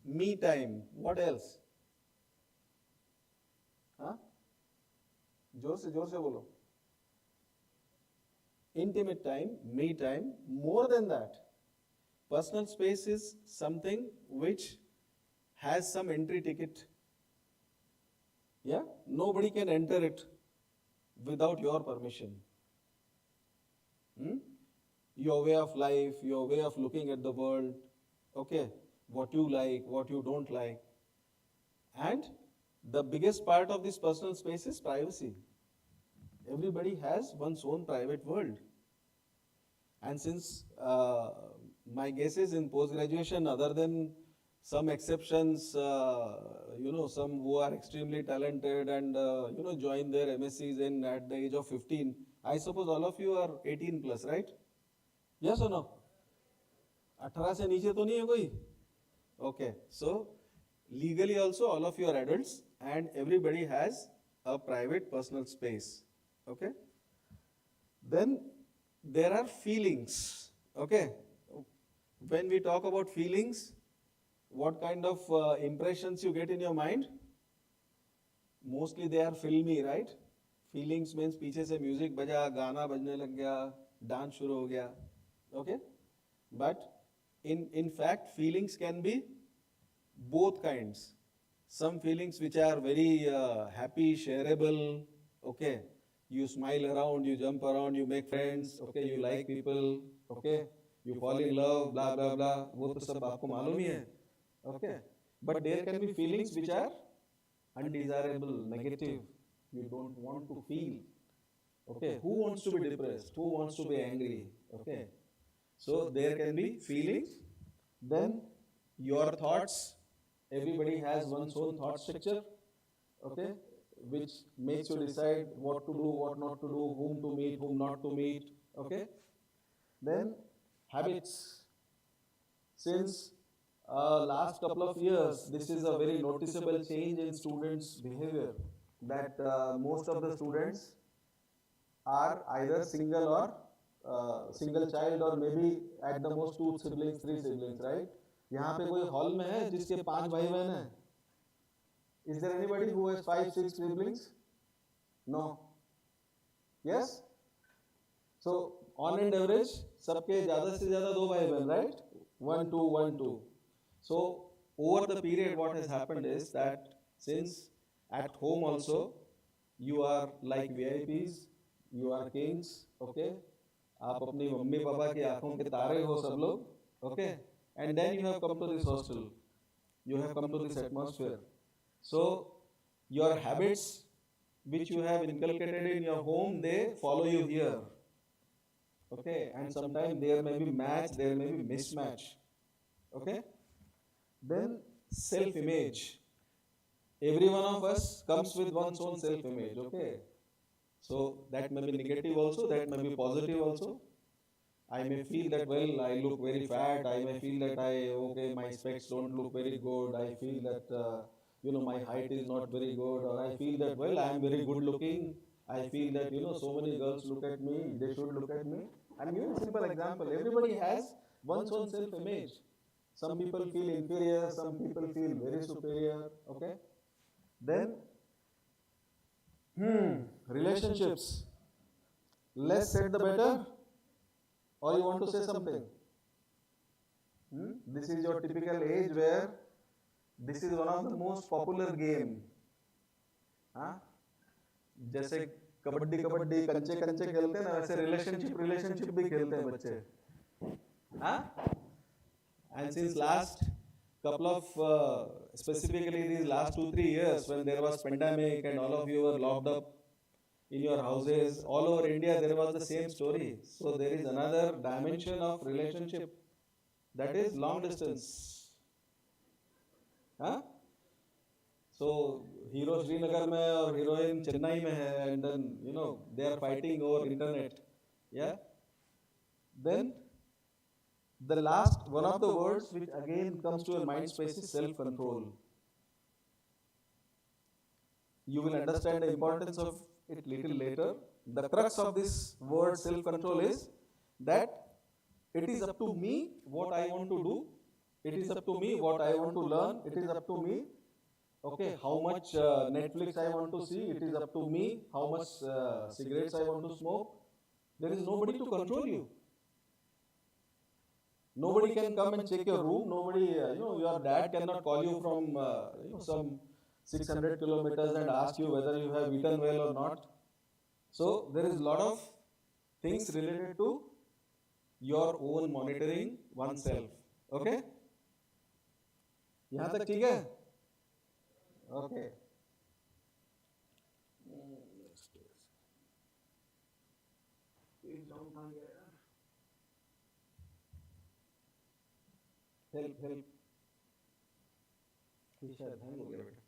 me time. What else? Huh? जोर से बोलो. Intimate time, me time. More than that, personal space is something which has some entry ticket. Yeah, nobody can enter it without your permission. Your way of life, your way of looking at the world, okay, what you like, what you don't like. And the biggest part of this personal space is privacy. Everybody has one's own private world. And since my guess is in post-graduation, other than some exceptions, some who are extremely talented and, join their MScs at the age of 15, I suppose all of you are 18 plus, right? Yes or no? 18 से नीचे तो नहीं है कोई? Okay, so legally also all of you are adults and everybody has a private personal space. Okay? Then there are feelings. Okay? When we talk about feelings, what kind of impressions you get in your mind? Mostly they are filmy, right? Feelings means पीछे से music बजा, गाना बजने लग गया, dance शुरू हो गया. Okay? But in fact, feelings can be both kinds. Some feelings which are very happy, shareable, okay? You smile around, you jump around, you make friends, okay? You like people, okay? You fall in love, blah, blah, blah. वो तो सब आपको मालूम ही है, okay? But there can be feelings which are undesirable, negative. You don't want to feel, okay? Who wants to be depressed? Who wants to be angry, okay? So there can be feelings. Then your thoughts. Everybody has one's own thought structure, okay, which makes you decide what to do, what not to do, whom to meet, whom not to meet, okay. Then habits. Since last couple of years, this is a very noticeable change in students' behavior, that most of the students are either single or single child, or maybe at the most 2 siblings, 3 siblings, right? यहाँ पे कोई hall में है जिसके 5 भाई बहन हैं? Is there anybody who has 5, 6 siblings? No. Yes? So on an average, सबके ज़्यादा से ज़्यादा 2 भाई बहन, right? 1, 2, 1, 2. So over the period, what has happened is that since at home also you are like VIPs, you are kings, okay? आप अपनी mummy papa की आंखों के तारे हो सब लोग, okay? And then you have come to this hostel, you have come to this atmosphere. So your habits which you have inculcated in your home, they follow you here. Okay, and sometimes there may be match, there may be mismatch. Okay? Then self-image. Every one of us comes with one's own self-image. Okay? So that may be negative also, that may be positive also. I may feel that, well, I look very fat. I may feel that my specs don't look very good. I feel that, my height is not very good. Or I feel that, well, I am very good looking. I feel that, so many girls look at me. They should look at me. I'm giving a simple example. Everybody has one's own self-image. Some people feel inferior. Some people feel very superior. Okay? Then, relationships. Less said the better. Or you want to say something? This is your typical age where this is one of the most popular game. जैसे कबड्डी कबड्डी कंचे कंचे खेलते हैं ना, वैसे relationship भी खेलते हैं बच्चे. And since last couple of specifically these last 2-3 years, when there was pandemic and all of you were locked up in your houses, all over India, there was the same story. So there is another dimension of relationship, that is long distance. So hero Srinagar में और heroine Chennai में है, and then they are fighting over internet. Yeah. Then the last one of the words which again comes to your mind space is self-control. You will understand the importance of it little later. The crux of this word self-control is that it is up to me what I want to do. It is up to me what I want to learn. It is up to me, okay, how much Netflix I want to see. It is up to me how much cigarettes I want to smoke. There is nobody to control you. Nobody can come and check your room. Nobody, your dad cannot call you from some 600 kilometers and ask you whether you have eaten well or not. So there is a lot of things related to your own monitoring oneself. Okay? यहाँ तक ठीक है? Okay. Help. शायद hang हो गया बेटा.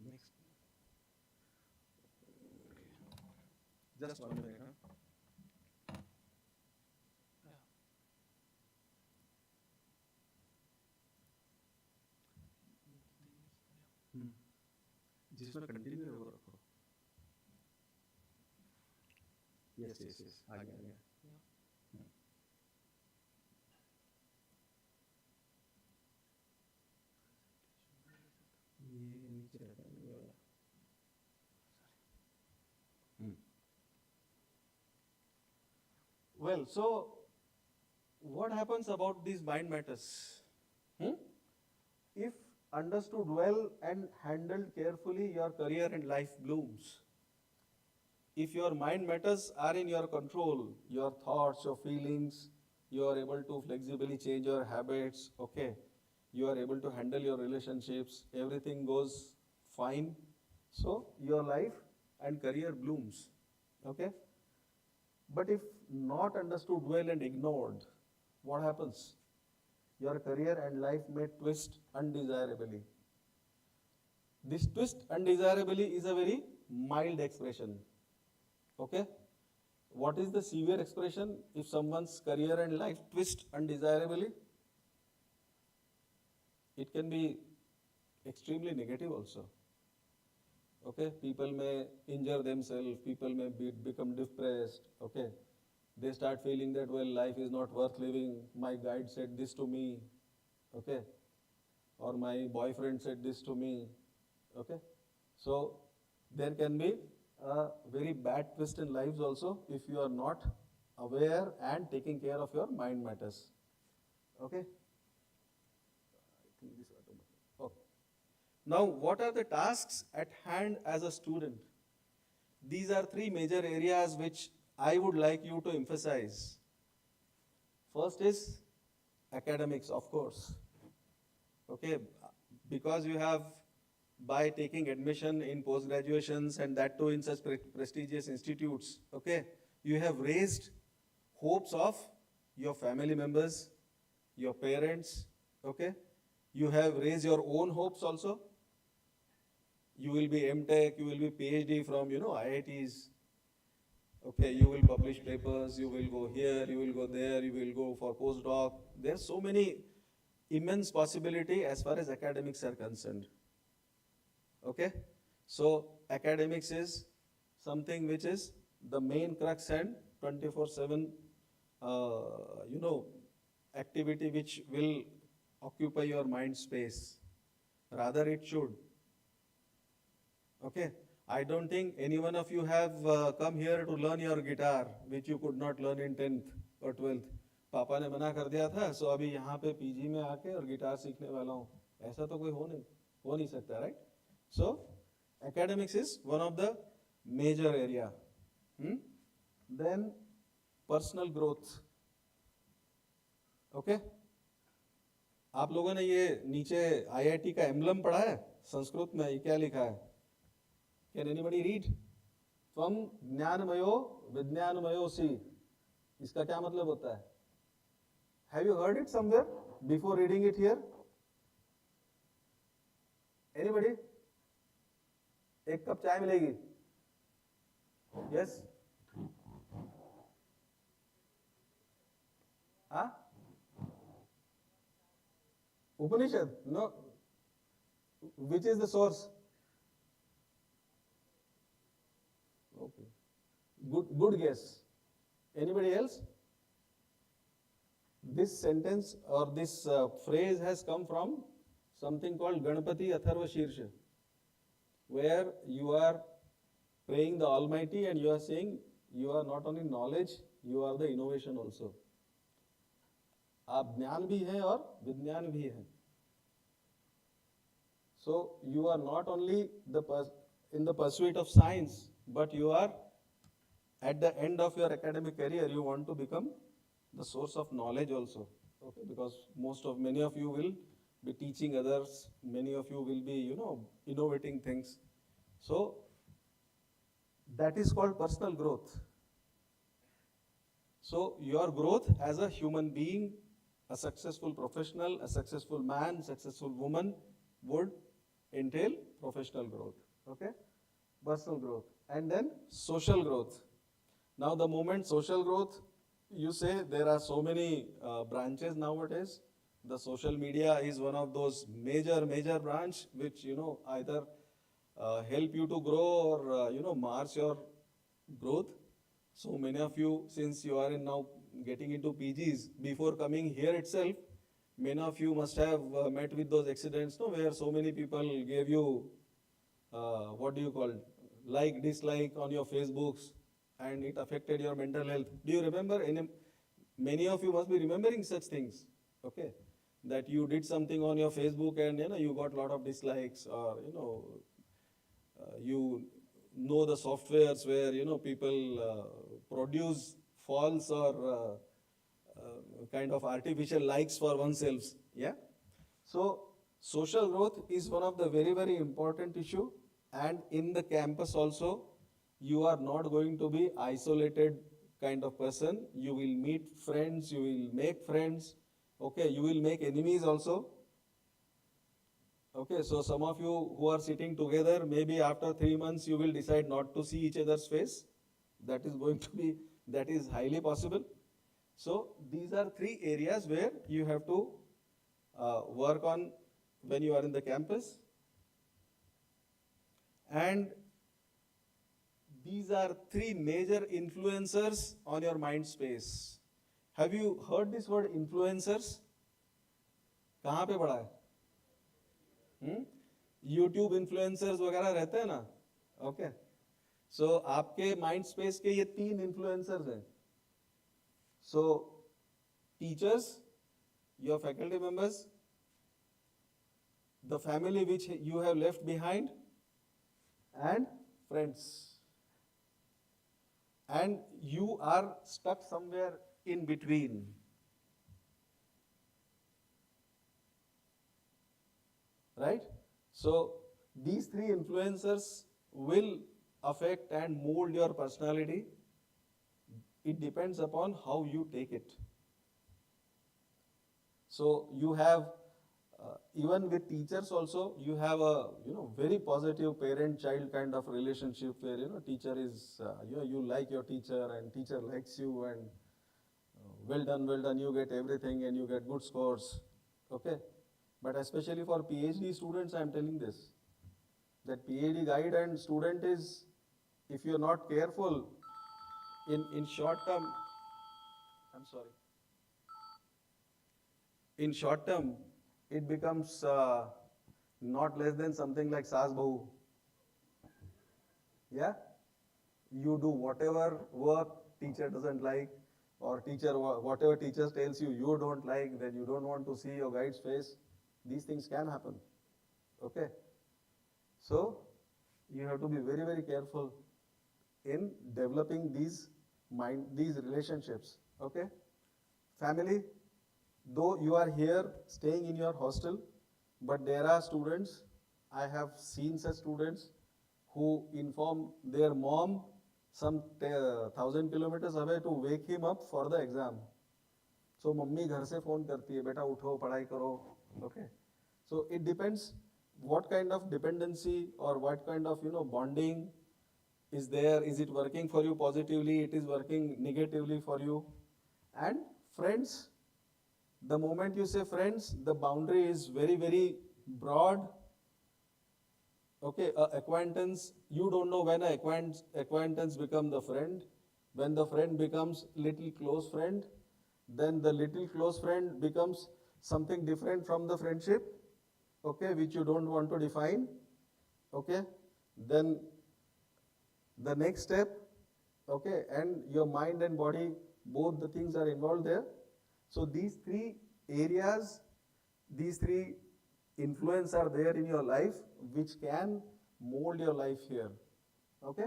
Next. Just 1 minute. जिसमें continue हो रखो. Yes. आ गया. ये नीचे रहता है ये वाला. Well, so what happens about these mind matters? If understood well and handled carefully, your career and life blooms. If your mind matters are in your control, your thoughts, your feelings, you are able to flexibly change your habits, okay? You are able to handle your relationships, everything goes fine. So your life and career blooms, okay? But if not understood well and ignored, what happens? Your career and life may twist undesirably. This twist undesirably is a very mild expression, okay? What is the severe expression if someone's career and life twist undesirably? It can be extremely negative also. Okay, people may injure themselves, people may become depressed, okay. They start feeling that, well, life is not worth living, my guide said this to me, okay, or my boyfriend said this to me, okay. So there can be a very bad twist in lives also if you are not aware and taking care of your mind matters, okay. Okay. Now, what are the tasks at hand as a student? These are 3 major areas which I would like you to emphasize. First is academics, of course. Okay, because you have, by taking admission in post-graduations and that too in such prestigious institutes, okay, you have raised hopes of your family members, your parents, okay. You have raised your own hopes also. You will be Mtech, you will be PhD from, IITs. Okay, you will publish papers, you will go here, you will go there, you will go for postdoc. There's so many immense possibility as far as academics are concerned. Okay, so academics is something which is the main crux and 24/7, activity which will occupy your mind space. Rather it should. Okay, I don't think any one of you have come here to learn your guitar, which you could not learn in 10th or 12th. पापा ने मना कर दिया था, so अभी यहाँ पे PG में आके और गिटार सीखने वाला हूँ. ऐसा तो कोई हो नहीं सकता, right? So academics is one of the major area. Then personal growth. Okay? आप लोगों ने ये नीचे IIT का एम्बलम पढ़ा है संस्कृत में? ये क्या लिखा है? Can anybody read? त्वं ज्ञानमयो विज्ञानमयोसि. इसका क्या मतलब होता है? Have you heard it somewhere before reading it here? Anybody? एक कप चाय मिलेगी? Yes? Huh? Upanishad? No. Which is the source? Okay. Good guess. Anybody else? This sentence or this phrase has come from something called Ganapati Atharva Shirsha, where you are praying the Almighty and you are saying you are not only knowledge, you are the innovation also. आप ज्ञान भी हैं और विज्ञान भी हैं. So you are not only in the pursuit of science, but you are at the end of your academic career, you want to become the source of knowledge also. Okay, because many of you will be teaching others, many of you will be, innovating things. So that is called personal growth. So your growth as a human being, a successful professional, a successful man, successful woman would entail professional growth. Okay, personal growth, and then social growth. Now the moment social growth, you say there are so many branches nowadays. The social media is one of those major branch which either help you to grow or march your growth. So many of you, since you are now getting into PGs, before coming here itself, many of you must have met with those accidents, where so many people gave you what do you call, like, dislike on your Facebooks, and it affected your mental health. Do you remember? Many of you must be remembering such things. Okay, that you did something on your Facebook and you got a lot of dislikes, or you know the softwares where people produce false or kind of artificial likes for oneself. Yeah. So social growth is one of the very important issue, and in the campus also, you are not going to be isolated kind of person. You will meet friends, you will make friends. Okay, you will make enemies also. Okay, so some of you who are sitting together, maybe after 3 months you will decide not to see each other's face. That is highly possible. So these are 3 areas where you have to work on when you are in the campus. And these are 3 major influencers on your mind space. Have you heard this word influencers? कहाँ पे पढ़ा है? YouTube influencers वगैरह रहते हैं ना? Okay. So आपके mind space के ये 3 influencers हैं. So teachers, your faculty members, the family which you have left behind, and friends. And you are stuck somewhere in between. Right? So these 3 influencers will affect and mold your personality. It depends upon how you take it. So you have, even with teachers also, you have a very positive parent-child kind of relationship where teacher is, you like your teacher and teacher likes you, and well done, you get everything and you get good scores. Okay, but especially for PhD students, I am telling this, that PhD guide and student is, if you are not careful, in short term, in short term, it becomes not less than something like Saas Bahu. Yeah? You do whatever work teacher doesn't like, or whatever teacher tells you you don't like, then you don't want to see your guide's face. These things can happen. Okay? So you have to be very careful in developing these relationships. Okay? Family, though you are here staying in your hostel, but there are students, I have seen such students who inform their mom some 1,000 kilometers away to wake him up for the exam. So mummy घर से phone करती है, बेटा उठो, पढ़ाई करो. Okay. So it depends what kind of dependency or what kind of, bonding is there? Is it working for you positively? It is working negatively for you? And friends, the moment you say friends, the boundary is very, very broad. Okay, acquaintance, you don't know when acquaintance become the friend. When the friend becomes little close friend, then the little close friend becomes something different from the friendship, okay, which you don't want to define, okay. Then the next step, okay, and your mind and body, both the things are involved there. So these three areas, these three influence are there in your life, which can mold your life here, okay.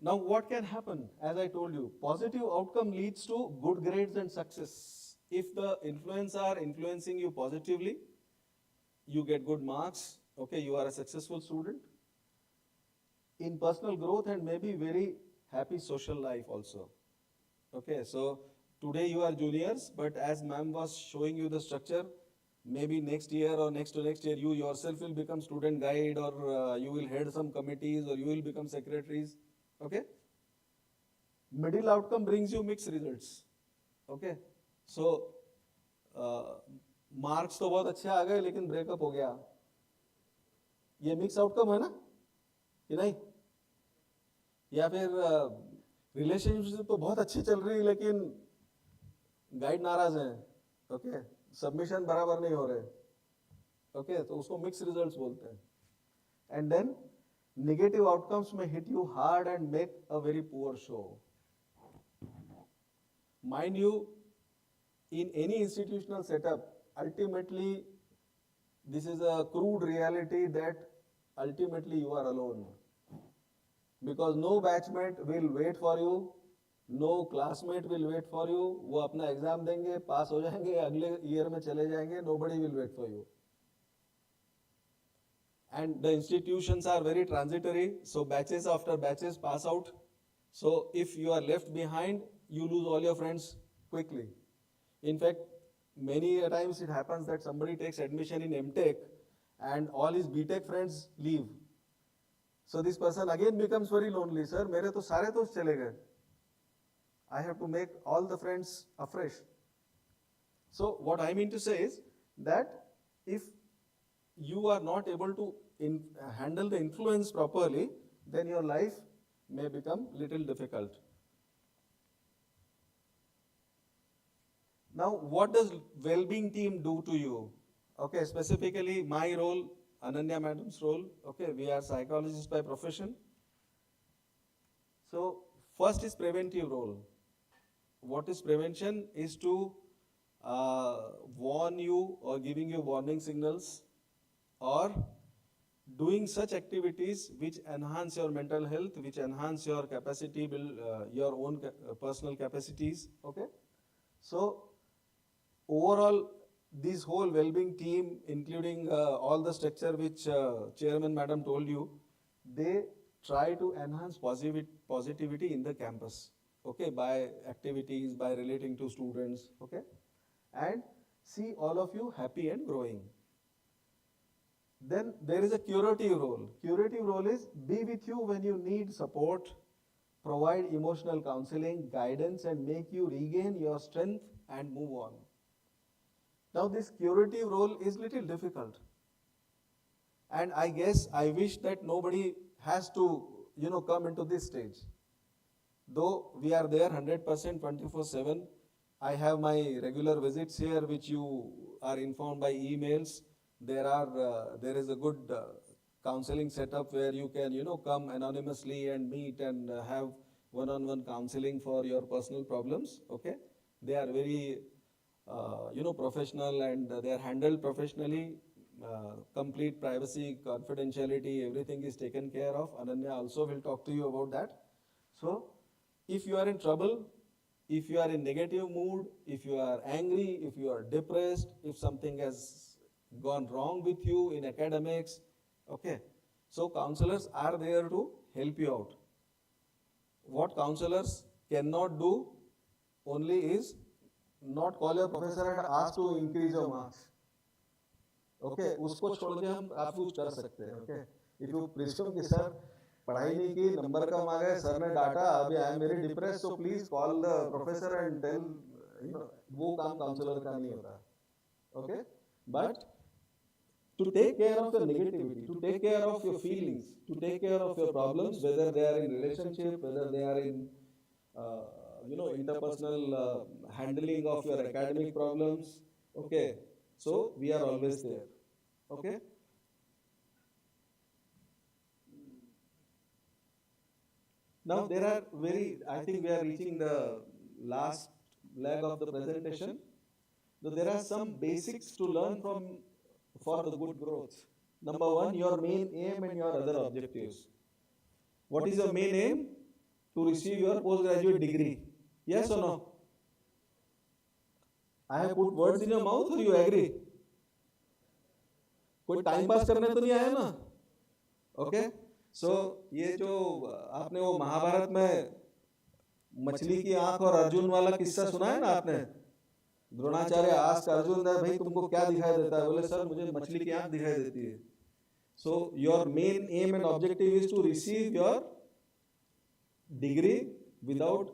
Now what can happen? As I told you, positive outcome leads to good grades and success. If the influence are influencing you positively, you get good marks, okay, you are a successful student in personal growth and maybe very happy social life also. Okay, so today you are juniors, but as ma'am was showing you the structure, maybe next year or next to next year, you yourself will become student guide, or you will head some committees, or you will become secretaries, okay. Middle outcome brings you mixed results, okay. So marks तो बहुत अच्छे आ गए लेकिन breakup हो गया, ये mix outcome है ना कि नहीं? या फिर रिलेशनशिप तो बहुत अच्छी चल रही लेकिन गाइड नाराज हैं, ओके, सबमिशन बराबर नहीं हो रहे, ओके, तो उसको मिक्स रिजल्ट्स बोलते हैं. एंड देन नेगेटिव आउटकम्स में hit you hard and make a very poor show. Mind you, in any institutional setup, ultimately this is a crude reality that ultimately you are alone, because no batchmate will wait for you, no classmate will wait for you. वो अपना exam देंगे, पास हो जाएंगे, अगले year में चले जाएंगे, nobody will wait for you. And the institutions are very transitory, so batches after batches pass out. So if you are left behind, you lose all your friends quickly. In fact, many times it happens that somebody takes admission in Mtech and all his BTech friends leave. So this person again becomes very lonely. Sir, मेरे तो सारे दोस्त चले गए. I have to make all the friends afresh. So what I mean to say is that if you are not able to handle the influence properly, then your life may become little difficult. Now, what does well-being team do to you? Okay, specifically my role, Ananya madam's role. Okay, we are psychologists by profession. So, first is preventive role. What is prevention? Is to warn you or giving you warning signals, or doing such activities which enhance your mental health, which enhance your capacity, build your own personal capacities. Okay, so overall, this whole well-being team, including all the structure which Chairman Madam told you, they try to enhance positivity in the campus, okay, by activities, by relating to students, okay, and see all of you happy and growing. Then there is a curative role. Curative role is be with you when you need support, provide emotional counseling, guidance, and make you regain your strength and move on. Now this curative role is little difficult, and I guess I wish that nobody has to come into this stage. Though we are there 100% 24/7, I have my regular visits here which you are informed by emails. There is a good counseling setup where you can come anonymously and meet and have one-on-one counseling for your personal problems. Okay, they are very professional, and they are handled professionally. Complete privacy, confidentiality, everything is taken care of. Ananya also will talk to you about that. So, if you are in trouble, if you are in negative mood, if you are angry, if you are depressed, if something has gone wrong with you in academics, okay, so counselors are there to help you out. What counselors cannot do only is not call your professor and ask to increase your marks. Okay, उसको छोड़ के हम आप कुछ कर सकते हैं. Okay, if you presume कि सर पढ़ाई नहीं की, नंबर कम आ गए, सर ने डांटा, अभी I am very depress, so please call the professor and tell, you know, वो काम काउंसलर का नहीं होता. Okay, but to take care of your negativity, to take care of your feelings, to take care of your problems, whether they are in relationship, whether they are in interpersonal handling of your academic problems. Okay, so we are always there. Okay. Now there are I think we are reaching the last leg of the presentation. So there are some basics to learn for the good growth. Number one, your main aim and your other objectives. What is your main aim? To receive your postgraduate degree. Yes or no? I have put words in your mouth, or you agree? कोई time pass करने तो नहीं आया ना? Okay, सो ये जो आपने वो महाभारत में मछली की आंख और अर्जुन वाला किस्सा सुना है ना आपने? द्रोणाचार्य आस्क अर्जुन दैट भाई तुमको क्या दिखाई देता है? बोले सर मुझे मछली की आंख दिखाई देती है. So your main aim and objective is to receive your degree without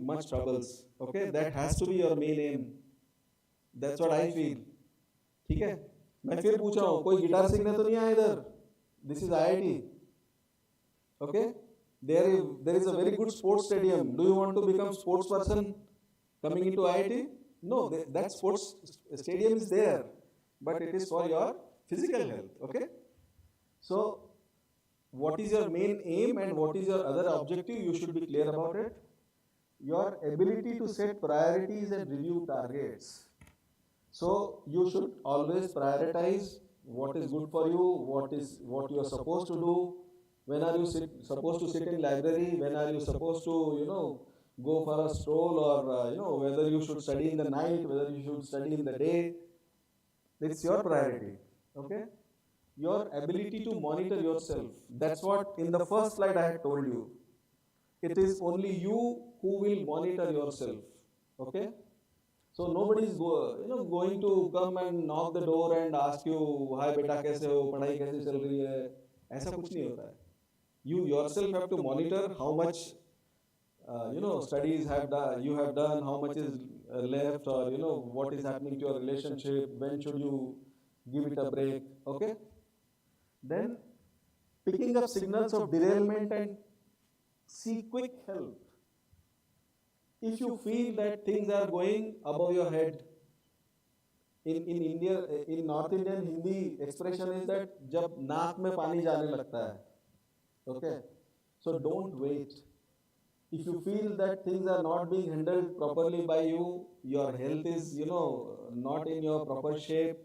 much troubles. Okay, that has to be your main aim. That's what I feel. ठीक है, मैं फिर पूछ रहा हूँ, कोई गिटार सीखने तो नहीं आया इधर? This is IIT. Okay, there is a very good sports stadium. Do you want to become sports person coming into IIT? No, that sports stadium is there, but it is for your physical health. Okay. So, what is your main aim and what is your other objective? You should be clear about it. Your ability to set priorities and review targets. So, you should always prioritize what is good for you, what you are supposed to do. When are you supposed to sit in library? When are you supposed to, go for a stroll, or whether you should study in the night, whether you should study in the day. It's your priority. Okay. Your ability to monitor yourself. That's what in the first slide I had told you. It is only you who will monitor yourself. Okay? So nobody is going to come and knock the door and ask you, hi beta kaise ho, padhai kaise chal rahi hai? ऐसा कुछ नहीं होता है. You yourself have to monitor how much studies you have done, how much is left, or what is happening to your relationship, when should you give it a break. Okay. Then picking up signals of derailment and seek quick help. If you feel that things are going above your head, in India, in North Indian Hindi expression is that जब नाक में पानी जाने लगता है. Okay, so don't wait. If you feel that things are not being handled properly by you, your health is not in your proper shape,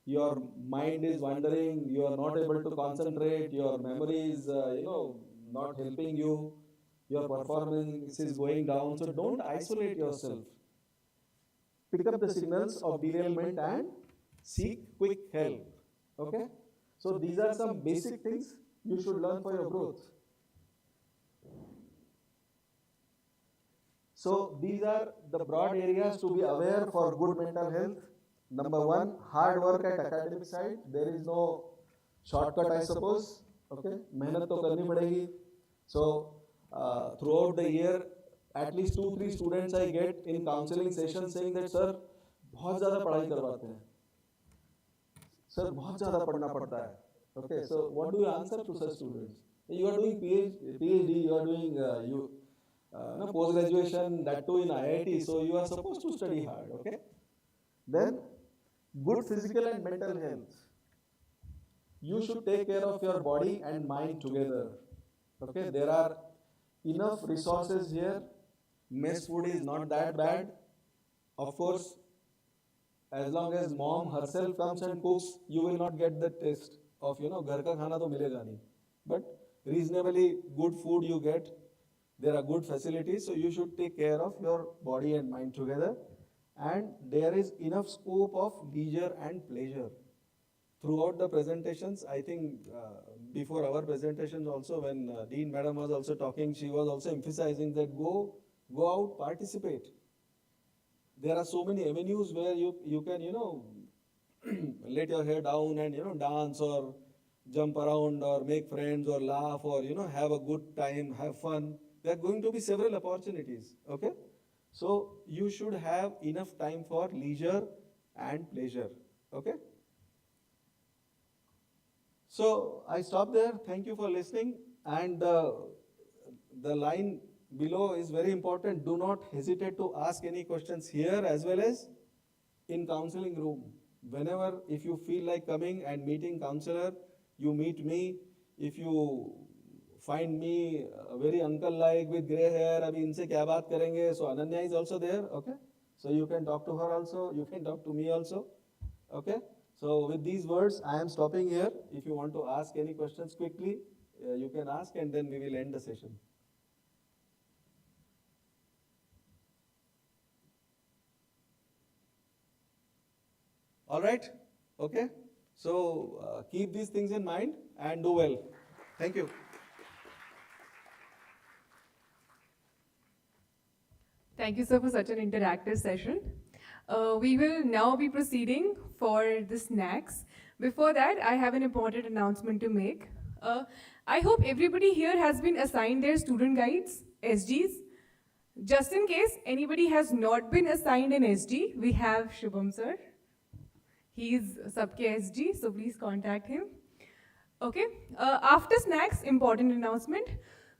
your mind is wandering, you are not able to concentrate, your memory is not helping you, your performance is going down, so don't isolate yourself. Pick up the signals of derailment and seek quick help. Okay, so these are some basic things you should learn for your growth. So these are the broad areas to be aware for good mental health. Number one, hard work at academic side. There is no shortcut, I suppose. Okay, मेहनत तो करनी पड़ेगी. So throughout the year, at least 2-3 students I get in counseling sessions saying that sir, बहुत ज़्यादा पढ़ाई करवाते हैं. Sir, बहुत ज़्यादा पढ़ना पड़ता है. Okay, so what do you answer to such students? You are doing PhD, you are doing post-graduation, that too in IIT, so you are supposed to study hard. Okay. Then, good physical and mental health. You should take care of your body and mind together. Okay, there are enough resources here. Mess food is not that bad. Of course, as long as mom herself comes and cooks, you will not get the taste of घर का खाना तो मिलेगा नहीं. But reasonably good food you get. There are good facilities, so you should take care of your body and mind together. And there is enough scope of leisure and pleasure. Throughout the presentations, I think before our presentations also, when Dean Madam was also talking, she was also emphasizing that go out, participate. there are so many avenues where you can, let your hair down and, dance or jump around or make friends or laugh or, have a good time, have fun. There are going to be several opportunities, okay? So you should have enough time for leisure and pleasure, okay? So I stop there. Thank you for listening. And the line below is very important. Do not hesitate to ask any questions here as well as in counseling room. Whenever, if you feel like coming and meeting counselor, you meet me. If you find me very uncle-like with grey hair, abhi inse kya baat karenge? So Ananya is also there, okay? So you can talk to her also. You can talk to me also, okay? So with these words, I am stopping here. If you want to ask any questions quickly, you can ask and then we will end the session. All right, okay? So keep these things in mind and do well. Thank you. Thank you, sir, for such an interactive session. We will now be proceeding for the snacks. Before that, I have an important announcement to make. I hope everybody here has been assigned their student guides, SGs. Just in case anybody has not been assigned an SG, we have Shubham, sir. He is Sabke SG, so please contact him. Okay, after snacks, important announcement,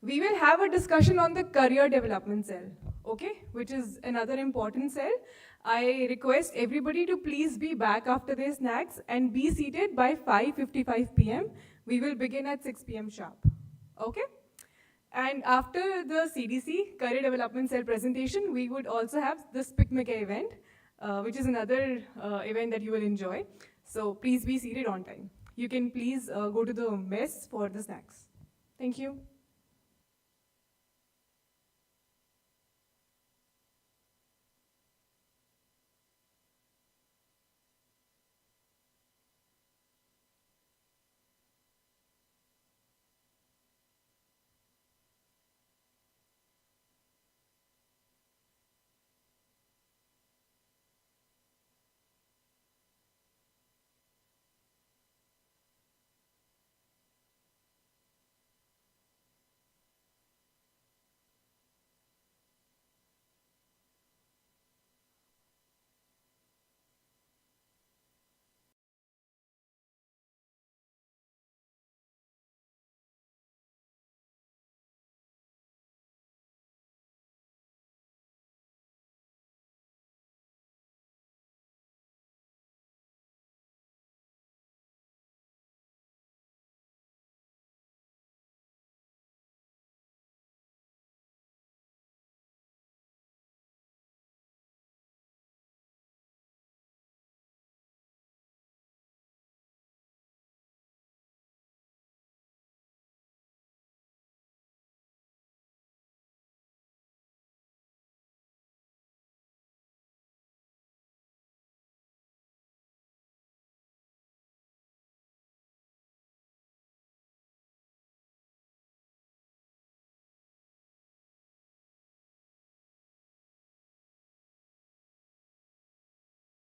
we will have a discussion on the career development cell, okay, which is another important cell. I request everybody to please be back after their snacks and be seated by 5:55 p.m. We will begin at 6 p.m. sharp, okay? And after the CDC, Career Development Cell presentation, we would also have the SPICMECA event, which is another event that you will enjoy. So please be seated on time. You can please go to the mess for the snacks. Thank you.